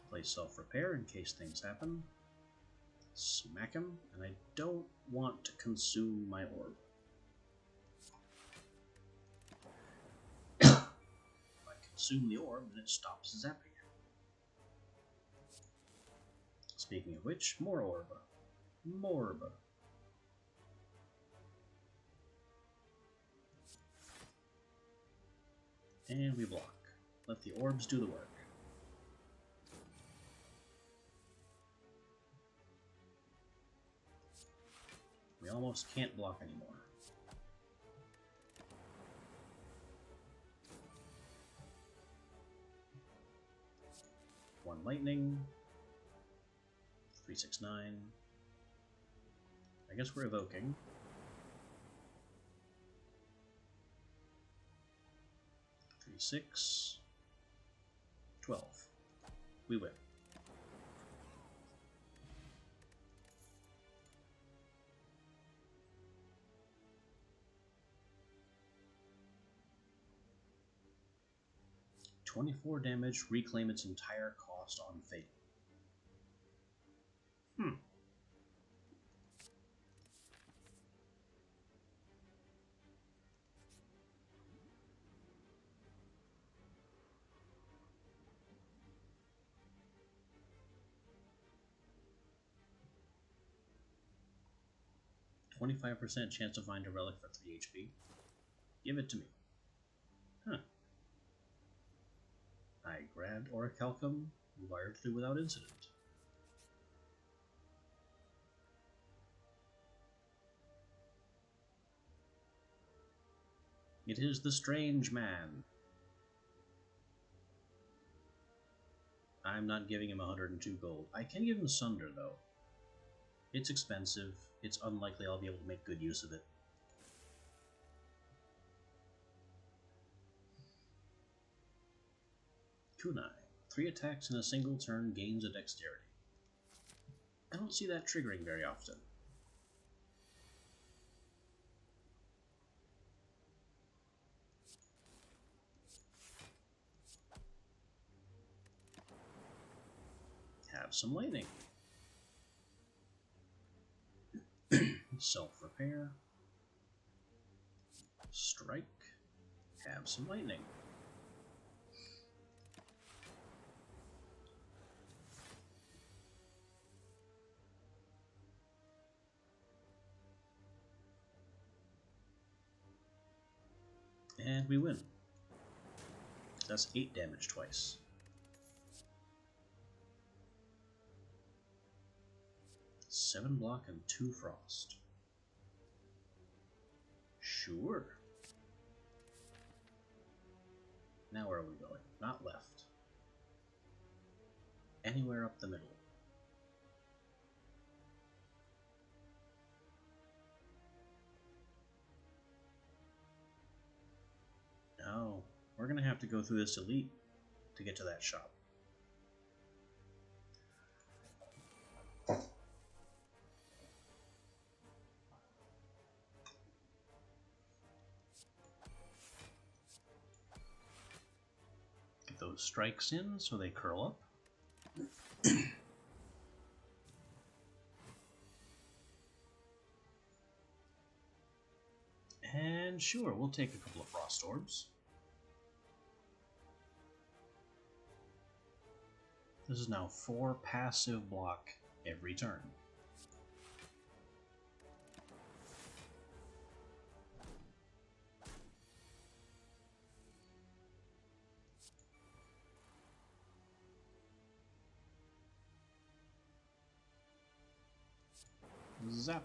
Play self-repair in case things happen. Smack him, and I don't want to consume my orb. If I consume the orb, then it stops zapping. Speaking of which, more orb. Morb. And we block. Let the orbs do the work. We almost can't block anymore. One lightning. 369. I guess we're evoking. 3-6. 12. We win. "24 damage, reclaim its entire cost on Fate." 25% chance to find a relic for 3 HP. Give it to me. Huh. I grabbed Orichalcum largely without incident. It is the strange man. I'm not giving him 102 gold. I can give him Sunder, though. It's expensive. It's unlikely I'll be able to make good use of it. Kunai. 3 attacks in a single turn gains a dexterity. I don't see that triggering very often. Have some lightning. Self-repair. Strike. Have some lightning. And we win. That's 8 damage twice. Seven block and 2 frost. Sure. Now where are we going? Not left. Anywhere up the middle. No, we're gonna have to go through this elite to get to that shop. Get those strikes in so they curl up. And sure, we'll take a couple of frost orbs. This is now 4 passive block every turn. Zap.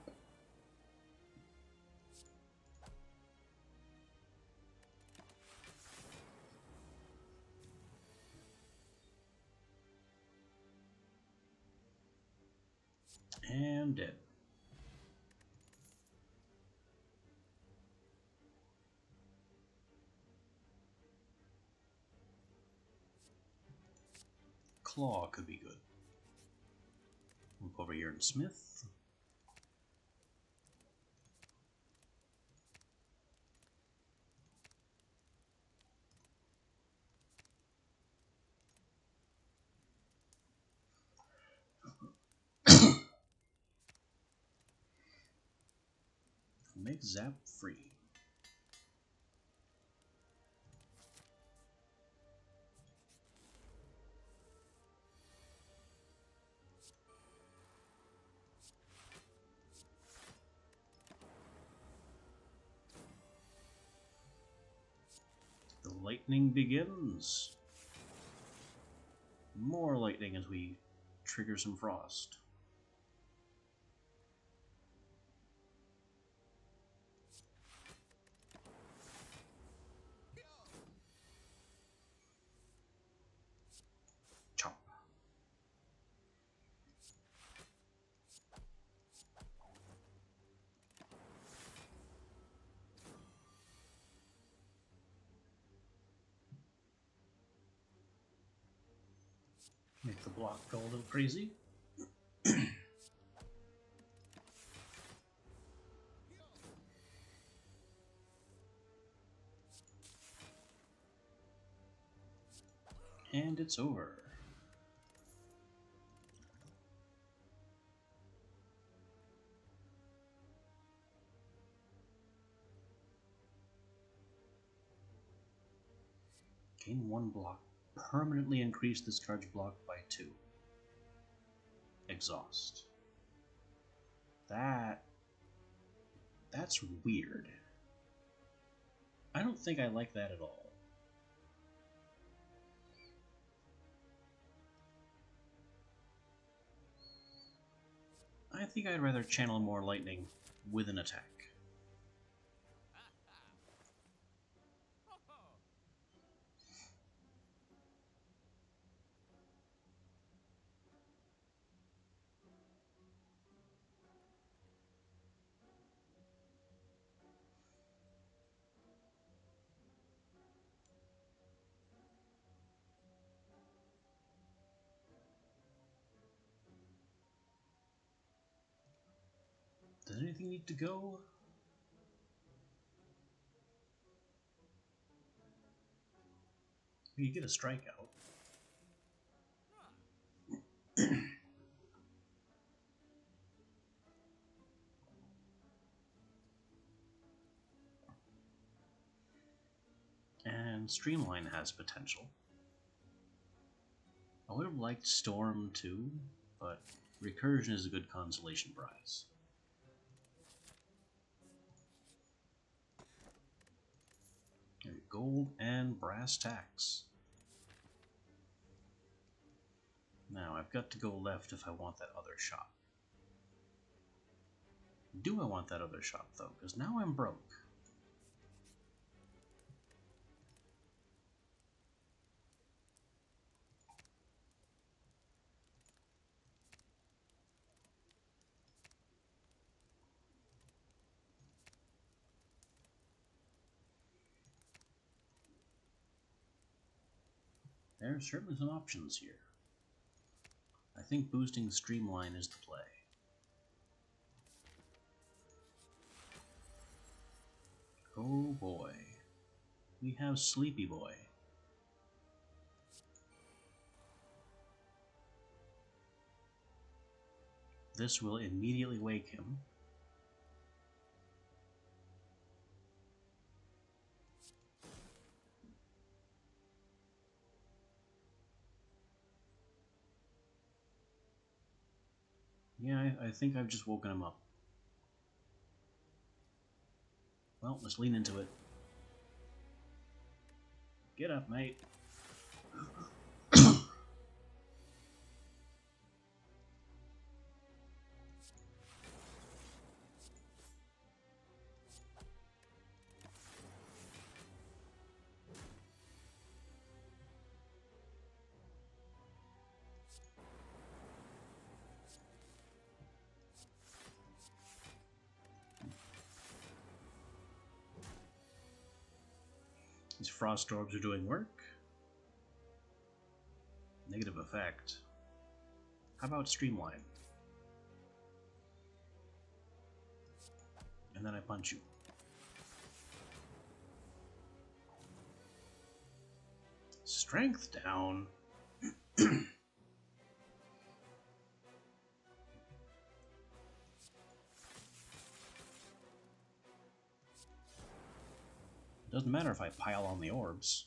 And dead. Claw could be good. Look over here in Smith. Make Zap free. The lightning begins. More lightning as we trigger some frost. Chomp. Make the block go a little crazy. And it's over. Gain 1 block. Permanently increase this card's block by 2. Exhaust. That's weird. I don't think I like that at all. I think I'd rather channel more lightning with an attack. Does anything need to go? You get a strikeout. And Streamline has potential. I would have liked Storm too, but Recursion is a good consolation prize. Gold and brass tacks. Now I've got to go left if I want that other shop. Do I want that other shop though? Because now I'm broke. There are certainly some options here. I think boosting Streamline is the play. Oh boy. We have Sleepy Boy. This will immediately wake him. Yeah, I think I've just woken him up. Well, let's lean into it. Get up, mate. These frost orbs are doing work. Negative effect. How about Streamline? And then I punch you. Strength down. Doesn't matter if I pile on the orbs.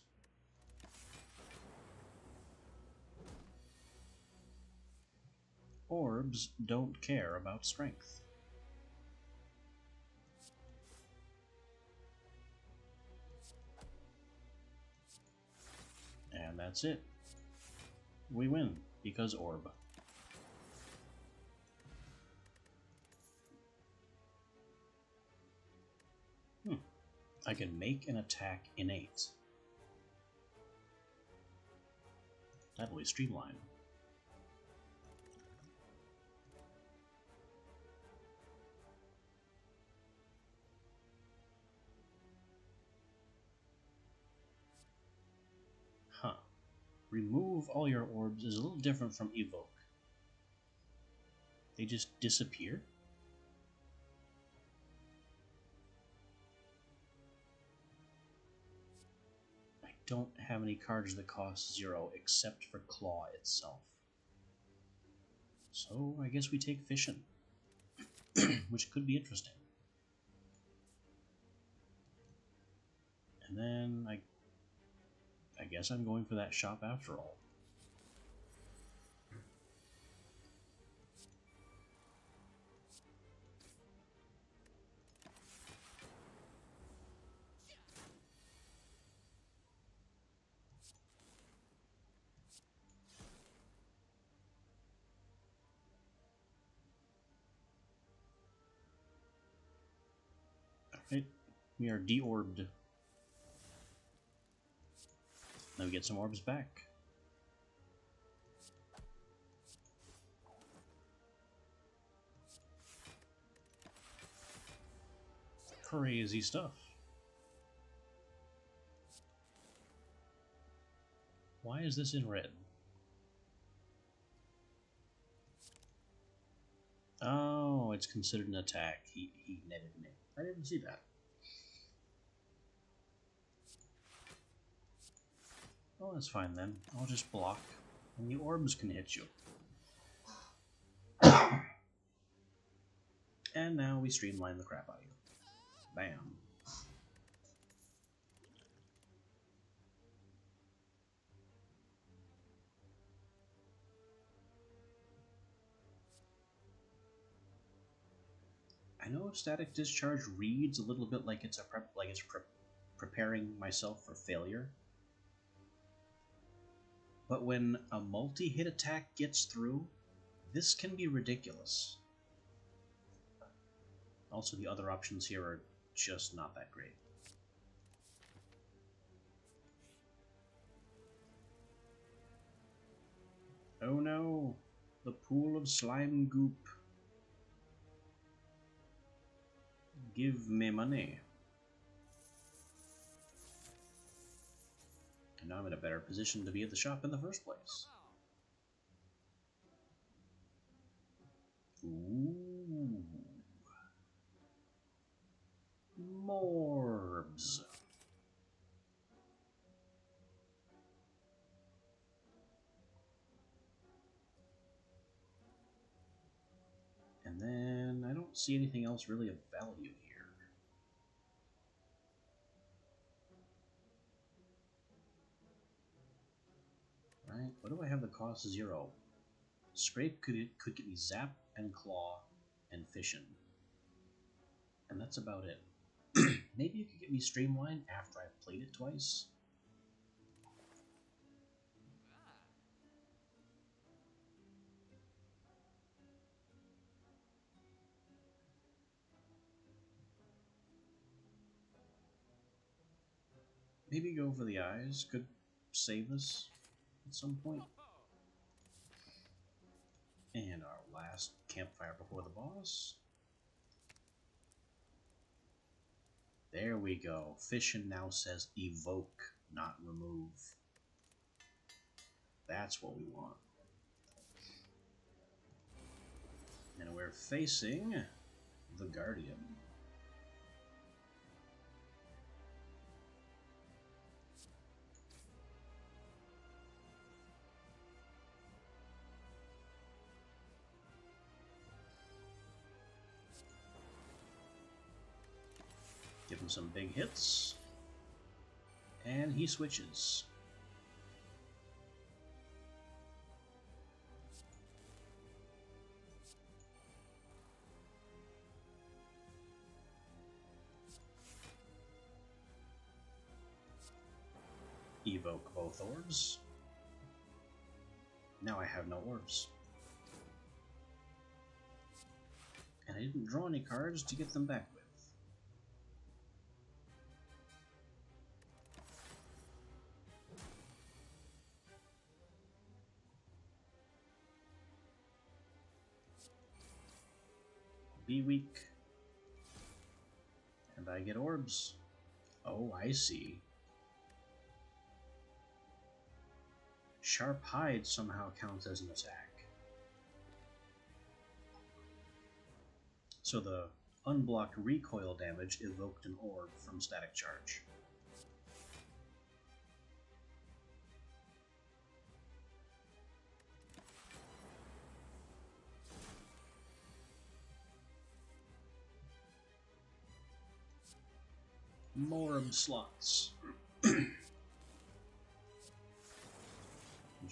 Orbs don't care about strength. And that's it. We win, because orb. I can make an attack innate. That'll be Streamline. Huh. Remove all your orbs is a little different from evoke. They just disappear? I don't have any cards that cost 0 except for Claw itself. So I guess we take Fission, which could be interesting. And then I guess I'm going for that shop after all. Alright, we are de-orbed. Now we get some orbs back. Crazy stuff. Why is this in red? Oh, it's considered an attack. He netted me. I didn't see that. Oh, that's fine then. I'll just block, and the orbs can hit you. And now we streamline the crap out of you. Bam. I know Static Discharge reads a little bit like it's preparing myself for failure. But when a multi-hit attack gets through, this can be ridiculous. Also, the other options here are just not that great. Oh no, the pool of slime goop. Give me money. And now I'm in a better position to be at the shop in the first place. Ooh. Morbs. And then I don't see anything else really of value here. Right, what do I have that costs 0? Scrape could get me Zap and Claw and Fission. And that's about it. Maybe you could get me Streamline after I've played it twice. Maybe go for the eyes. Could save us at some point. And our last campfire before the boss. There we go. Fission now says evoke, not remove. That's what we want. And we're facing the Guardian. Give him some big hits. And he switches. Evoke both orbs. Now I have no orbs. And I didn't draw any cards to get them back with. Be weak. And I get orbs. Oh, I see. Sharp Hide somehow counts as an attack. So the unblocked recoil damage evoked an orb from Static Charge. Morb slots. Which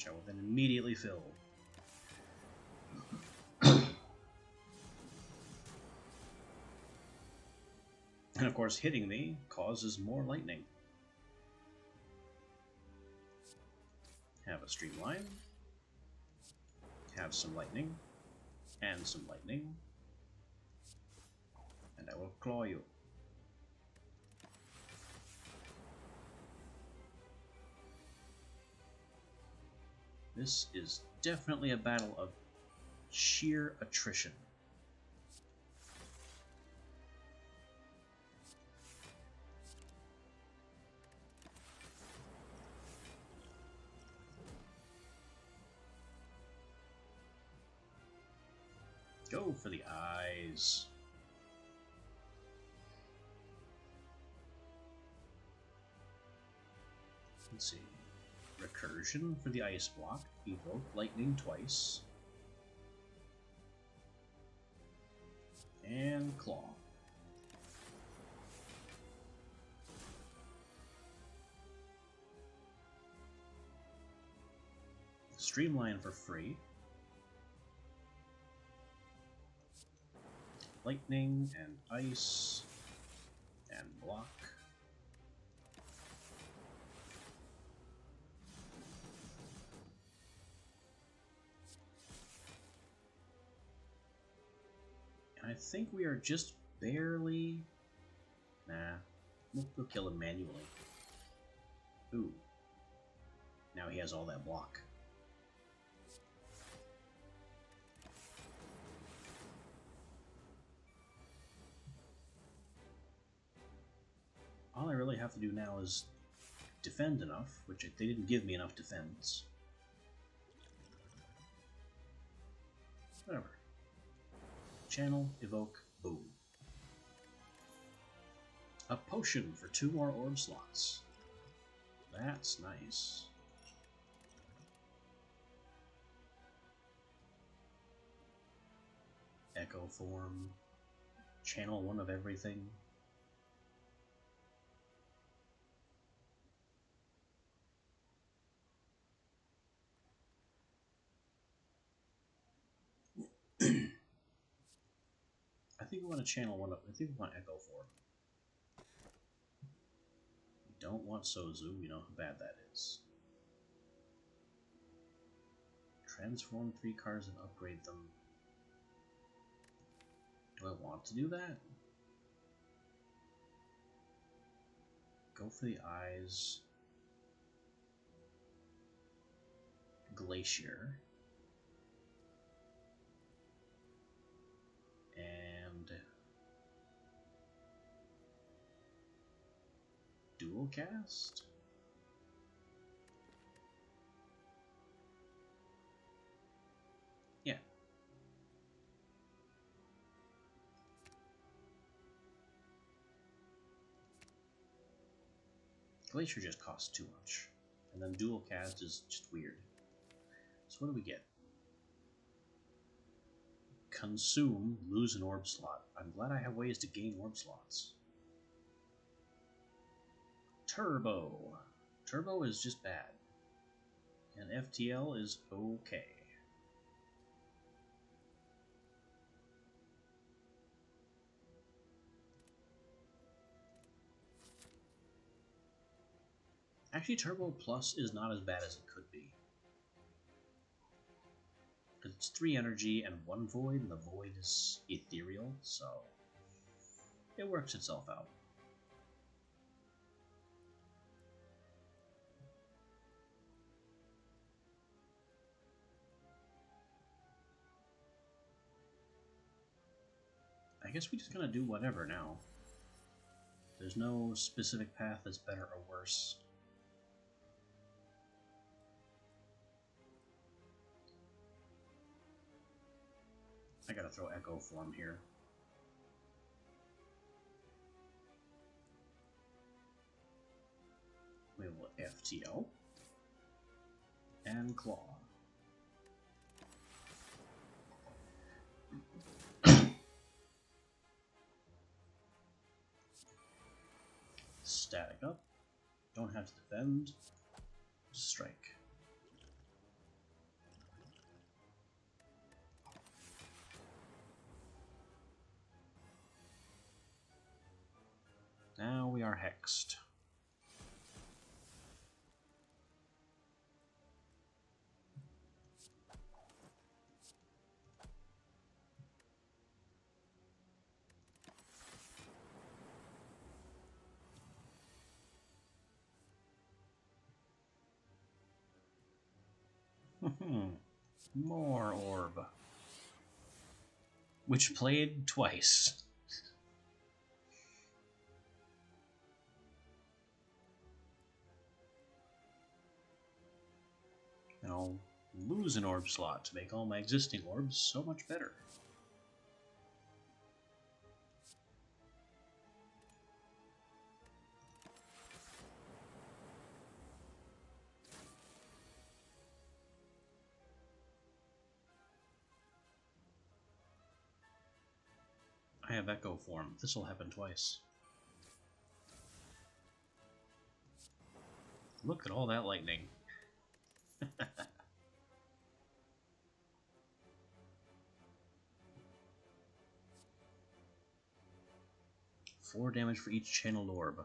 I will then immediately fill. And of course, hitting me causes more lightning. Have a Streamline. Have some lightning. And some lightning. And I will claw you. This is definitely a battle of sheer attrition. Go for the eyes. Let's see. Recursion for the ice block. Evoke lightning twice. And claw. Streamline for free. Lightning and ice and block. I think we are just barely... Nah, we'll kill him manually. Ooh. Now he has all that block. All I really have to do now is defend enough, which they didn't give me enough defense. Whatever. Channel, evoke, boom. A potion for 2 more orb slots. That's nice. Echo form. Channel 1 of everything. I think we want to channel 1 of... I think we want Echo form. We don't want Sozu. We know how bad that is. Transform 3 cards and upgrade them. Do I want to do that? Go for the eyes. Glacier. And dual cast? Yeah. Glacier just costs too much. And then dual cast is just weird. So what do we get? Consume, lose an orb slot. I'm glad I have ways to gain orb slots. Turbo. Turbo is just bad. And FTL is okay. Actually, Turbo Plus is not as bad as it could be. Because it's 3 energy and 1 void, and the void is ethereal, so it works itself out. I guess we just gonna do whatever now. There's no specific path that's better or worse. I gotta throw Echo Form here. We will FTL and Claw. Static up. Don't have to defend. Strike. Now we are hexed. More orb. Which played twice. And I'll lose an orb slot to make all my existing orbs so much better. I have Echo Form. This will happen twice. Look at all that lightning. 4 damage for each channeled orb.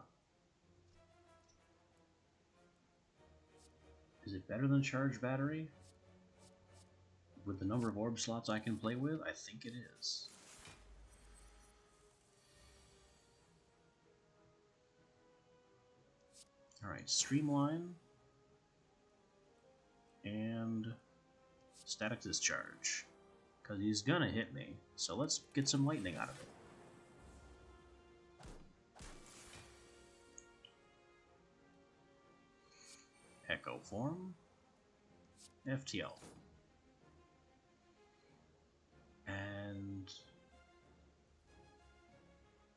Is it better than Charge Battery? With the number of orb slots I can play with, I think it is. Alright, Streamline and Static Discharge. Because he's gonna hit me, so let's get some lightning out of it. Echo Form, FTL. And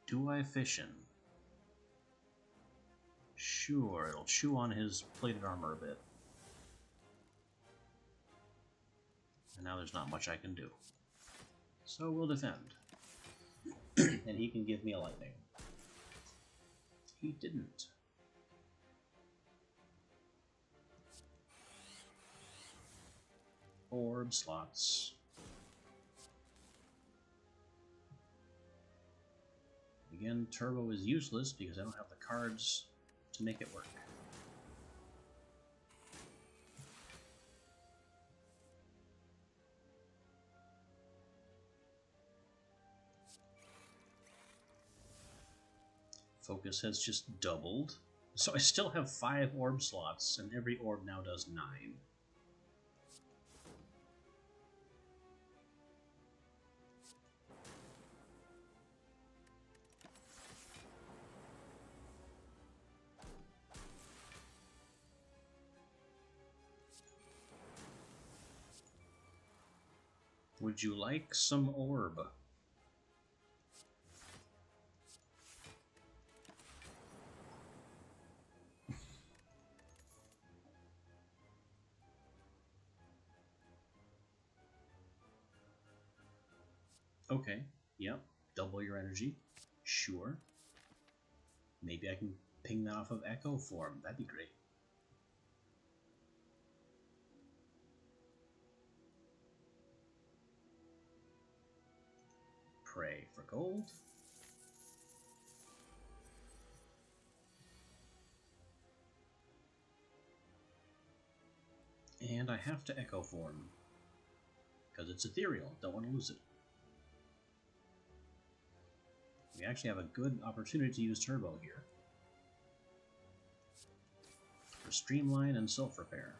do I Fission? Sure, it'll chew on his plated armor a bit. And now there's not much I can do. So we'll defend. And he can give me a lightning. He didn't. Orb slots. Again, Turbo is useless because I don't have the cards to make it work. Focus has just doubled. So I still have 5 orb slots, and every orb now does 9. Would you like some orb? Okay, yep, double your energy. Sure. Maybe I can ping that off of Echo Form. That'd be great. Pray for gold. And I have to Echo Form. Because it's ethereal. Don't want to lose it. We actually have a good opportunity to use Turbo here. For Streamline and Self-Repair.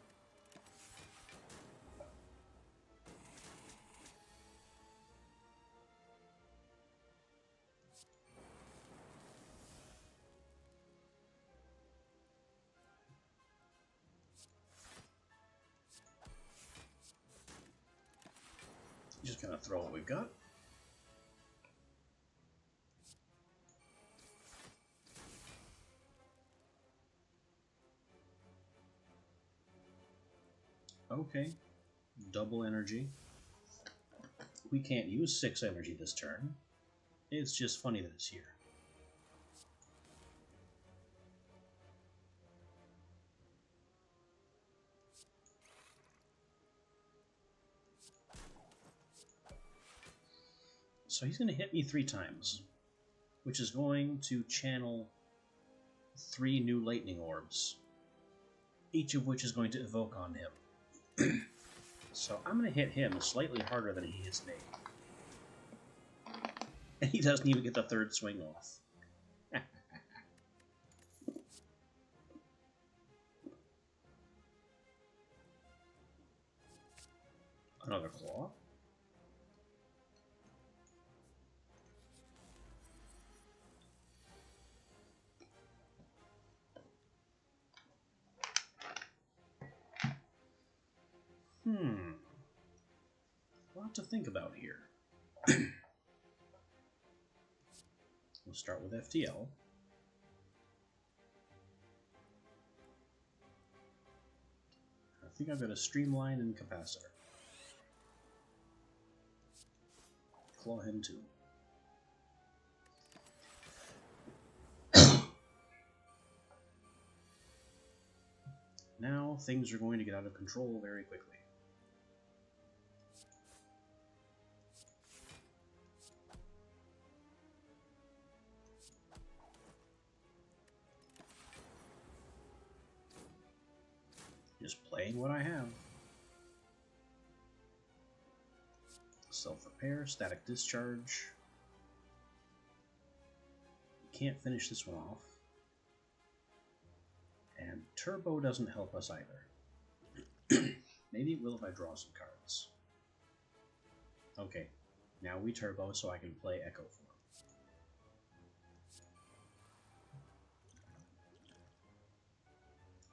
Just gonna throw what we've got. Okay, double energy. We can't use 6 energy this turn. It's just funny that it's here. So he's going to hit me 3 times, which is going to channel 3 new lightning orbs, each of which is going to evoke on him. So I'm going to hit him slightly harder than he hits me. And he doesn't even get the 3rd swing off. Another claw. A lot to think about here. We'll start with FTL. I think I've got a Streamline and Capacitor. Claw him too. Now things are going to get out of control very quickly. Just playing what I have. Self-repair, static discharge. Can't finish this one off. And turbo doesn't help us either. Maybe it will if I draw some cards. Okay, now we turbo so I can play Echo Form.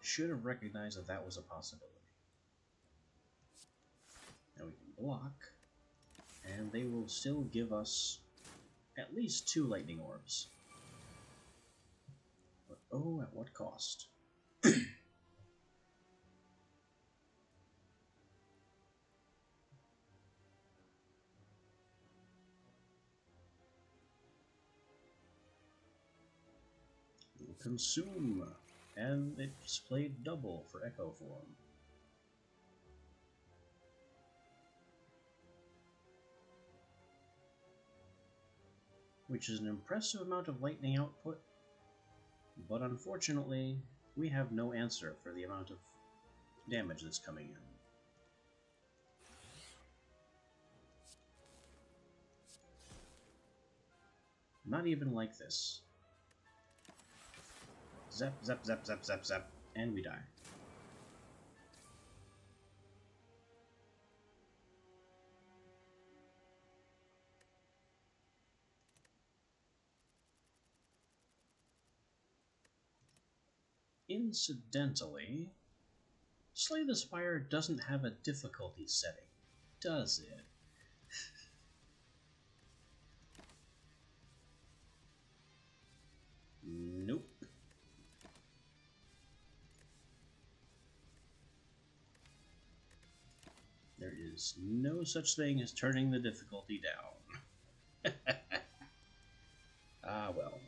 Should have recognized that that was a possibility. Now we can block, and they will still give us at least 2 lightning orbs. But oh, at what cost? Consume, and it's played double for Echo Form. Which is an impressive amount of lightning output, but unfortunately, we have no answer for the amount of damage that's coming in. Not even like this. Zap, zap, zap, zap, zap, zap, and we die. Incidentally, Slay the Spire doesn't have a difficulty setting, does it? Nope. There is no such thing as turning the difficulty down. Ah, well.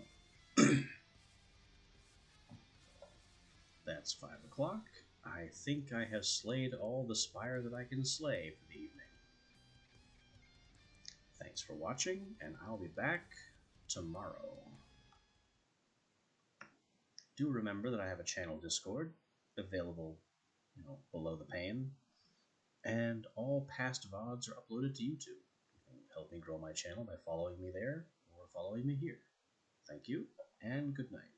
That's 5 o'clock. I think I have slayed all the Spire that I can slay for the evening. Thanks for watching, and I'll be back tomorrow. Do remember that I have a channel Discord, available, below the pane, and all past VODs are uploaded to YouTube. You can help me grow my channel by following me there, or following me here. Thank you, and good night.